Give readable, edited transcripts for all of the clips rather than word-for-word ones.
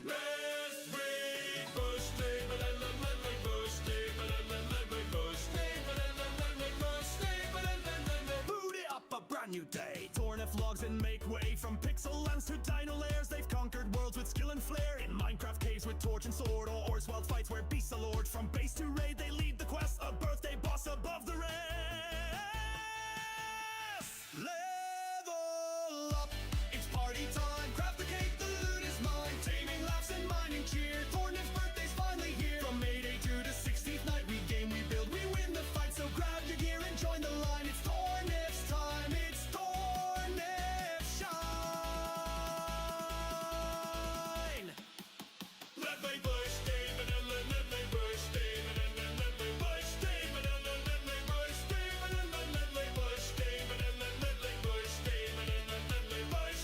Last week, Bush Day, Bush Day, Bush Day, Boot it up, a brand new day. Torn F logs and make way. From pixel lands to dino lairs, they've conquered worlds with skill and flair. In Minecraft caves with torch and sword, or Ors wild fights where beasts are lord. From base to raid, they lead the quest, a birthday boss above the rest. Level up, it's party time. Craft the cake, the loot is mine. Taming laughs and mining cheer. Tornif's birthday's finally here. From Mayday to the 16th night, we game, we build, we win the fight. So grab your gear and join the line. It's Tornif's time, it's Tornif shine. let me Bush Day, let me Bush Day, let me Bush Day, let me Bush Day, let me Bush Day, let me Bush Day, let me Bush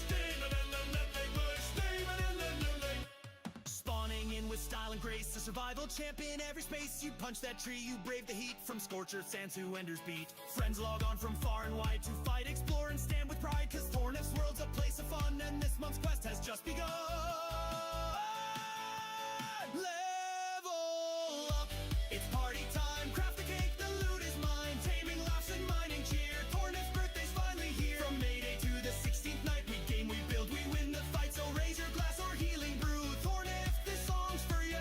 Day, let me Bush Day. Spawning in with style and grace, a survival champ in every space. You punch that tree, you brave the heat. From Scorcher Sands to Ender's Beat, friends log on from far and wide to fight, explore, and stand with pride. Cause Tornif's world's a place of fun, and this month's quest has just begun. Level up, it's party time. Craft the cake, the loot is mine. Taming laughs and mining cheer. Tornif's birthday's finally here. From Mayday to the 16th night, we game, we build, we win the fight. So raise your glass or healing brew. Tornif, this song's for you.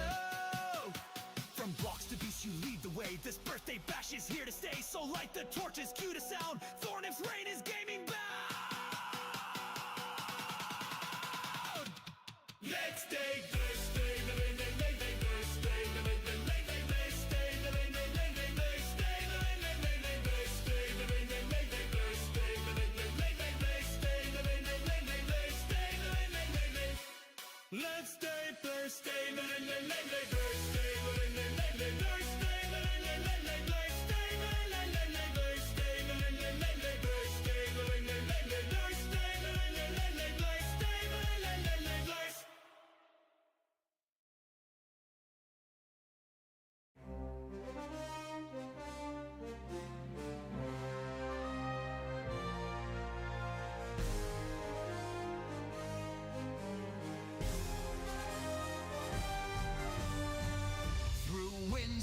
From blocks to beasts, you lead the way. This birthday bash is here to stay. So light the torches, cue to sound. Tornif's reign is gaming bound. Let's take this day, this day, this day, this day, this day, let's stay Thursday,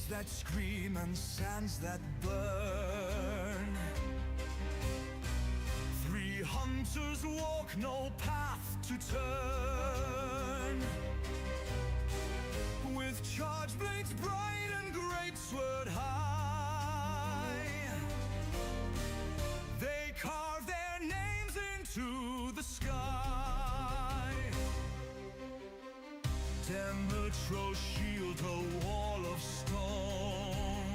that scream and sands that burn. Three hunters walk, no path to turn. With charge blades bright and great sword high, they carve their names into the sky. Demetro's shield, a wall of stone.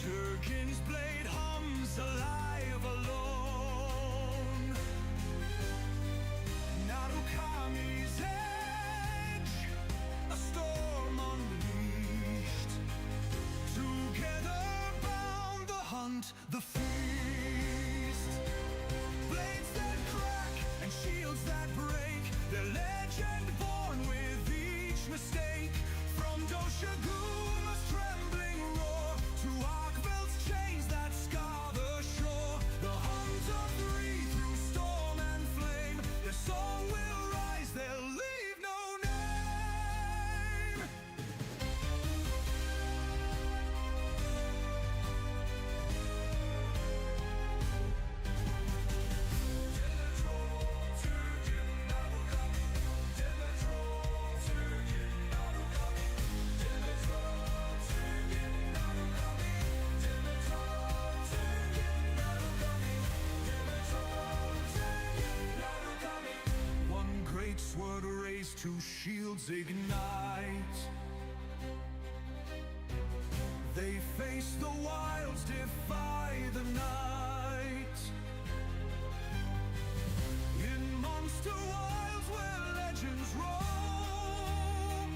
Turgin's blade hums alive alone. Narukami's edge, a storm unleashed. Together bound, the hunt, the feast. Blades that crack and shields that break, their legend born with each mistake. From Doshaguma's trembling roar to Arkvel's chains that scar the shore. The hunt of three through storm and flame, their song will rise, they'll leave no name. One great sword raised, two shields ignite. They face the wilds, defy the night. In monster wilds where legends roam,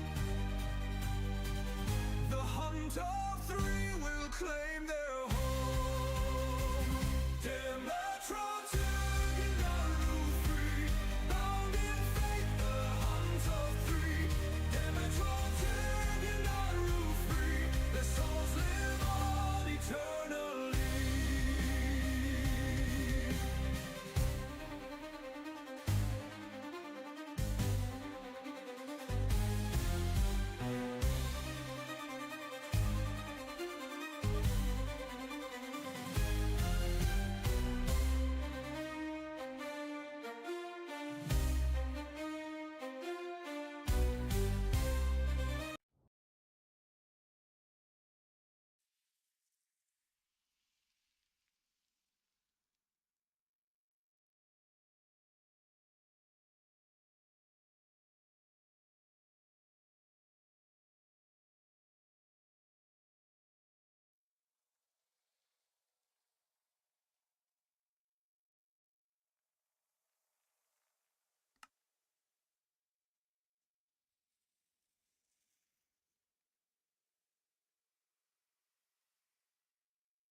the hunt of three will claim their home. Demetro Turgin Naru free, bound in fate, the hunt of three. Demetro Turgin Naru free, their souls live on eternally.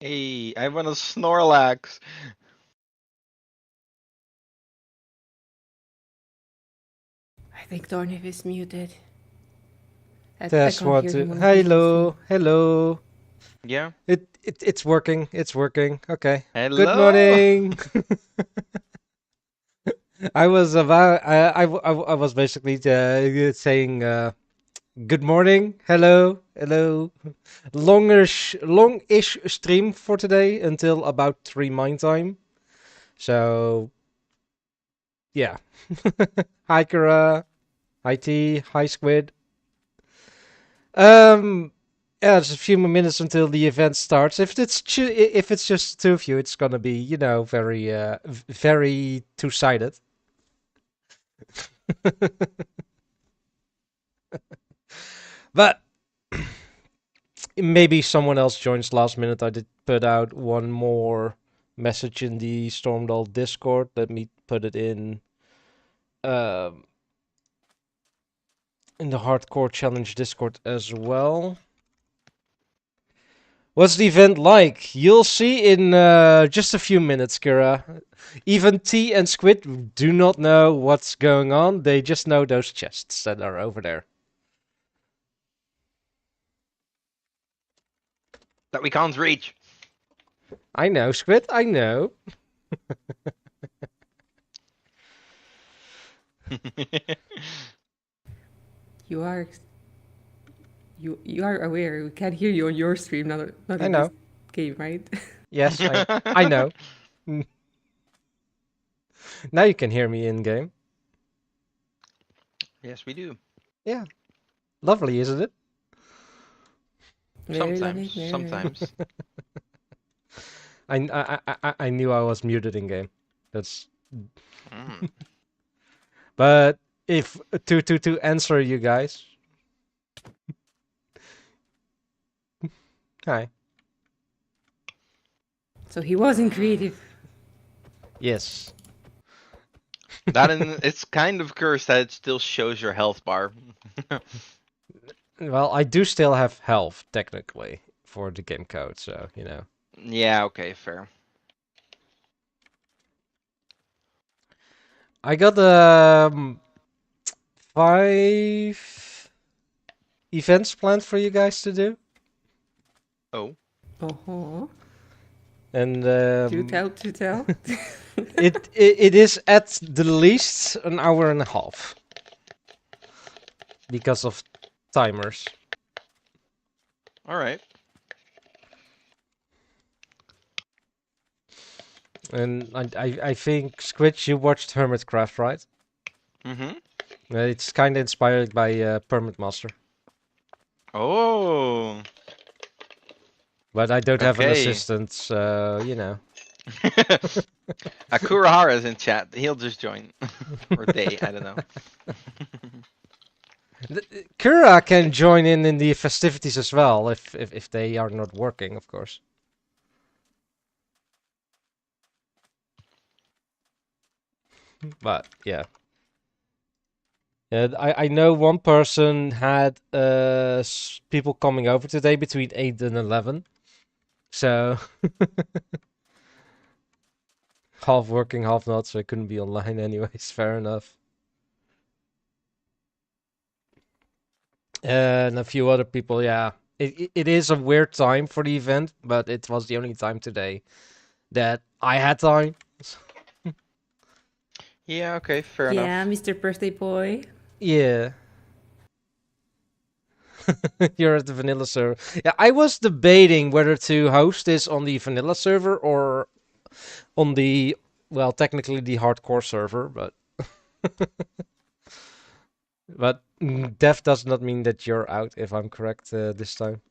Hey, I want a Snorlax. I think Dorniv is muted. I Test can't one, hear two. him on the stream. Hello, hello. Yeah. It's working. It's working. Okay. Good Hello. morning. I was about. I was basically saying good morning. Hello, hello. Long-ish stream for today until about 3 mine time. So yeah. Hi Kara. Hi T. Hi Squid. Yeah, it's a few more minutes until the event starts. If it's just two of you, it's gonna be, very very two-sided. But maybe someone else joins last minute. I did put out one more message in the Stormdal Discord. Let me put it in the Hardcore Challenge Discord as well. What's the event like? You'll see in just a few minutes, Kira. Even T and Squid do not know what's going on. They just know those chests that are over there. That we can't reach. I know, Squid. I know. You are you are aware. We can't hear you on your stream, not I in know. this game, right? Yes, I know. Now you can hear me in game. Yes, we do. Yeah, lovely, isn't it? Very lovely, Sometimes. very Sometimes. I knew I was muted in game. That's. Mm. But if to answer you guys. Hi. So he wasn't creative. Yes. It's kind of cursed that it still shows your health bar. Well, I do still have health technically for the game code, so Yeah, okay, fair. I got 5 events planned for you guys to do, Oh. Uh-huh. and To tell. it is at the least an hour and a half because of timers. Alright. And I think Squid, you watched Hermitcraft, right? Mm-hmm. It's kind of inspired by Permit Master, Oh. but I don't have an Okay. assistant, so Akurahara's in chat. He'll just join. Or they, I don't know. Kura can join in the festivities as well if they are not working, of course. But yeah. I know one person had people coming over today between 8 and 11. So half working, half not, so I couldn't be online anyways. Fair enough. And a few other people, yeah. It is a weird time for the event, but it was the only time today that I had time. Yeah, okay, fair enough. Yeah, Mr. Birthday Boy. Yeah. You're at the vanilla server. Yeah, I was debating whether to host this on the vanilla server or on the, well, technically the hardcore server, but but dev does not mean that you're out, if I'm correct this time.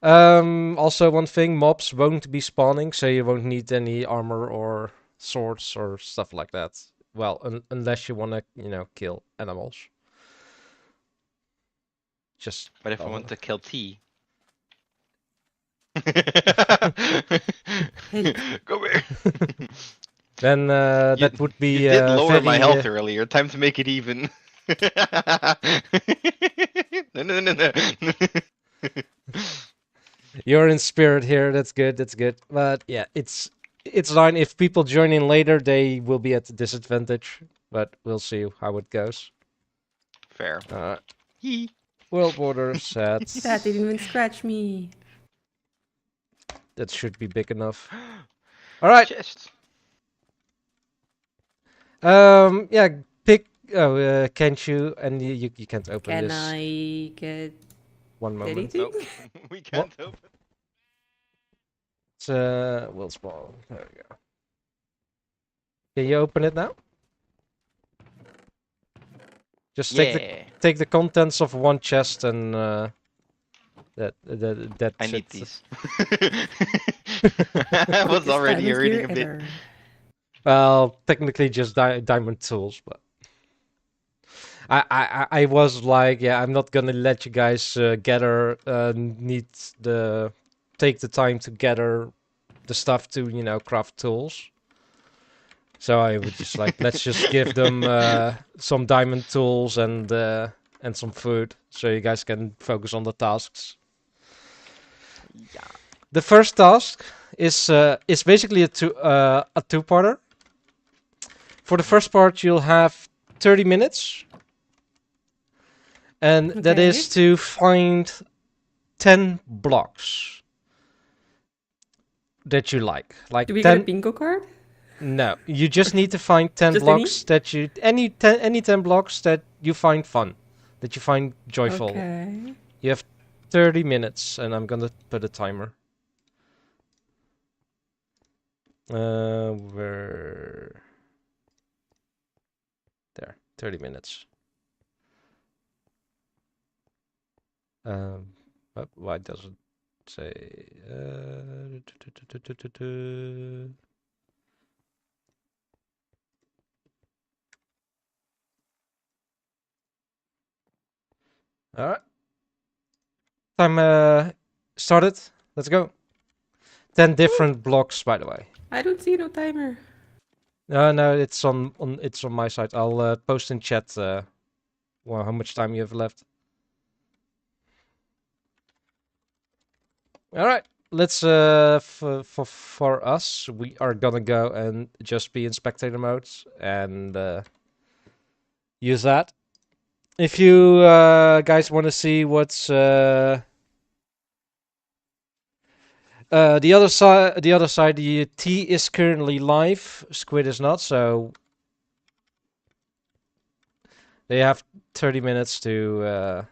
Also one thing, mobs won't be spawning, so you won't need any armor or swords or stuff like that. Well, unless you want to, kill animals. Just. But if I want to kill T. Come here. Then that would be. You did lower my very, health earlier. Time to make it even. No. You're in spirit here. That's good. That's good. But yeah, it's fine. If people join in later, they will be at a disadvantage. But we'll see how it goes. Fair. Uh, Yee. world border set. That didn't even scratch me. That should be big enough. All right. Chest. Yeah. Pick. Oh, can't you? And you can't open Can this. I get One moment. anything? Nope. We can't open. It's will spawn. There we go. Can you open it now? Just Yeah. take the contents of one chest and that I need shit. these. I was Quickest already diamond reading gear a bit. ever. Well, technically just diamond tools, but I was like, yeah, I'm not gonna let you guys gather take the time to gather the stuff to craft tools. So I would just like let's just give them some diamond tools and some food, so you guys can focus on the tasks. Yeah. The first task is basically a two-parter. For the first part, you'll have 30 minutes, and that Okay. is to find 10 blocks that you like. Like Do we get a 10. bingo card? No, you just need to find 10 Just blocks that you any 10 blocks that you find fun, that you find joyful. Okay. You have 30 minutes, and I'm gonna put a timer. Where? There, 30 minutes. But why does it say? All right. Time started. Let's go. 10 different blocks, by the way. I don't see no timer. No, it's on my side. I'll post in chat how much time you have left. All right. Let's for us, we are gonna go and just be in spectator mode and use that. If you guys want to see what's the other side, the T is currently live. Squid is not, so they have 30 minutes to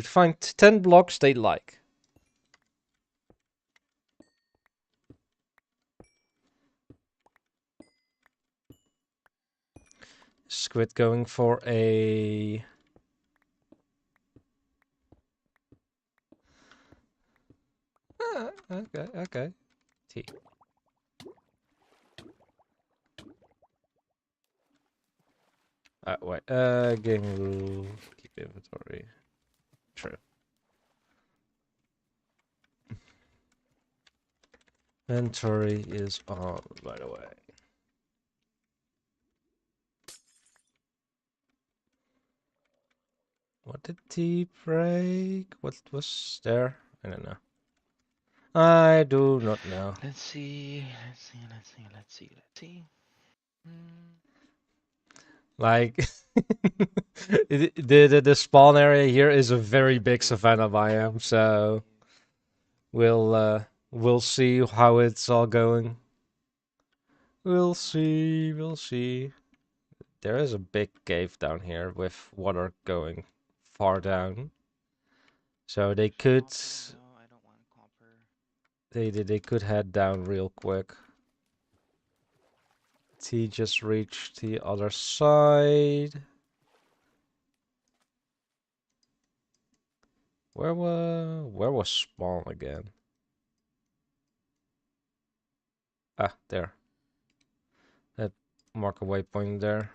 find 10 blocks they like. Squid going for a okay. T. Wait. Game rule. Keep inventory. True. Inventory is on, by the way. What did T break? What was there? I don't know. I do not know. Let's see. Like the spawn area here is a very big savanna biome, so we'll see how it's all going. We'll see. There is a big cave down here with water going far down. So they could No, I don't want copper. they could head down real quick. T just reached the other side. Where was spawn again? Ah, there. That mark a waypoint there.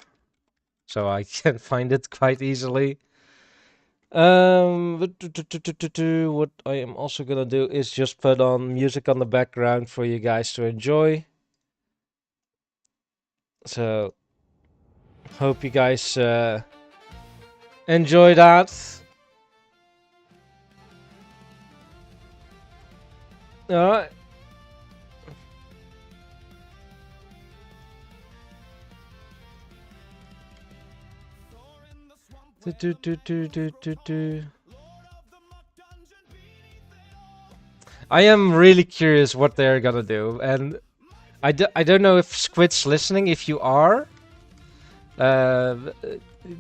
So I can find it quite easily. What I am also gonna do is just put on music on the background for you guys to enjoy. So hope you guys enjoy that. Alright. I am really curious what they're gonna do, and I don't know if Squid's listening. If you are,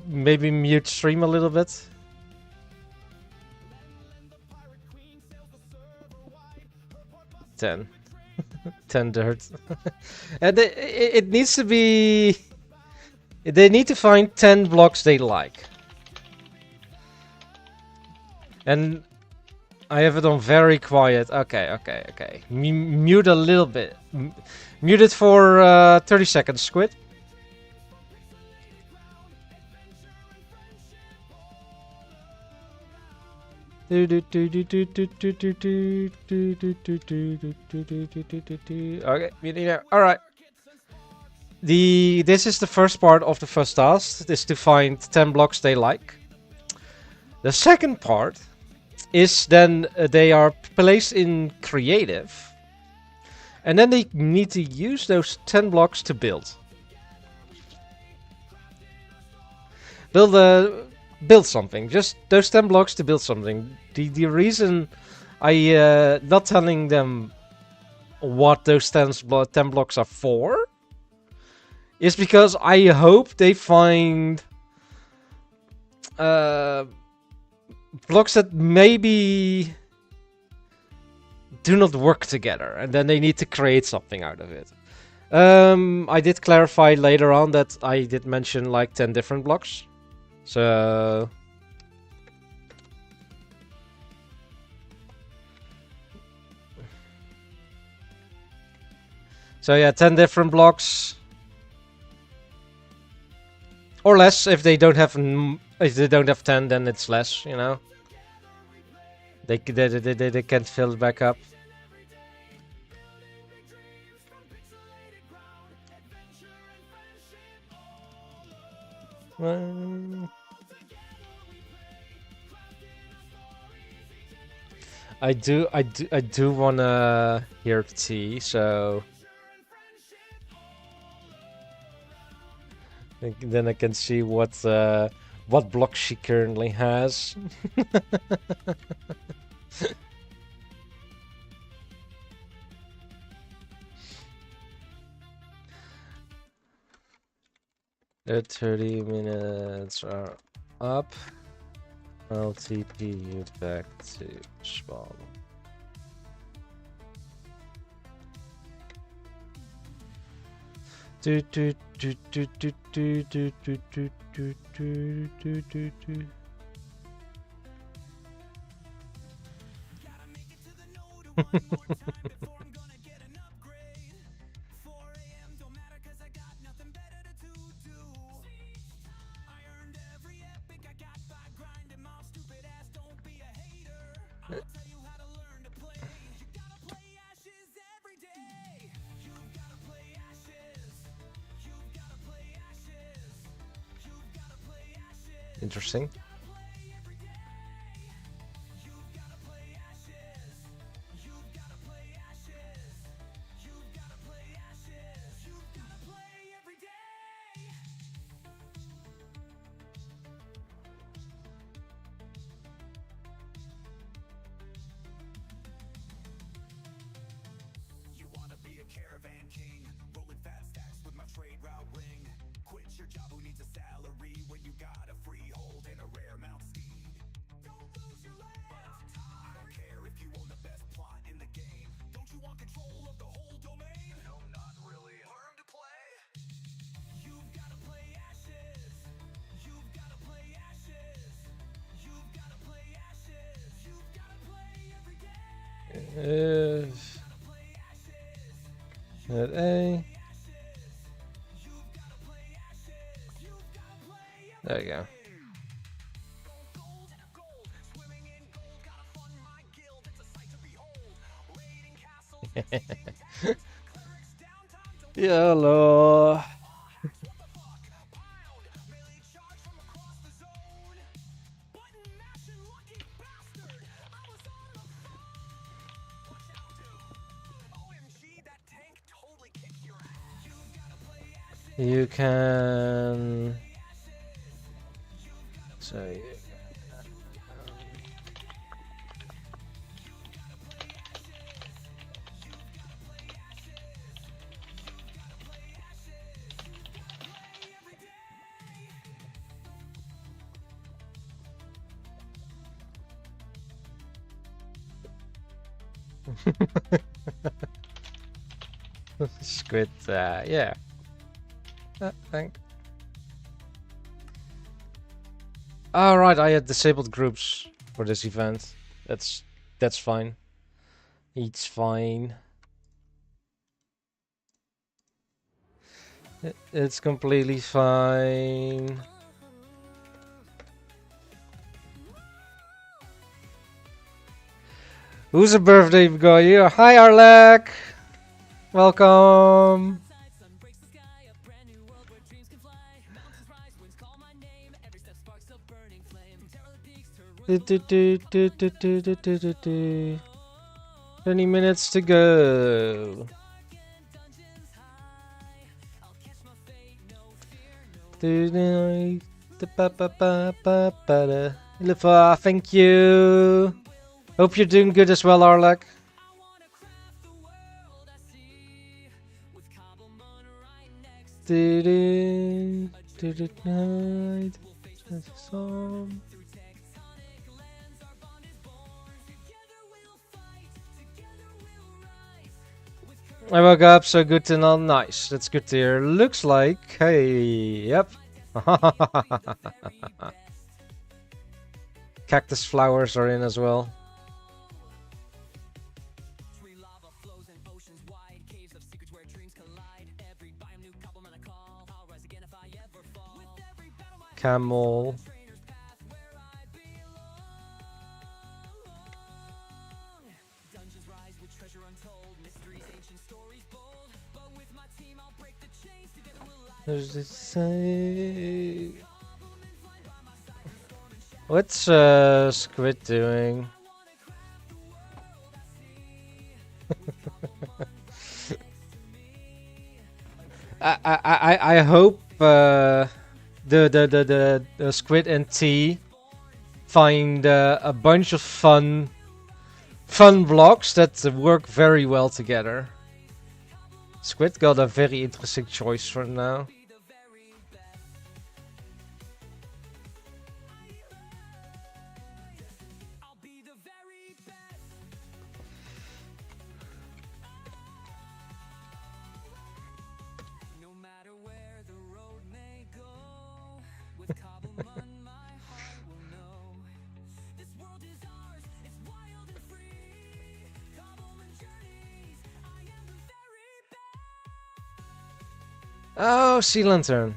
maybe mute stream a little bit. Ten. 10 dirt. And it needs to be... They need to find 10 blocks they like. And I have it on very quiet. Okay. Mute a little bit. Mute it for 30 seconds, Squid. Okay, alright. This is the first part of the first task, is to find 10 blocks they like. The second part is then they are placed in creative. And then they need to use those 10 blocks to build. Build something. Just those 10 blocks to build something. The reason I not telling them what those 10 blocks are for is because I hope they find blocks that maybe do not work together, and then they need to create something out of it. I did clarify later on that I did mention like 10 different blocks. So yeah, 10 different blocks. Or less if they don't have 10, then it's less, you know. They can't fill it back up. I do wanna hear T, so then I can see what block she currently has. The 30 minutes are up. I'll TP you back to spawn. Interesting. At A. There you go. Hello. You can say Squid, yeah. Thank. Alright, I had disabled groups for this event. That's fine. It's fine. It's completely fine. Who's a birthday guy here? Hi Arlek! Welcome! Do. 20 minutes to go. Lifa, thank you. Hope you're doing good as well, Arlek. I woke up, so good to know. Nice, that's good to hear. Looks like, hey, yep. Cactus flowers are in as well. Camel. There's this say. What's Squid doing? I hope the Squid and T find a bunch of fun blocks that work very well together. Squid got a very interesting choice for now. Oh, Sea Lantern.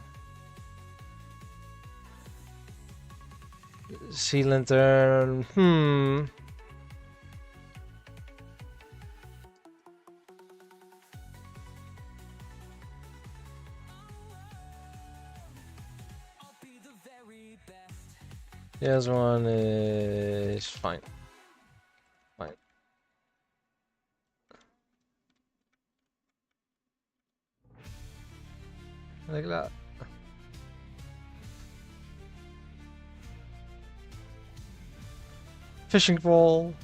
Sea Lantern. This one is fine. Fine. Like that. Fishing pole.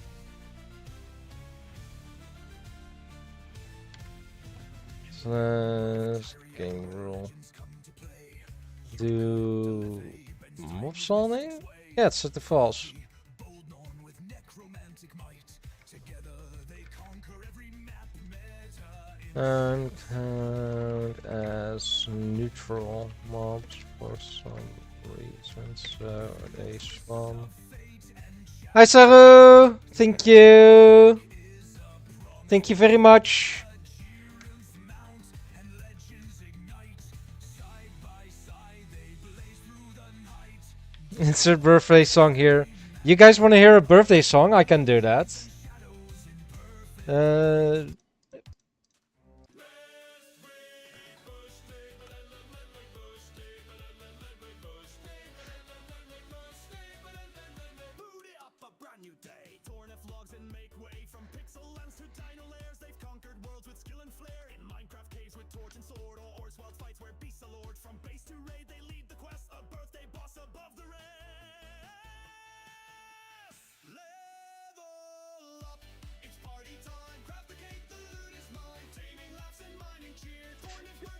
Slash game rule. Do mob solving? Yeah, it's at the falls. And count as neutral mobs for some reason, so they spawn. Hi Saru! Thank you! Thank you very much! Insert birthday song here. You guys want to hear a birthday song? I can do that. wild fights where beasts are lord. From base to raid, they lead the quest. A birthday boss above the rest. Level up, it's party time. Craft the cake, the loot is mine. Taming laughs and mining cheer.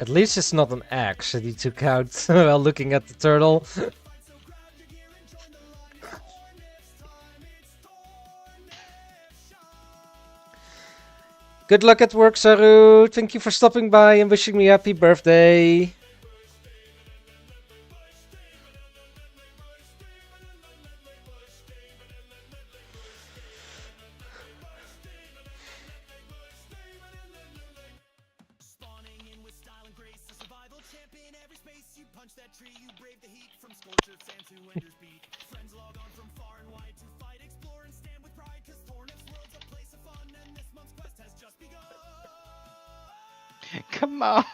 At least it's not an axe that he took out while looking at the turtle. Fight, so grab your gear and join the line. It's Tornif's time, it's Tornif shine. Good luck at work, Saru. Thank you for stopping by and wishing me happy birthday. Spawning in with style and grace, a survival champ in every space. You punch that tree, you brave the heat. From scorched sand to Ender's Peak. Friends log on from far and wide to fight, explore, and stand with pride. Cause Tornif's world's a place of fun, and this month's quest has just begun. Come on.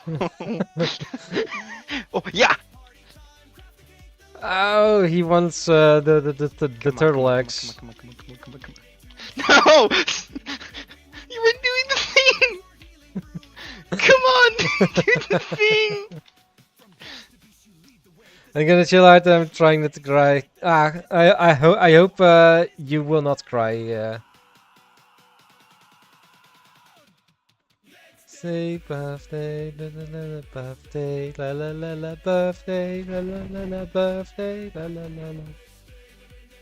Oh yeah. Oh, he wants the turtle eggs. Come on, come on, come on, come on, come on, come on. No! You were doing the thing! Come on! Do the thing! I'm gonna chill out. I'm trying not to cry. I hope you will not cry. Say birthday, la la la la, birthday, la la la la, birthday, la la la la, birthday, la la la la.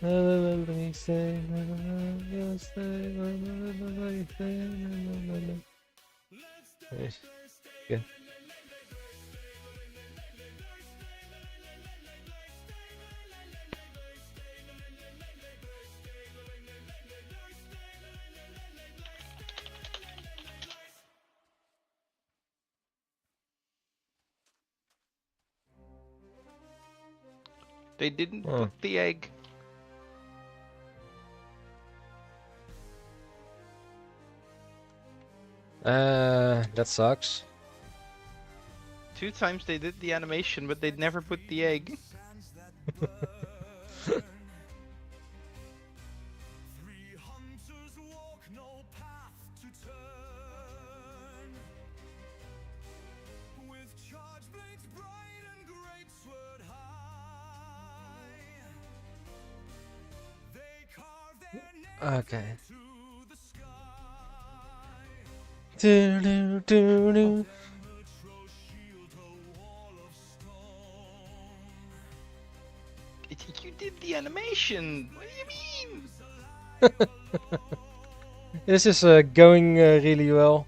La la la la, we say, la la la la, say, la la la la, we say, la la la la. Yes. Good. They didn't Oh. put the egg. That sucks. 2 times they did the animation, but they'd never put the egg. Three hunters walk, no path to turn. With charge blades bright and great sword high, they carve their names Okay. to the sky. Do do do do. Throw shield, a wall of stone. You did the animation! What do you mean? This is going really well.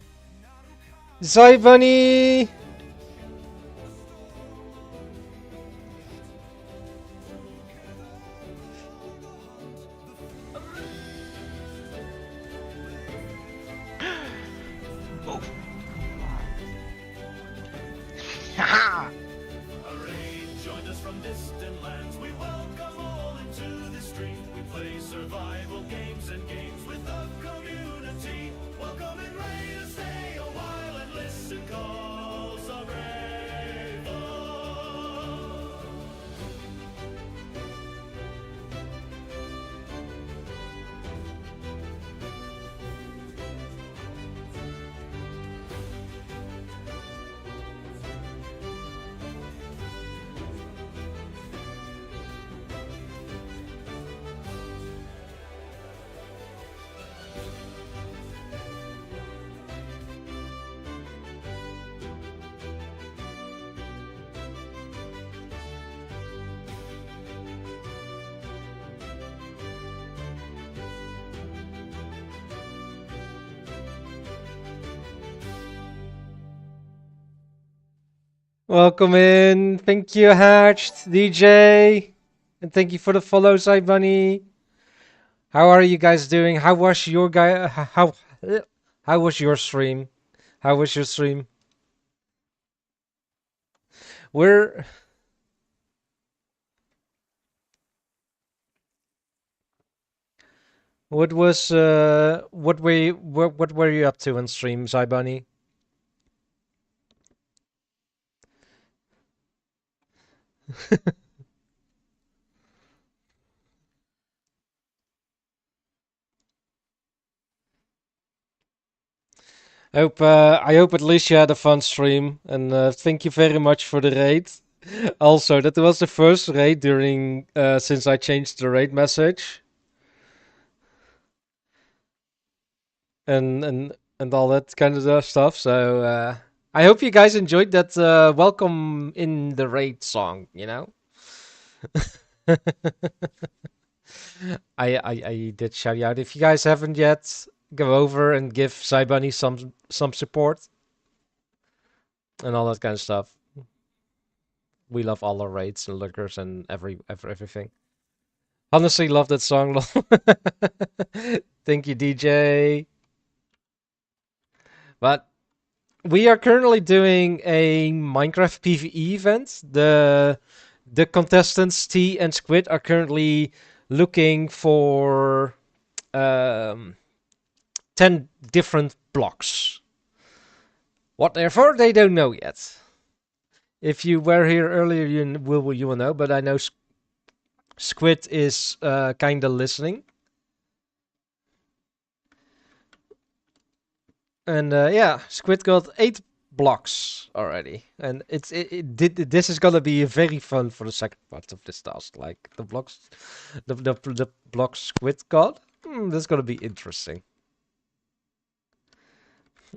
Zai Bunny! Haha! A raid joined us from distant lands. We welcome all into the stream. We play survival games and games with the community. Welcome and ready to stay a while and listen calls of Raven. Welcome in. Thank you, Hatched, DJ. And thank you for the follow, Zai Bunny. How are you guys doing? How was your how was your stream? How was your stream? We're what was what were you up to on stream, Zai Bunny? I hope at least you had a fun stream, and thank you very much for the raid. Also, that was the first raid during since I changed the raid message, and all that kind of stuff. So I hope you guys enjoyed that welcome in the raid song. You know, I did shout you out. If you guys haven't yet, go over and give Saibani some support and all that kind of stuff. We love all our raids and lurkers and everything. Honestly, love that song. Thank you, DJ. But we are currently doing a Minecraft PvE event. The contestants T and Squid are currently looking for 10 different blocks. What they're for, they don't know yet. If you were here earlier, you will know. But I know Squid is kind of listening. And yeah, Squid got 8 blocks already, and this is gonna be very fun for the second part of this task. Like the blocks, the blocks Squid got. This is gonna be interesting.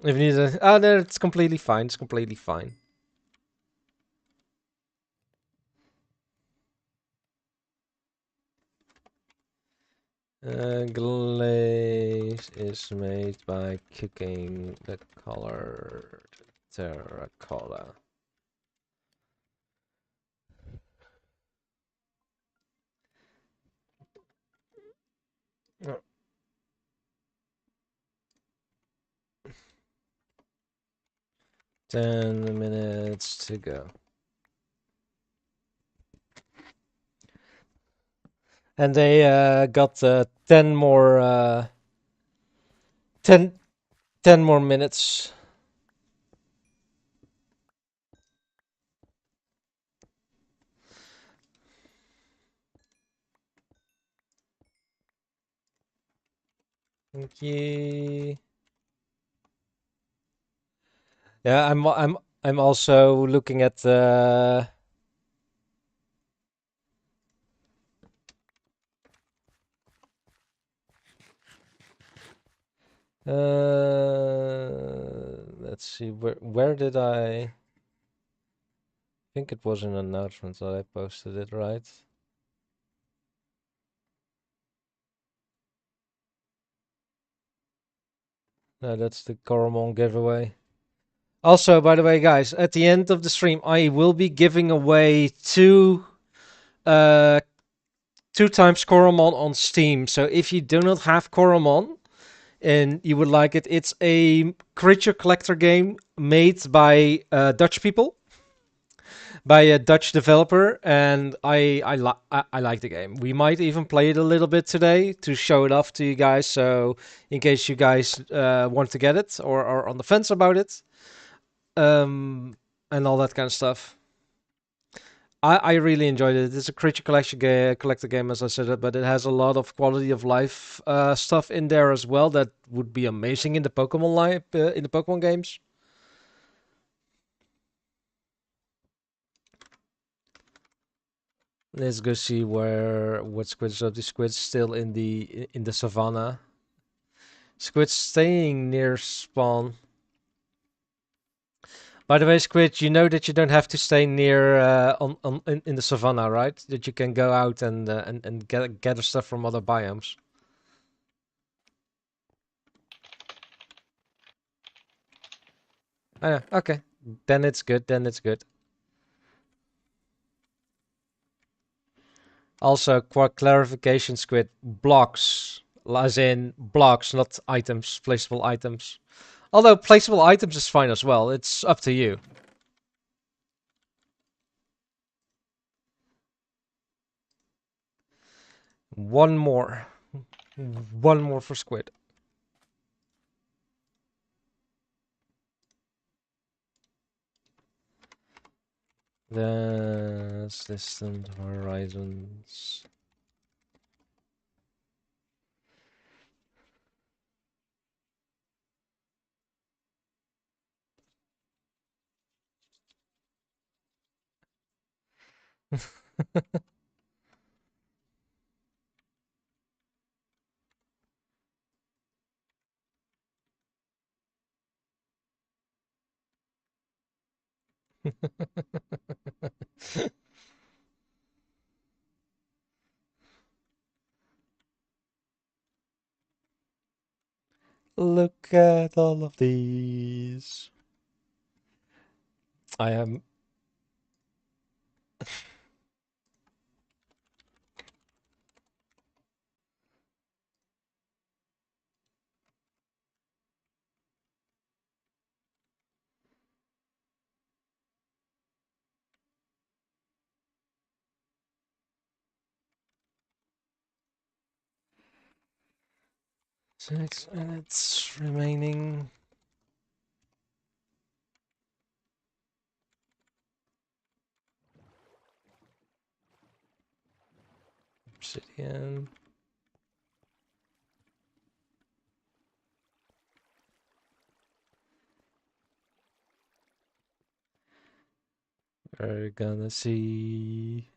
If you need a, no, it's completely fine. It's completely fine. Glaze is made by cooking the colored terracotta. Oh. 10 minutes to go. And they got 10 more 10 more minutes. Thank you. Yeah, I'm also looking at let's see, where did I think it was an announcement that I posted it, right? No, that's the Coromon giveaway. Also, by the way, guys, at the end of the stream, I will be giving away 2 times Coromon on Steam. So if you do not have Coromon and you would like it, it's a creature collector game made by Dutch people, by a Dutch developer, and I like the game. We might even play it a little bit today to show it off to you guys. So in case you guys want to get it or are on the fence about it, and all that kind of stuff. I really enjoyed it. It's a creature collector game, as I said, but it has a lot of quality of life stuff in there as well that would be amazing in the Pokemon in the Pokemon games. Let's go see what Squid's up. The Squid's still in the savannah. Squid's staying near spawn. By the way, Squid, you know that you don't have to stay near in the savannah, right? That you can go out and gather stuff from other biomes. Oh, yeah, okay. Then it's good. Then it's good. Also, clarification, Squid. Blocks, as in blocks, not items, placeable items. Although placeable items is fine as well. It's up to you. One more. One more for Squid. The distant horizons. Look at all of these. I am. Six minutes remaining. Obsidian. We're gonna see.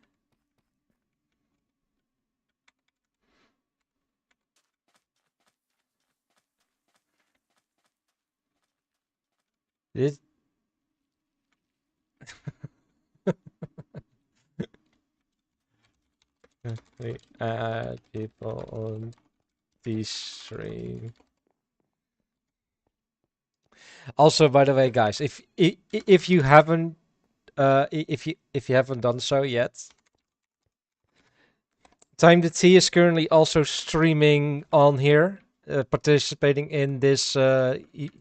Did we add people on the stream? Also, by the way, guys, if you haven't if you haven't done so yet, Time to Tea is currently also streaming on here, participating in this in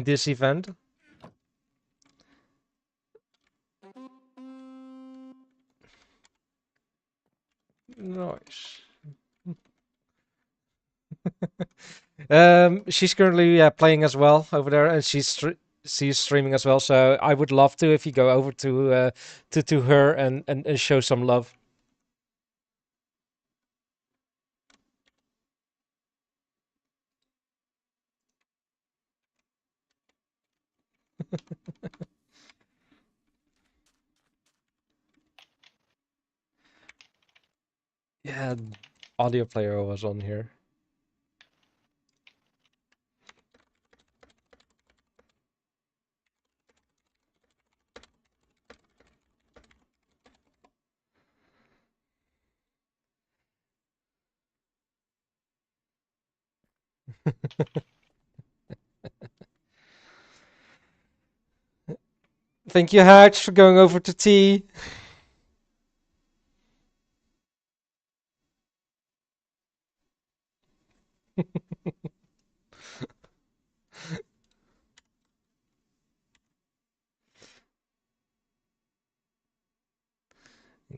this event. Nice. She's currently playing as well over there, and she's streaming as well. So I would love to if you go over to her and show some love. Yeah, audio player was on here. Thank you, Hatch, for going over to tea.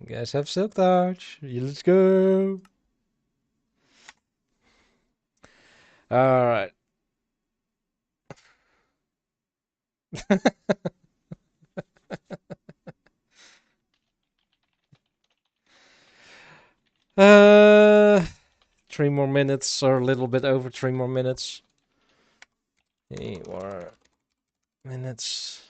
You guys have Silk Touch. Let's go. All right. uh, 3 more minutes, or a little bit over 3 more minutes. 8 more minutes.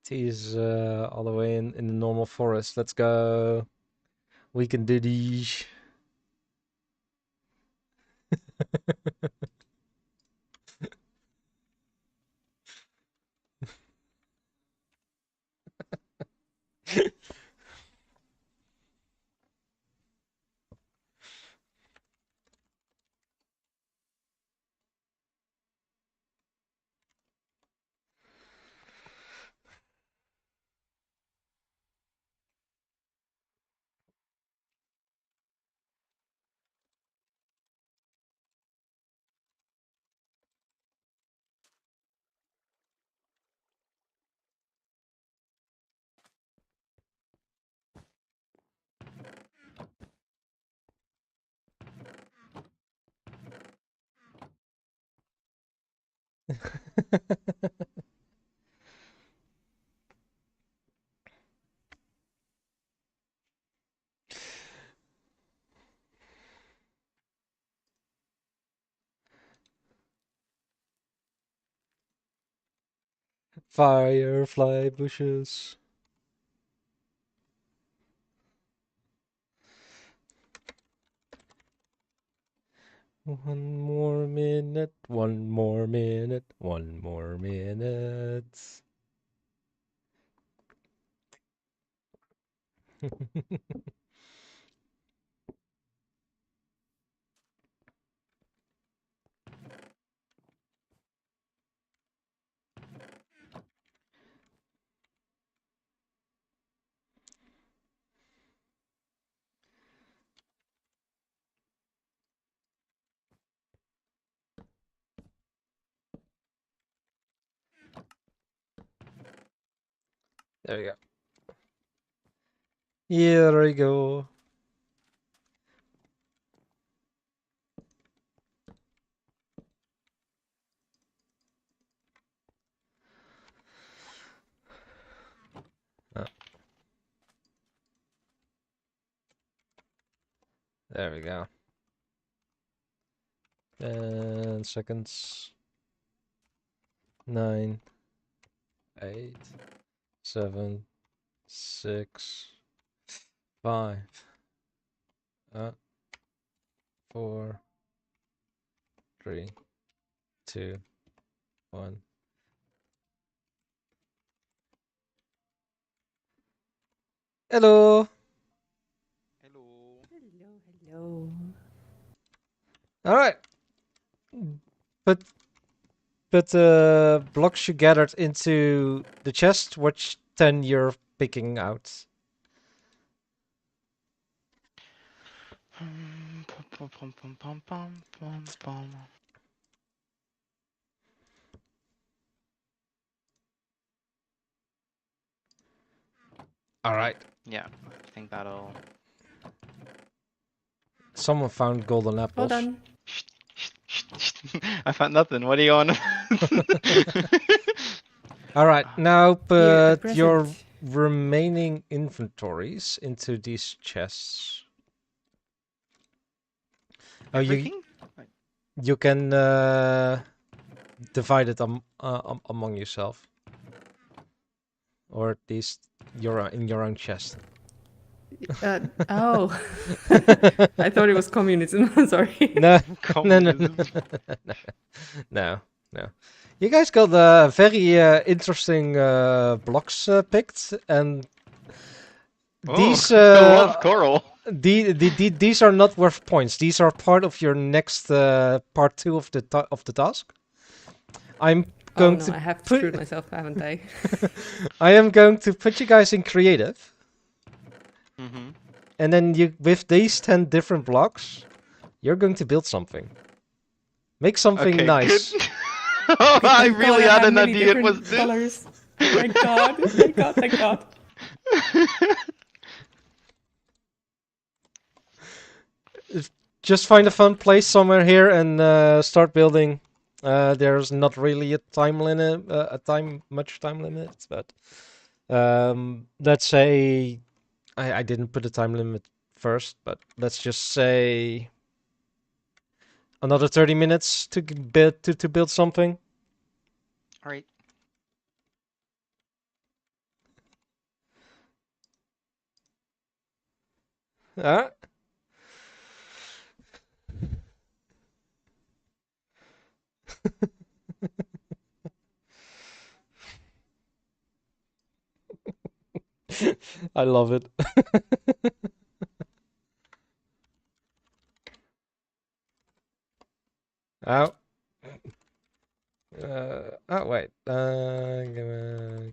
Tea is all the way in the normal forest. Let's go. We can do these. Firefly bushes. One more minute, one more minute, one more minute. There we go. Yeah, there we go. Oh, there we go. And seconds. 9, 8, 7, 6, 5, 4, 3, 2, 1. Hello. Hello. Hello, hello. All right. Put blocks you gathered into the chest. Which 10 you're picking out? Pum, pum, pum, pum, pum, pum, pum. All right. Yeah, I think that'll. Someone found golden Well apples. done. I found nothing. What are you on? All right. Now Here, a put your present. remaining inventories into these chests. Oh, Everything? you can divide it among yourself, or at least in your own chest. Oh. I thought it was communism. Sorry. No, no, no, Communism. no, no. You guys got very interesting blocks picked, and these I love coral. these are not worth points. These are part of your next part 2 of the task. I'm Oh going no, to I have put screwed myself, haven't I? I am going to put you guys in creative, Mm-hmm. and then you with these 10 different blocks, you're going to build something. Make something Okay, nice. good. Oh, I Thank God really had have an many idea. It was different this. colors. Thank God, thank God, thank God. Just find a fun place somewhere here and start building. There's not really a time limit, much time limit, but let's say I didn't put a time limit first, but let's just say another 30 minutes to build something. All right. Ah. I love it. Oh. Oh wait. Creative.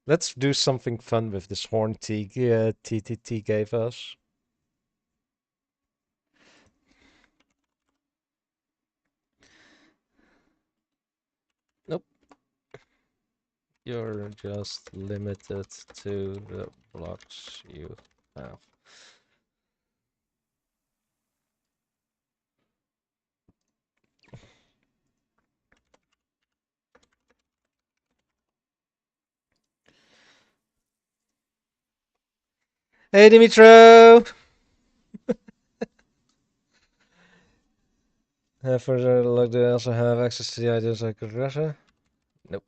Let's do something fun with this horn TTT gave us. Nope. You're just limited to the blocks you have. Hey, Dimitro! Further look, do I also have access to the items I could Russia? Nope.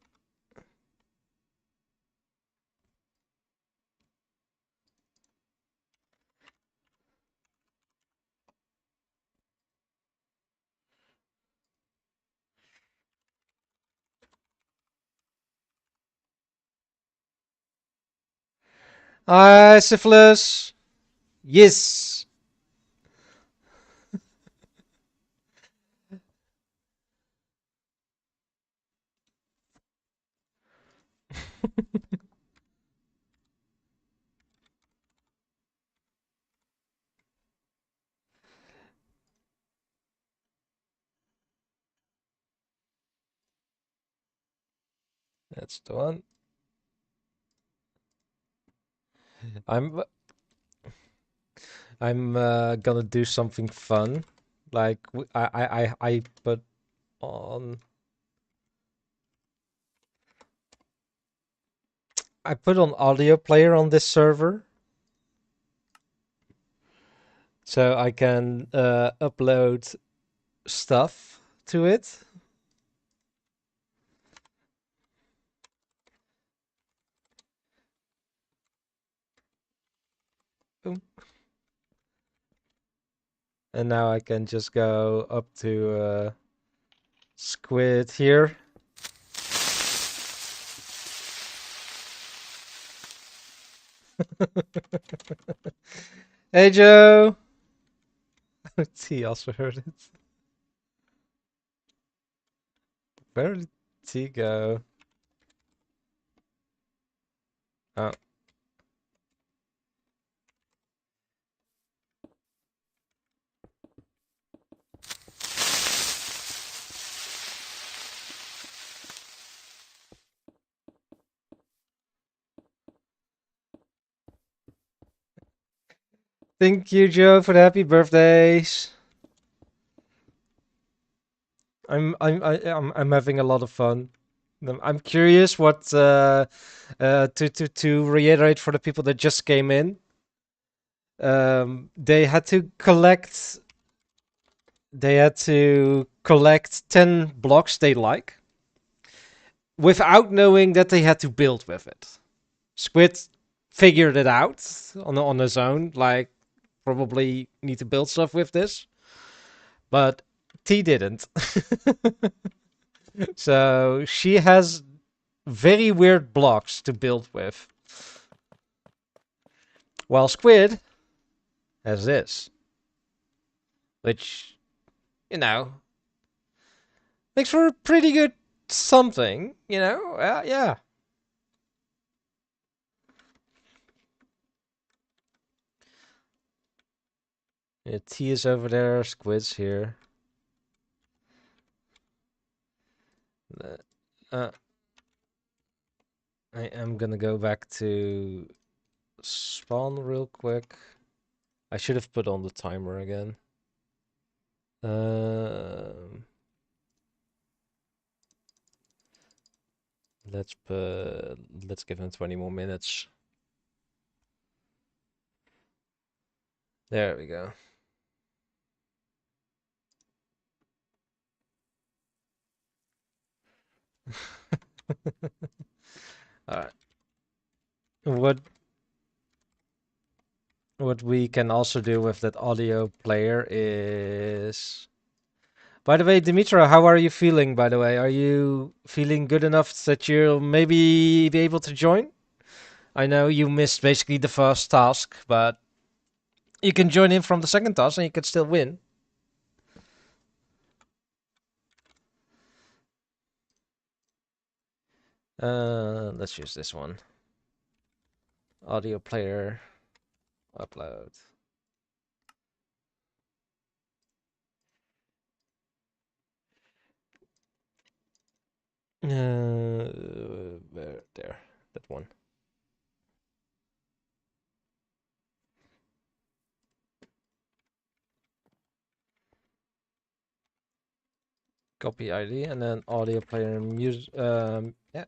Hi, Syphilis! Yes! That's the one. I'm gonna do something fun. Like I put on audio player on this server, so I can upload stuff to it. Boom. And now I can just go up to Squid here. Hey Joe! T also heard it. Where did T go? Oh. Thank you, Joe, for the happy birthdays. I'm having a lot of fun. I'm curious what to reiterate for the people that just came in. They had to collect 10 blocks they like without knowing that they had to build with it. Squid figured it out on his own, like probably need to build stuff with this, but T didn't. So she has very weird blocks to build with. While Squid has this, which, makes for a pretty good something, yeah. Yeah, T is over there, Squid's here. Uh, I am gonna go back to spawn real quick. I should have put on the timer again. Let's give him 20 more minutes. There we go. Alright. What we can also do with that audio player is... By the way, Dimitra, how are you feeling, by the way? Are you feeling good enough that you'll maybe be able to join? I know you missed basically the first task, but you can join in from the second task and you can still win. Let's use this one. Audio player, upload. There, that one. Copy ID and then audio player, music, yeah,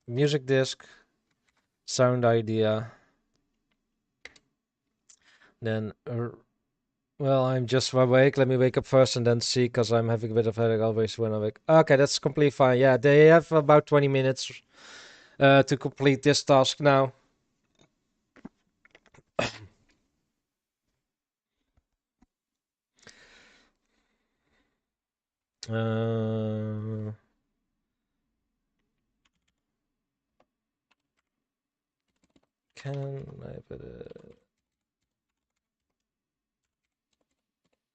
music disc, sound idea. Then, well, I'm just awake. Let me wake up first and then see, because I'm having a bit of headache always when I wake. Okay, that's completely fine. Yeah, they have about 20 minutes to complete this task now. Uh, can I put it?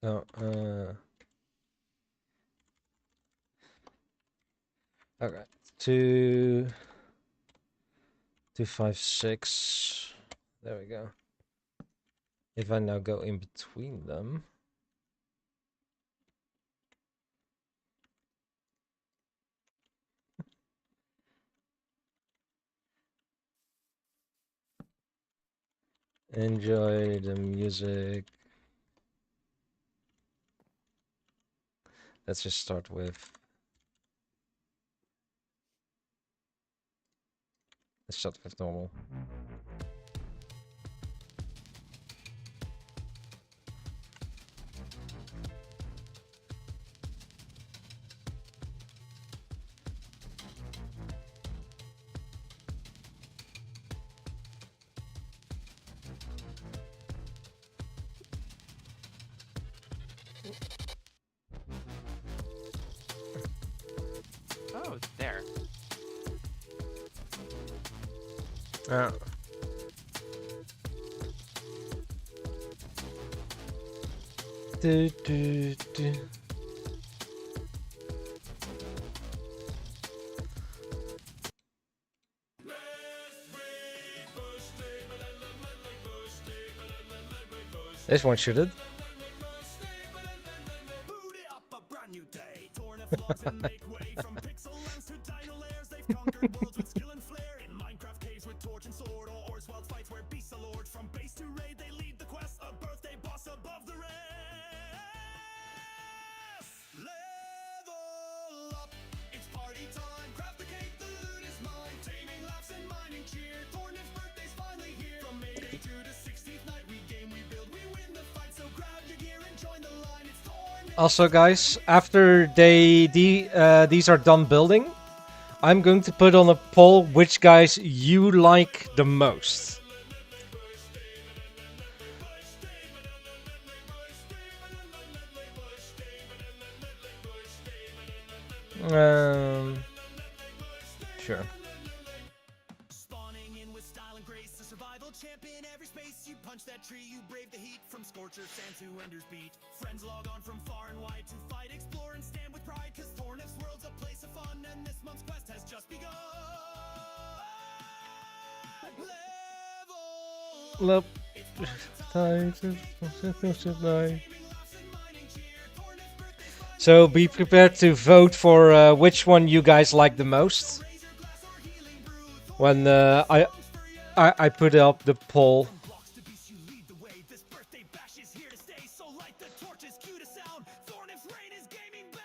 No. Okay. 256. There we go. If I now go in between them. Enjoy the music. Let's just start with. Let's start with normal. Oh, there. Yeah. Do. This one should it. Boot it up, a brand new day. Torn up logs and make way from pixel lands to dino layers. They've conquered worlds with skill and flair. In Minecraft caves with torch and sword, or Ors wild fights where beasts are lord. From base to raid, they lead the quest. A birthday boss above the rest. Level up, it's party time. Craft the cake, the loot is mine. Taming laughs and mining cheer. Tornif's birthday's finally here. From Mayday to the 16th night, we game, we build, we win the fight. So grab your gear and join the line. It's Tornif. Also, guys, after these are done building, I'm going to put on a poll which guys you like the most. Sure. Spawning in with style and grace, a survival champ in every space. You punch that tree, you brave the heat. From Scorcher Sands to Ender's Beat. Friends log on from far and wide to fight, explore, and stand with pride. Cause Tornif's world's a place of fun, and this month's quest has just begun. Level up. So be prepared to vote for which one you guys like the most when I put up the poll. Blocks to beast, you lead the way. This birthday bash is here to stay. So light the torches, cue to sound. Tornif's reign is gaming bound.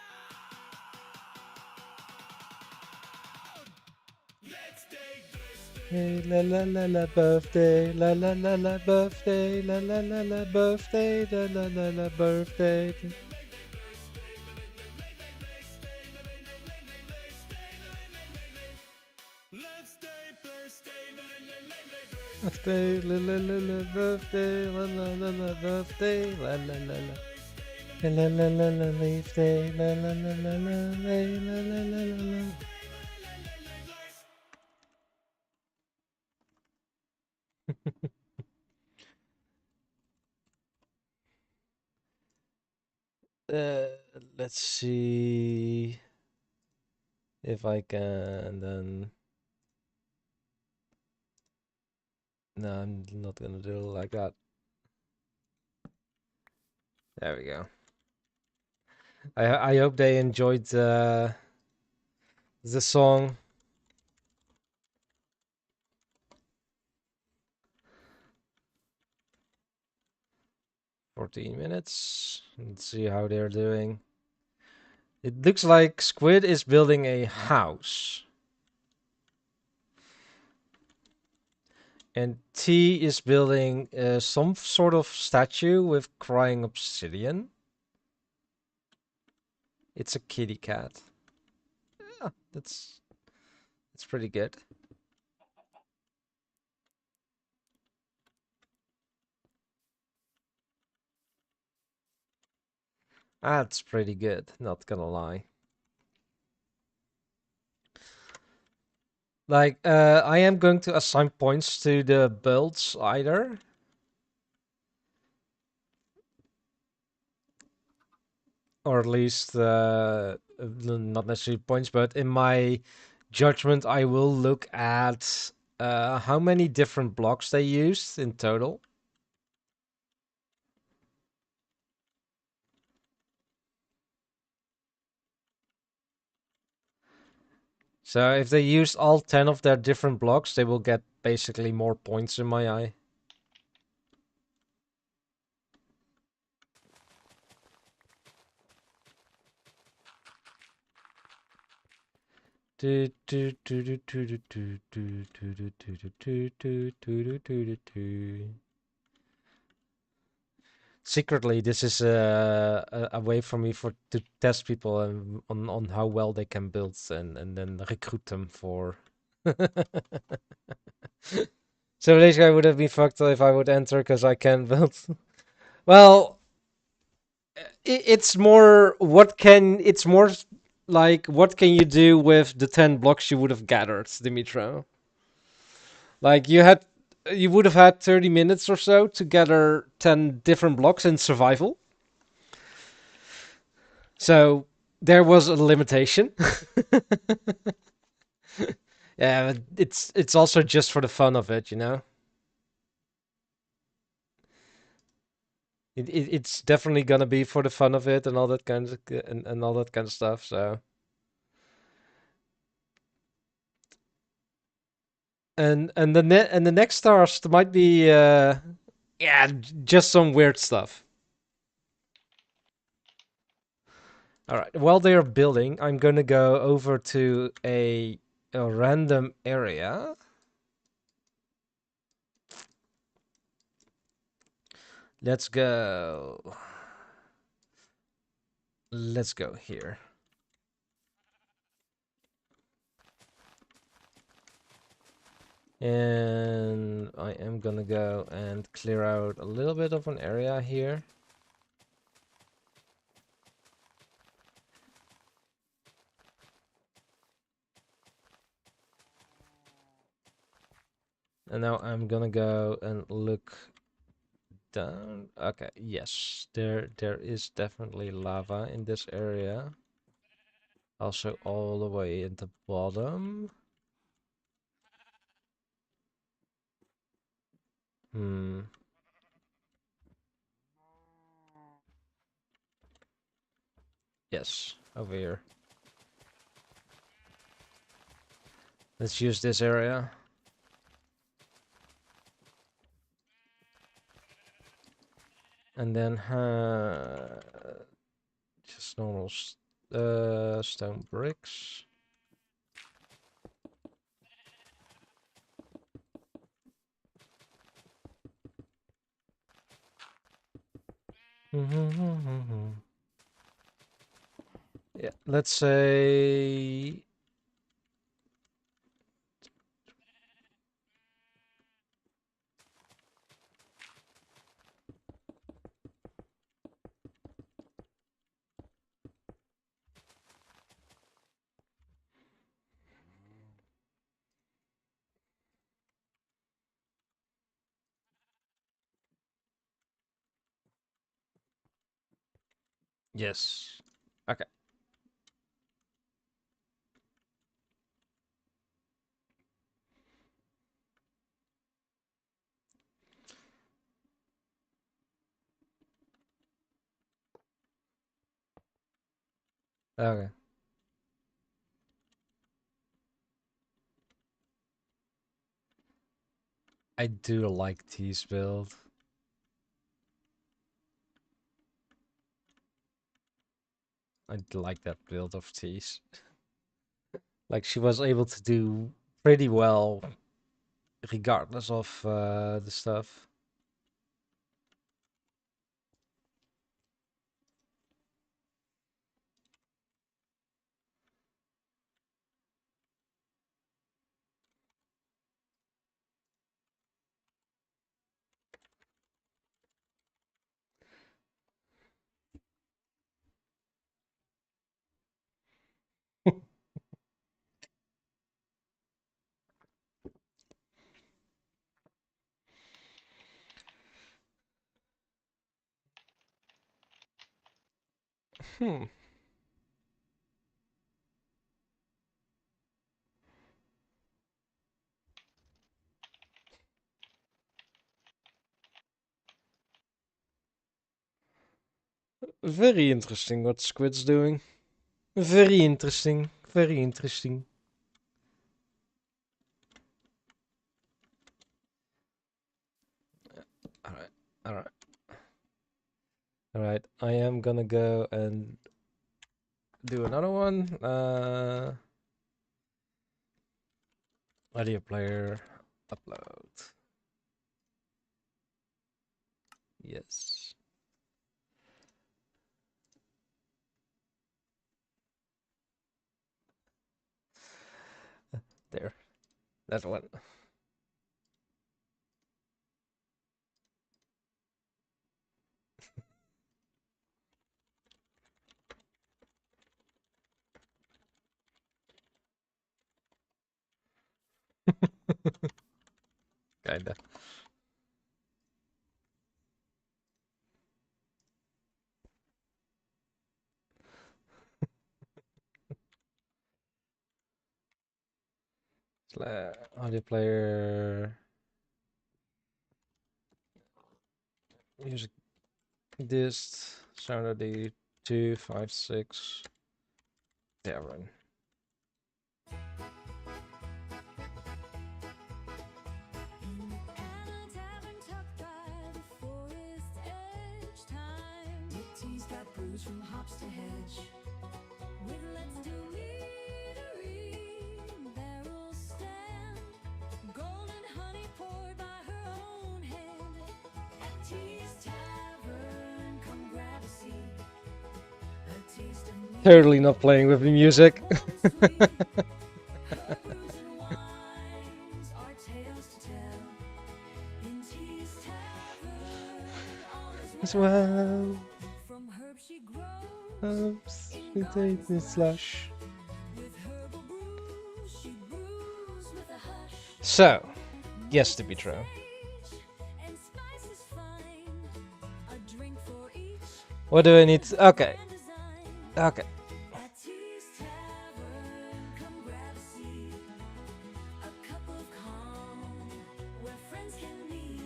Let's take this day. Hey, la la la la birthday, la la la la birthday, la la la la birthday, la la la la birthday. Let's stay birthday. Birthday, la la la la birthday, la la la la birthday, la la la la. La la la la birthday, la la la la la la la la la la. Let's see if I can then. No, I'm not gonna do it like that. There we go. I hope they enjoyed the song. $14 minutes. Let's see how they're doing. It looks like Squid is building a house. And T is building some sort of statue with crying obsidian. It's a kitty cat. Yeah, that's pretty good. That's pretty good, not gonna lie. Like, I am going to assign points to the builds either. Or at least, not necessarily points, but in my judgment, I will look at how many different blocks they used in total. So if they used all 10 of their different blocks, they will get basically more points in my eye. Secretly, this is a way for me to test people and on how well they can build and then recruit them for. So this guy would have been fucked if I would enter because I can build. Well, it's more it's more like what can you do with the 10 blocks you would have gathered, Dimitro? Like you would have had 30 minutes or so to gather 10 different blocks in survival. So there was a limitation. Yeah, but it's also just for the fun of it, you know. It's definitely gonna be for the fun of it and all that kind of and all that kind of stuff. So and the next stars might be yeah, just some weird stuff. All right. While they're building, I'm gonna go over to a random area. Let's go. Let's go here. And I am gonna go and clear out a little bit of an area here. And now I'm gonna go and look down. Okay, yes, there is definitely lava in this area. Also all the way at the bottom. Hmm. Yes, over here. Let's use this area. And then just normal stone bricks. Yeah, let's say yes. Okay. Okay. I do like T's build. I like that build of T's. Like she was able to do pretty well regardless of the stuff. Hmm. Very interesting what Squid's doing. Very interesting. Very interesting. Alright, alright. Alright, I am gonna go and do another one. Audio player, upload. Yes. There. That one. Kinda. Audio player. Music dist. Sound ID 256. Darren. Tea's got brews from hops to hedge. With let's do eatery, barrel stand, golden honey poured by her own hand. At Tea's Tavern, come grab a seat. A taste of meat, Totally not playing with the music. sweet. Her brews and wines are tales to tell. In Tea's Tavern, all is As well. well. From herbs she grows. Oops, we take this slush. With herbal brews, she brews with a hush. So, yes, Dimitro. And spice is fine. A drink for each What do I need? Okay, and design. okay. At Tea's Tavern, come grab a seat. A cup of calm, where friends can meet.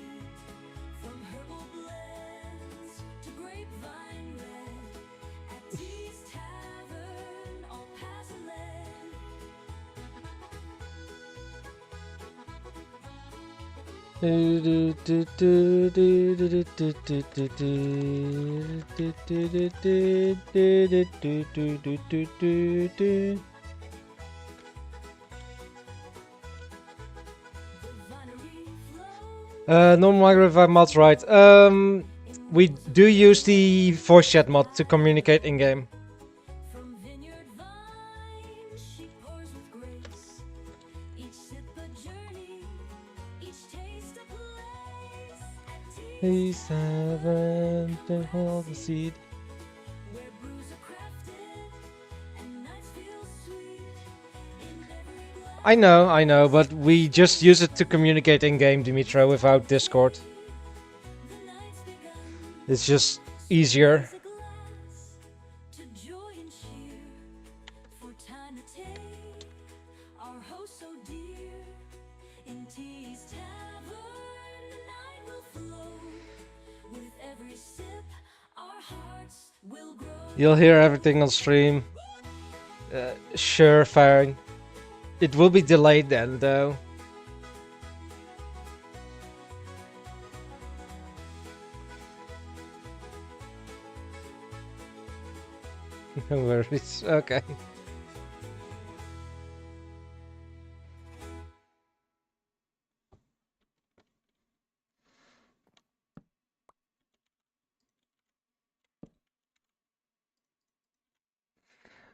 From herbal blends to grapevine red. At Tea's Tavern, all pass and lead. Normal microphone mod's right. We do use the voice chat mod to communicate in game. From vineyard vine, she pours with grace. Each sip a journey, each taste a place. At Tea's Please haven't hold the seed. where brews are crafted and nights feel sweet in every glass. I know, but we just use it to communicate in game, Dimitro, without Discord. The night's begun. It's just easier. Raise a glass to joy and cheer. For time to take our host so dear. In Tea's Tavern, the night will flow. With every sip, our hearts will grow. You'll hear everything on stream. Sure, fine. It will be delayed then, though. No worries. Okay.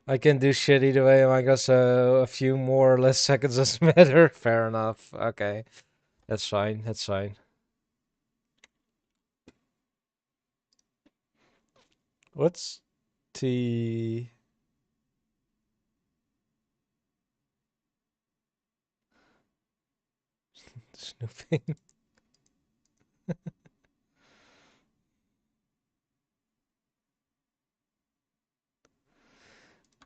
I can do shit either way, Micah, so a few more or less seconds doesn't matter. Fair enough. Okay. That's fine. That's fine. What's T? Snooping.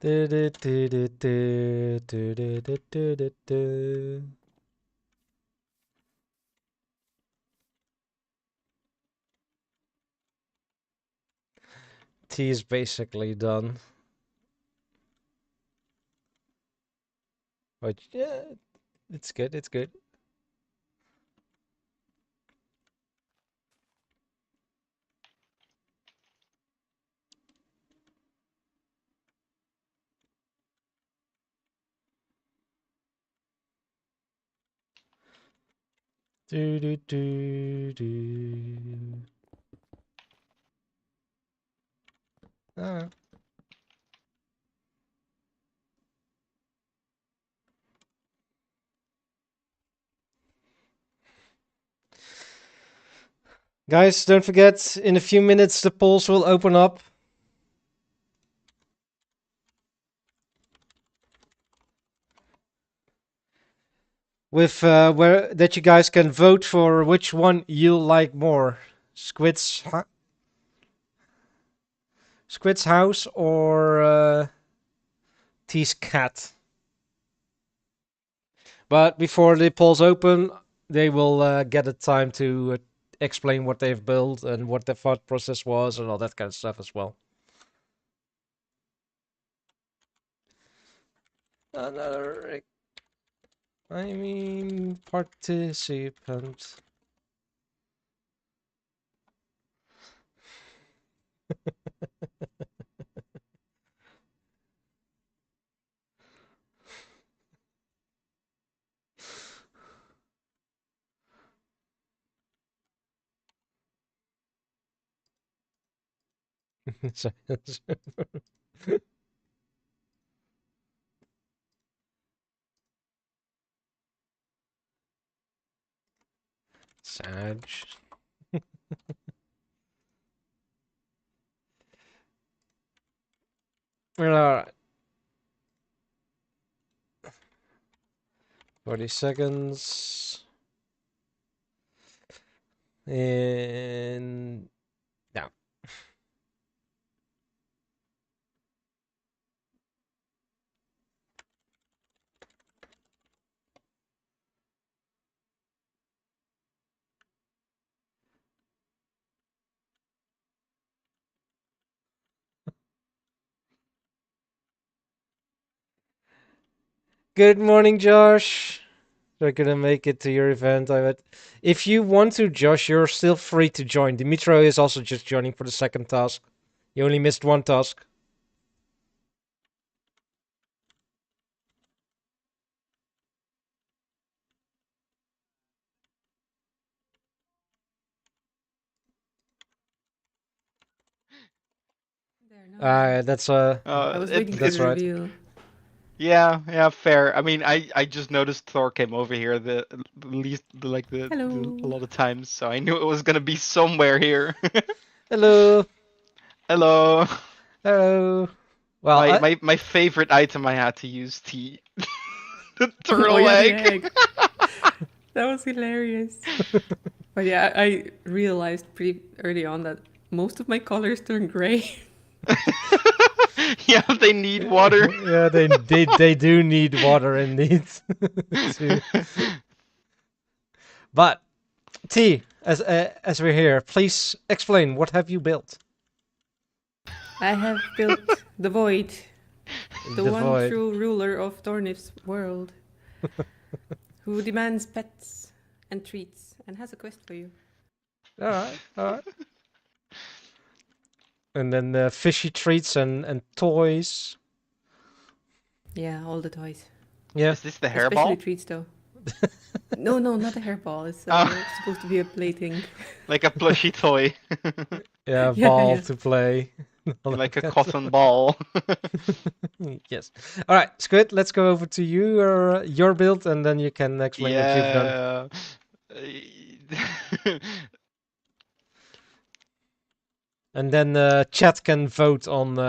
Du- du- du- du- du- du- du- du- du- du- du. Tea is basically done. But yeah, it's good. It's good. Do do do do. Ah. Guys, don't forget, in a few minutes the polls will open up. With where that you guys can vote for which one you like more. Squid's house or T's cat. But before the polls open, they will get a time to explain what they've built and what the thought process was and all that kind of stuff as well. Another, I mean, participant. Sag. Alright. 40 seconds. And now. Good morning, Josh. We're gonna make it to your event, I bet. If you want to, Josh, you're still free to join. Dimitro is also just joining for the second task. You only missed one task. There, no. That's I was waiting for that's the right. reveal. Yeah, fair. I mean, I just noticed Thor came over here the least like the Hello. a lot of times, so I knew it was gonna be somewhere here. Hello. Hello. Hello. Well, My favorite item I had to use tea. The turtle Oh, yeah, the egg. egg. That was hilarious. But yeah, I realized pretty early on that most of my colors turn gray. Yeah, they need water. yeah, they do need water indeed. too. But T, as we're here, please explain what have you built? I have built the Void, the one Void. true ruler of Tornif's world, who demands pets and treats and has a quest for you. All right. And then fishy treats and toys. Yeah, all the toys. Yeah. Is this the Especially hairball? treats, though. No, not a hairball. It's supposed to be a plaything. Like a plushy toy. Yeah, Yeah, ball yeah. to play. like a cotton ball. Yes. All right, Squid. Let's go over to your build, and then you can explain what you've done. Yeah. And then chat can vote on who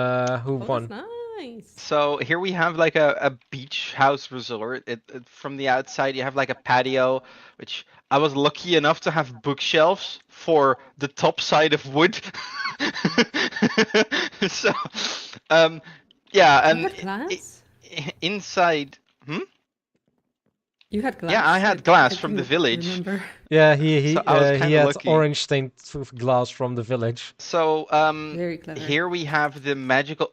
Oh, that's won. nice. So here we have like a beach house resort. From the outside you have like a patio, which I was lucky enough to have bookshelves for the top side of wood. So, yeah, You and had glass? inside, You had glass? yeah, I had glass I from the couldn't village. Remember. Yeah, he So I was he kinda had lucky. orange stained glass from the village. So, Very clever. here we have the magical.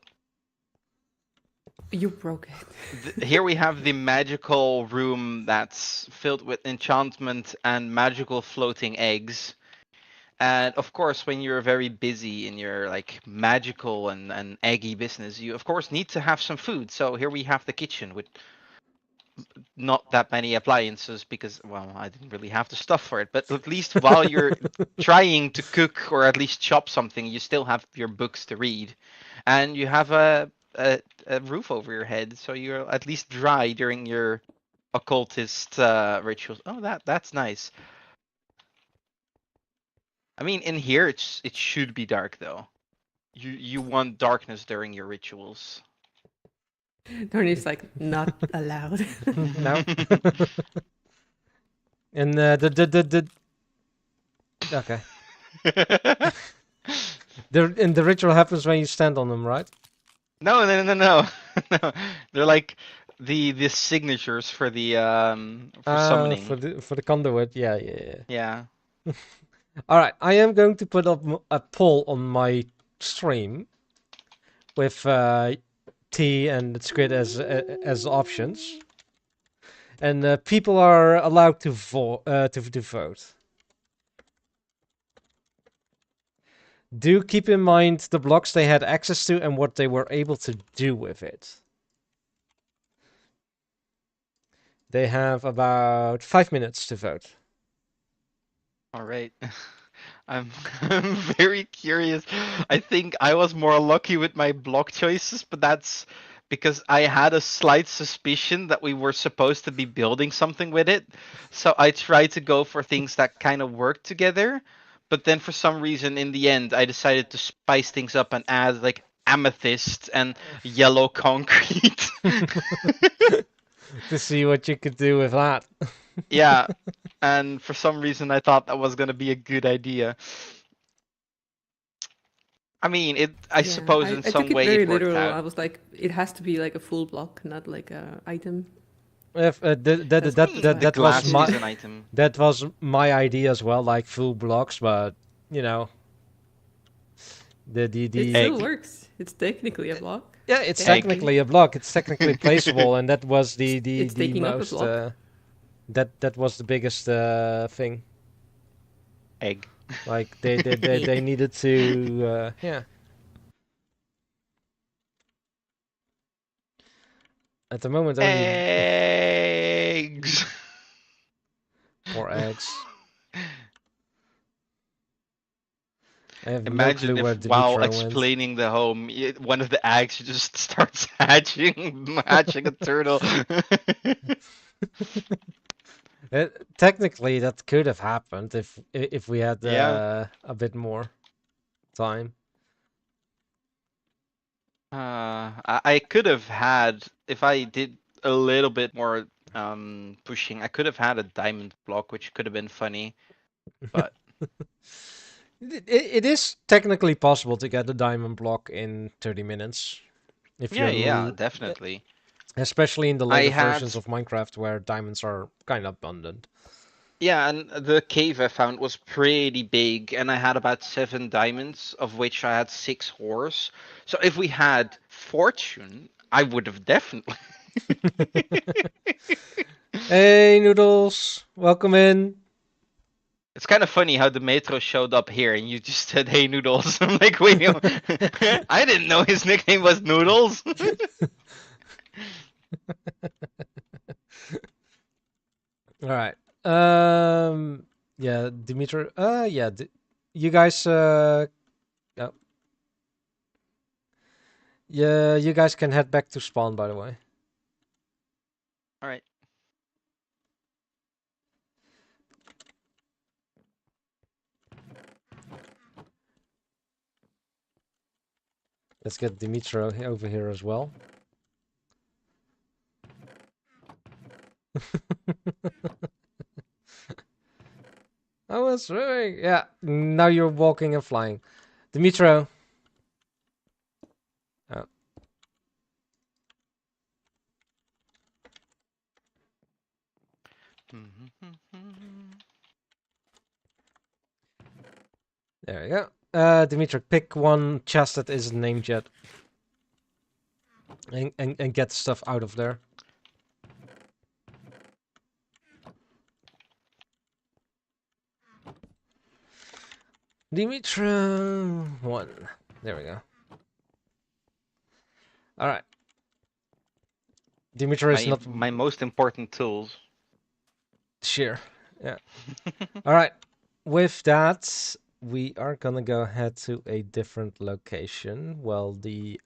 You broke it. Here we have the magical room that's filled with enchantment and magical floating eggs. And of course, when you're very busy in your like magical and eggy business, you of course need to have some food. So here we have the kitchen with not that many appliances because, well, I didn't really have the stuff for it. But at least while you're trying to cook or at least chop something, you still have your books to read, and you have a roof over your head, so you're at least dry during your occultist rituals. Oh, that's nice. I mean, in here it should be dark though. You want darkness during your rituals. Tony's like, not allowed. No. And the okay. The ritual happens when you stand on them, right? No, no. They're like the signatures for the for summoning. For the conduit. Yeah, yeah, yeah. Yeah. All right, I am going to put up a poll on my stream with T and Squid as options, and people are allowed to vote. To vote. Do keep in mind the blocks they had access to and what they were able to do with it. They have about 5 minutes to vote. All right. I'm I'm very curious. I think I was more lucky with my block choices, but that's because I had a slight suspicion that we were supposed to be building something with it. So I tried to go for things that kind of work together. But then for some reason in the end I decided to spice things up and add like amethyst and yellow concrete. To see what you could do with that. Yeah. And for some reason I thought that was gonna be a good idea. I mean, I Yeah, suppose in I some took it way very it worked literal. I out. was like, it has to be like a full block, not like a item. If that Glass was is an my item. that was my idea as well, like full blocks, but you know, It the still works. It's technically a block. yeah, it's Egg. technically a block. It's technically placeable, and that was the It's the taking up a most block. that was the biggest thing. Egg. Like they needed to yeah. At the moment, only Eggs. 4 eggs. I have no Imagine clue where if while Dimitro went. explaining the home, one of the eggs just starts hatching a turtle. Technically, that could have happened if we had Yeah. a bit more time. I could have had, if I did a little bit more pushing, I could have had a diamond block, which could have been funny. But It is technically possible to get a diamond block in 30 minutes. If yeah, you're yeah, definitely. especially in the I later had- versions of Minecraft where diamonds are kind of abundant. Yeah, and the cave I found was pretty big, and I had about 7 diamonds, of which I had 6 ores. So if we had fortune, I would have definitely. Hey, Noodles, welcome in. It's kind of funny how the Metro showed up here, and you just said, "Hey, Noodles." I'm like, wait, I didn't know his nickname was Noodles. All right. Yeah, Dimitri. Yeah. You guys. Oh. Yeah, you guys can head back to spawn, by the way. All right. Let's get Dimitro over here as well. I was swimming. Yeah, now you're walking and flying. Dimitro. Oh. There we go. Dimitri, pick one chest that isn't named yet. And get the stuff out of there. Dimitri, one. There we go. Alright. Dimitri is not... My most important tools. Sure. Yeah. Alright. With that, we are gonna go ahead to a different location while the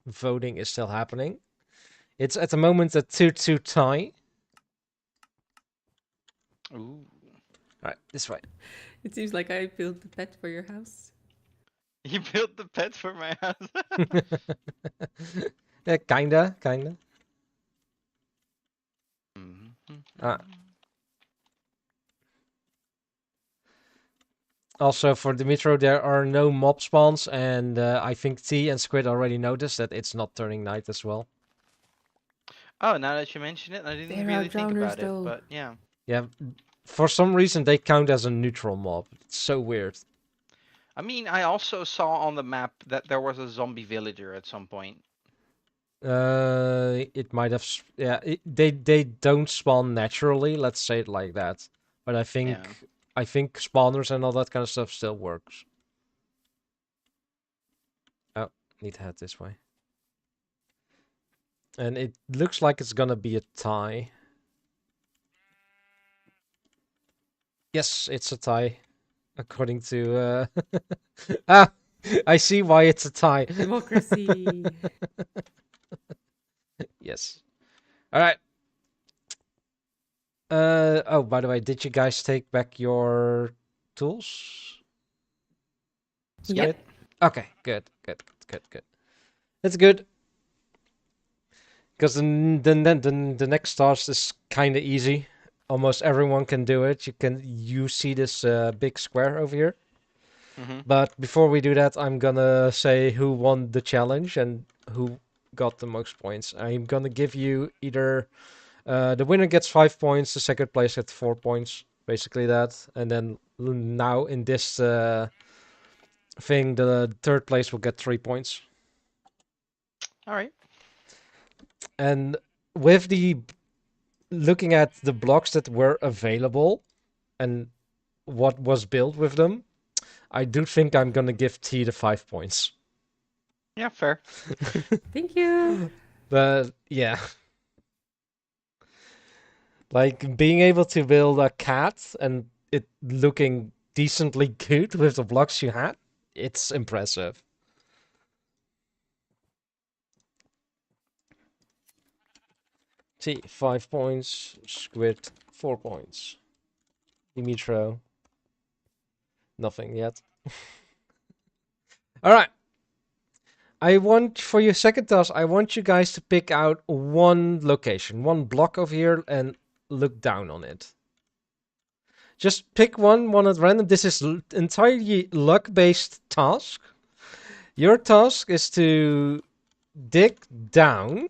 voting is still happening. It's at the moment a 2-2 tie. Ooh. Alright, this way. It seems like I built the pet for your house. You built the pet for my house. Yeah, kinda. Ah. Also, for Dimitro, there are no mob spawns, and I think T and Squid already noticed that it's not turning night as well. Oh, now that you mention it, I didn't There are really think drowners, about though. it, but yeah. Yeah, for some reason they count as a neutral mob. It's so weird. I mean, I also saw on the map that there was a zombie villager at some point. It might have, they don't spawn naturally. Let's say it like that. But I think spawners and all that kind of stuff still works. Oh, need to head this way. And it looks like it's gonna be a tie. Yes, it's a tie. According to ah, I see why it's a tie. Democracy. Yes. All right. Oh, by the way, did you guys take back your tools? Yep. Okay, good. That's good. Because the next task is kind of easy. Almost everyone can do it. You see this big square over here. Mm-hmm. But before we do that, I'm gonna say who won the challenge and who got the most points. I'm gonna give you either the winner gets 5 points, the second place gets 4 points, basically that. And then now in this thing, the third place will get 3 points. All right. And with the looking at the blocks that were available and what was built with them, I do think I'm gonna give T the 5 points. Yeah, fair. Thank you. But yeah. Like being able to build a cat and it looking decently good with the blocks you had, it's impressive. T, 5 points. Squid, 4 points. Dimitro, nothing yet. Alright. I want, for your second task, I want you guys to pick out one location, one block over here, and look down on it. Just pick one at random. This is entirely luck-based task. Your task is to dig down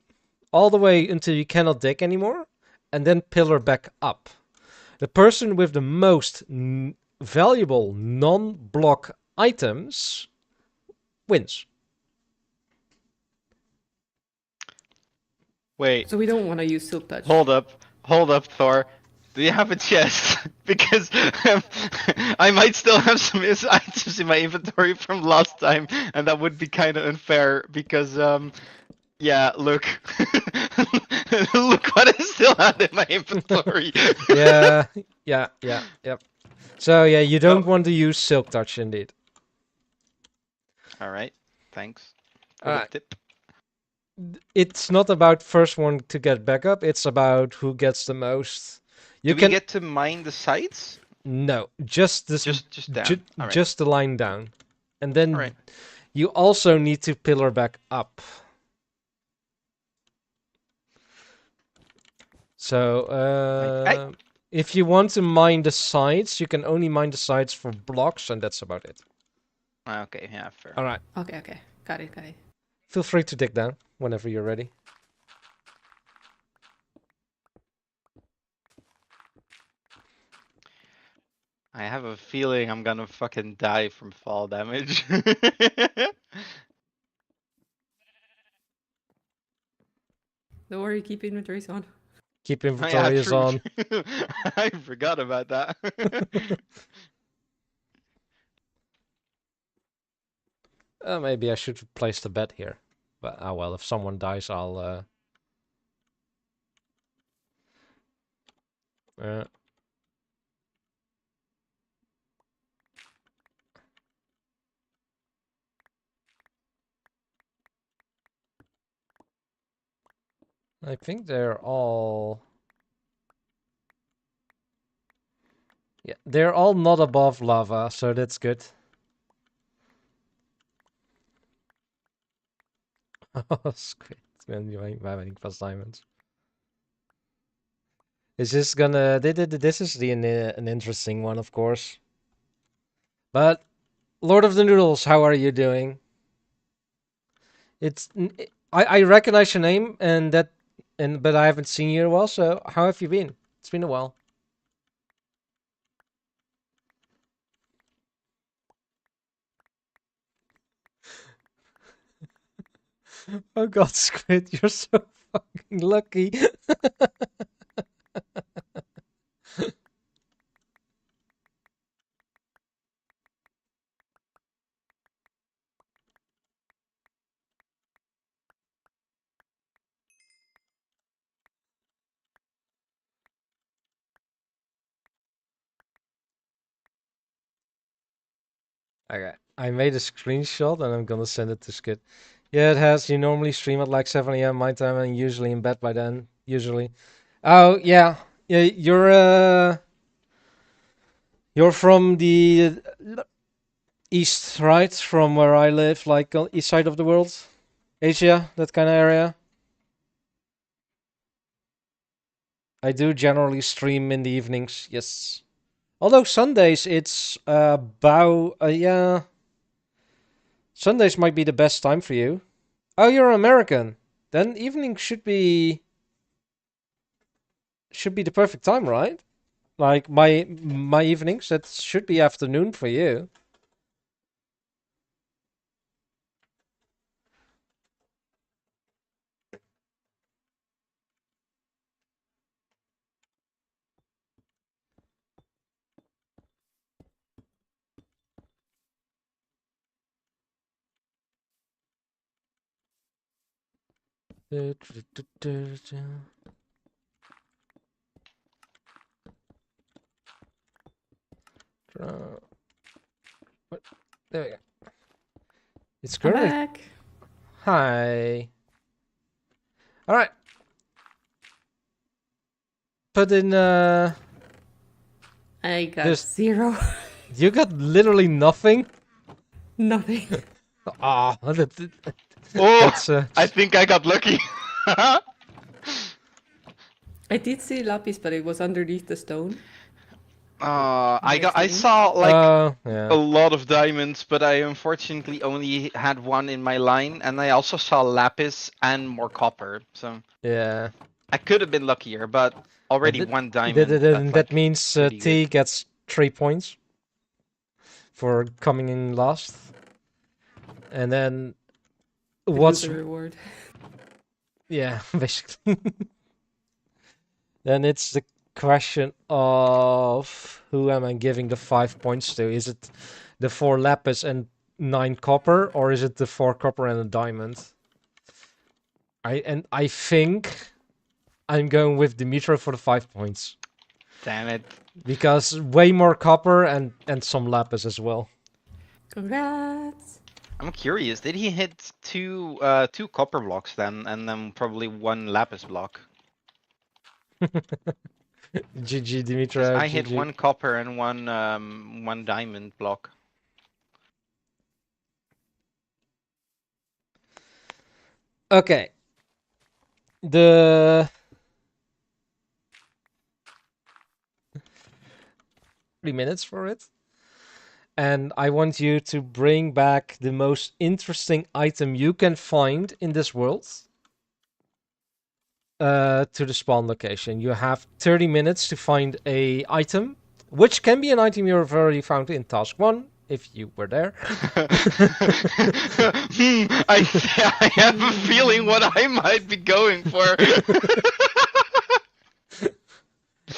all the way until you cannot dig anymore, and then pillar back up. The person with the most valuable non-block items wins. Wait, So we don't want to use Silk Touch. hold up, Thor. Do you have a chest? Because I might still have some items in my inventory from last time, and that would be kind of unfair. Because yeah, look, look what I still have in my inventory. Yep. So yeah, you don't want to use Silk Touch indeed. All right, thanks. Little Alright. tip. It's not about first one to get back up. It's about who gets the most. You Do can we get to mine the sites? no, just this, Just down. Alright. just the line down, and then Alright. you also need to pillar back up. So, Aye. if you want to mine the sides, you can only mine the sides for blocks, and that's about it. Okay, yeah, fair. All right. Okay, okay. Got it, got it. Feel free to dig down whenever you're ready. I have a feeling I'm gonna fucking die from fall damage. Don't worry, keep inventories on. Keep Oh, yeah, inventory is true, on. true. I forgot about that. Maybe I should place the bed here. But oh well, if someone dies, I'll. I think they're all. Yeah, they're all not above lava, so that's good. Oh, squid. Man, you ain't having plus diamonds. Is this gonna? This is an interesting one, of course. But Lord of the Noodles, how are you doing? I recognize your name but I haven't seen you in a while. So how have you been? It's been a while. Oh God, Squid, you're so fucking lucky. Okay, I made a screenshot and I'm gonna send it to Skid. Yeah, it has. You normally stream at like 7 a.m. my time and usually in bed by then. Usually. Oh yeah, yeah. You're from the east, right? From where I live, like on east side of the world, Asia, that kind of area. I do generally stream in the evenings. Yes. Although Sundays, it's about yeah. Sundays might be the best time for you. Oh, you're American. Then evening should be the perfect time, right? Like my evenings, that should be afternoon for you. What? There we go. It's I'm currently. back. Hi. All right. Put in. I got Just- 0. You got literally nothing. Nothing. Ah, Oh, that's. I think I got lucky. I did see lapis, but it was underneath the stone. I saw like yeah. a lot of diamonds, but I unfortunately only had one in my line, and I also saw lapis and more copper. So Yeah. I could have been luckier, but already Th- one diamond. That that's, like, means pretty T good. gets 3 points for coming in last. And then The what's loser reward? yeah, basically. Then it's the question of who am I giving the 5 points to? Is it the 4 lapis and 9 copper, or is it the 4 copper and a diamond? I think I'm going with Dimitro for the 5 points. Damn it. Because way more copper and some lapis as well. Congrats! I'm curious. Did he hit two copper blocks then, and then probably one lapis block? GG, Because Dimitra, I hit GG. one copper and one diamond block. Okay. The 3 minutes for it. And I want you to bring back the most interesting item you can find in this world to the spawn location. You have 30 minutes to find a item, which can be an item you've already found in task 1, if you were there. I have a feeling what I might be going for.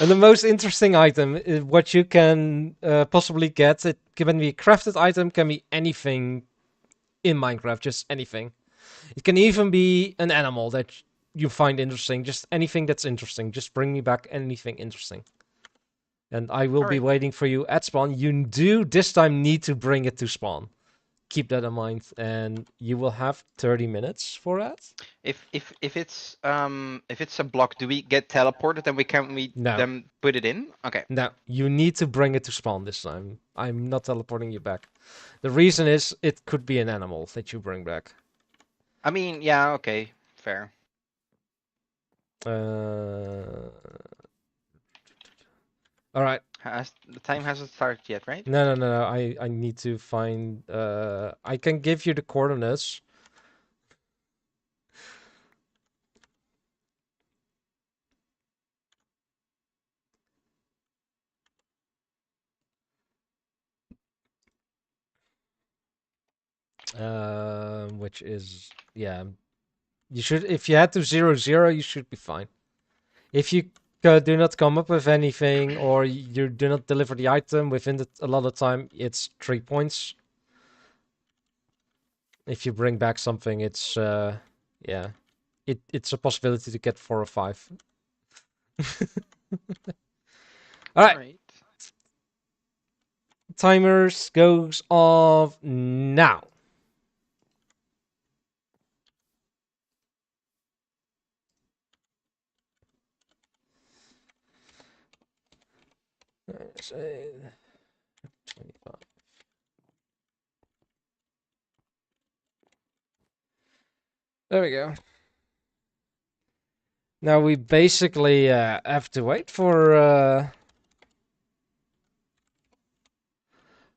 And the most interesting item is what you can possibly get. It can be a crafted item, can be anything in Minecraft, just anything. It can even be an animal that you find interesting, just anything that's interesting. Just bring me back anything interesting. And I will be Alright. waiting for you at spawn. You do this time need to bring it to spawn. Keep that in mind, and you will have 30 minutes for that. If it's a block, do we get teleported and we No. then put it in? Okay. No, you need to bring it to spawn this time. I'm not teleporting you back. The reason is it could be an animal that you bring back. I mean, yeah, okay, fair. All right. The time hasn't started yet, right? No. I need to find. I can give you the coordinates. Which is yeah. You should, if you had to 0-0, you should be fine. If you do not come up with anything or you do not deliver the item within a lot of time, it's 3 points. If you bring back something, it's yeah, it's a possibility to get 4 or 5. All right, timers goes off now. Say 25. There we go. Now we basically have to wait for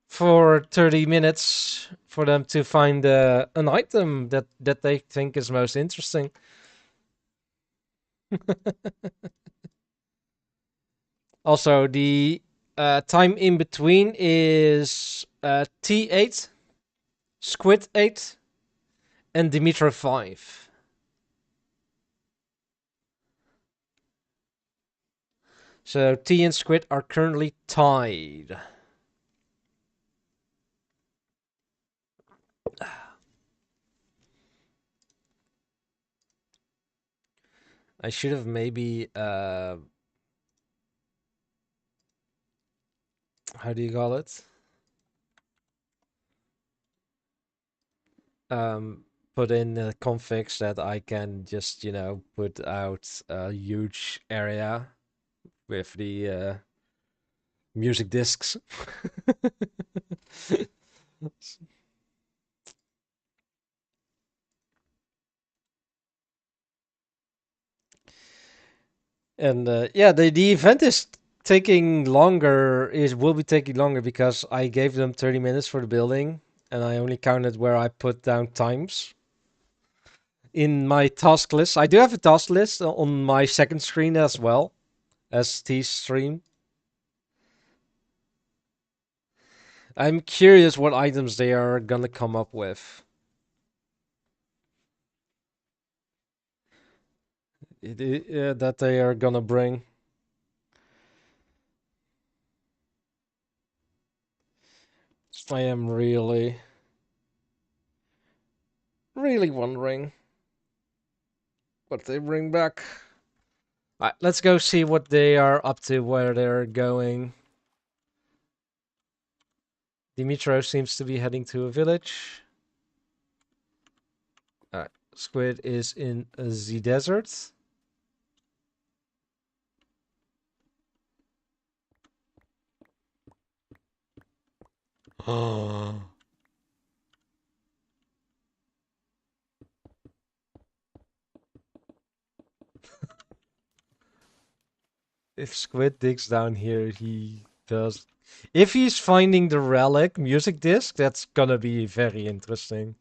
30 minutes for them to find an item that they think is most interesting. Also, the time in between is T8, Squid 8, and Dimitra 5. So T and Squid are currently tied. I should have maybe how do you call it? Put in configs that I can just, put out a huge area with the music discs. And yeah, the event is taking longer. It will be taking longer because I gave them 30 minutes for the building, and I only counted where I put down times. In my task list, I do have a task list on my second screen as well as T's stream. I'm curious what items they are gonna come up with. That they are gonna bring. I am really wondering what they bring back. Alright, let's go see what they are up to, where they're going. Dimitro seems to be heading to a village. squid is in the desert. Oh. If Squid digs down here, he does. If he's finding the relic music disc, that's gonna be very interesting.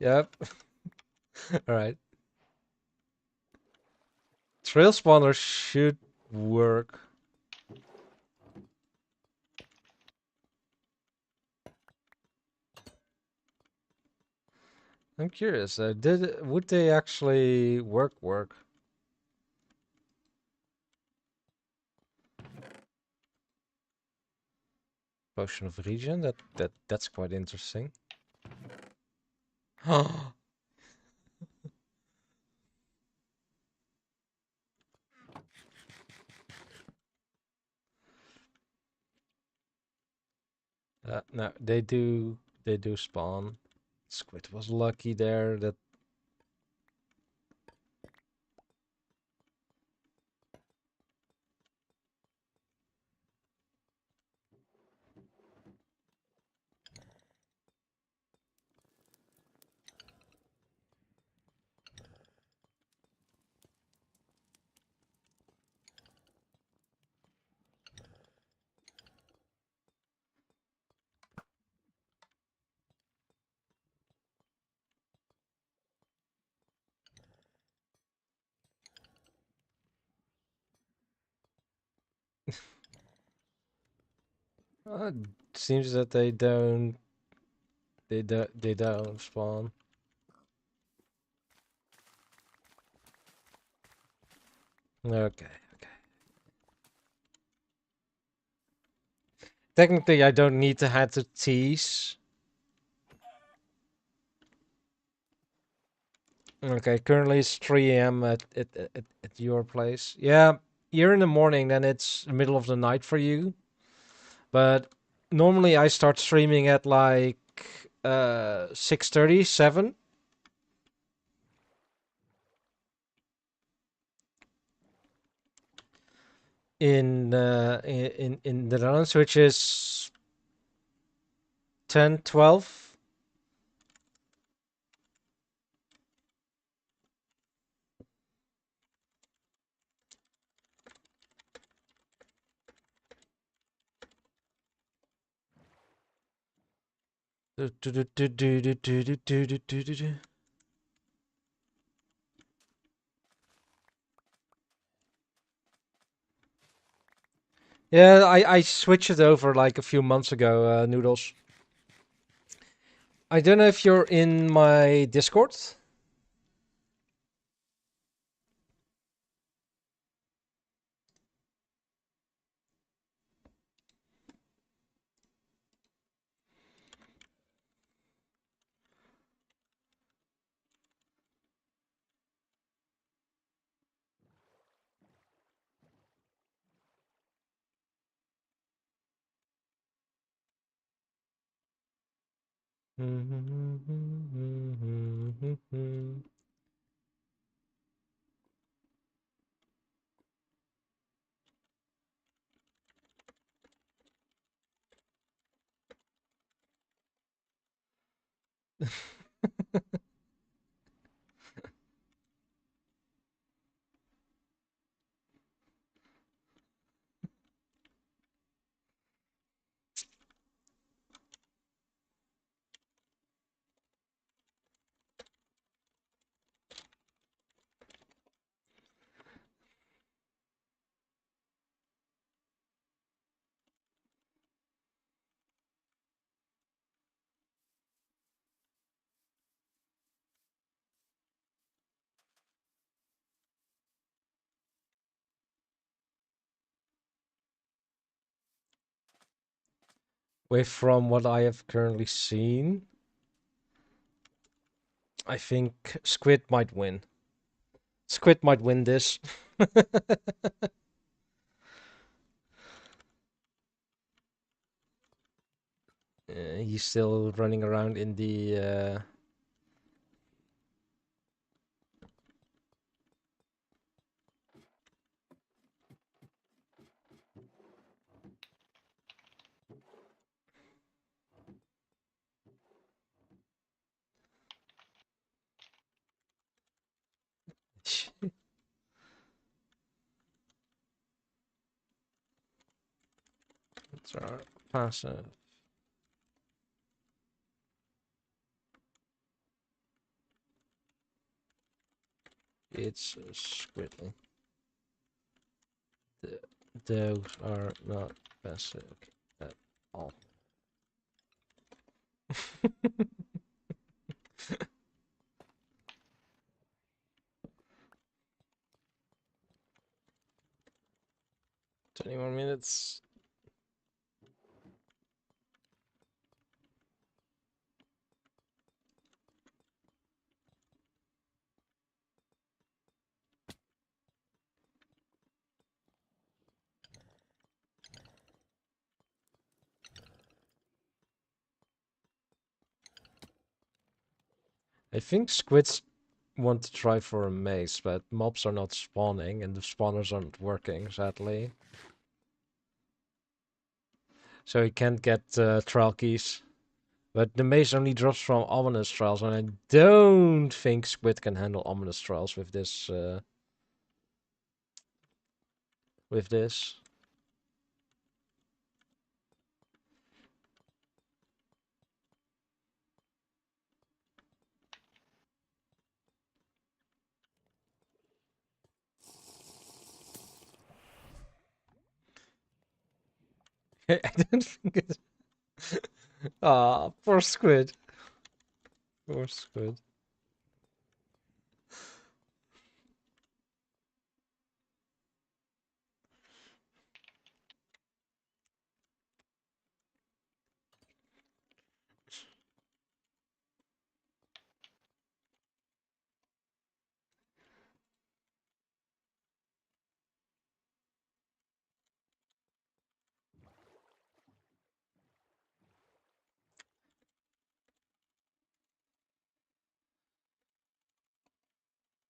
Yep. All right. Trail spawner should work. I'm curious. Would they actually work? Potion of regen. That's quite interesting. No, they do spawn. Squid was lucky there that it seems that they don't spawn. Okay. Technically, I don't need to head to tease. Okay, currently it's 3 a.m. At your place. Yeah, you're in the morning, then it's the middle of the night for you. But normally I start streaming at like 6:30, 7. In the Netherlands, which is 10, 12. Yeah, I switched it over like a few months ago, Noodles. I don't know if you're in my Discord. From what I have currently seen, I think Squid might win. Squid might win this. He's still running around in the it's our passive. It's Squidly. Those are not passive at all. 20 more minutes. I think squids want to try for a maze, but mobs are not spawning and the spawners aren't working, sadly. So he can't get trial keys. But the maze only drops from ominous trials, and I don't think Squid can handle ominous trials with this. With this. I don't think it's. Ah, poor Squid. Poor Squid.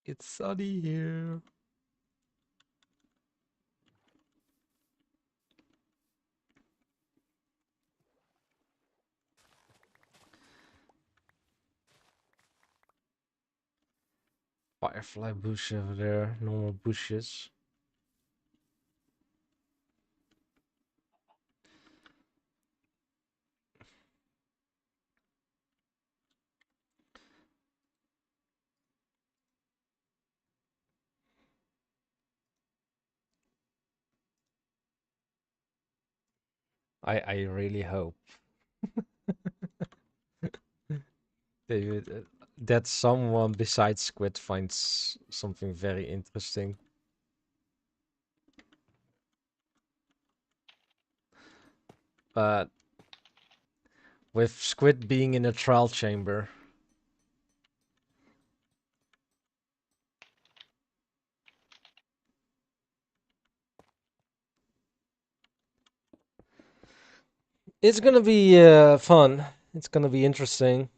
It's sunny here. Firefly bush over there, normal bushes. I really hope that someone besides Squid finds something very interesting. But with Squid being in a trial chamber, it's gonna be fun. It's gonna be interesting.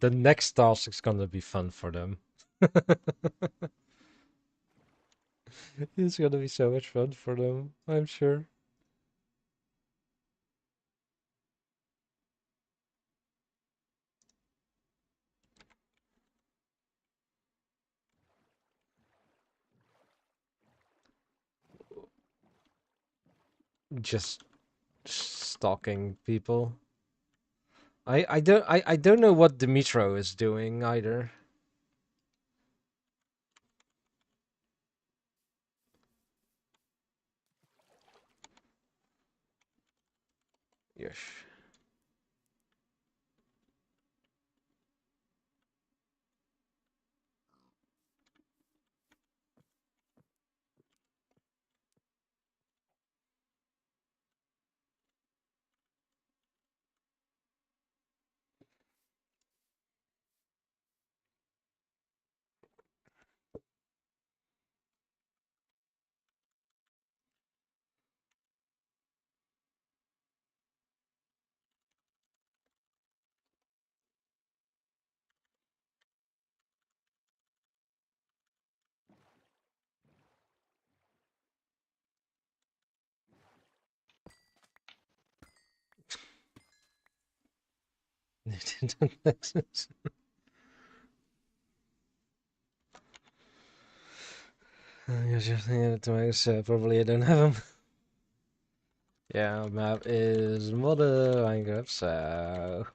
The next task is gonna be fun for them. It's gonna be so much fun for them, I'm sure. Just stalking people. I don't know what Dimitro is doing either. Yes. You're just thinking it to myself. Probably I don't have them. Yeah, map is modder Minecraft, so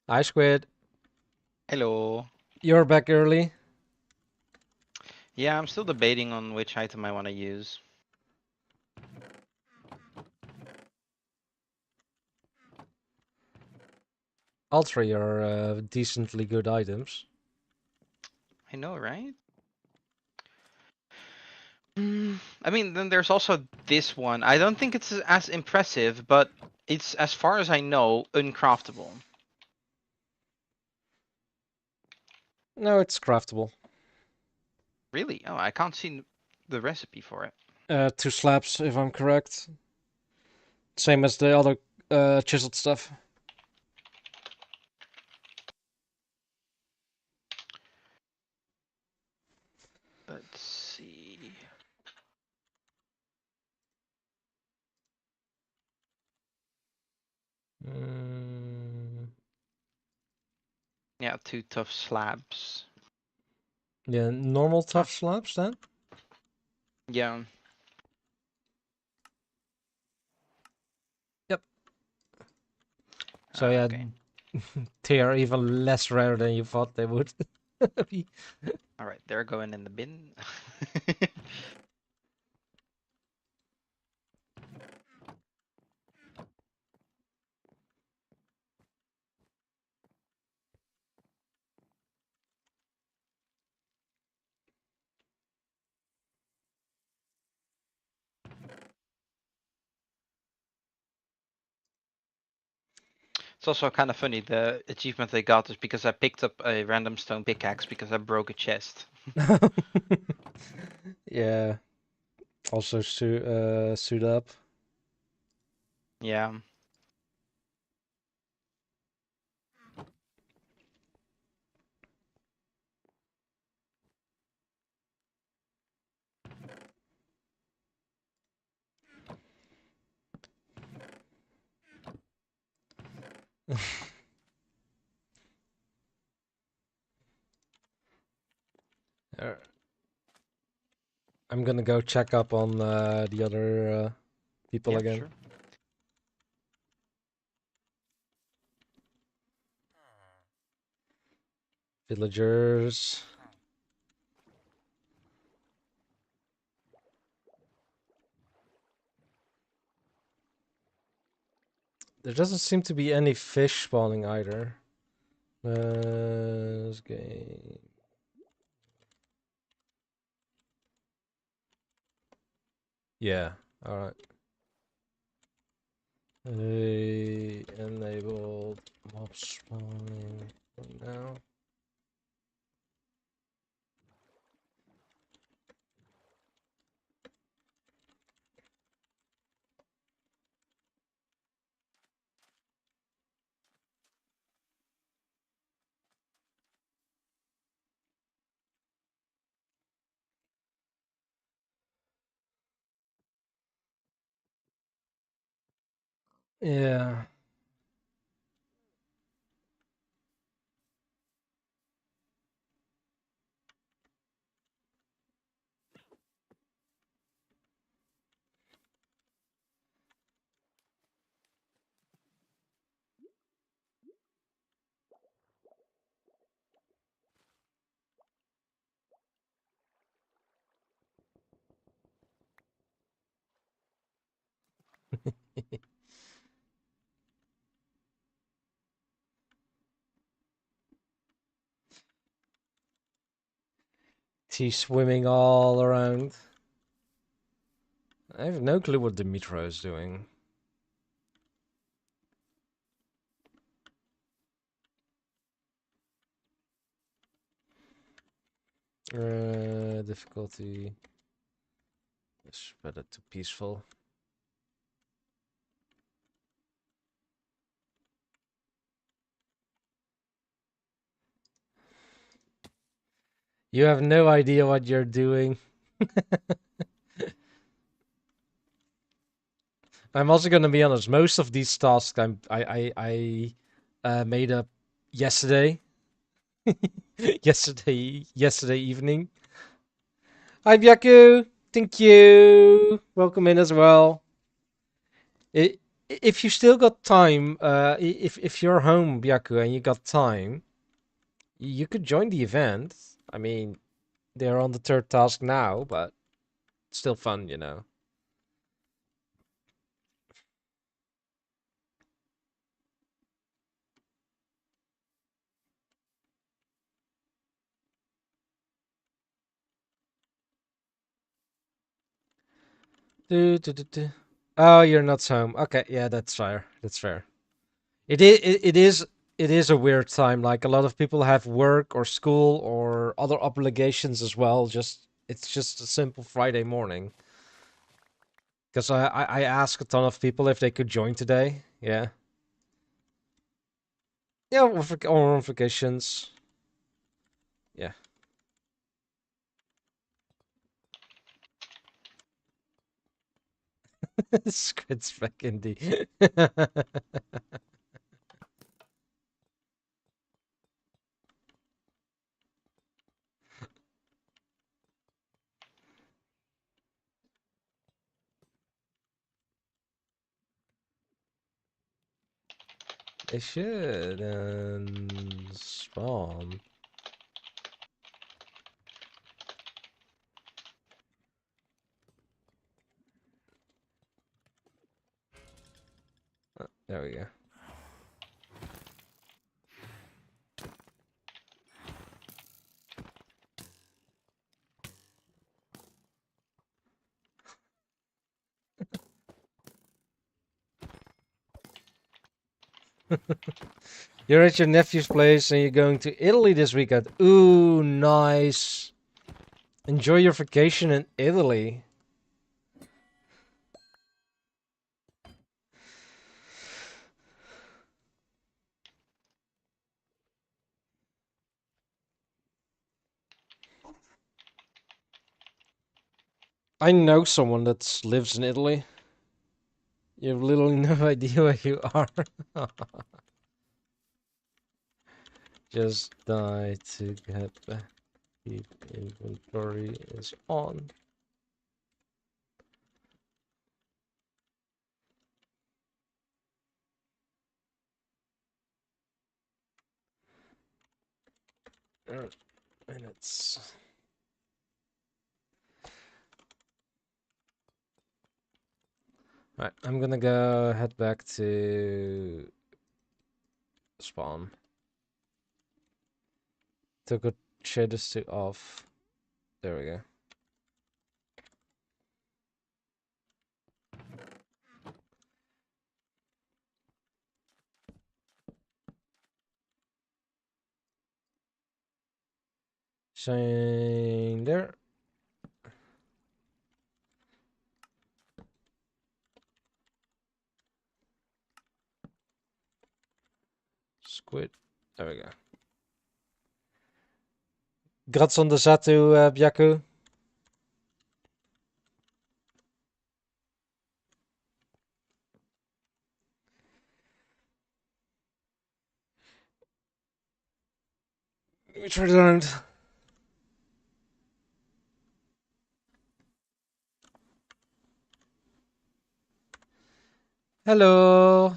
hi Squid. Hello. You're back early. Yeah, I'm still debating on which item I want to use. All three are decently good items. I know, right? I mean, then there's also this one. I don't think it's as impressive, but it's, as far as I know, uncraftable. No, it's craftable. Really? Oh, I can't see the recipe for it. 2 slabs, if I'm correct. Same as the other chiseled stuff. Let's see. Yeah, 2 tough slabs. Yeah, normal tough slabs then? Yeah. Yep. So yeah, Okay. they are even less rare than you thought they would be. All right, they're going in the bin. It's also kind of funny. The achievement I got is because I picked up a random stone pickaxe because I broke a chest. Yeah. Also suit up. Yeah. Uh, I'm gonna go check up on the other people Yeah, again. sure. Villagers. There doesn't seem to be any fish spawning either. Game. Yeah, alright. They enabled mob spawning for now. Yeah. He's swimming all around. I have no clue what Dimitro is doing. Difficulty. Let's better to peaceful. You have no idea what you're doing. I'm also gonna be honest. Most of these tasks I made up yesterday. yesterday evening. Hi Byaku, thank you. Welcome in as well. If you still got time, if you're home Byaku and you got time, you could join the event. I mean, they're on the third task now, but it's still fun, you know. Oh, you're not home. Okay, yeah, that's fair. That's fair. It is a weird time. Like a lot of people have work or school or other obligations as well. It's just a simple Friday morning. Because I asked a ton of people if they could join today. Yeah. Yeah, or on vacations. Yeah. Squid's back in the. They should spawn. There we go. You're at your nephew's place and you're going to Italy this weekend. Ooh, nice. Enjoy your vacation in Italy. I know someone that lives in Italy. You have literally no idea where you are. Just die to get back. Keep inventory is on. Minutes. Alright, I'm gonna go head back to spawn. Took a shaders to off. There we go. Shine there. Squid. There we go. Grats on the Zatu, Byaku. Which returned. Hello.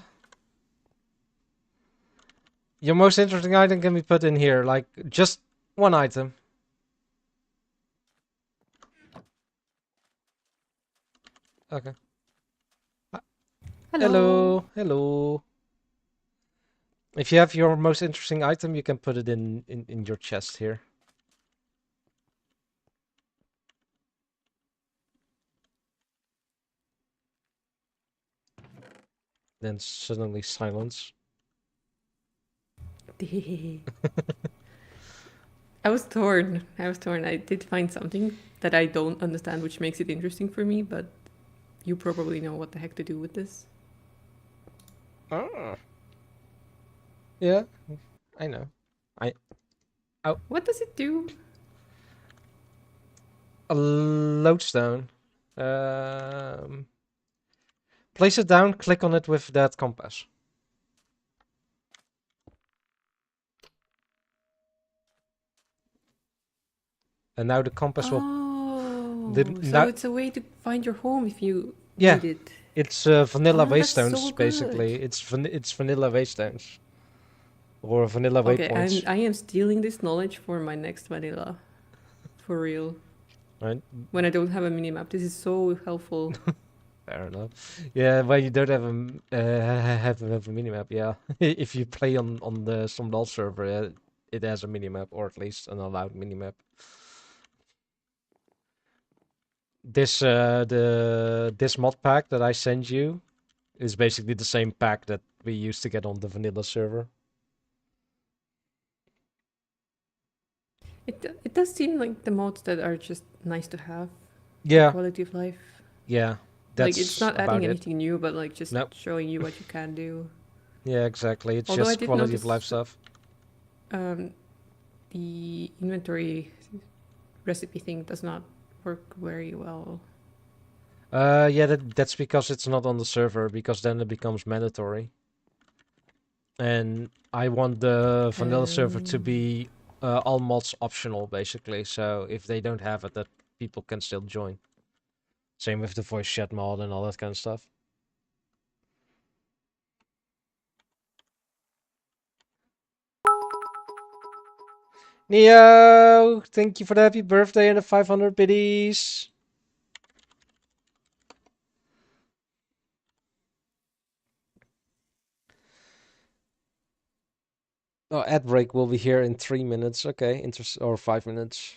Your most interesting item can be put in here, like just one item. Okay. Hello, hello. If you have your most interesting item, you can put it in your chest here. Then suddenly silence. I was torn. I did find something that I don't understand, which makes it interesting for me, but you probably know what the heck to do with this. Ah. Yeah, I know. What does it do? A lodestone. Place it down, click on it with that compass. And now the compass will... Oh, so now- it's a way to find your home if you Yeah. need it. It's vanilla Oh, that's waystones, so good. basically. It's vanilla waystones. Or vanilla Okay, waypoints. I am stealing this knowledge for my next vanilla. For real. Right? When I don't have a minimap, this is so helpful. Fair enough. Yeah, when you don't have have a minimap, yeah. If you play on the Somdal server, it has a minimap, or at least an allowed minimap. This mod pack that I send you is basically the same pack that we used to get on the vanilla server. It does seem like the mods that are just nice to have. Yeah, Quality of life. yeah. That's Like it's not about adding it. anything new, but like just Nope. showing you what you can do. Yeah, exactly. It's Although I just did quality of life notice- stuff. The inventory recipe thing does not work very well. Yeah, that's because it's not on the server, because then it becomes mandatory. And I want the vanilla server to be all mods optional, basically. So if they don't have it, that people can still join. Same with the voice chat mod and all that kind of stuff. Neo, thank you for the happy birthday and the 500 biddies. Oh, ad break will be here in 3 minutes. Okay, or 5 minutes.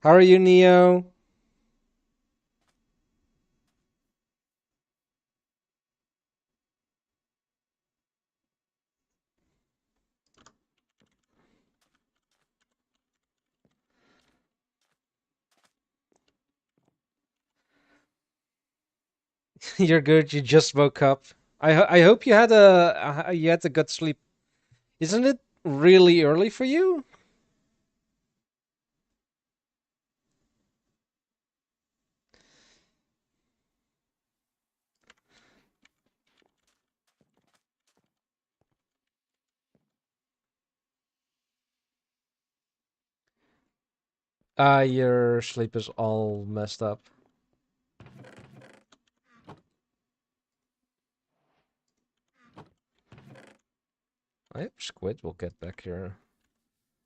How are you, Neo? You're good. You just woke up. I hope you had a good sleep. Isn't it really early for you? Your sleep is all messed up. I hope Squid will get back here.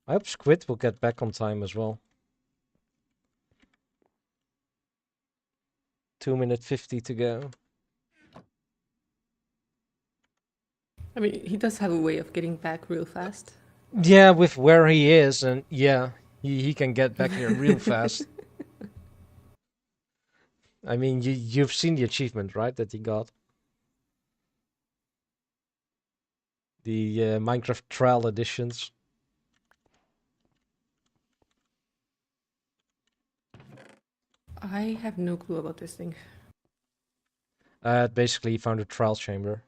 I hope Squid will get back on time as well. 2 minute 50 to go. I mean, he does have a way of getting back real fast. Yeah, with where he is, and yeah, he can get back here real fast. I mean, you've seen the achievement, right, that he got? The Minecraft Trial Editions. I have no clue about this thing. Basically, he found a trial chamber.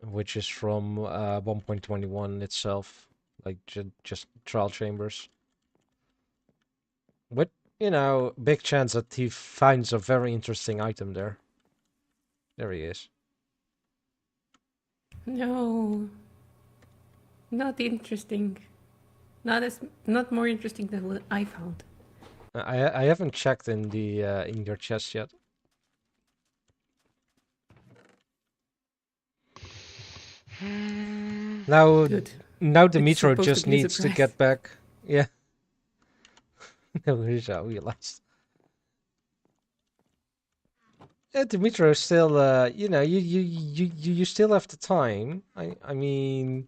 Which is from 1.21 itself. Like, just trial chambers. With, big chance that he finds a very interesting item there. There he is. No. Not interesting. Not more interesting than what I found. I haven't checked in the in your chest yet. Now, Good. Now It's Dimitro supposed just to be a needs to surprise. get back. Yeah. No, I realized. Yeah, Dimitro is still, you know, you still have the time. I mean,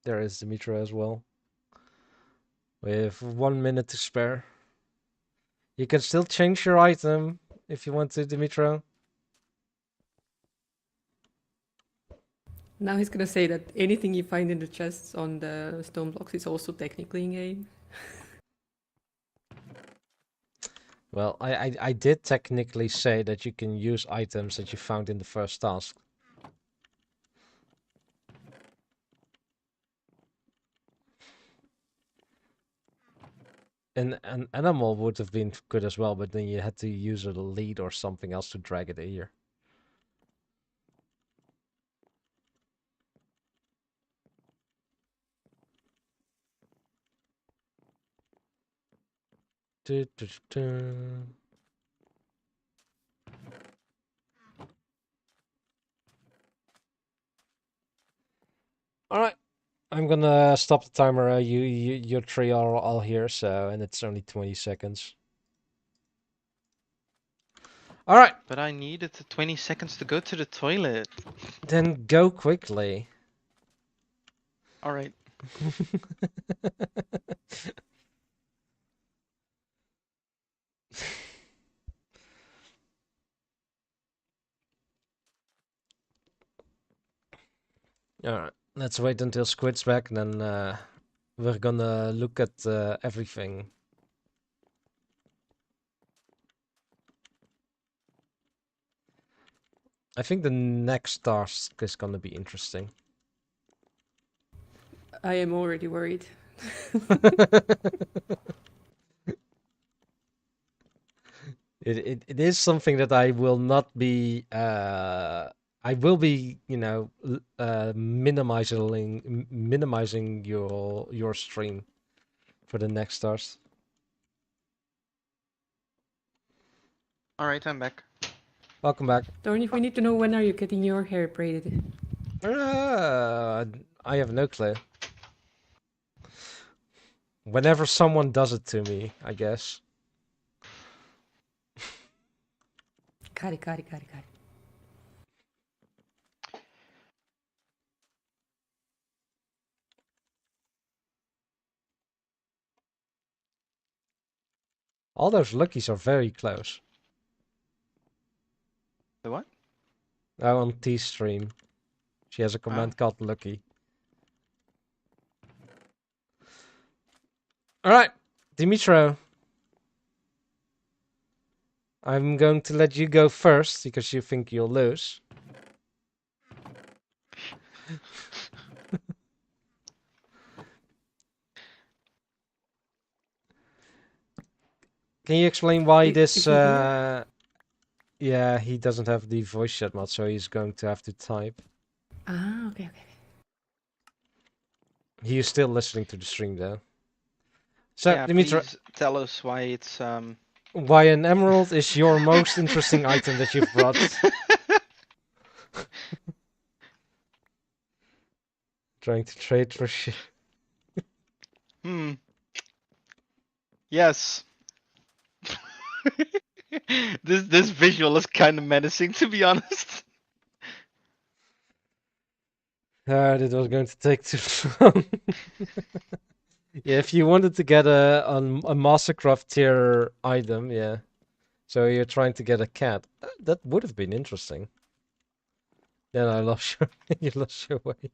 there is Dimitro as well. We have 1 minute to spare. You can still change your item if you want to, Dimitro. Now he's gonna say that anything you find in the chests on the stone blocks is also technically in game. Well, I did technically say that you can use items that you found in the first task. And an animal would have been good as well, but then you had to use a lead or something else to drag it here. Du, du, du, du. All right, I'm gonna stop the timer. Your three are all here, so and it's only 20 seconds. All right, But I needed the 20 seconds to go to the toilet. then go quickly. All right. All right, let's wait until Squid's back, and then we're gonna look at everything. I think the next task is gonna be interesting. I am already worried. It is something that I will not be I will be, you know, minimizing your stream for the next stars. All right, I'm back. Welcome back. Thorny, we need to know, when are you getting your hair braided? I have no clue. Whenever someone does it to me, I guess. Got it. All those luckies are very close. The what? Oh, on T stream. She has a command called Lucky. Alright, Dimitro. I'm going to let you go first because you think you'll lose. Can you explain why this Is he here? yeah, he doesn't have the voice chat mod, so he's going to have to type. Ah, okay. He is still listening to the stream though. So, Yeah, Dimitro, please tell us why it's why an emerald is your most interesting item that you've brought. Trying to trade for shit. Yes. This visual is kind of menacing, to be honest. It was going to take too long. Yeah, if you wanted to get a Mastercraft tier item, yeah. So you're trying to get a cat. That would have been interesting. Then I lost your you lost your way.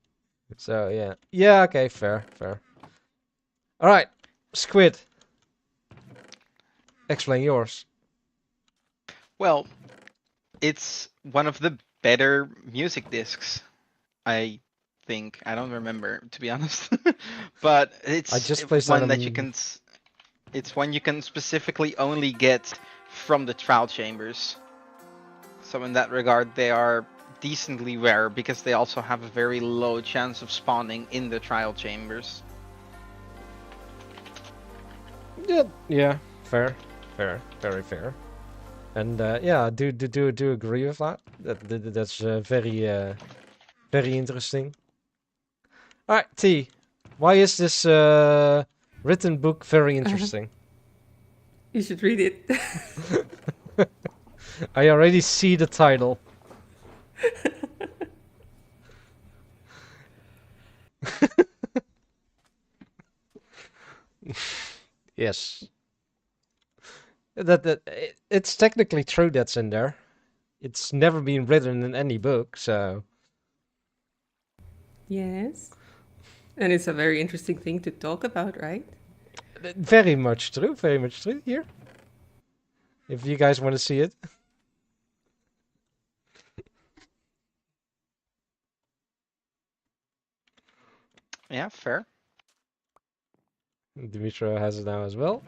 So yeah. Yeah, okay, fair. Alright, Squid. Explain yours. Well, it's one of the better music discs, I think. I don't remember, to be honest. But it's I just placed one on that you can it's one you can specifically only get from the trial chambers. So in that regard, they are decently rare because they also have a very low chance of spawning in the trial chambers. Yeah, fair, very fair. And yeah, I do agree with that. That's very interesting. All right, T. Why is this written book very interesting? You should read it. I already see the title. Yes. It's technically true that's in there. It's never been written in any book, so Yes. And it's a very interesting thing to talk about, right? very much true. Very much true. Here, if you guys want to see it. Yeah, fair. Dimitro has it now as well.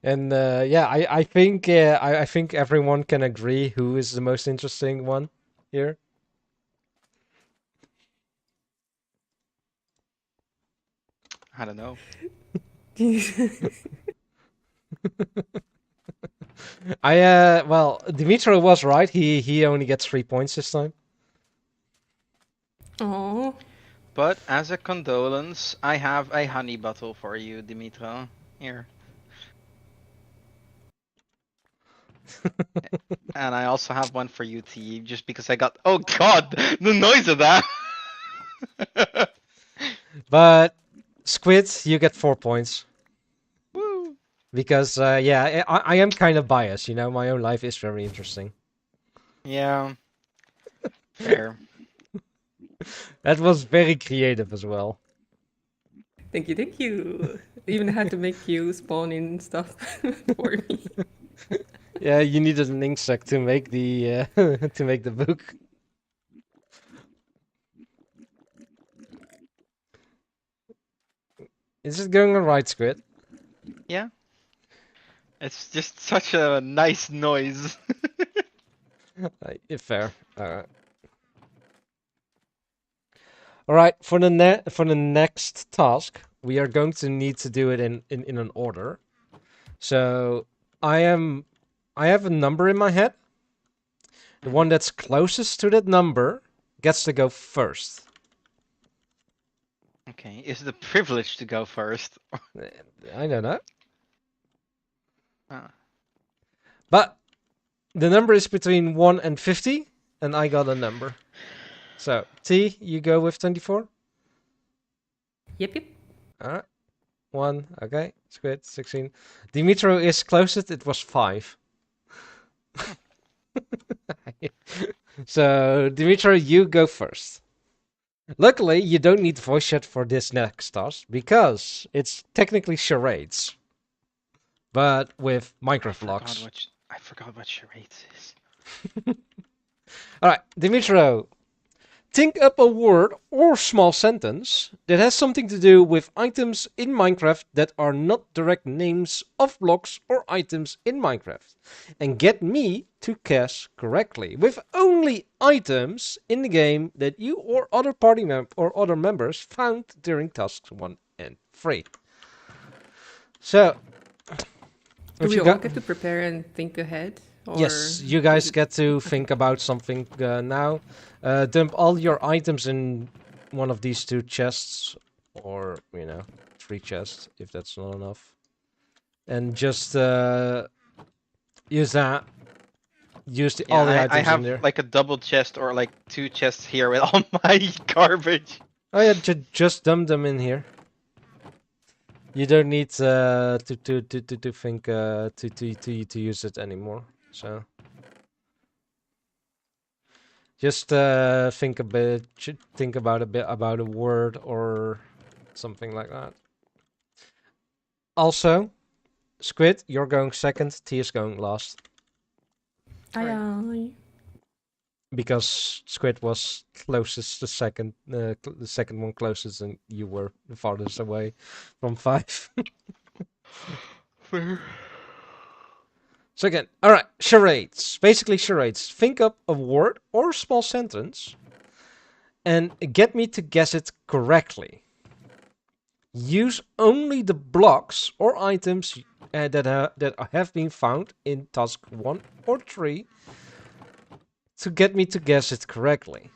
And yeah, I think I think everyone can agree who is the most interesting one here. I don't know. Well, Dimitro was right. He only gets 3 points this time. Oh, But as a condolence, I have a honey bottle for you, Dimitro. Here. And I also have one for you, T, just because I got. Oh God, the noise of that! But Squid, you get 4 points Woo! because yeah, I am kind of biased. You know, my own life is very interesting. Yeah. Fair. That was very creative as well. thank you, thank you. Even had to make you spawn in stuff for me. Yeah, you needed an ink sac to make the to make the book. Is it going alright, Squid? Yeah. It's just such a nice noise. Fair. Alright, for the next task, we are going to need to do it in an order. So I have a number in my head. The one that's closest to that number gets to go first. Okay, is it a privilege to go first? I don't know. Ah. But the number is between 1 and 50, and I got a number. So, T, you go with 24? Yep, yep. Alright. 1, okay. Squid, 16. Dimitro is closest, it was 5. So, Dimitro, you go first. Luckily, you don't need voice chat for this next task, because it's technically charades. But with Minecraft blocks. I forgot what charades is. Alright, Dimitro. Think up a word or small sentence that has something to do with items in Minecraft that are not direct names of blocks or items in Minecraft. And get me to guess correctly with only items in the game that you or other party or other members found during tasks 1 and 3. So, Do if we you all got- get to prepare and think ahead? Or Yes, you guys get to think about something now. Dump all your items in one of these 2 chests, or, 3 chests, if that's not enough. And just use that. Use all the I items have in there. like a double chest or like 2 chests here with all my garbage. Oh yeah, just dump them in here. You don't need to think to use it anymore. So just think about a word or something like that. Also, Squid, you're going second. T is going last Aye, aye. because Squid was closest, the second one closest, and you were the farthest away from 5. Fair. So again, alright, charades. Basically charades. Think up a word or a small sentence and get me to guess it correctly. Use only the blocks or items that have been found in task 1 or 3 to get me to guess it correctly.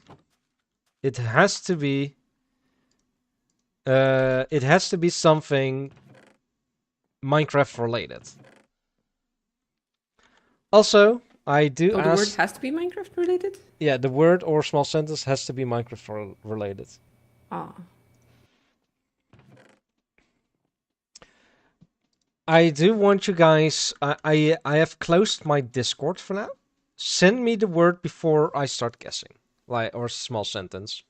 It has to be. It has to be something Minecraft related. Also, I do Oh, the word ask. has to be Minecraft related? Yeah, the word or small sentence has to be Minecraft related. Ah. I do want you guys. I have closed my Discord for now. Send me the word before I start guessing, like or small sentence.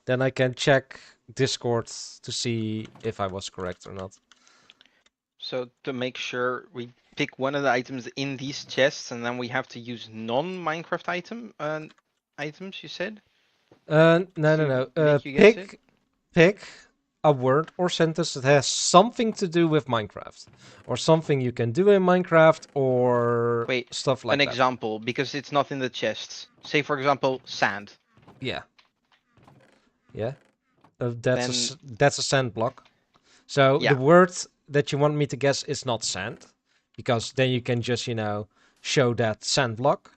Then I can check Discord to see if I was correct or not. So to make sure we pick one of the items in these chests, and then we have to use non-Minecraft items. You said No, to no. make you guess it. Pick a word or sentence that has something to do with Minecraft, or something you can do in Minecraft, or Wait, stuff like an that. example, because it's not in the chests. Say for example, sand. Yeah. Yeah. Then That's a sand block. So yeah, the word that you want me to guess is not sand, because then you can just show that sand block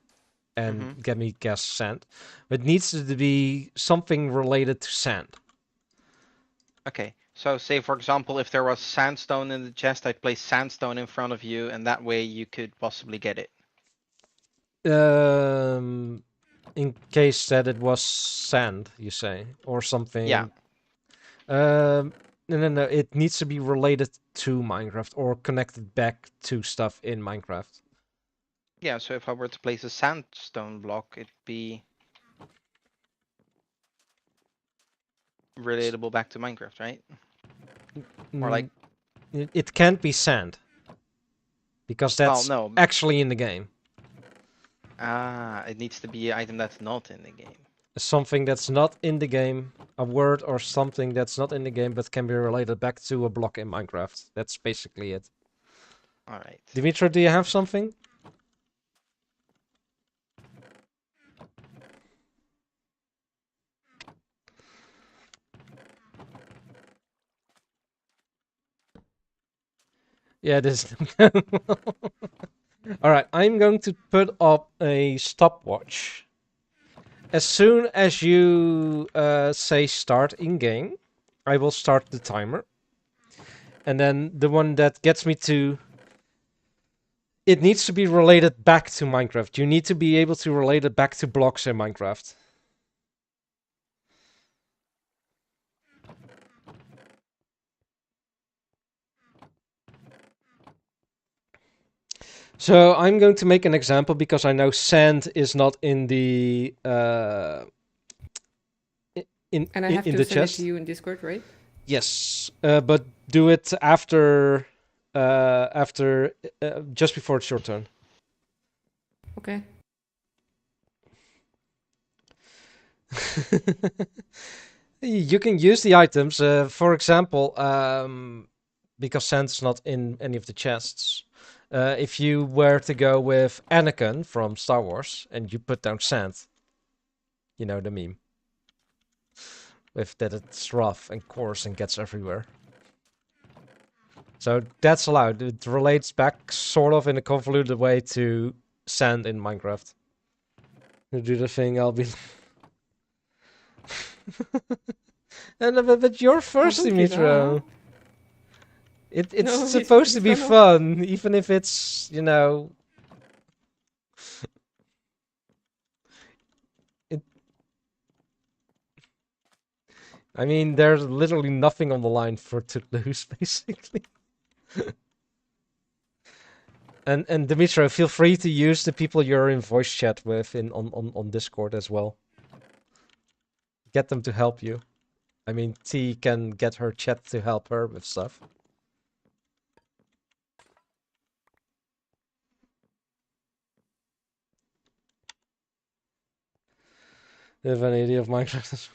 and Mhm. get me guess sand. It needs to be something related to sand. okay. So say for example, if there was sandstone in the chest, I'd place sandstone in front of you, and that way you could possibly get it. In case that it was sand, you say, or something. Yeah. No. It needs to be related to Minecraft or connected back to stuff in Minecraft. Yeah, so if I were to place a sandstone block, it'd be relatable back to Minecraft, right? Or like, It can't be sand because well, that's no. actually in the game. Ah, it needs to be an item that's not in the game. Something that's not in the game, a word or something that's not in the game but can be related back to a block in Minecraft. That's basically it. All right. Dimitro, do you have something? Yeah, this. Alright, I'm going to put up a stopwatch. As soon as you say start in game, I will start the timer. And then the one that gets me to. It needs to be related back to Minecraft. You need to be able to relate it back to blocks in Minecraft. So I'm going to make an example because I know sand is not in the And I have in to the send it chest. to you in Discord, right? Yes, but do it after just before it's your turn. Okay. You can use the items, for example, because sand's not in any of the chests. If you were to go with Anakin from Star Wars and you put down sand, you know the meme. With that it's rough and coarse and gets everywhere. So that's allowed. It relates back sort of in a convoluted way to sand in Minecraft. You do the thing, I'll be. But you're first, don't do Dimitro. that. It's No, supposed to be he's fun, even if it's, It, I mean, there's literally nothing on the line for to lose, basically. And Dimitro, feel free to use the people you're in voice chat with on Discord as well. Get them to help you. I mean, T can get her chat to help her with stuff. Do you have any idea of Minecraft?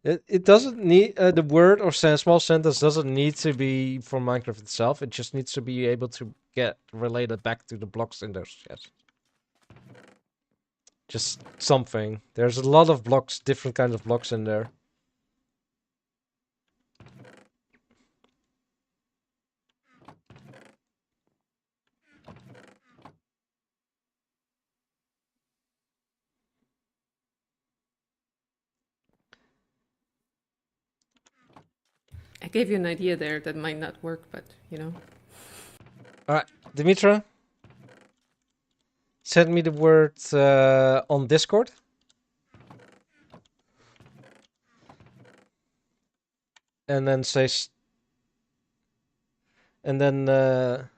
It doesn't need the word or small sentence doesn't need to be for Minecraft itself. It just needs to be able to get related back to the blocks in those chests. Just something. There's a lot of blocks, different kinds of blocks in there. gave you an idea there that might not work, but you know. Alright, Dimitra, send me the word on Discord. And then say... And then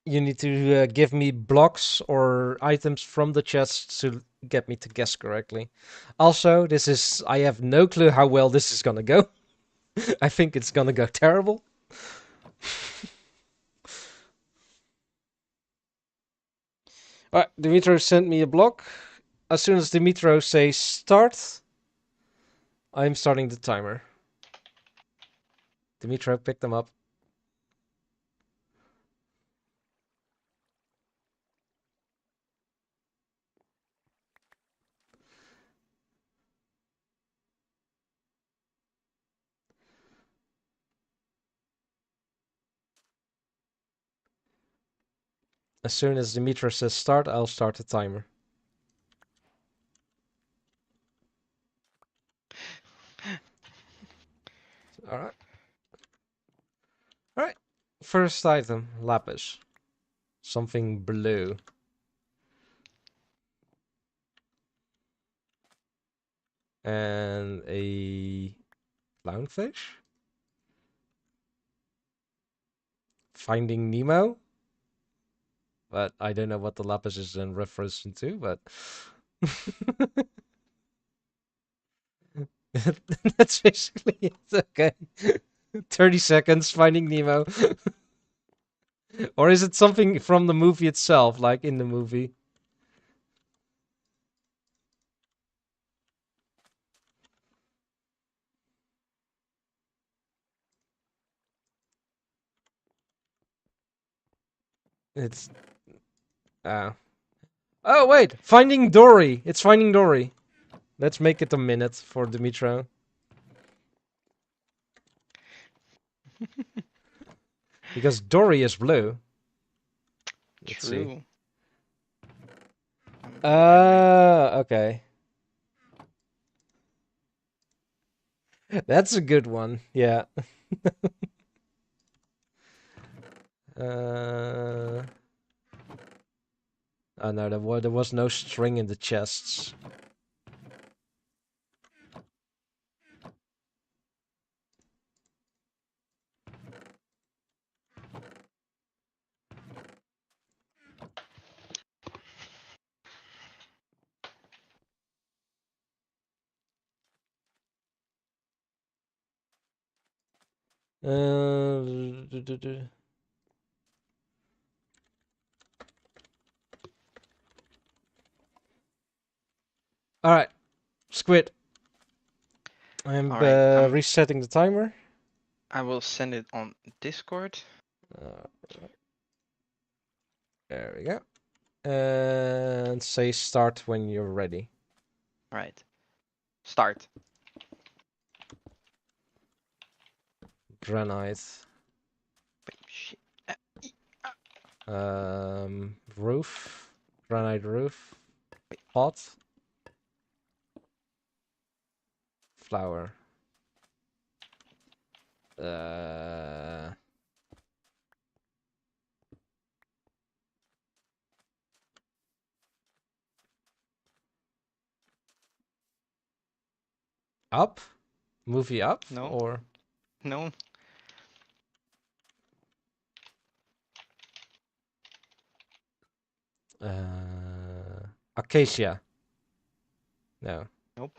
you need to give me blocks or items from the chest to get me to guess correctly. Also, this is... I have no clue how well this is gonna go. I think it's gonna go terrible. Alright, Dimitro sent me a block. As soon as Dimitro says start, I'm starting the timer. Dimitro, pick them up. As soon as Dimitro says start, I'll start the timer. Alright. Alright. First item, lapis. Something blue. And a clownfish. Finding Nemo. But I don't know what the lapis is in reference to, but that's basically it. Okay. 30 seconds, Finding Nemo. Or is it something from the movie itself, like in the movie? It's... Oh, wait! Finding Dory! It's Finding Dory. Let's make it a minute for Dimitro. Because Dory is blue. Let's see. True. Okay. That's a good one, yeah. Oh no, there was no string in the chests. Alright, Squid. I'm Alright, resetting the timer. I will send it on Discord. There we go. And say start when you're ready. Right. Start. Granite. Shit. Roof. Granite roof. Pot. Flower. Up? Movie Up? No. Or No. Acacia? No. Nope.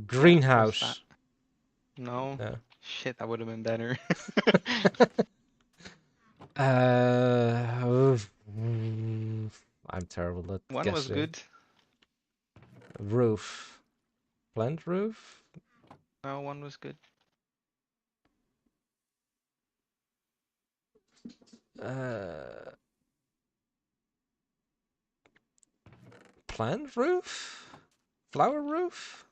Greenhouse? No. No. Shit, that would have been better. I'm terrible at One guessing. was good. Roof. Plant roof? No, one was good. Plant roof? Flower roof?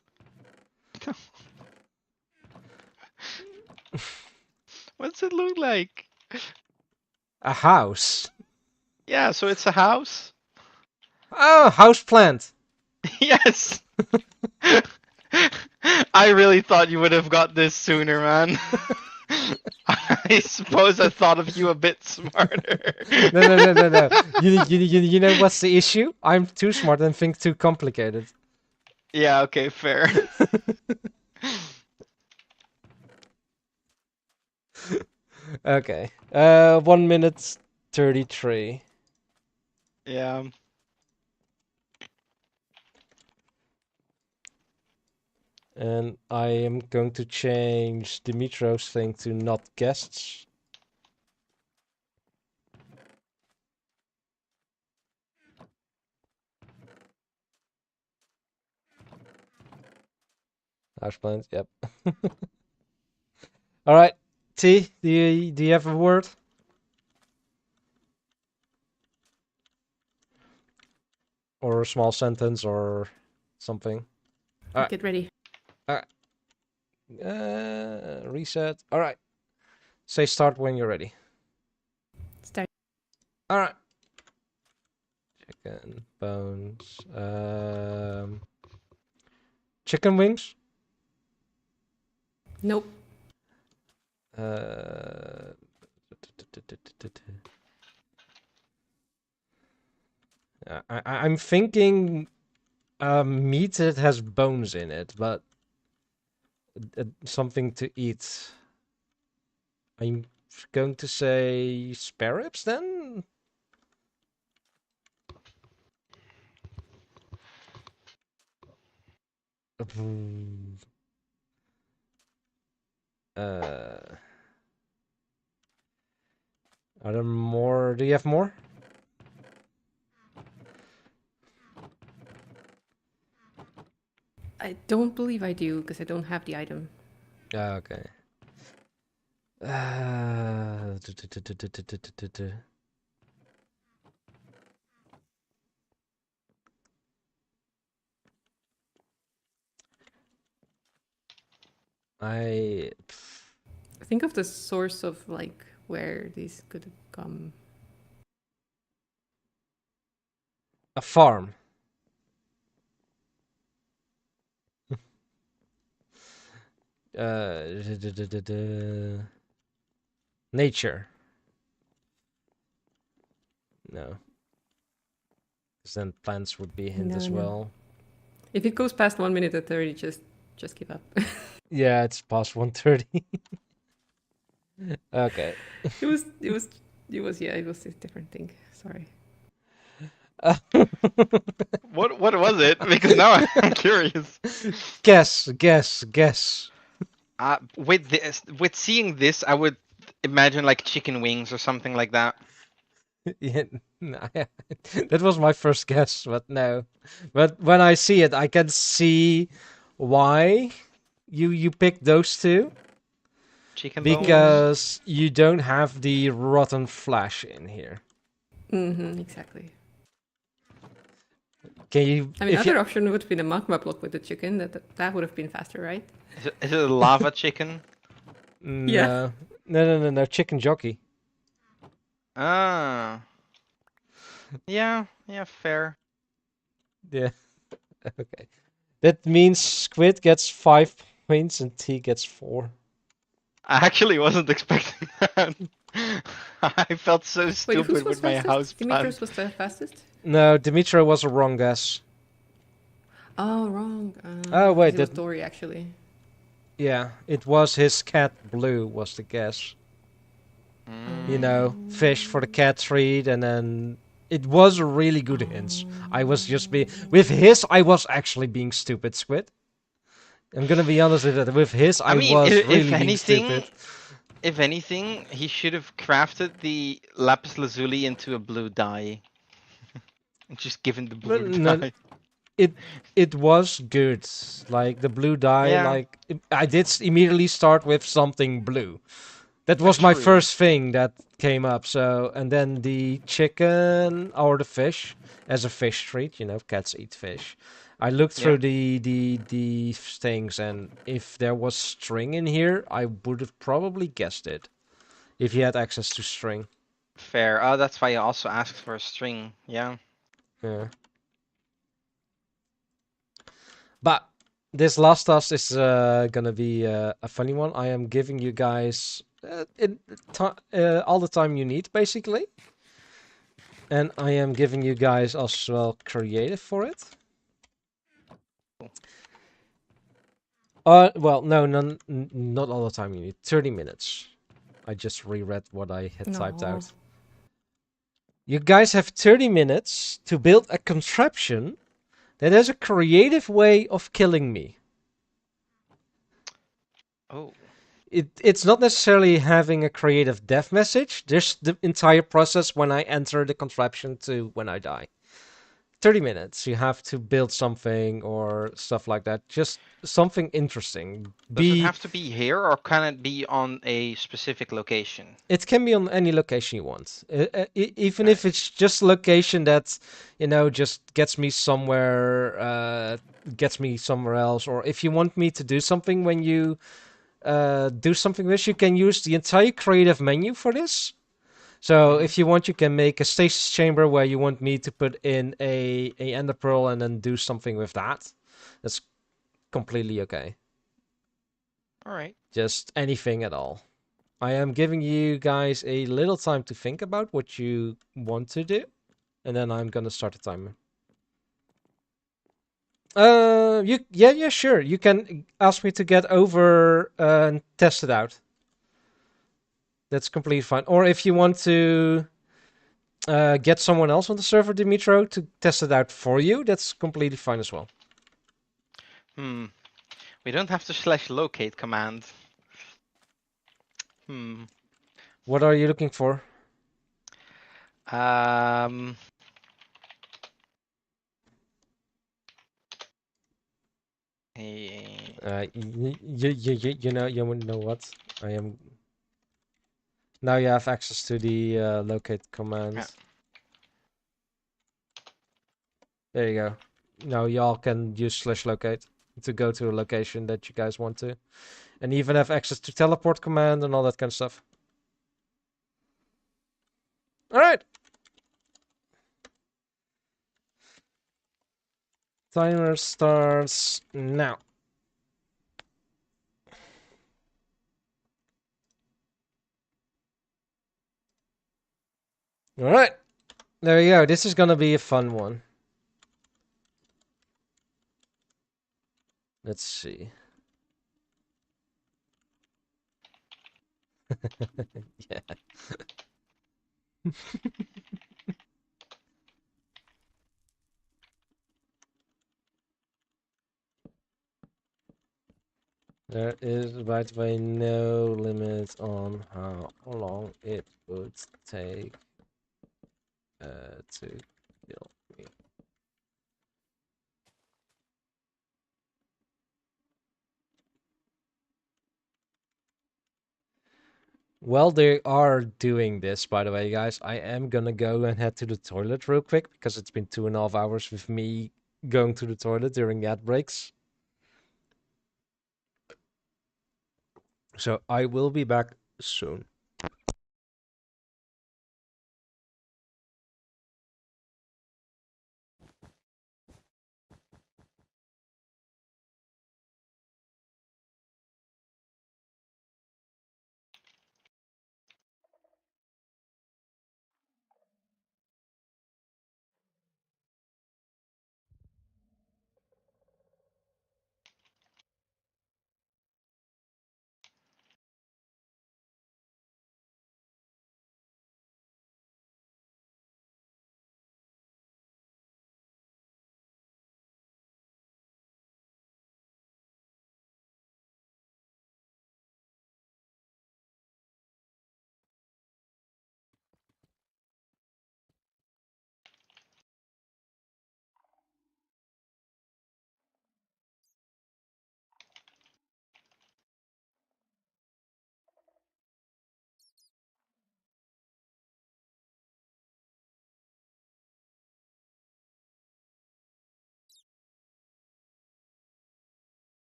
What's it look like? A house. Yeah, so it's a house. Oh, house plant. Yes. I really thought you would have got this sooner, man. I suppose I thought of you a bit smarter. No. You know what's the issue? I'm too smart and think too complicated. Yeah, okay, fair. Okay. 1 minute 33. Yeah. And I am going to change Dimitro's thing to not guests. House plans, yep. All right, T, do you have a word? Or a small sentence or something? Alright. Get ready. Reset. All right. Say start when you're ready. Start. All right. Chicken bones. Chicken wings. Nope. I'm thinking meat that has bones in it, but something to eat. I'm going to say spare ribs then. Are there more? Do you have more? I don't believe I do because I don't have the item. Okay. I Think of the source of like where these could come. a farm. Nature. No. Because then plants would be a hint No, as no. well. If it goes past 1 minute and 30, just give up. Yeah, it's past 1:30. Okay. it was yeah, it was a different thing. Sorry. What was it? Because now I'm curious. Guess. With seeing this, I would imagine like chicken wings or something like that. Yeah, that was my first guess, but no. But when I see it, I can see why you picked those two. Chicken bones. Because you don't have the rotten flesh in here. Exactly. Can you? I mean, if you- other option would be the magma block with the chicken. That would have been faster, right? Is it a lava chicken? Yeah. No. Chicken jockey. Ah. Yeah, fair. Yeah. Okay. That means Squid gets 5 points and T gets 4. I actually wasn't expecting that. I felt so Wait, stupid whose was with my fastest? house Dimitrios plant. was the fastest? No, Dimitro was a wrong guess. Oh, wrong. Oh, wait, it was that- Dory actually. Yeah, it was his cat Blue was the guess. You know, fish for the cat treat, and then it was a really good hint. I was just with his. I was actually being stupid, Squid. I'm gonna be honest with it. With his, I mean, was if really being anything, stupid. if anything, he should have crafted the lapis lazuli into a blue dye. And just given the blue No, dye. It was good. Like the blue dye. Yeah. Like I did immediately start with something blue. That was my True. first thing that came up. So and then the chicken or the fish as a fish treat. You know, cats eat fish. I looked through the things, and if there was string in here, I would have probably guessed it. If you had access to string. Fair. Oh, that's why I also asked for a string. Yeah. Yeah. But this last task is gonna be a funny one. I am giving you guys all the time you need, basically. And I am giving you guys as well creative for it. Well, no, not all the time you need. 30 minutes. I just reread what I had typed No. out. You guys have 30 minutes to build a contraption that has a creative way of killing me. Oh. It's not necessarily having a creative death message. There's the entire process when I enter the contraption to when I die. 30 minutes. You have to build something or stuff like that. Just something interesting. Does it have to be here or can it be on a specific location? It can be on any location you want. Even if Right. it's just a location that, just gets me somewhere, else. Or if you want me to do something when you do something with this, you can use the entire creative menu for this. So if you want, you can make a stasis chamber where you want me to put in a ender pearl and then do something with that. That's completely okay. All right. Just anything at all. I am giving you guys a little time to think about what you want to do, and then I'm gonna start the timer. Yeah, sure. You can ask me to get over and test it out. That's completely fine. Or if you want to get someone else on the server, Dimitro, to test it out for you, that's completely fine as well. We don't have to /locate command. What are you looking for? Um. You wouldn't know what I am. Now you have access to the locate command. Yeah. There you go. Now y'all can use /locate to go to a location that you guys want to, and even have access to teleport command and all that kind of stuff. All right. Timer starts now. All right. There you go. This is gonna be a fun one. Let's see. Yeah. There is, by the way, no limit on how long it would take to kill me. While they are doing this, by the way, guys, I am gonna go and head to the toilet real quick because it's been 2.5 hours with me going to the toilet during ad breaks. So I will be back soon.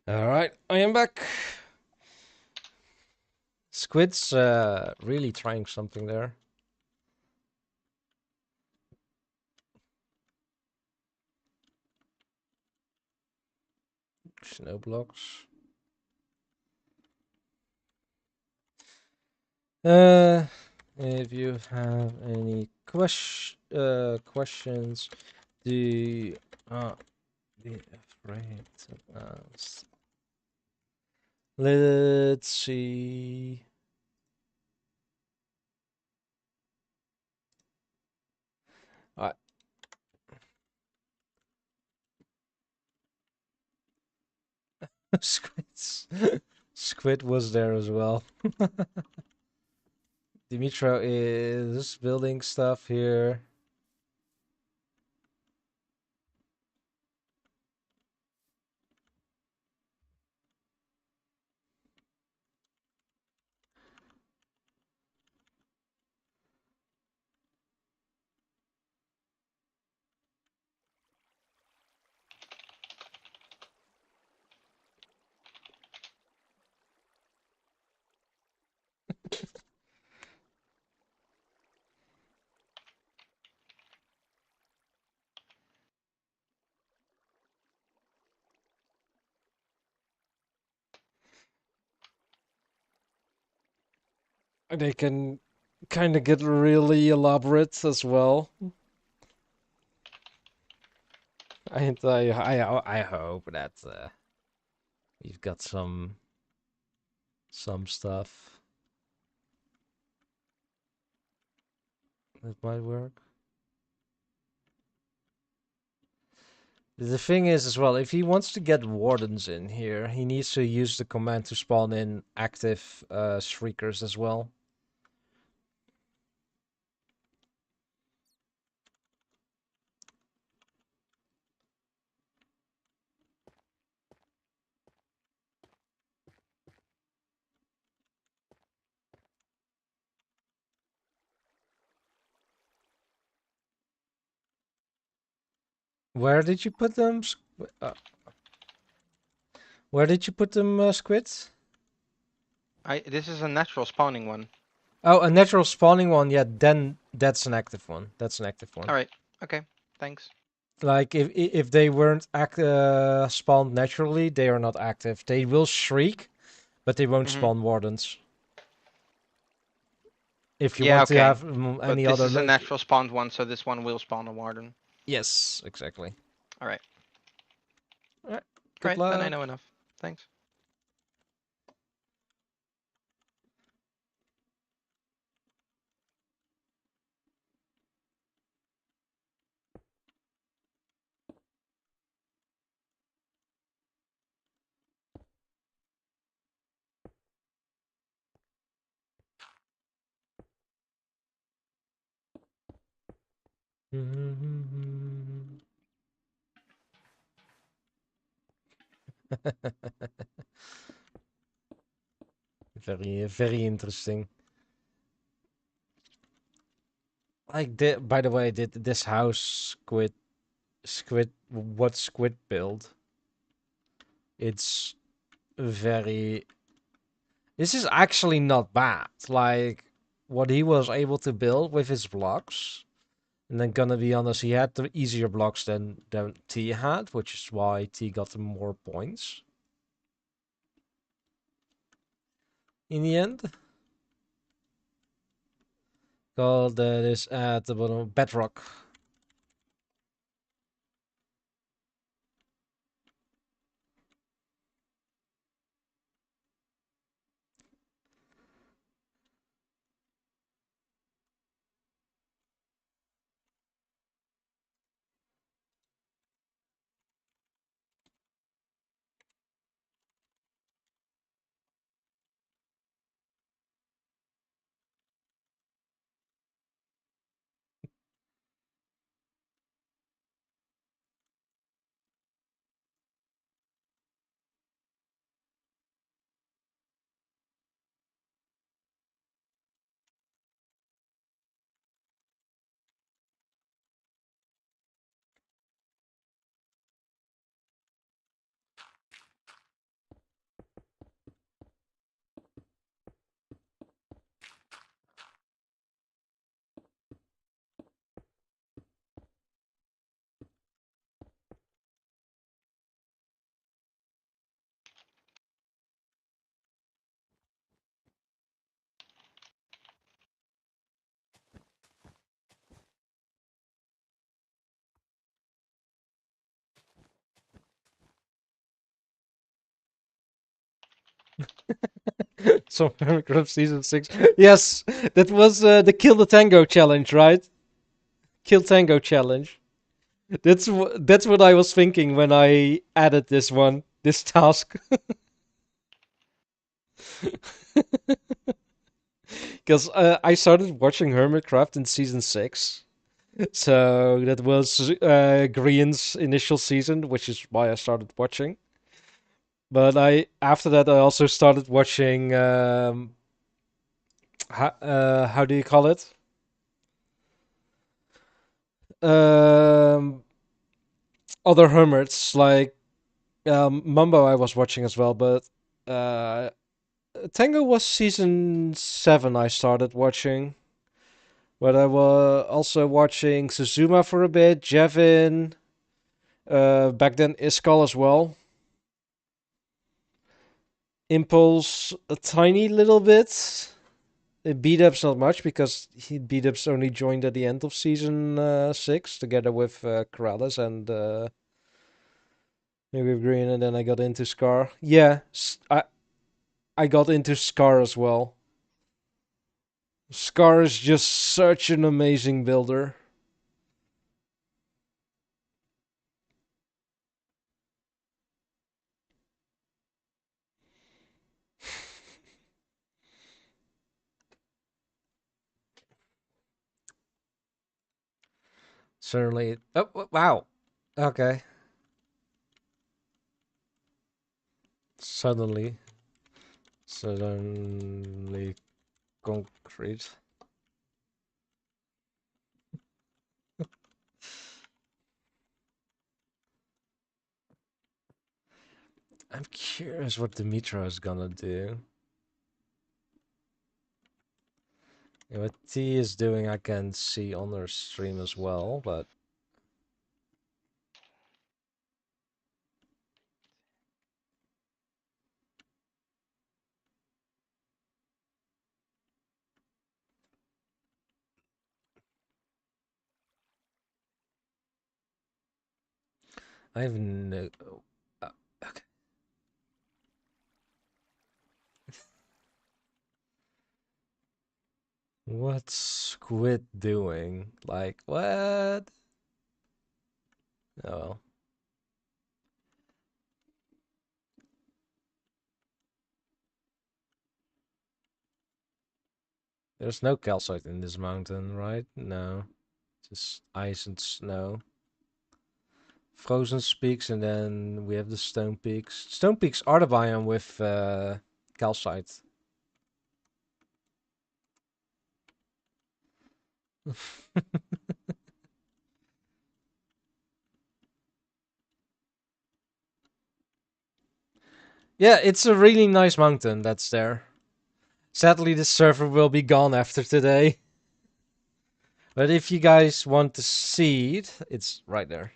All right, I am back. Squid's really trying something there. Snow blocks. If you have any questions, do not be afraid to ask. Let's see. Alright. Squids. Squid was there as well. Dimitro is building stuff here. They can kind of get really elaborate as well. I hope that we've got some stuff that might work. The thing is as well, if he wants to get wardens in here, he needs to use the command to spawn in active shriekers as well. Where did you put them? Where did you put them, Squids? This is a natural spawning one. Oh, a natural spawning one. Yeah, then that's an active one. That's an active one. All right. Okay. Thanks. Like if they weren't spawned naturally, they are not active. They will shriek, but they won't Mhm. spawn wardens. If you Yeah, want to okay. have But any this other is a natural spawned one, so this one will spawn a warden. Yes, exactly. All right. Alright, All good right. luck. Then I know enough. Thanks. Very interesting. Like by the way, did this house what Squid build? It's very. This is actually not bad. Like what he was able to build with his blocks. And then gonna be honest, he had the easier blocks than T had, which is why T got the more points. In the end. Called that is at the bottom of Bedrock. So Minecraft Season 6. Yes, that was the Kill the Tango challenge, right? Kill Tango challenge. That's what I was thinking when I added this task. Because I started watching Hermitcraft in Season 6. So that was Grian's initial season, which is why I started watching. But after that I also started watching how do you call it? Um, other hermits like Mumbo I was watching as well, but uh, Tango was season 7 I started watching. But I was also watching Suzuma for a bit, Jevin, back then Iskal as well. Impulse a tiny little bit. Beat ups not much because beat ups only joined at the end of season 6 together with Corrales and maybe with Green, and then I got into Scar. Yeah, I got into Scar as well. Scar is just such an amazing builder. Certainly. Oh, wow. Okay. Suddenly. Suddenly concrete. I'm curious what Dimitro is gonna do. Yeah, what T is doing, I can see on their stream as well, but I have no. Okay. What's Squid doing? Like, what? Oh. There's no calcite in this mountain, right? No. Just ice and snow. Frozen peaks, and then we have the stone peaks. Stone peaks are the biome with calcite. Yeah, it's a really nice mountain that's there. Sadly, the server will be gone after today. But if you guys want to see it, it's right there.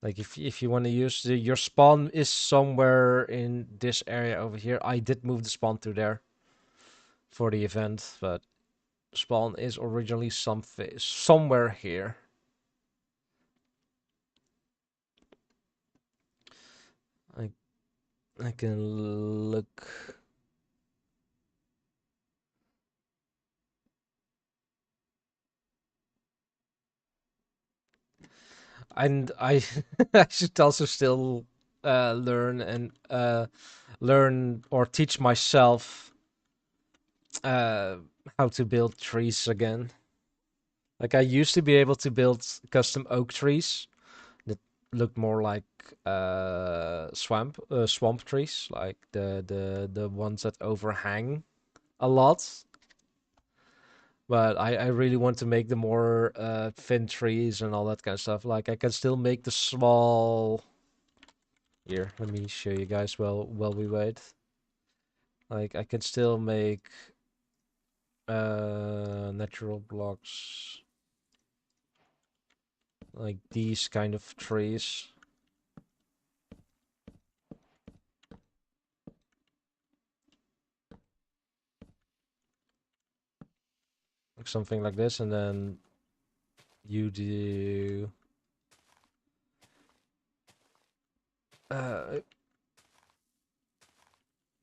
Like if you want to use your spawn is somewhere in this area over here. I did move the spawn to there for the event, but spawn is originally somewhere here. I can look. And I I should also still learn or teach myself how to build trees again. Like I used to be able to build custom oak trees that looked more like swamp trees, like the ones that overhang a lot. But I really want to make the more thin trees and all that kind of stuff. Like I can still make the small. Here, let me show you guys while we wait. Like I can still make natural blocks like these kind of trees. Like something like this, and then you do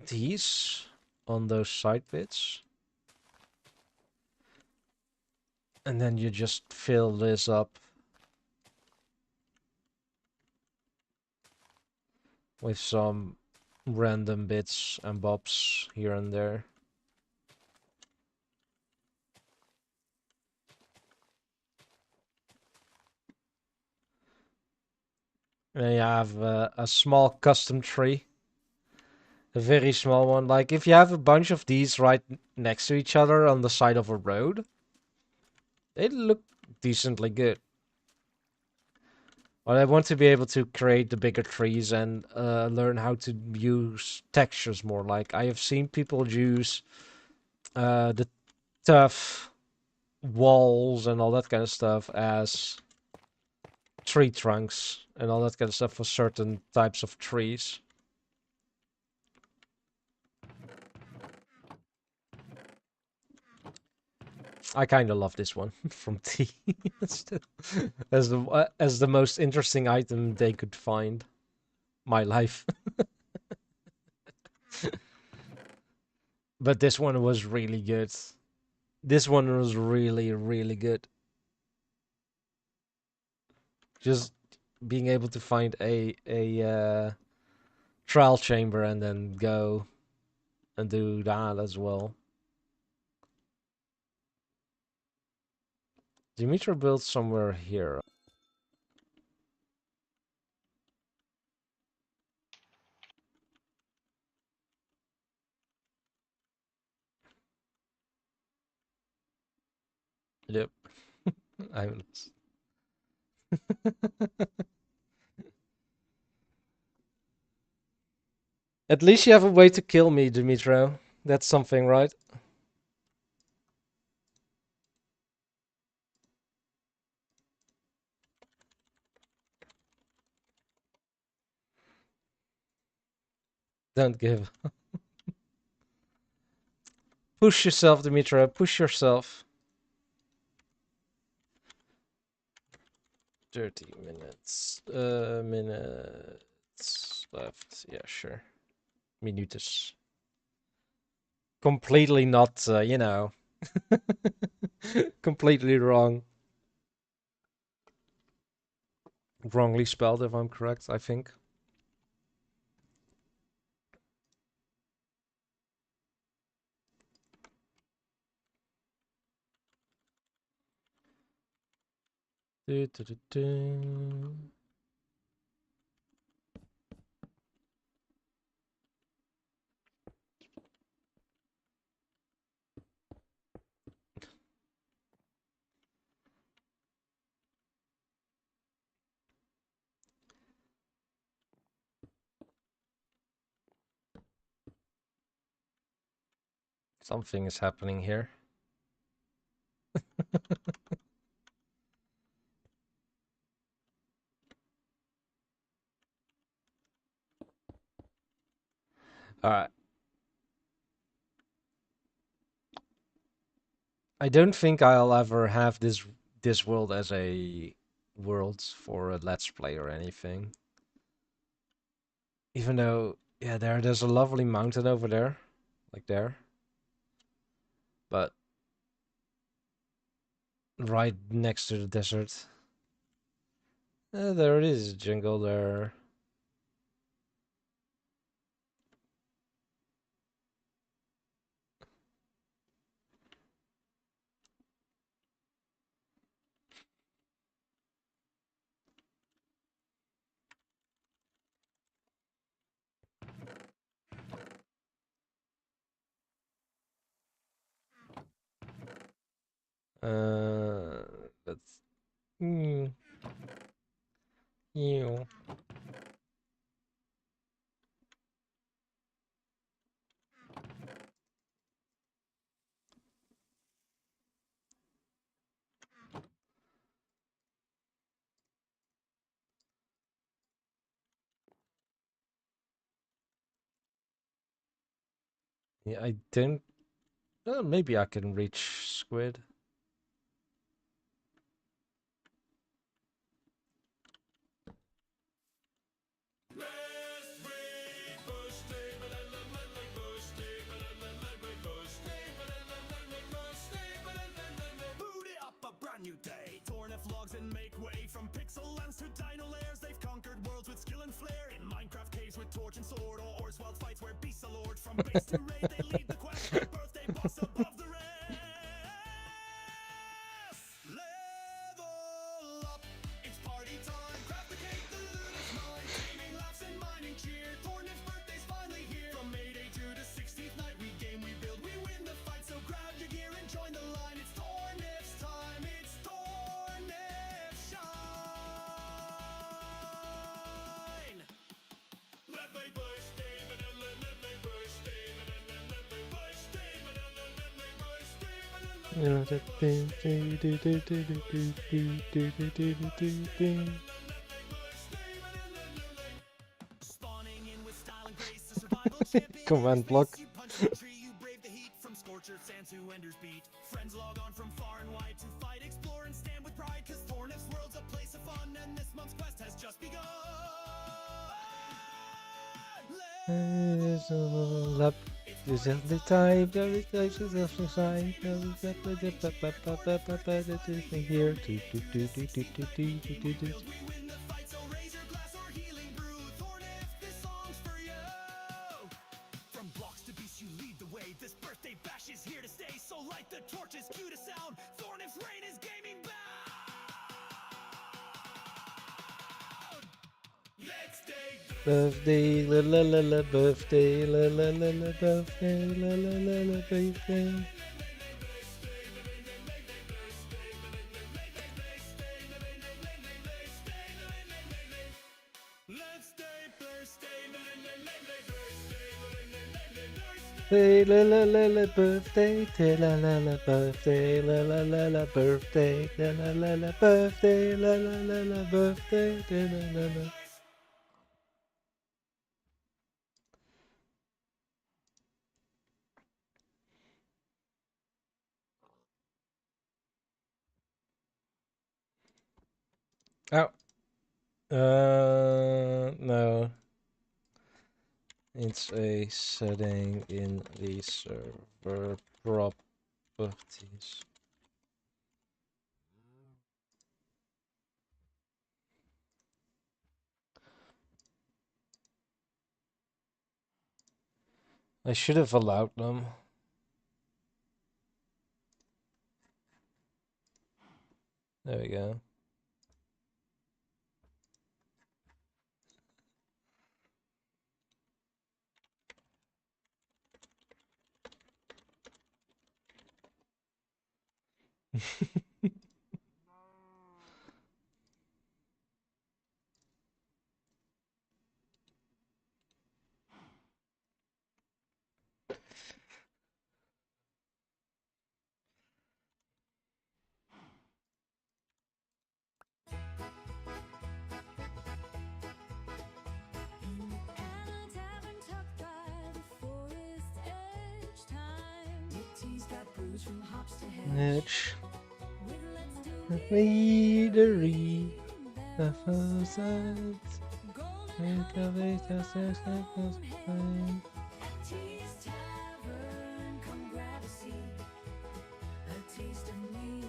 these on those side bits. And then you just fill this up with some random bits and bobs here and there. And you have a small custom tree. A very small one. Like, if you have a bunch of these right next to each other on the side of a road, they look decently good. But I want to be able to create the bigger trees and learn how to use textures more. Like, I have seen people use the tough walls and all that kind of stuff as tree trunks and all that kind of stuff for certain types of trees. I kind of love this one from T as the most interesting item they could find. My life. But this one was really good. This one was really, really good. Just being able to find a trial chamber and then go and do that as well. Dimitri built somewhere here. Yep. I was. At least you have a way to kill me, Dimitro. That's something, right? Don't give. Push yourself, Dimitro. Push yourself. 30 minutes. Minutes left. Yeah, sure. Minutes. Completely not, you know. Completely wrong. Wrongly spelled, if I'm correct, I think. Du, du, du, du. Something is happening here. Alright. I don't think I'll ever have this world as a world for a Let's Play or anything. Even though, yeah, there's a lovely mountain over there. Like there. But right next to the desert. There it is, jungle there. Let's. You. Yeah, I don't. Maybe I can reach squid. West Wing, Bush Day, Malala, Ledley, with torch and sword, or wild fights where beasts are lord. From base to raid, they lead the quest. The birthday boss above the rest. Level up, it's party time. Craft the cake, the loot is mine. Gaming, laughs, and mining cheer. Tornif's birthday's finally here. From Mayday to the 16th night, we game, we build, we win the fight. So grab your gear and join the line. It's Tornif's time. It's Tornif Shine. Let my birthday, vanilla, let my birthday, vanilla, let my birthday, vanilla, let my birthday, Spawning in with style and grace, the survival champion. Command block. You punch the tree, you brave the heat. From Scorcher Sand to Ender's Beat. Friends log on from far and wide to fight, explore, and stand with pride. Cause Tornif's world's a place of fun, and this month's quest has just begun. Up. This is the time. Every time is the sign. Here. We win the fight, so raise your glass or healing brew. Tornif, this song's for you. From blocks to beasts, you lead the way. This birthday bash is here to stay. So light the torches, cue to sound. Tornif's reign is gaming bound. Let's take the Birthday, la la la la, birthday, la la la la, birthday, la la la la, birthday. Let's stay birthday, Hey, la la la la, birthday, te la la la, birthday, la la la la, birthday, la la la la, birthday, la la la la, birthday, te la la la. Oh. No. It's a setting in the server properties. I should have allowed them. There we go. In a tavern tucked by the forest edge, time teas got brews from hops to hedge. Edge. With let's do The it, leadery. The there will facade. golden Make a way to search the honeycomb find. at Tea's Tavern. Come grab a seat, a taste of me,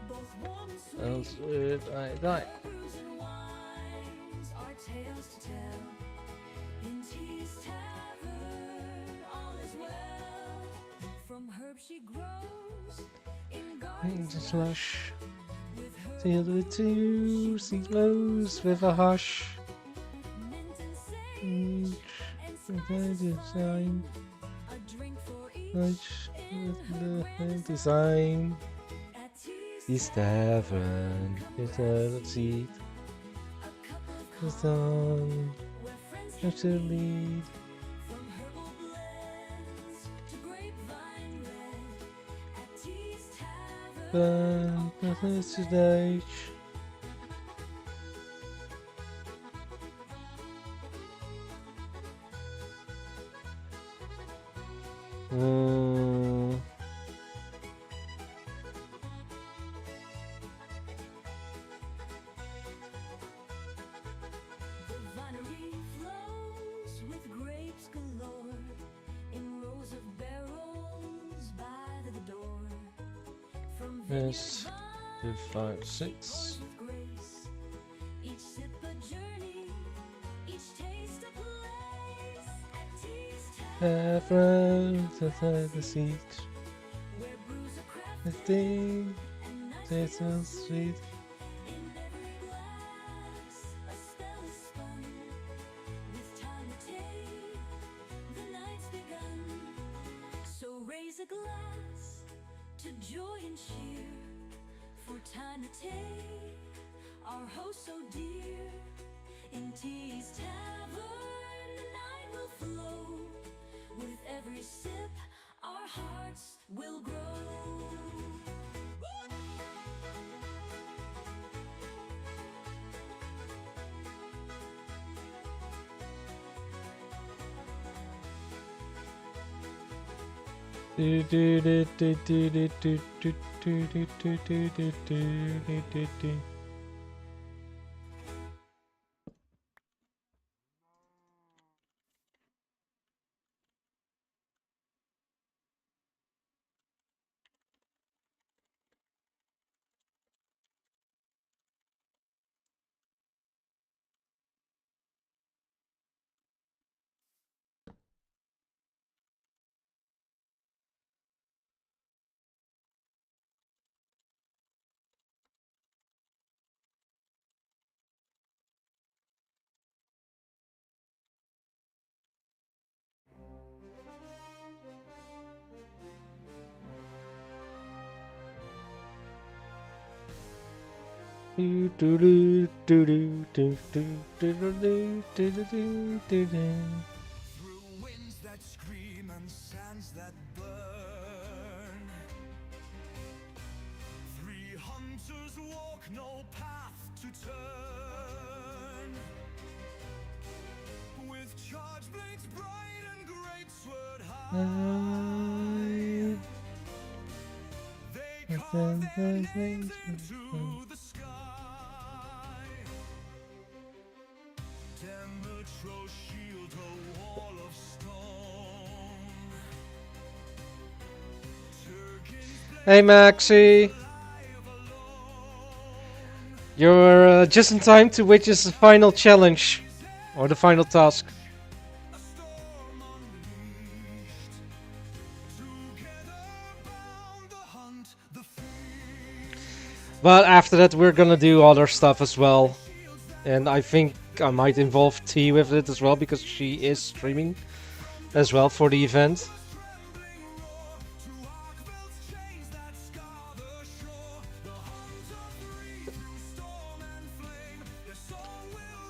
both warm and sweet. Else would I die? Brews and wines, our tales to tell. In Tea's Tavern, all is well. From herbs she grows in gardens Just lush, lush. with herbs Till the two sea flows with a hush. mint and sage Each and with spices a fine. design. A drink for each Each in with her the grand design. at Tea's This tavern is a seat. a cup of The coffee sun where friends have to lead. from herbal blends to grapevine red at Tea's Tavern. But this is age. The vinery flows with grapes galore in rows of barrels by the door. From Yes. vineyard 2, 5, vines, 6. pours with grace. Each sip a journey, each taste a place. From the seats. where brews are The crafted thing and nights tastes so sweet. in every glass. A spell is spun with time to take. The night's begun, so raise a glass to joy and cheer. For time to take our host so dear. In Tea's Tavern, the night will flow. With every sip, our hearts will grow. Do do do do do do do do do do do do do do do do. Do do do do do do do do do do do do do. Through winds that scream and sands that burn, three hunters walk no path to turn. With charged blades bright and great sword high, they carve their names into the sky. Demetro's shield, a wall of stone. Turgan's Hey Maxi, you're just in time to witness the final challenge or the final task. a storm unleashed. Together bound the hunt, the feast. But after that, we're gonna do other stuff as well, and I think I might involve T with it as well because she is streaming as well for the event.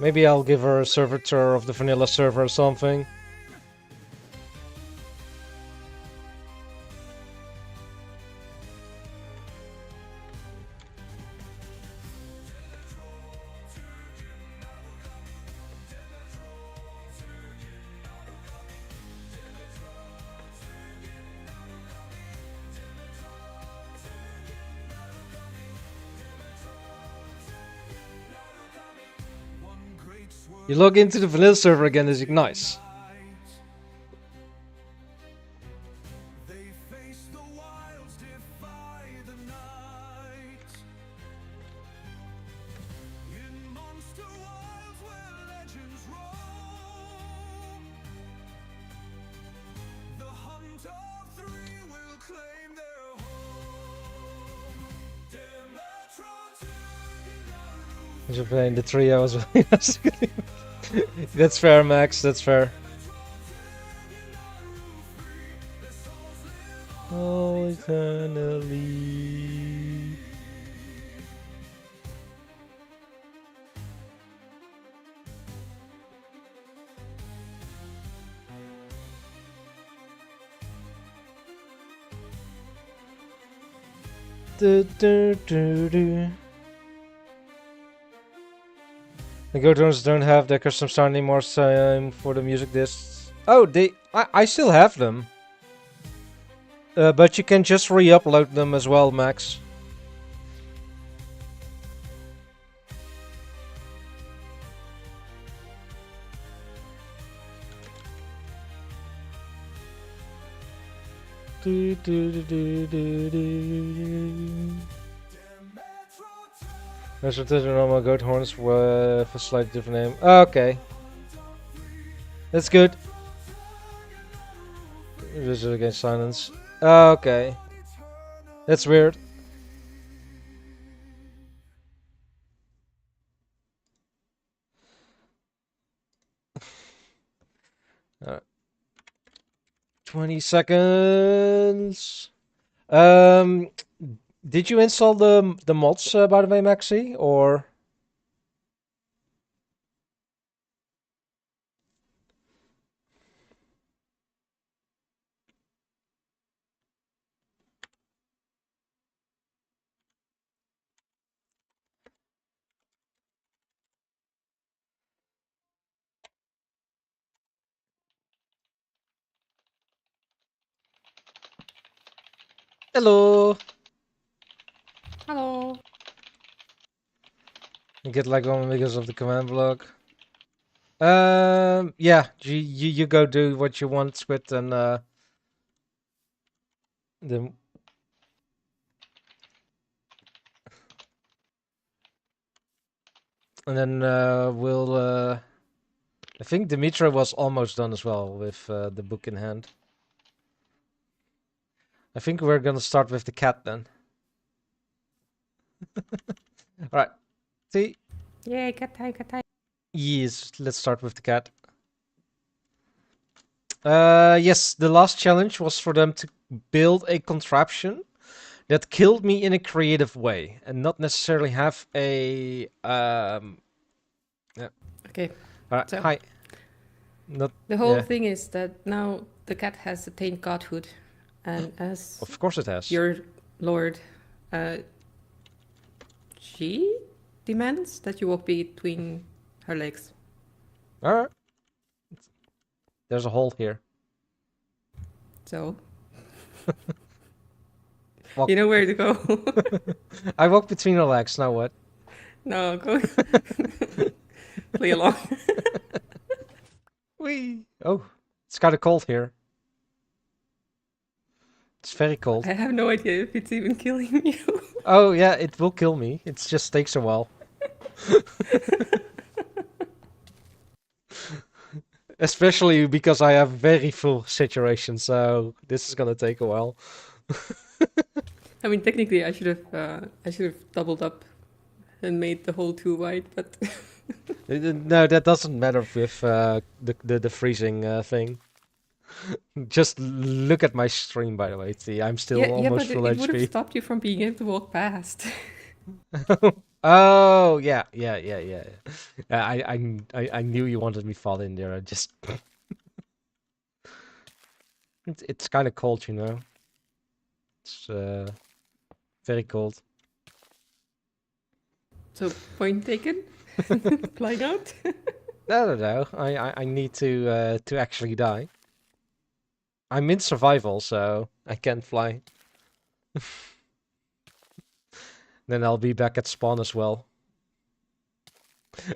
Maybe I'll give her a server tour of the vanilla server or something. You log into the vanilla server again as Ignite. They face the wilds, defy the night. In monster wilds where legends roam, the hunt of three will claim their home. Demetro to You're playing the trio as well. That's fair, Max. That's fair. Oh, eternally. Do, do, do, do. The Go drones don't have their custom sound anymore for the music discs. Oh, I still have them. But you can just re-upload them as well, Max. Do, do, do, do, do, do. There's a normal goat horns with a slightly different name. Okay. That's good. Resist against silence. Okay. That's weird. Alright. 20 seconds. Did you install the mods by the way, Maxi, or? Hello. Hello. You get like one because of the command block. Yeah, you go do what you want, Squid, and the and then we'll I think Dimitra was almost done as well with the book in hand. I think we're gonna start with the cat then. All right. See. Yay, cat time, cat time. Yes, let's start with the cat. Yes, the last challenge was for them to build a contraption that killed me in a creative way and not necessarily have a Okay. All right, So- hi. Not The whole Yeah. thing is that now the cat has attained godhood, and as Of course it has. your lord, she demands that you walk between her legs. All right. There's a hole here. So Walk- you know where to go. I walk between her legs. Now what? No, go play along. Wee. Oh, it's kind of cold here. It's very cold. I have no idea if it's even killing you. Oh yeah, it will kill me. It just takes a while. Especially because I have very full saturation, so this is gonna take a while. I mean, technically, I should have doubled up and made the hole too wide, but No, that doesn't matter with the freezing thing. Just look at my stream, by the way. See, I'm still yeah, almost but full it would have HP. stopped you from being able to walk past. Oh yeah. I knew you wanted me fall in there. I just it's kind of cold, you know. It's very cold. So point taken. Flying out. No. I need to actually die. I'm in survival, so I can't fly. Then I'll be back at spawn as well.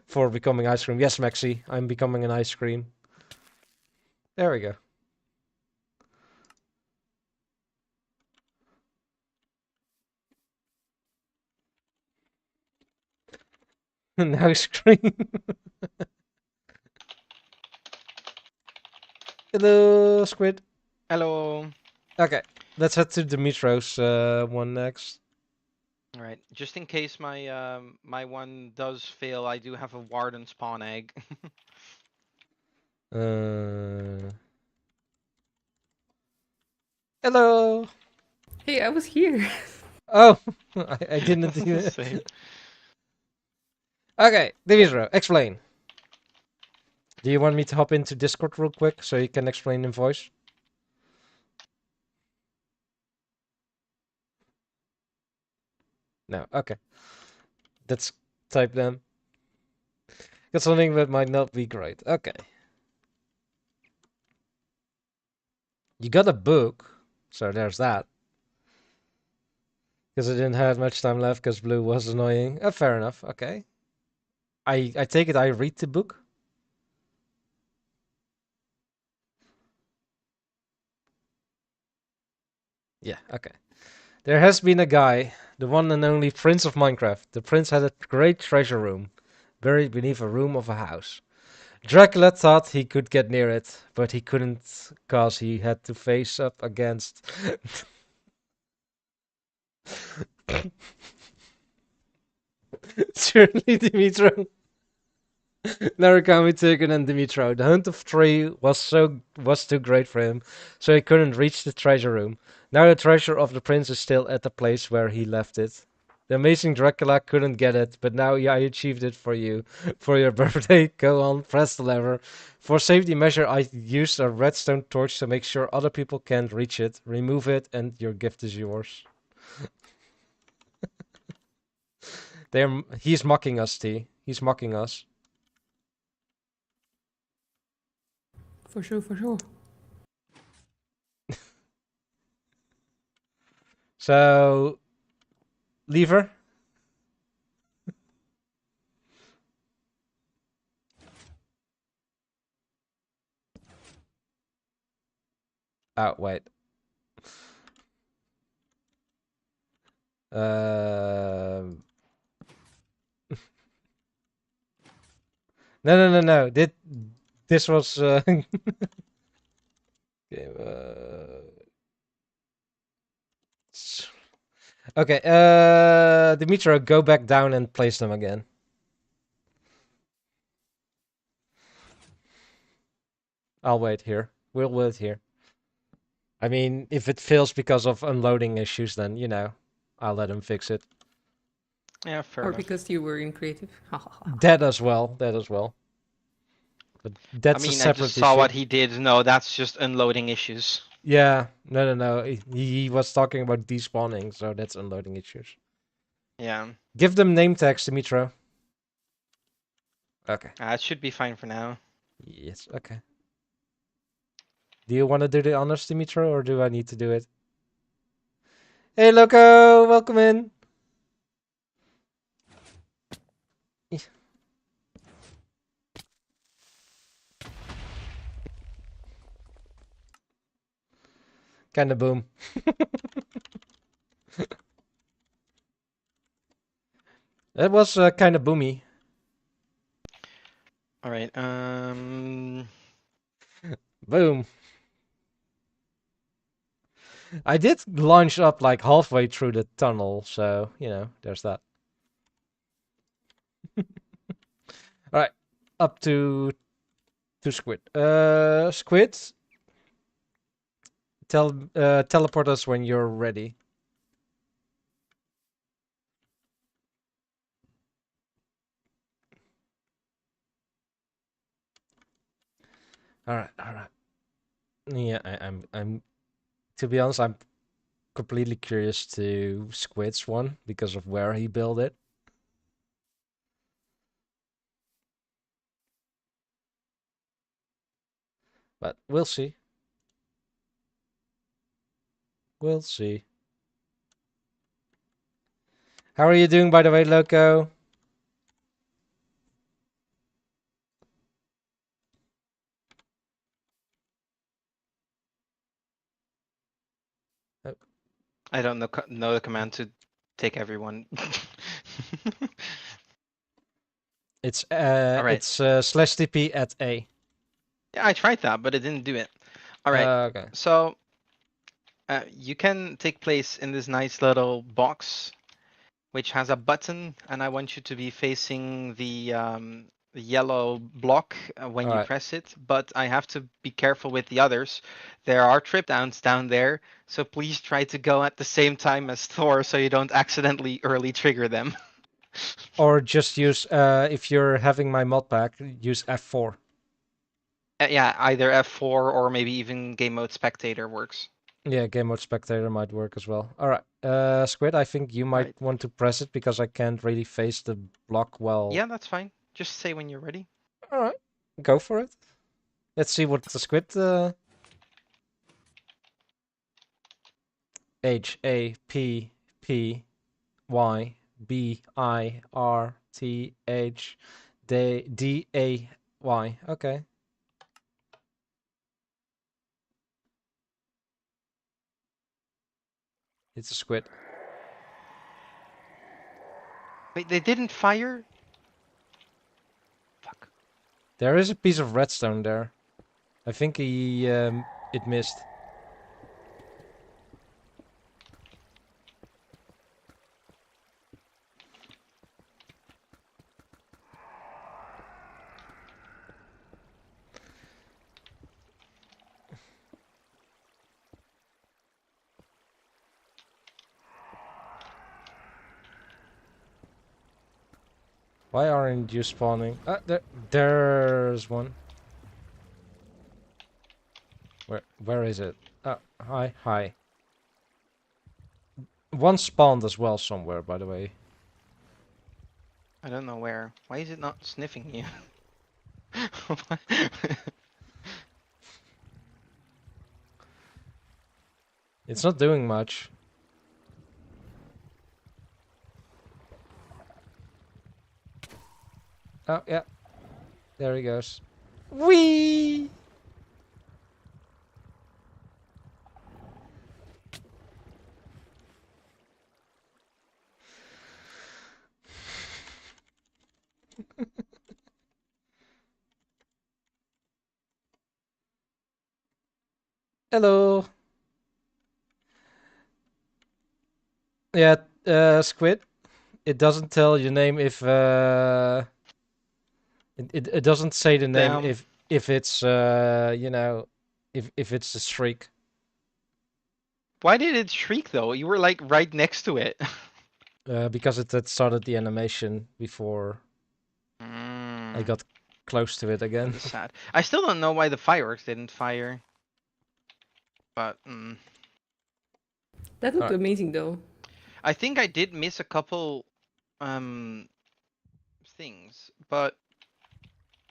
For becoming ice cream. Yes, Maxi, I'm becoming an ice cream. There we go. An ice cream. Hello, Squid. Hello. Okay, let's head to Dimitro's one next. All right. Just in case my my one does fail, I do have a Warden spawn egg. Hello. Hey, I was here. Oh, I didn't do it. Same. Okay, Dimitro, explain. Do you want me to hop into Discord real quick so you can explain in voice? No, okay. Let's type them. Got something that might not be great. Okay. You got a book, so there's that. Because I didn't have much time left because blue was annoying. Fair enough, okay. I take it I read the book. Yeah, okay. There has been a guy, the one and only Prince of Minecraft. The prince had a great treasure room, buried beneath a room of a house. Dracula thought he could get near it, but he couldn't cause he had to face up against. Surely Dimitro. Narukami, Tegan, and Dimitro. The hunt of three was too great for him, so he couldn't reach the treasure room. Now the treasure of the prince is still at the place where he left it. The amazing Dracula couldn't get it, but now I achieved it for you. For your birthday, go on, press the lever. For safety measure, I used a redstone torch to make sure other people can't reach it. Remove it, and your gift is yours. He's mocking us, T. He's mocking us. For sure, for sure. So, lever. Oh, wait. No. This was okay, okay, Dimitro, go back down and place them again. I'll wait here. We'll wait here. I mean, if it fails because of unloading issues, then, you know, I'll let him fix it. Yeah, fair Or enough. because you were in creative. That as well. But that's I mean, a I separate just saw issue. what he did. No, that's just unloading issues. Yeah, no. He was talking about despawning, so that's unloading issues. Yeah, Give them name tags, Dimitro. Okay. it should be fine for now. Yes, okay. Do you want to do the honors, Dimitro, or do I need to do it? Hey, Loco! Welcome in! Kinda boom. That was kinda boomy. All right. Boom. I did launch up like halfway through the tunnel, so, you know, there's that. Alright, up to Squid. Squid, teleport us when you're ready. Alright. Yeah, I'm. To be honest, I'm completely curious to Squid's one because of where he built it. But we'll see. We'll see. How are you doing, by the way, Loco? I don't know the command to take everyone. It's Alright. it's slash TP at A. Yeah, I tried that, but it didn't do it. All right. Okay. So you can take place in this nice little box, which has a button, and I want you to be facing the yellow block when you Alright. press it. But I have to be careful with the others. There are trip downs down there, so please try to go at the same time as Thor, so you don't accidentally early trigger them. Or just use if you're having my mod pack, use F4. Yeah, either F4 or maybe even game mode spectator works. Yeah, game mode spectator might work as well. Alright. Squid, I think you might Right. want to press it because I can't really face the block well. Yeah, that's fine. Just say when you're ready. Alright. Go for it. Let's see what the Squid H A P P Y B I R T H D A Y. Okay. It's a squid. Wait, they didn't fire? Fuck. There is a piece of redstone there. I think it missed. Why aren't you spawning? There's one. Where is it? Hi. One spawned as well somewhere, by the way. I don't know where. Why is it not sniffing you? It's not doing much. Oh, yeah. There he goes. Whee! Hello. Yeah, Squid. It doesn't tell your name if it doesn't say the name Damn. if it's you know, if it's a shriek. Why did it shriek though? You were like right next to it. Because it had started the animation before I Mm, got close to it again. that is sad. I still don't know why the fireworks didn't fire. But That looked Alright. amazing though. I think I did miss a couple things, but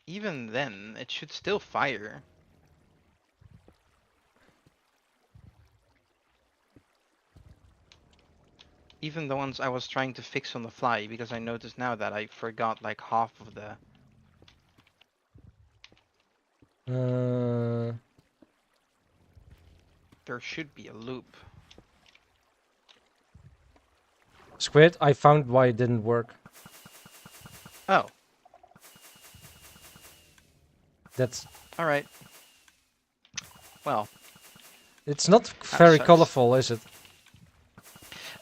even then it should still fire. Even the ones I was trying to fix on the fly, because I noticed now that I forgot like half of the... There should be a loop. Squid, I found why it didn't work. Oh, That's alright. Well, it's not That very sucks. colorful, is it?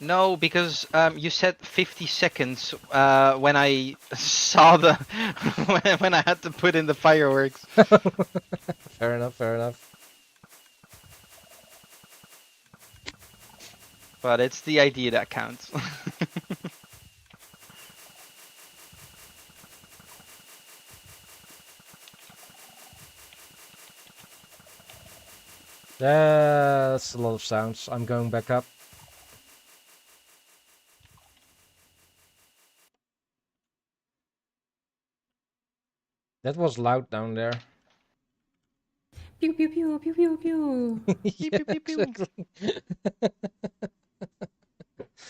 no, because you said 50 seconds when I saw the... when I had to put in the fireworks. Fair enough, fair enough. But it's the idea that counts. That's a lot of sounds. I'm going back up. That was loud down there. Pew pew pew pew pew pew. Pew, pew, pew, pew. exactly.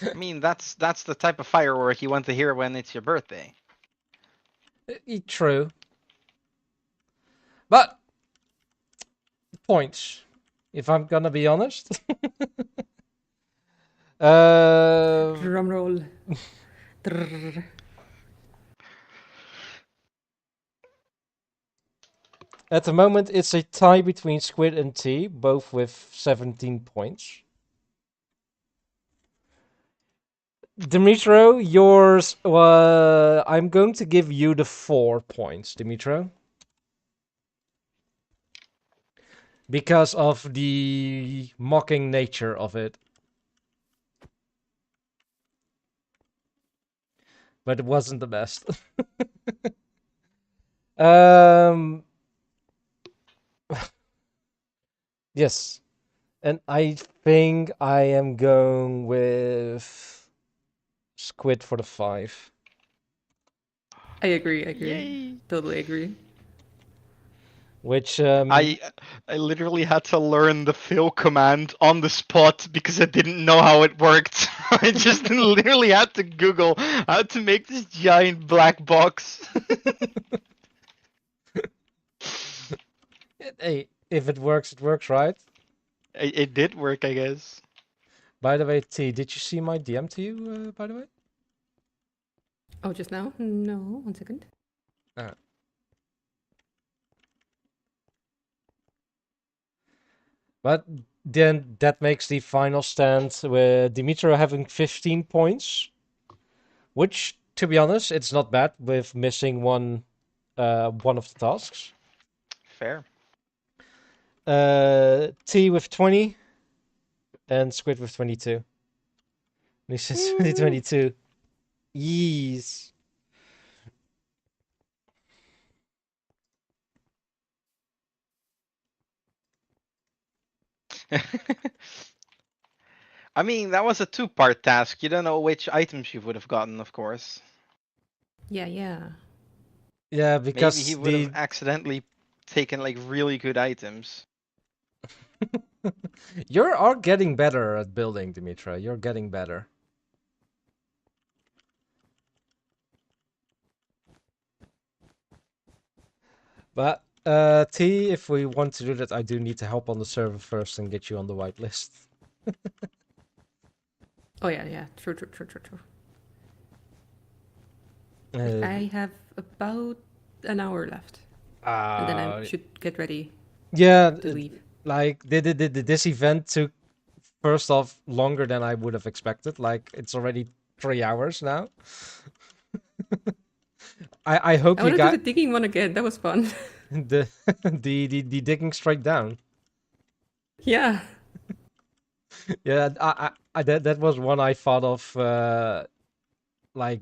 I mean, that's the type of firework you want to hear when it's your birthday. True. But points, if I'm gonna be honest. Drum roll. Trrr. At the moment, it's a tie between Squid and T, both with 17 points. Dimitro, yours. I'm going to give you the 4 points, Dimitro. Because of the mocking nature of it. But it wasn't the best. Yes. And I think I am going with Squid for the 5. I agree. Yay! Totally agree. Which I literally had to learn the fill command on the spot because I didn't know how it worked. I just literally had to Google how to make this giant black box. hey, if it works, right? It did work, I guess. By the way, T, did you see my DM to you, by the way? Oh, just now? No, 1 second. But then that makes the final stand with Dimitro having 15 points, which, to be honest, it's not bad with missing one of the tasks. Fair. T with 20 and Squid with 22. He says 2022. Yes. I mean, that was a two-part task. You don't know which items you would have gotten, of course. Yeah, yeah. Yeah, Maybe because he would have accidentally taken like really good items. you are getting better at building, Dimitra. You're getting better. But T, if we want to do that, I do need to help on the server first and get you on the whitelist. Oh yeah, yeah. True, true, true, true, true. Uh, I have about an hour left, and then I uh, should get ready yeah, to leave. like this event took first off longer than I would have expected. Like it's already 3 hours now. I hope I you want to do got the digging one again. That was fun. the the digging straight down. Yeah. Yeah, that was one I thought of like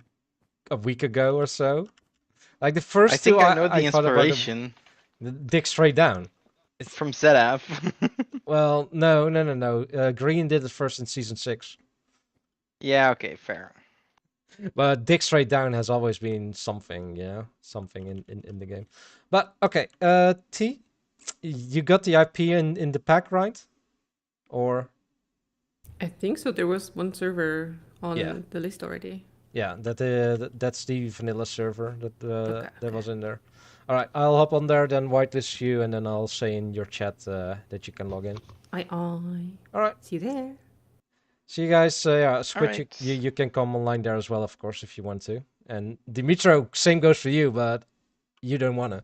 a week ago or so. Like the first I think two, I know the I thought about inspiration the dig straight down. from ZF. Well, no. Green did it first in season 6, Yeah, okay, fair. but dig straight down has always been something, something in the game. But okay, T, you got the IP in the pack, right? Or I think so. There was one server on Yeah. the list already. yeah, that's the vanilla server that Okay, that was in there. All right, I'll hop on there, then whitelist you, and then I'll say in your chat that you can log in. I All right, see you there. see you guys. Yeah, Squid, Alright. you can come online there as well, of course, if you want to. And Dimitro, same goes for you, but you don't wanna.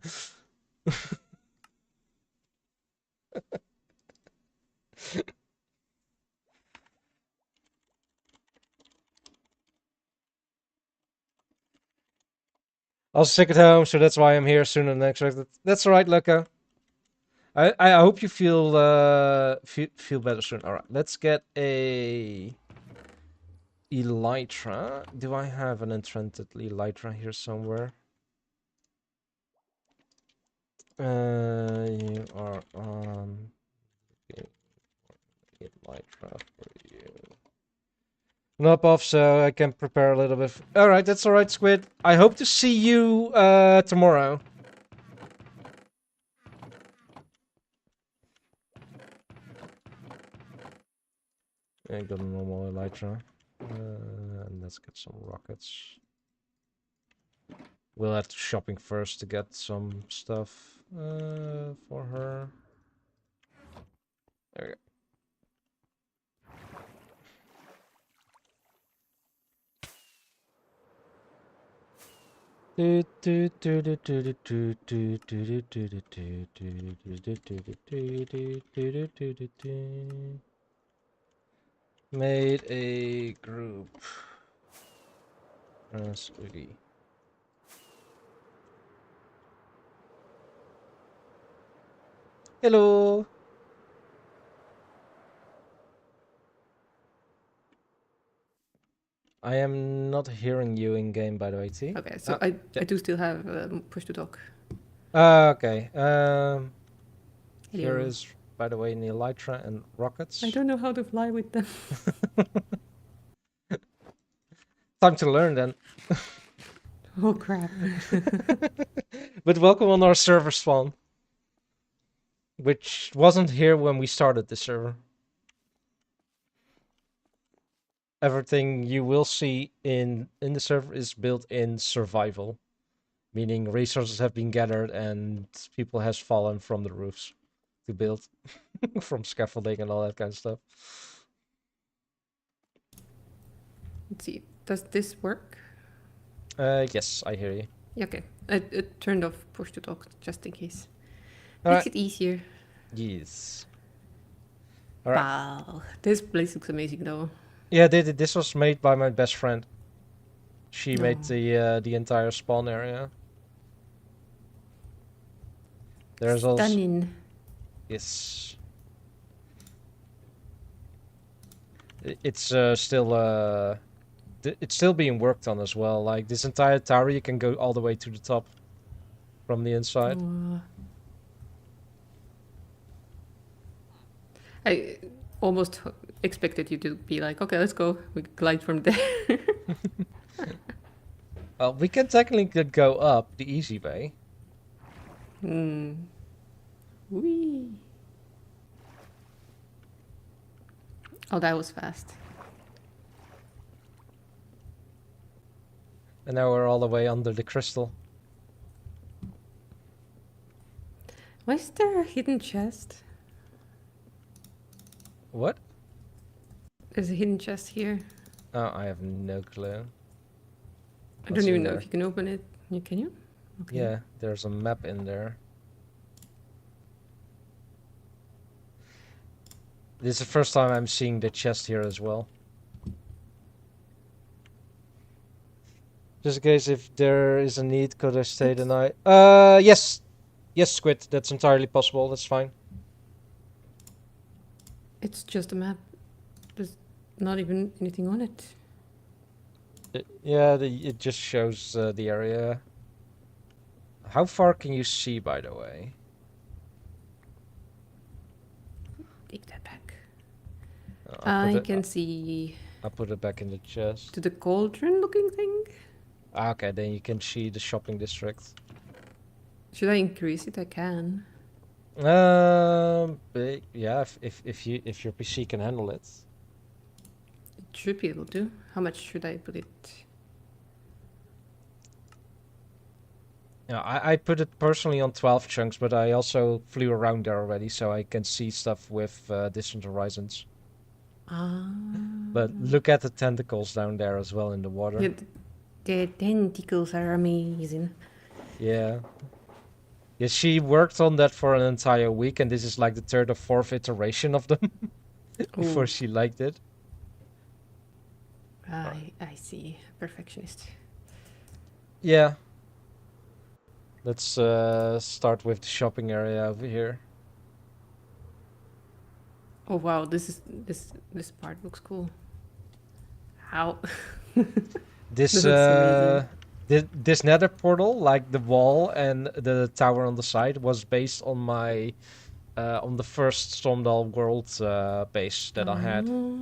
I was sick at home, so that's why I'm here sooner than expected. That's all right, Loco. I hope you feel feel better soon. All right, let's get a Elytra. Do I have an enchanted Elytra here somewhere? You are on Elytra for you. Not off, so I can prepare a little bit. All right, that's all right, Squid. I hope to see you tomorrow. I got a normal Elytra. And let's get some rockets. We'll have to shopping first to get some stuff for her. There we go. Made a group. Squiggy. Hello. I am not hearing you in game, by the way, T. Okay, so Ah, I do still have push to talk. Okay. Here Hello. is, by the way, Elytra and rockets. I don't know how to fly with them. Time to learn then. Oh crap. But welcome on our server spawn, which wasn't here when we started the server. Everything you will see in the server is built in survival, meaning resources have been gathered and people has fallen from the roofs to build from scaffolding and all that kind of stuff. Let's see. Does this work? Yes, I hear you. Yeah, okay. It turned off push to talk just in case. All Makes right. it easier. Yes. All right. Wow, this place looks amazing though. Yeah, this was made by my best friend. She made Oh. the entire spawn area. There's also Stunning. yes. It's still it's still being worked on as well. Like this entire tower, you can go all the way to the top from the inside. Oh. I almost expected you to be like, okay, let's go. We glide from there. Well, we can technically go up the easy way. Hmm. Whee. Oh, that was fast. And now we're all the way under the crystal. Why is there a hidden chest? What? There's a hidden chest here. Oh, I have no clue. I What's don't even in know there? if you can open it. Can you? Okay. Yeah, there's a map in there. This is the first time I'm seeing the chest here as well. Just in case if there is a need, could I stay the night? Yes. Yes, Squid, that's entirely possible, that's fine. It's just a map. There's not even anything on it. Yeah, it just shows the area. How far can you see, by the way? Take that back. I'll I put it, can see I'll put it back in the chest. to the cauldron looking thing. Okay, then you can see the shopping district. Should I increase it? I can. Yeah, if your PC can handle it. It should be able to. How much should I put it? Yeah, I put it personally on 12 chunks, but I also flew around there already, so I can see stuff with distant horizons. Ah. But look at the tentacles down there as well in the water. Yeah, the tentacles are amazing. Yeah. Yeah, she worked on that for an entire week, and this is like the third or fourth iteration of them before Ooh. she liked it. I see. Perfectionist. Yeah. Let's start with the shopping area over here. Oh wow, this part looks cool. How? This This looks amazing. this nether portal, like the wall and the tower on the side, was based on my on the first Stormdal world base that I had. Oh.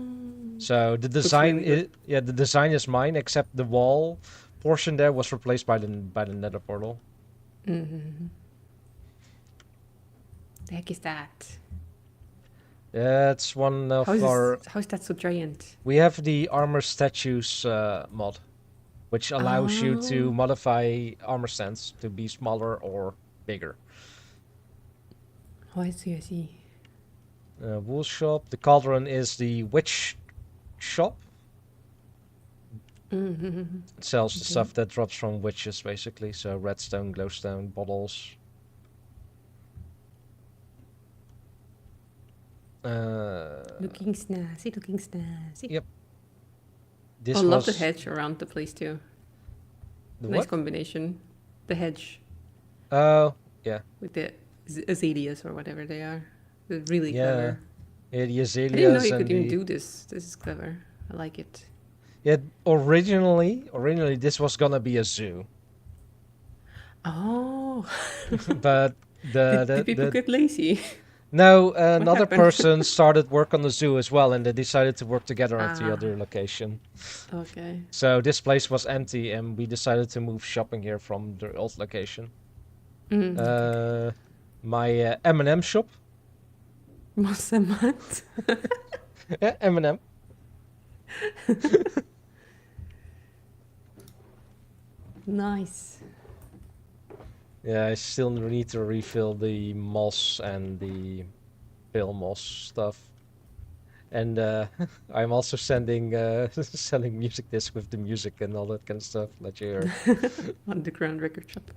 So the design really is the design is mine, except the wall portion there was replaced by the nether portal. Mm-hmm. The heck is that? That's one of our. How is that so giant? We have the armor statues mod, which allows you to Oh. modify armor stands to be smaller or bigger. Oh, I see. I see. Wool shop. The cauldron is the witch shop. Mm-hmm. It sells the Okay. stuff that drops from witches, basically. So redstone, glowstone, bottles. Looking snazzy. Looking snazzy. Yep. This I love the was hedge around the place too. the Nice what? combination. The hedge Oh, yeah. with the azaleas or whatever they are. They're really Yeah. clever. Yeah, the I didn't know azaleas you and could even the do this. This is clever. I like it. yeah. Originally, this was gonna be a zoo, Oh, but did people get lazy? no, another happened? person started work on the zoo as well, and they decided to work together at the Ah. other location. Okay. So this place was empty, and we decided to move shopping here from the old location. Mm. My M&M shop. Mossemat. Yeah, M&M. Nice. Yeah, I still need to refill the moss and the pale moss stuff. And I'm also sending selling music disc with the music and all that kind of stuff. Let you hear. Underground record shop.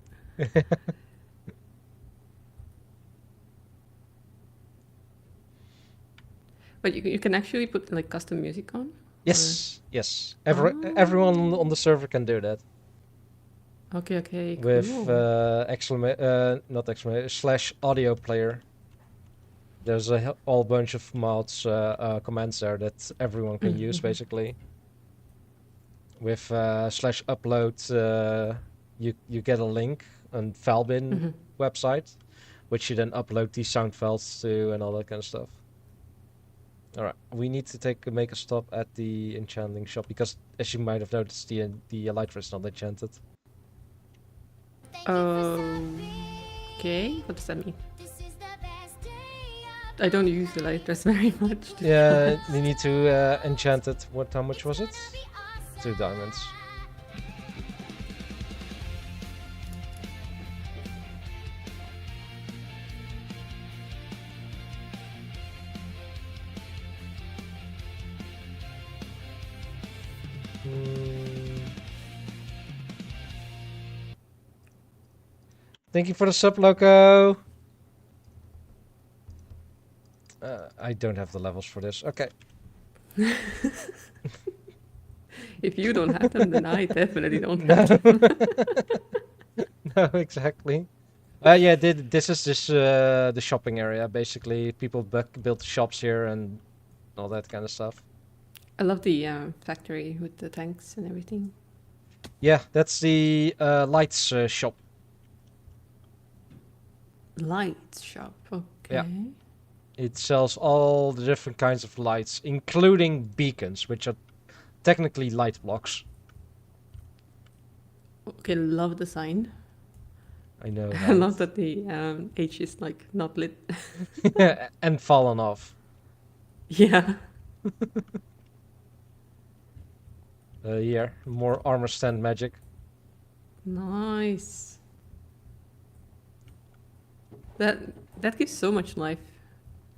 But you can actually put like custom music on. Yes, yes. Ah. Everyone on the server can do that Okay, okay, with cool. not exclamation slash audio player. There's a whole bunch of mods, commands there that everyone can use Mhm. basically. With slash upload, you get a link on Valbin Mhm. website, which you then upload these sound files to and all that kind of stuff. All right, we need to make a stop at the enchanting shop because, as you might have noticed, the elytra is not enchanted. Okay, what does that mean? I don't use the light dress very much. to be Yeah, honest. you need to enchant it. How much was it? 2 diamonds. Thank you for the sub, Loco. I don't have the levels for this. Okay. If you don't have them, then I definitely don't No. have them. No, exactly. Yeah, this is the shopping area. Basically, people build shops here and all that kind of stuff. I love the factory with the tanks and everything. Yeah, that's the lights shop. Lights shop. Okay. It sells all the different kinds of lights, including beacons, which are technically light blocks. Okay, love the sign. I know. I love that the H is like not lit. And fallen off. Yeah. Here, more armor stand magic. Nice. That gives so much life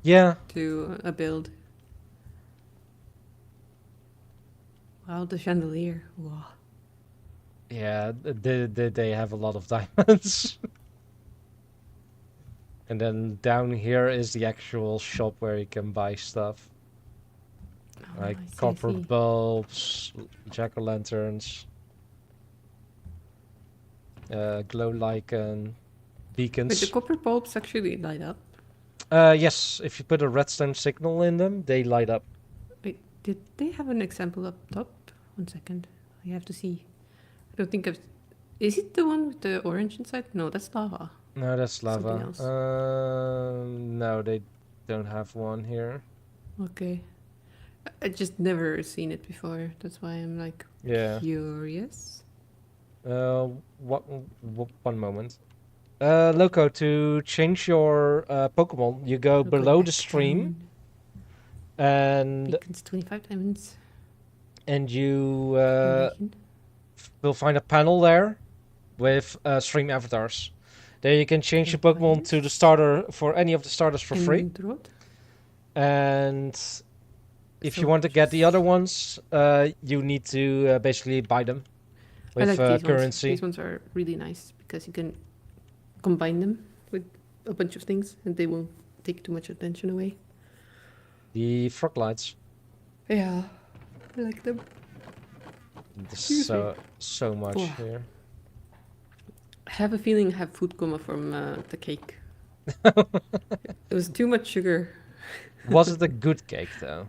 Yeah, to a build. Wow, the chandelier. Wow. yeah, they have a lot of diamonds. And then down here is the actual shop where you can buy stuff. Oh, Like I see, I copper see. bulbs, jack-o'-lanterns, glow lichen, But beacons. the copper bulbs actually light up. Yes, if you put a redstone signal in them, they light up. Wait, did they have an example up top? 1 second. I have to see. I don't think I've... Is it the one with the orange inside? No, that's lava. No, that's Something lava. else. No, they don't have one here. Okay. I just never seen it before. That's why I'm like Yeah. curious. What? One moment. Loco, to change your Pokemon, you go I'll go below the back stream, down. and Beacons 25 diamonds. you Beacon. will find a panel there with stream avatars. There you can change your Pokemon to the starter for any of the starters for free. Endrod? And if you So want to get the other ones, you need to basically buy them I with like these currency. ones. These ones are really nice because you can combine them with a bunch of things and they won't take too much attention away. The frog lights. Yeah, I like them. There's so much Oh. here. I have a feeling I have food coma from the cake. It was too much sugar. Was it a good cake though?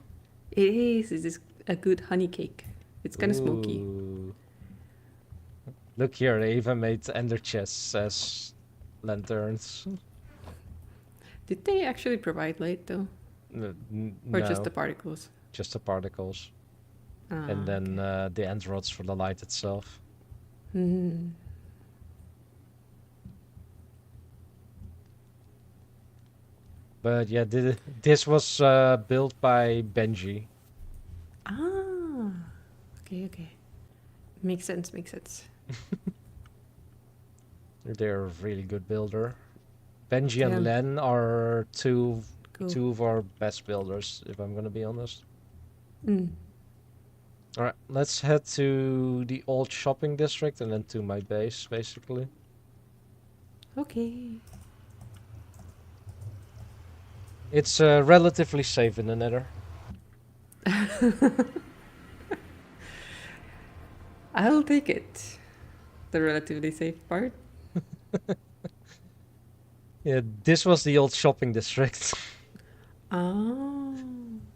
It is. It is a good honey cake. It's kind of smoky. Ooh. Look here, they even made ender chests as lanterns. Did they actually provide light though, or No, just the particles? just the particles. Ah, And then the end rods for the light itself. Hmm. But yeah, this was built by Benji. Ah. Okay. Okay. Makes sense. Makes sense. They're a really good builder. Benji Yeah. and Len are two Cool. of our best builders, if I'm gonna be honest. Mm. Alright, let's head to the old shopping district and then to my base, basically. Okay. It's relatively safe in the nether. I'll take it. The relatively safe part. Yeah, this was the old shopping district. Oh.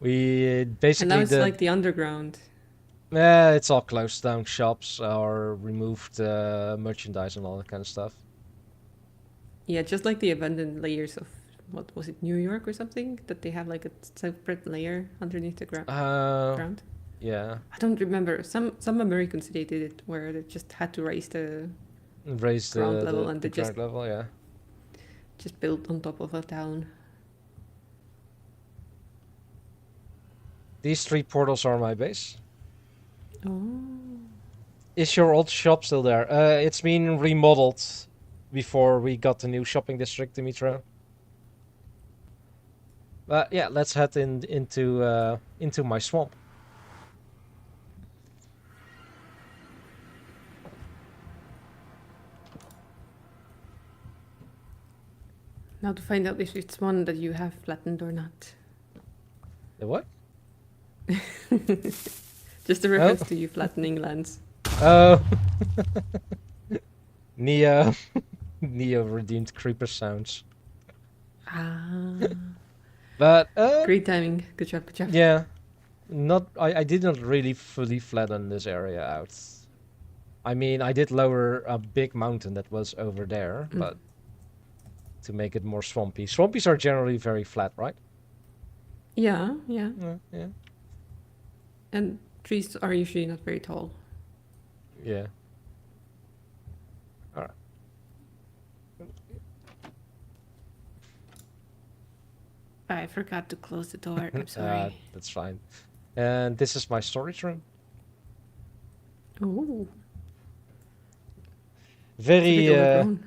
We And basically now it's like the underground. Yeah, it's all closed down shops or removed merchandise and all that kind of stuff. Yeah, just like the abandoned layers of, what was it, New York or something? That they have like a separate layer underneath the ground. Yeah, I don't remember. Some American city did it where they just had to raise the raise the, ground level the, and the they just ground level, yeah. just built on top of a town. These 3 portals are my base. Oh. Is your old shop still there? It's been remodeled before we got the new shopping district, Dimitro. But yeah, let's head into my swamp. Now to find out if it's one that you have flattened or not. The what? Just a reference to you flattening lands. Oh. Neo. Neo redeemed creeper sounds. Ah. But Great timing. Good job, good job. yeah. I did not really fully flatten this area out. I mean, I did lower a big mountain that was over there, but to make it more swampy. Swampies are generally very flat, right? Yeah, yeah. Yeah. And trees are usually not very tall. Yeah. Alright. I forgot to close the door. I'm sorry. That's fine. And this is my storage room. Oh, Very, it's a bit overgrown.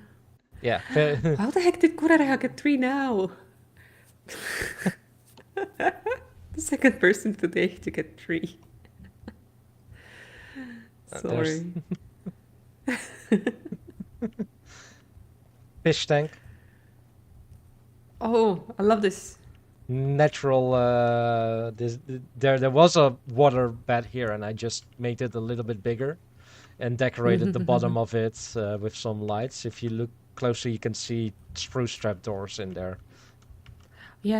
yeah. Very How the heck did Kurara get 3 now? The second person today to get 3. there's- Sorry. fish tank. Oh, I love this. Natural, there was a water bed here, and I just made it a little bit bigger and decorated the bottom of it with some lights. If you look closer, you can see spruce trapdoors in there. Yeah.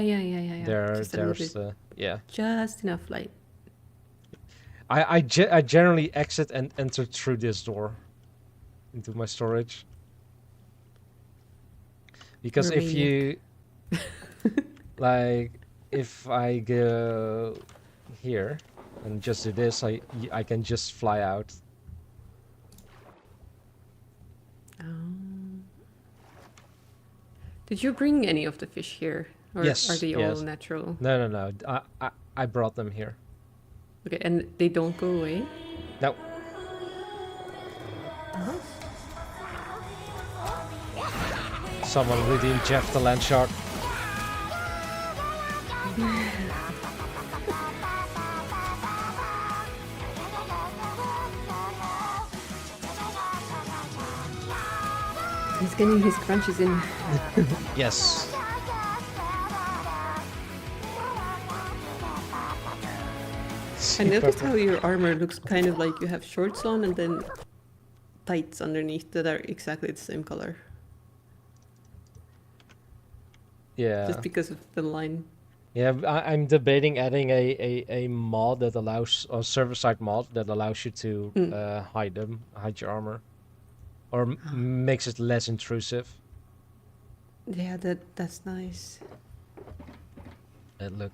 Just a little There's bit. yeah. Just enough light. I generally exit and enter through this door into my storage. Because You're a if you like, if I go here and just do this, I can just fly out. Did you bring any of the fish here? Or Yes, are they all yes. natural? No. I brought them here. Okay, and they don't go away? No. Someone redeemed Jeff the land shark. He's getting his crunches in. Yes. I noticed how your armor looks kind of like you have shorts on and then tights underneath that are exactly the same color. Yeah. Just because of the line. Yeah, I'm debating adding a mod that allows, a server-side mod that allows you to hide your armor, or makes it less intrusive. Yeah, that's nice. And look,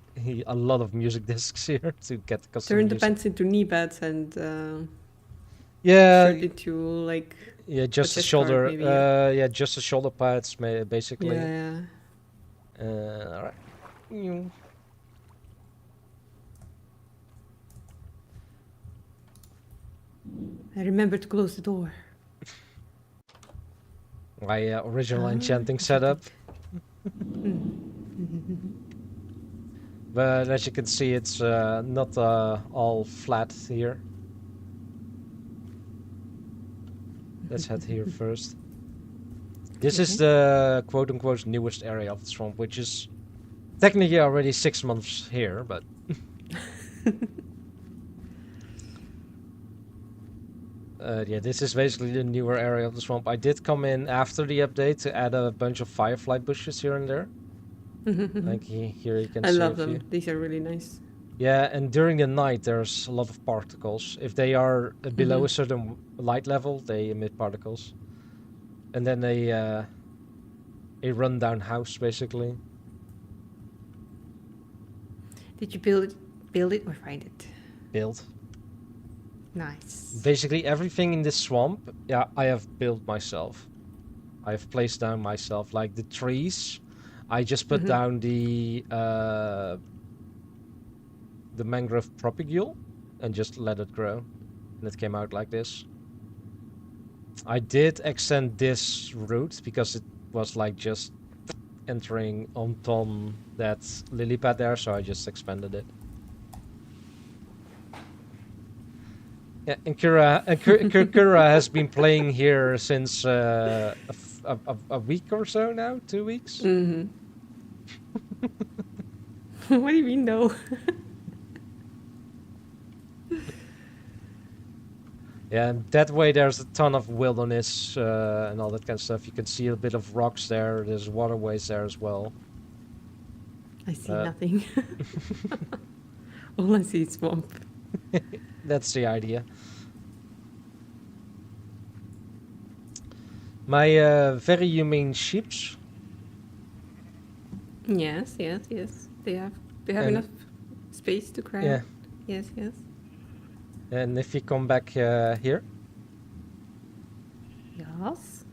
a lot of music discs here to get custom Turn the music. pants into knee pads and Yeah, shirt into like yeah, just a chest guard, shoulder. maybe, yeah. Yeah, just a shoulder pads, basically. yeah. All right. I remember to close the door. My original enchanting setup. But as you can see, it's not all flat here. Let's head here first. This is the quote-unquote newest area of the swamp, which is technically already 6 months here, but Yeah, this is basically the newer area of the swamp. I did come in after the update to add a bunch of firefly bushes here and there. Like here you can I see love a few. them. These are really nice. Yeah, and during the night there's a lot of particles. If they are below a certain light level, they emit particles. And then a rundown house basically. Did you build it or find it? Built. Nice. Basically everything in this swamp, yeah, I have built myself. I have placed down myself. Like the trees, I just put down the mangrove propagule and just let it grow. And it came out like this. I did extend this route because it was like just entering on that lily pad there, so I just expanded it. Yeah, and Kura has been playing here since a week or so now, 2 weeks. What do you mean no? Yeah, and that way there's a ton of wilderness and all that kind of stuff. You can see a bit of rocks there. There's waterways there as well. I see nothing. All I see is swamp. That's the idea. My very humane sheeps. Yes. They have And- enough space to cry. Yeah. Yes. And if you come back here, Yes.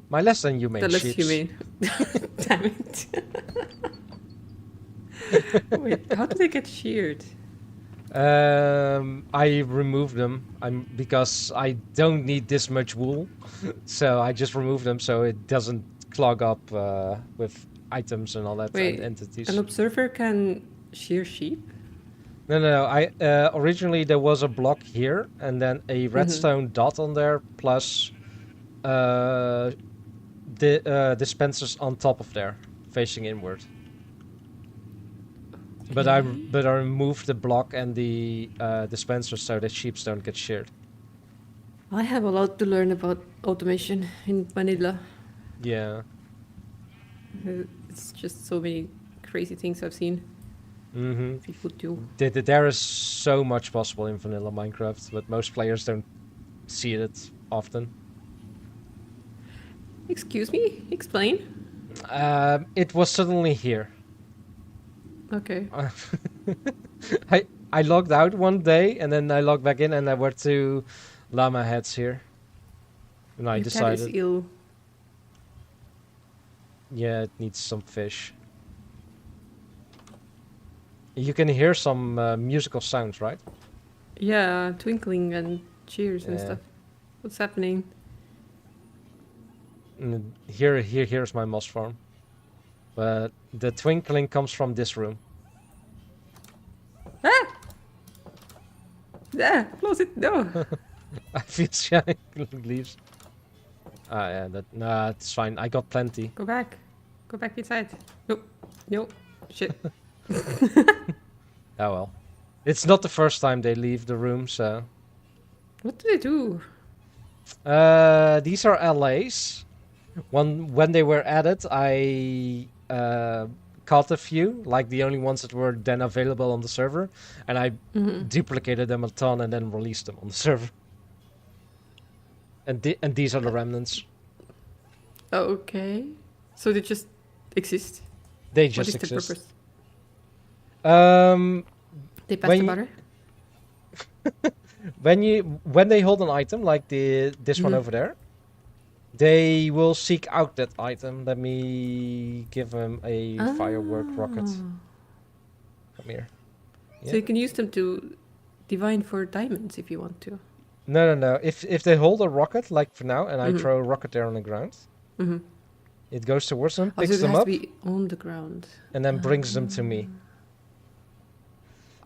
my less than humane The less sheeps. humane. Damn it. Wait, how do they get sheared? I removed them. Because I don't need this much wool, so I just removed them so it doesn't clog up with items and all that Wait, and entities. an observer can shear sheep? No. I originally there was a block here and then a redstone dot on there plus the dispensers on top of there, facing inward. But I removed the block and the dispensers so that sheep don't get sheared. I have a lot to learn about automation in vanilla. Yeah. It's just so many crazy things I've seen Mm-hmm. people do. There is so much possible in vanilla Minecraft, but most players don't see it often. Excuse me? Explain? It was suddenly here. Okay. I logged out one day and then I logged back in and there were 2 llama heads here. And I Your cat is decided, ill. yeah, it needs some fish. You can hear some musical sounds, right? Yeah, twinkling and cheers and Yeah. stuff. What's happening? And here's my moss farm. But the twinkling comes from this room. Ah! Ah! Close it! No! I feel shy. Leaves. Ah, yeah, nah, it's fine. I got plenty. Go back. Go back inside. Nope. Nope. Shit. Oh well. It's not the first time they leave the room, so. What do they do? These are LAs. When they were added, I caught a few, like the only ones that were then available on the server, and I duplicated them a ton and then released them on the server. And these are the remnants. Okay. So they just exist. They What just is the exist. purpose? They pass when the you- butter? When they hold an item like this one over there, they will seek out that item. Let me give them a firework rocket. Come here. So you can use them to divine for diamonds if you want to. No. If they hold a rocket like for now, and I throw a rocket there on the ground, it goes towards them, Oh, picks so it them has up, to be on the ground. and then brings them to me.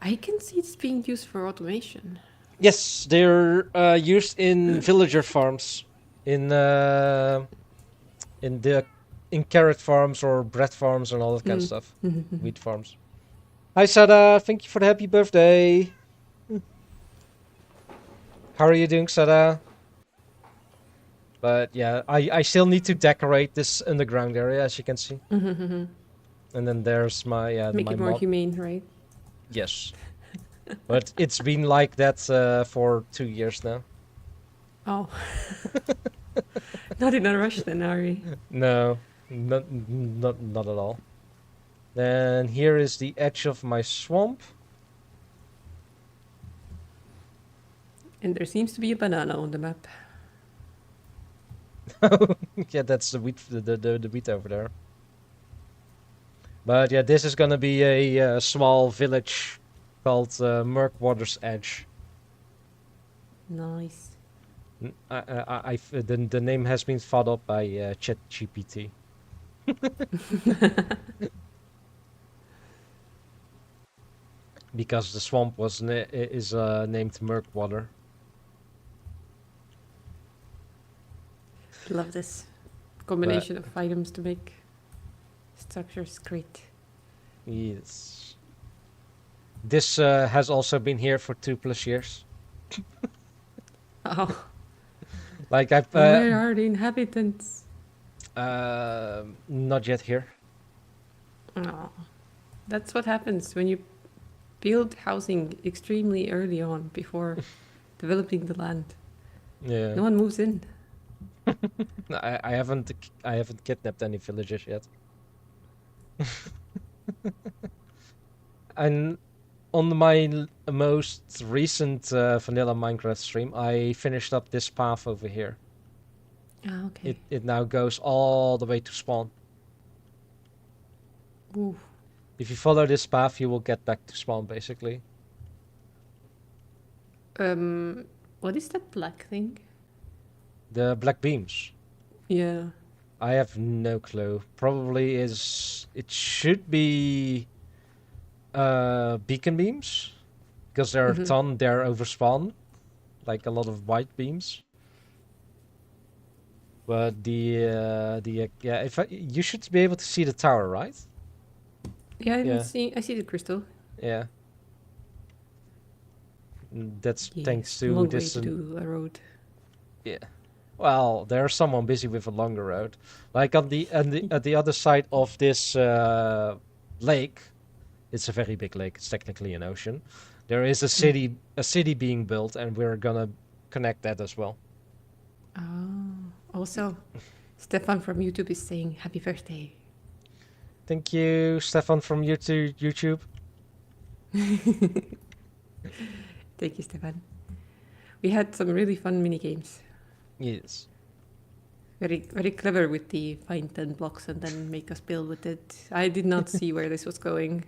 I can see it's being used for automation. Yes, they're used in villager farms, in carrot farms or bread farms and all that kind of stuff, wheat farms. Hi, Sada. Thank you for the happy birthday. How are you doing, Sada? But yeah, I still need to decorate this underground area, as you can see. And then there's my Make my it more mod. humane, right? Yes. But it's been like that for 2 years now. Oh. Not in a rush then, are we? No, not at all. Then here is the edge of my swamp. And there seems to be a banana on the map. Yeah, that's the wheat, the wheat over there. But yeah, this is gonna be a small village called Murkwater's Edge. Nice. The name has been thought up by ChatGPT. Because the swamp was named Murkwater. Love this combination of items to make structures great. Yes. This has also been here for 2+ years. Oh, Like I've where are the inhabitants? not yet here. Oh, that's what happens when you build housing extremely early on before developing the land. Yeah. No one moves in. I haven't kidnapped any villagers yet. And on my most recent vanilla Minecraft stream, I finished up this path over here. Ah, okay. It now goes all the way to spawn. Ooh. If you follow this path, you will get back to spawn, basically. What is that black thing? The black beams. Yeah. I have no clue. Probably it should be beacon beams, because there are a ton there over spawn, like a lot of white beams. But you should be able to see the tower, right? Yeah, Yeah. I see the crystal. Yeah. That's Yes, thanks to long way this. to do a road. Yeah. Well, there's someone busy with a longer road. Like at the other side of this lake, it's a very big lake. It's technically an ocean. There is a city being built, and we're gonna connect that as well. Oh, also, Stefan from YouTube is saying happy birthday. Thank you, Stefan from YouTube. Thank you, Stefan. We had some really fun mini games. Yes. Very, very clever with the find 10 blocks and then make us build with it. I did not see where this was going.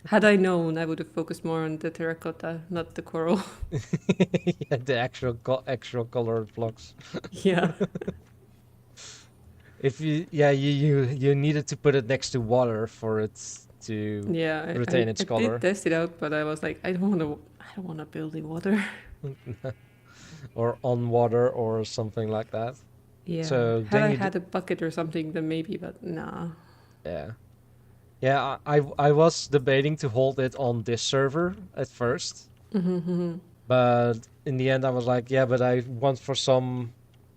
Had I known, I would have focused more on the terracotta, not the coral. Yeah, the actual colored blocks. Yeah. If you needed to put it next to water for it to Yeah, retain its I color. did test it out, but I was like, I don't want to build in water. or on water or something like that. Yeah. So Had then I you had a bucket or something, then maybe, but nah. Yeah. Yeah, I was debating to hold it on this server at first. But in the end I was like, yeah, but I want for some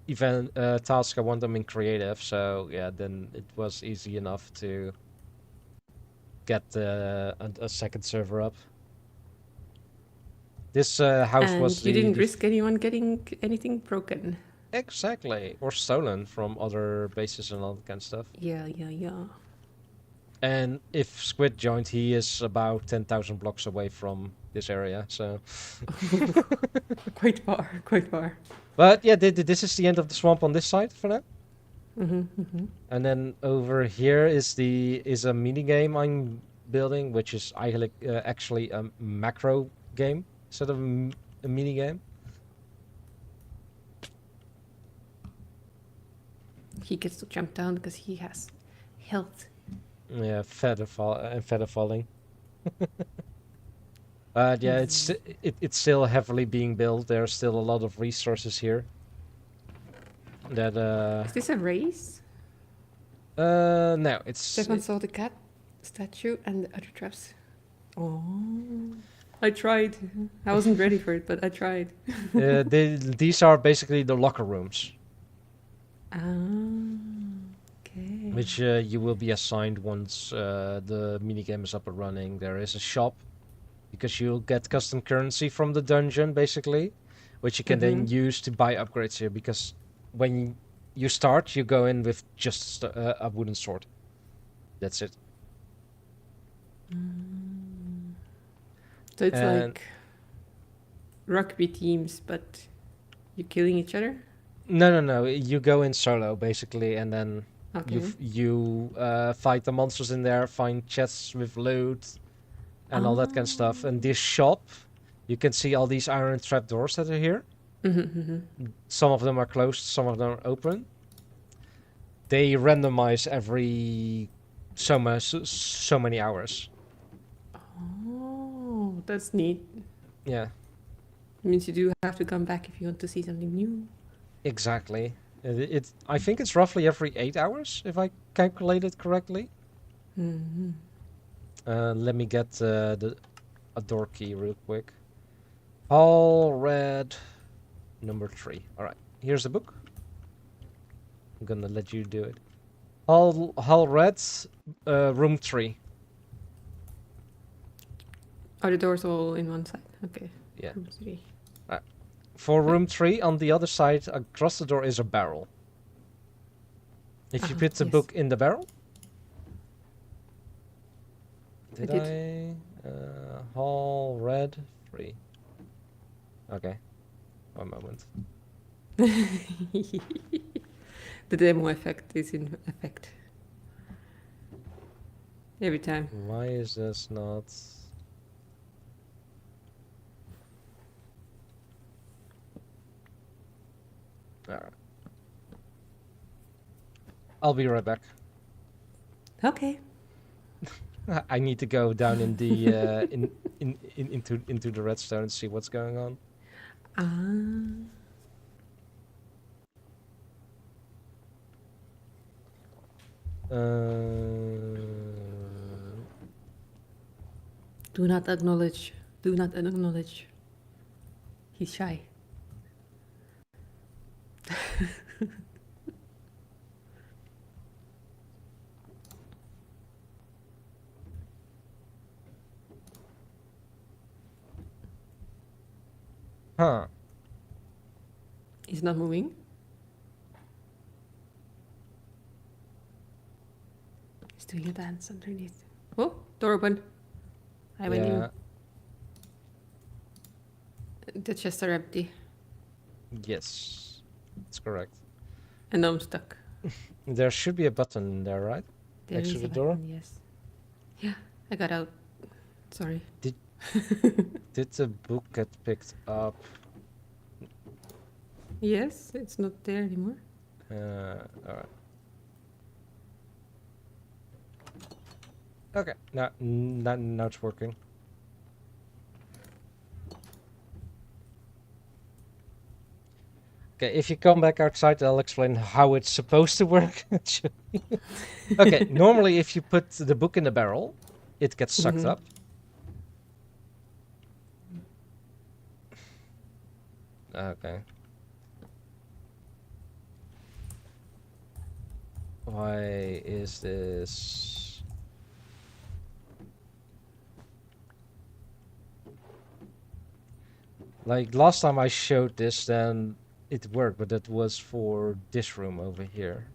event task I want them in creative, so yeah, then it was easy enough to get a second server up. This house And was you didn't the risk anyone getting anything broken. exactly, or stolen from other bases and all that kind of stuff. Yeah, yeah, yeah. And if Squid joined, he is about 10,000 blocks away from this area, so... Quite far, quite far. But yeah, this is the end of the swamp on this side for now. And then over here is a mini game I'm building, which is actually a macro game instead of a mini game. He gets to jump down because he has health. Yeah, feather falling. But yeah, it's still heavily being built. There's still a lot of resources here. That Is this a race? no, it's Stefan saw the cat statue and the other traps. Oh, I tried. I wasn't ready for it, but I tried. These are basically the locker rooms, Ah, okay. which you will be assigned once the minigame is up and running. There is a shop, because you'll get custom currency from the dungeon, basically, which you can then use to buy upgrades here, because when you start, you go in with just a wooden sword. That's it. So it's And- like rugby teams, but you're killing each other? No. You go in solo, basically, and then Okay. you fight the monsters in there, find chests with loot, and all that kind of stuff. And this shop, you can see all these iron trapdoors that are here. Some of them are closed, some of them are open. They randomize every so many hours. Oh, that's neat. Yeah, Means you do have to come back if you want to see something new. exactly. I think it's roughly every 8 hours, if I calculate it correctly. Mm-hmm. Let me get a door key real quick. All red number 3. All right, here's the book. I'm gonna let you do it. Hull red, room 3. Are the doors all in one side? Okay. Yeah. Room 3. For room 3, on the other side, across the door is a barrel. If you Ah, put the yes. book in the barrel. I Did did. I? Hall red 3. Okay. One moment. The demo effect is in effect. Every time. Why is this not? Alright. I'll be right back. Okay. I need to go down in the into the redstone and see what's going on. Ah. Do not acknowledge. Do not acknowledge. He's shy. Huh. He's not moving. He's doing a dance underneath. Oh, door open. I went Yeah. in. The chests are empty. Yes. That's correct. And now I'm stuck. There should be a button there, right? There Next to is the a door? button, yes. Yeah, I got out. Sorry. Did the book get picked up? Yes, it's not there anymore. Alright. Okay, now it's working. Okay, if you come back outside, I'll explain how it's supposed to work. Okay, normally if you put the book in the barrel, it gets sucked up. Okay. Why is this? Like last time I showed this, then it worked, but that was for this room over here.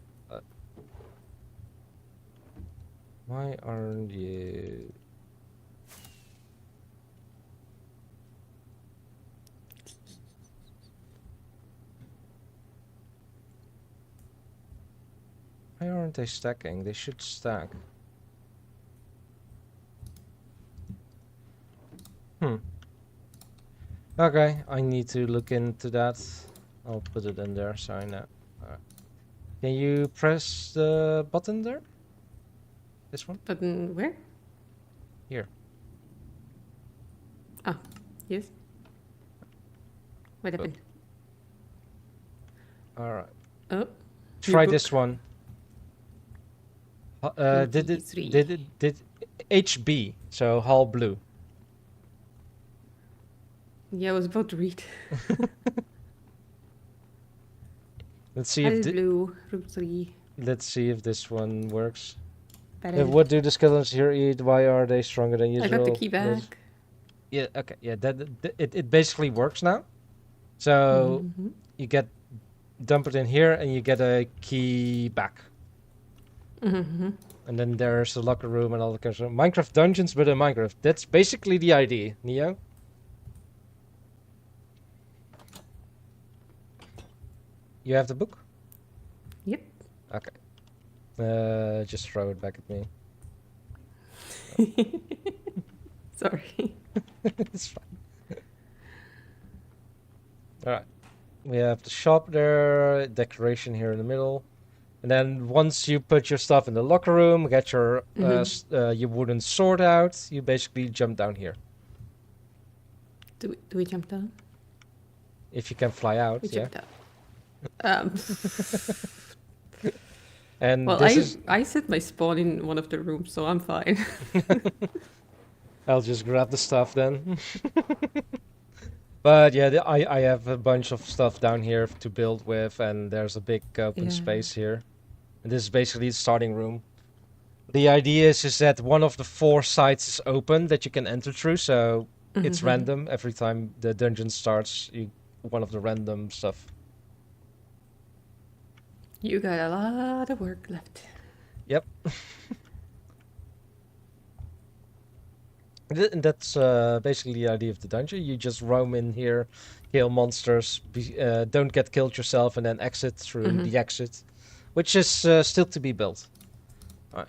Why aren't you? Why aren't they stacking? They should stack. Okay, I need to look into that. I'll put it in there so I know. Alright. Can you press the button there? This one? Button where? Here. Ah, yes. What happened? Alright. Oh, Try book. this one. Did 23. HB, so Hull Blue. Yeah, I was about to read. Let's see if Blue, room 3. let's see if this one works. Better. What do the skeletons here eat? Why are they stronger than I usual? got the key Those- back. Yeah, okay, yeah, it basically works now. So Mhm. you dump it in here and you get a key back. Mhm. And then there's the locker room and all the kinds of Minecraft dungeons, but in Minecraft. That's basically the idea, Neo. You have the book? Yep. Okay. Just throw it back at me. Sorry. It's fine. Alright. We have the shop there, decoration here in the middle. And then once you put your stuff in the locker room, get your your wooden sword out, you basically jump down here. Do we jump down? If you can fly out, We yeah. jump down. And Well, this is I set my spawn in one of the rooms, so I'm fine. I'll just grab the stuff then. But yeah, I have a bunch of stuff down here to build with, and there's a big open Yeah. space here. And this is basically the starting room. The idea is that one of the 4 sides is open that you can enter through, so it's Mhm. random. Every time the dungeon starts, one of the random stuff. You got a lot of work left. Yep. And that's basically the idea of the dungeon. You just roam in here, kill monsters, don't get killed yourself, and then exit through the exit, which is still to be built. Alright.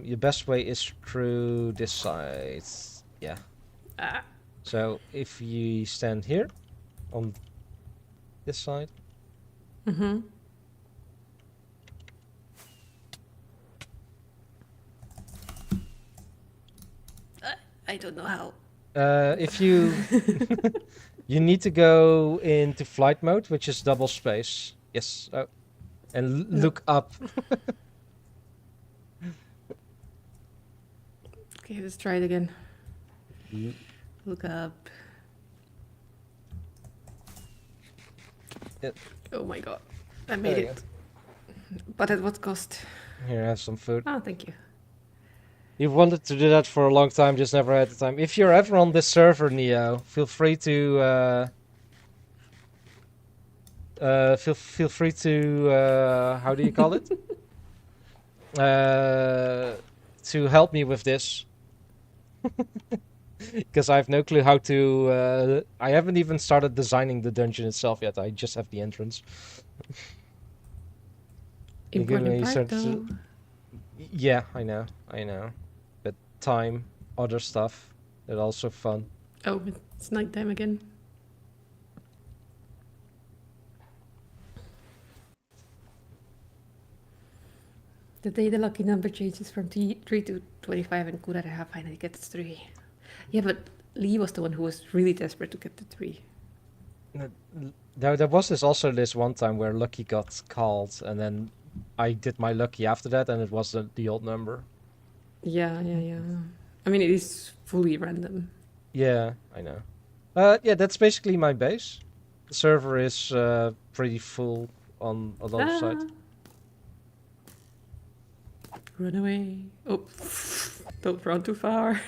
Your best way is through this side. Yeah. Ah. So if you stand here on this side, Mm-hmm. I don't know how. if you you need to go into flight mode, which is double space. Yes. Oh. And look up. Okay, let's try it again. L- Look up. It- Oh my god. I There made you it. But at what cost? Here, have some food. Oh, thank you. You've wanted to do that for a long time, just never had the time. If you're ever on this server, Neo, feel free to feel free to how do you call it? To help me with this. Because I have no clue how to. I haven't even started designing the dungeon itself yet. I just have the entrance. You give me Important part certain- though. Yeah, I know. But time, other stuff, they're also fun. Oh, it's nighttime again. The day the lucky number changes from 3 to 25 and Kuraraha finally gets 3. Yeah, but Lee was the one who was really desperate to get the 3. There was also this one time where Lucky got called, and then I did my Lucky after that, and it was the old number. Yeah. I mean, it is fully random. Yeah, I know. Yeah, that's basically my base. The server is pretty full on a lot of sites. Run away. Oh, don't run too far.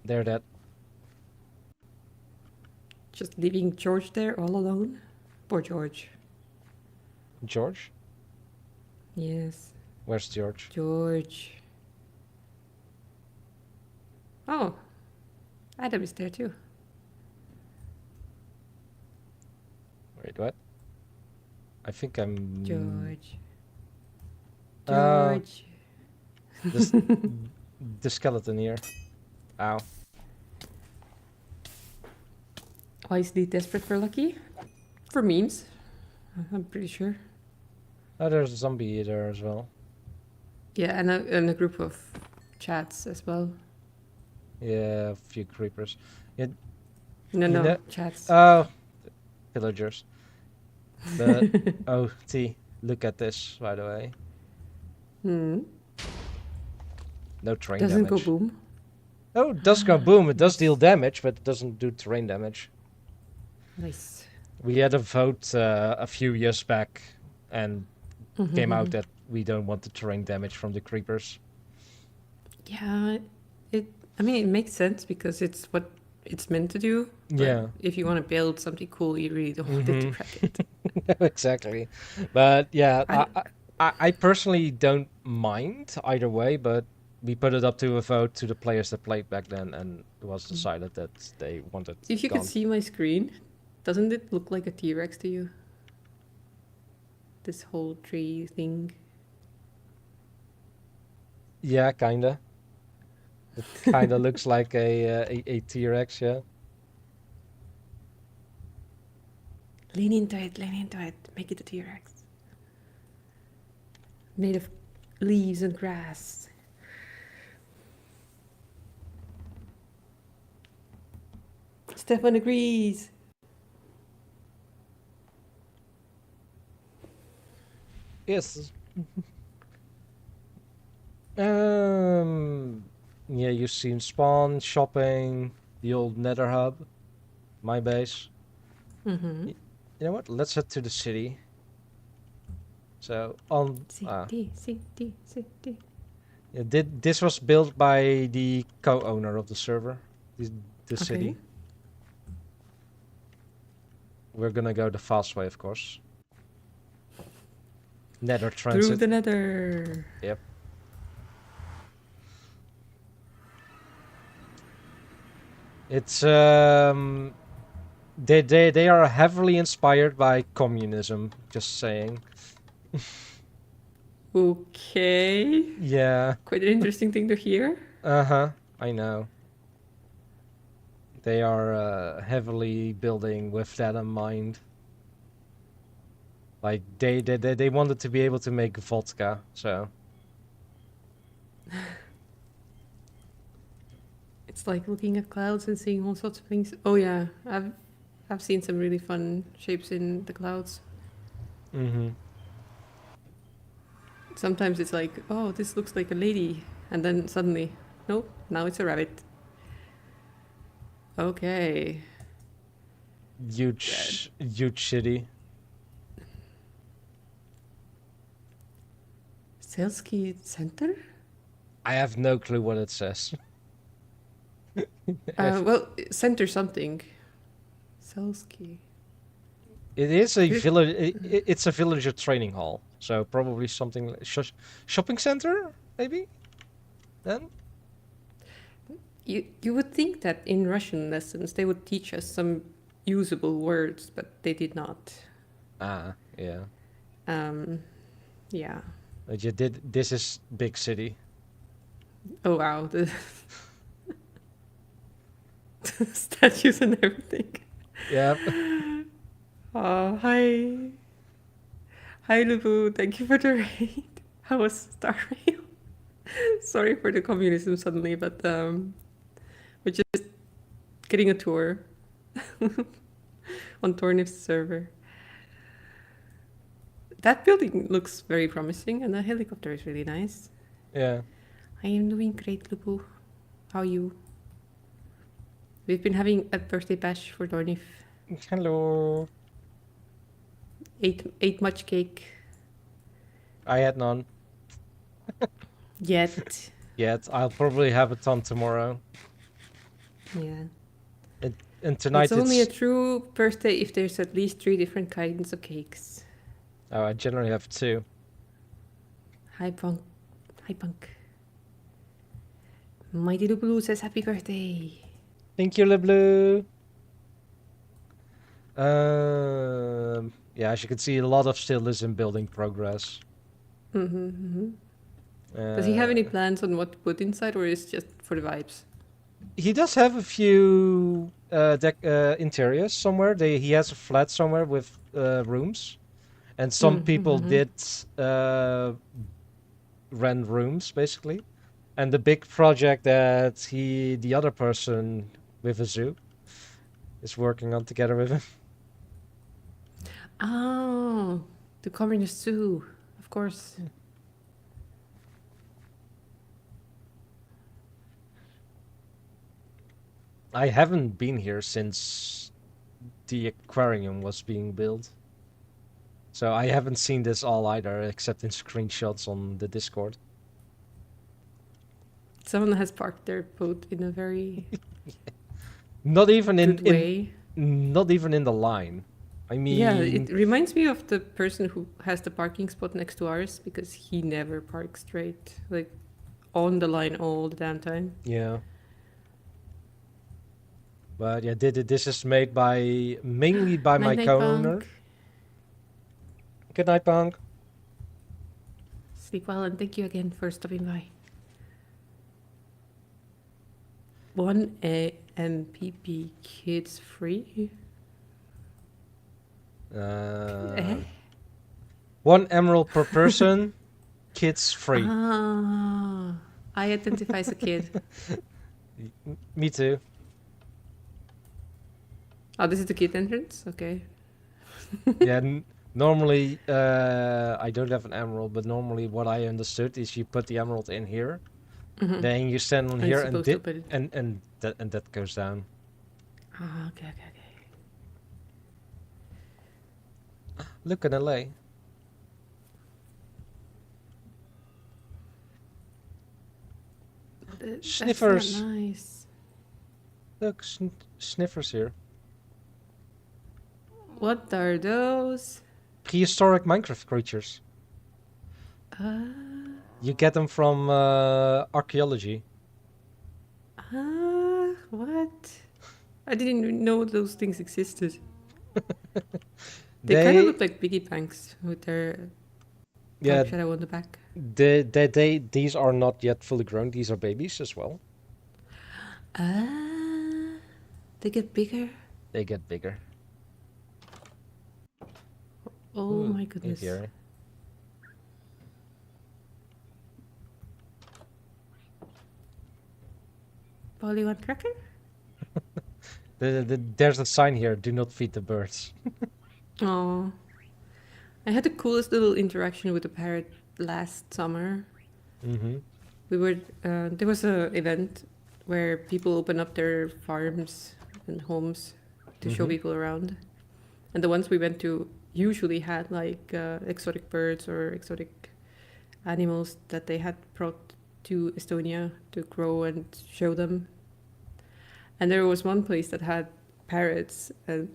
They're dead. Just leaving George there all alone. Poor George. George? Yes, Where's George? George. Oh, Adam is there too. Wait, what? I think I'm... George. Oh. George. This, the skeleton here. Ow. Why is Lee desperate for Lucky? For memes. I'm pretty sure. Oh, there's a zombie there as well. Yeah, and a group of chats as well. Yeah, a few creepers. No, You no, know- chats. Oh, villagers. But, oh, T, look at this, by the way. Hmm. No terrain Doesn't damage. go boom. Oh, it does go boom. It does deal damage, but it doesn't do terrain damage. Nice. We had a vote a few years back, and came out Mhm. that we don't want the terrain damage from the creepers. Yeah, I mean, it makes sense because it's what it's meant to do. But Yeah. if you want to build something cool, you really don't want it to Mhm. wreck it. Exactly. But yeah, I- I personally don't mind either way, but we put it up to a vote to the players that played back then, and it was decided that they wanted If you gone. could see my screen, doesn't it look like a T-Rex to you? This whole tree thing. Yeah, kinda. It kinda looks like a T-Rex, yeah. Lean into it, lean into it. Make it a T-Rex. Made of leaves and grass. Stefan agrees. Yes. Yeah, you've seen Spawn, shopping, the old Nether Hub, my base. Mm-hmm. You know what? Let's head to the city. So on. City. Yeah, this was built by the co-owner of the server, the city. Okay. We're gonna go the fast way, of course. Nether Through transit. the nether. Yep. It's they are heavily inspired by communism. Just saying. Okay. Yeah. Quite an interesting thing to hear. Uh-huh. I know. They are heavily building with that in mind. Like they wanted to be able to make vodka, so It's like looking at clouds and seeing all sorts of things. Oh yeah, I've seen some really fun shapes in the clouds. mm-hmm. Sometimes it's like, oh, this looks like a lady, and then suddenly, nope, now it's a rabbit. Okay. Huge city. Selski Center? I have no clue what it says. Well, center something. Selski. It is a Good. village. It's a villager training hall, so probably something like shopping center, maybe. Then You would think that in Russian lessons they would teach us some usable words, but they did not. yeah. Yeah. But you did. This is big city. Oh wow, the statues and everything. Yep. Oh, hi. Hi, Lubu. Thank you for the raid. How was Star Rail? Sorry for the communism suddenly, but we're just getting a tour on Tornif's server. That building looks very promising, and the helicopter is really nice. Yeah. I am doing great, Lubu. How are you? We've been having a birthday bash for Tornif. Hello. Ate much cake. I had none Yet. yet. I'll probably have a ton tomorrow. Yeah. And tonight It's only a true birthday if there's at least 3 different kinds of cakes. Oh, I generally have 2. Hi, Punk. Hi, Punk. Mighty Blue says happy birthday. Thank you, LeBlue. Yeah, as you can see, a lot of still is in building progress. Does he have any plans on what to put inside, or is it just for the vibes? He does have a few interiors somewhere. He has a flat somewhere with rooms, and some people did rent rooms basically. And the big project that the other person with a zoo, is working on together with him. Oh, the communist zoo, of course. I haven't been here since the aquarium was being built. So I haven't seen this all either, except in screenshots on the Discord. Someone has parked their boat in a very Not even good way. not even in the line. I mean, Yeah, it reminds me of the person who has the parking spot next to ours because he never parks straight, like on the line all the damn time. yeah. But yeah, this is made by mainly by my Night-night, co-owner. Bonk. Good night, Bonk. Sleep well and thank you again for stopping by. 1 AMPP kids free? Eh? 1 emerald per person, kids free. Ah, I identify as a kid. Me too. Oh, this is the kid entrance? Okay. Yeah, normally I don't have an emerald, but normally what I understood is you put the emerald in here, then you stand on And you're here and supposed to open it. and that goes down. Ah, okay. Look at LA. Sniffers. That's not nice. Look, sniffers here. What are those? Prehistoric Minecraft creatures. You get them from archaeology. What? I didn't even know those things existed. They kind of look like piggy banks with their Yeah, dark shadow on the back. these are not yet fully grown. These are babies as well. They get bigger. They get bigger. Oh Ooh, my goodness. apiary. Polly one cracker? There's a sign here, do not feed the birds. Oh. I had the coolest little interaction with a parrot last summer. Mm-hmm. We were there was a event where people open up their farms and homes to show Mhm. people around, and the ones we went to usually had like exotic birds or exotic animals that they had brought to Estonia to grow and show them. And there was one place that had parrots, and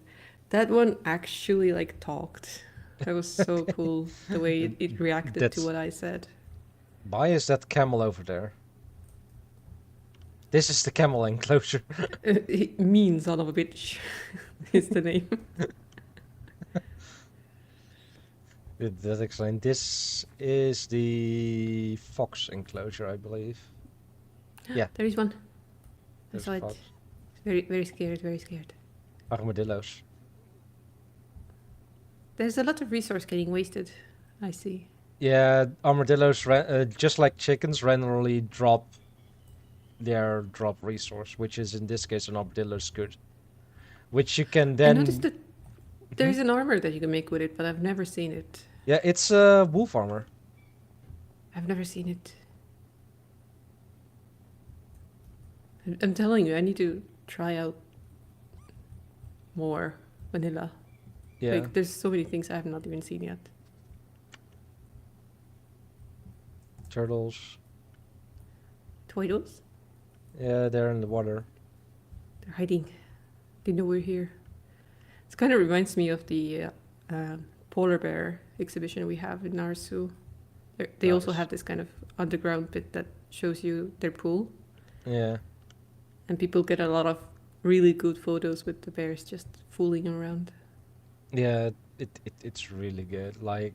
that one actually like talked. That was so cool the way it reacted to That's- what I said. Why is that camel over there? This is the camel enclosure. Mean son of a bitch is the name. That explains. This is the fox enclosure, I believe. Yeah, There is one. I there's saw a it. fox. Very, very scared, very scared. Armadillos. There's a lot of resource getting wasted, I see. Yeah, armadillos, just like chickens, randomly drop their drop resource, which is in this case an armadillo scoot, which you can I then. noticed that there's an armor that you can make with it, but I've never seen it. Yeah, it's wolf armor. I've never seen it. I'm telling you, I need to try out more vanilla. Yeah, Like, there's so many things I have not even seen yet. turtles. Toidles? Yeah, they're in the water. They're hiding. They know we're here. It kind of reminds me of the polar bear exhibition we have in our zoo. They also Nice. have this kind of underground pit that shows you their pool, Yeah, and people get a lot of really good photos with the bears just fooling around. yeah, it's really good. Like,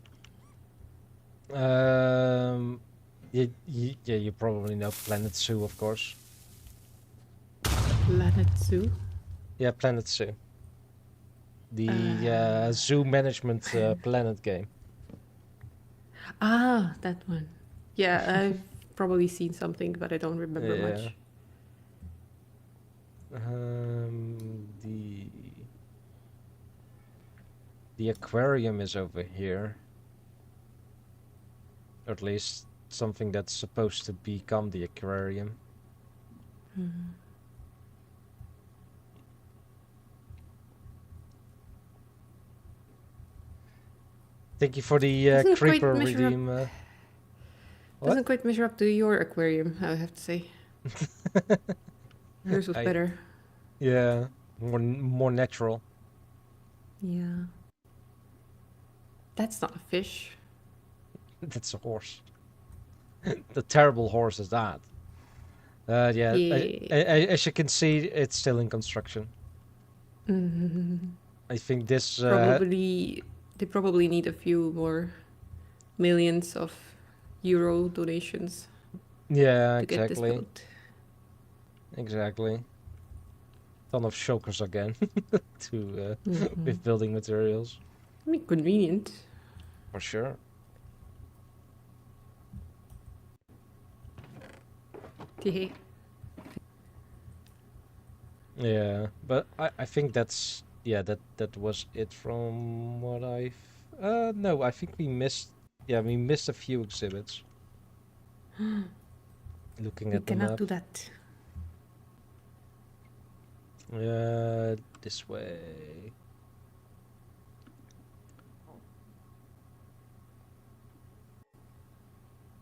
yeah, you probably know Planet Zoo, of course. Planet Zoo. Yeah, Planet Zoo. The zoo management planet game. Ah, that one. Yeah, I've probably seen something, but I don't remember Yeah. much. The aquarium is over here. Or at least something that's supposed to become the aquarium. Thank you for the Doesn't quite creeper measure up. redeem. What? Doesn't quite measure up to your aquarium, I have to say. Yours was I- better. Yeah, more natural. Yeah. That's not a fish. That's a horse. The terrible horse is that. Yeah, as you can see, it's still in construction. I think this. Probably they probably need a few more millions of euro donations Yeah, to get this exactly. built. Exactly. Ton of shulkers again to Mhm. with building materials I mean, convenient. for sure. Yeah. Yeah, but I think that's that was it from what I've no, I think we missed a few exhibits. Looking We at the cannot map. do that. This way.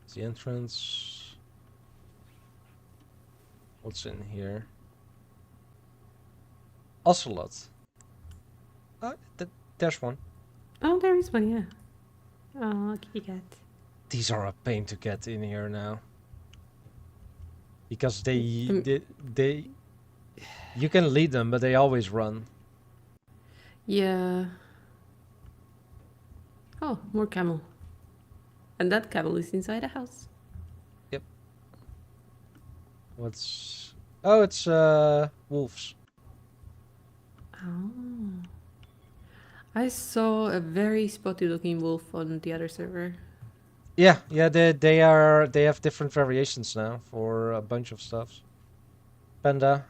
It's the entrance. What's in here? Ocelot. There's one. Oh, there is one, yeah. Oh, kitty cat. These are a pain to get in here now. Because they you can lead them, but they always run. Yeah. Oh, more camel. And that camel is inside a house. What's Oh, it's wolves. Oh. I saw a very spotty looking wolf on the other server. Yeah, they have different variations now for a bunch of stuffs. Panda.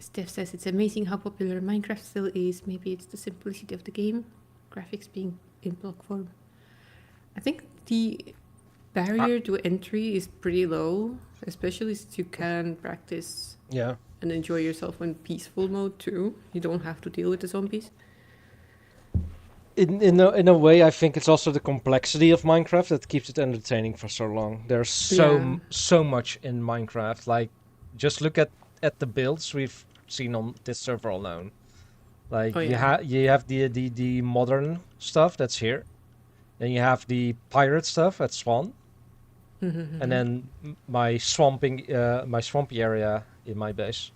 Steph says it's amazing how popular Minecraft still is. Maybe it's the simplicity of the game, graphics being in block form. I think the barrier to entry is pretty low, especially since you can practice Yeah. and enjoy yourself in peaceful mode too. You don't have to deal with the zombies. In a way, I think it's also the complexity of Minecraft that keeps it entertaining for so long. There's so much in Minecraft. Like, just look at the builds we've seen on this server alone. Like Oh, you yeah. have the modern stuff that's here, then you have the pirate stuff at Swan, and then my swampy area in my base.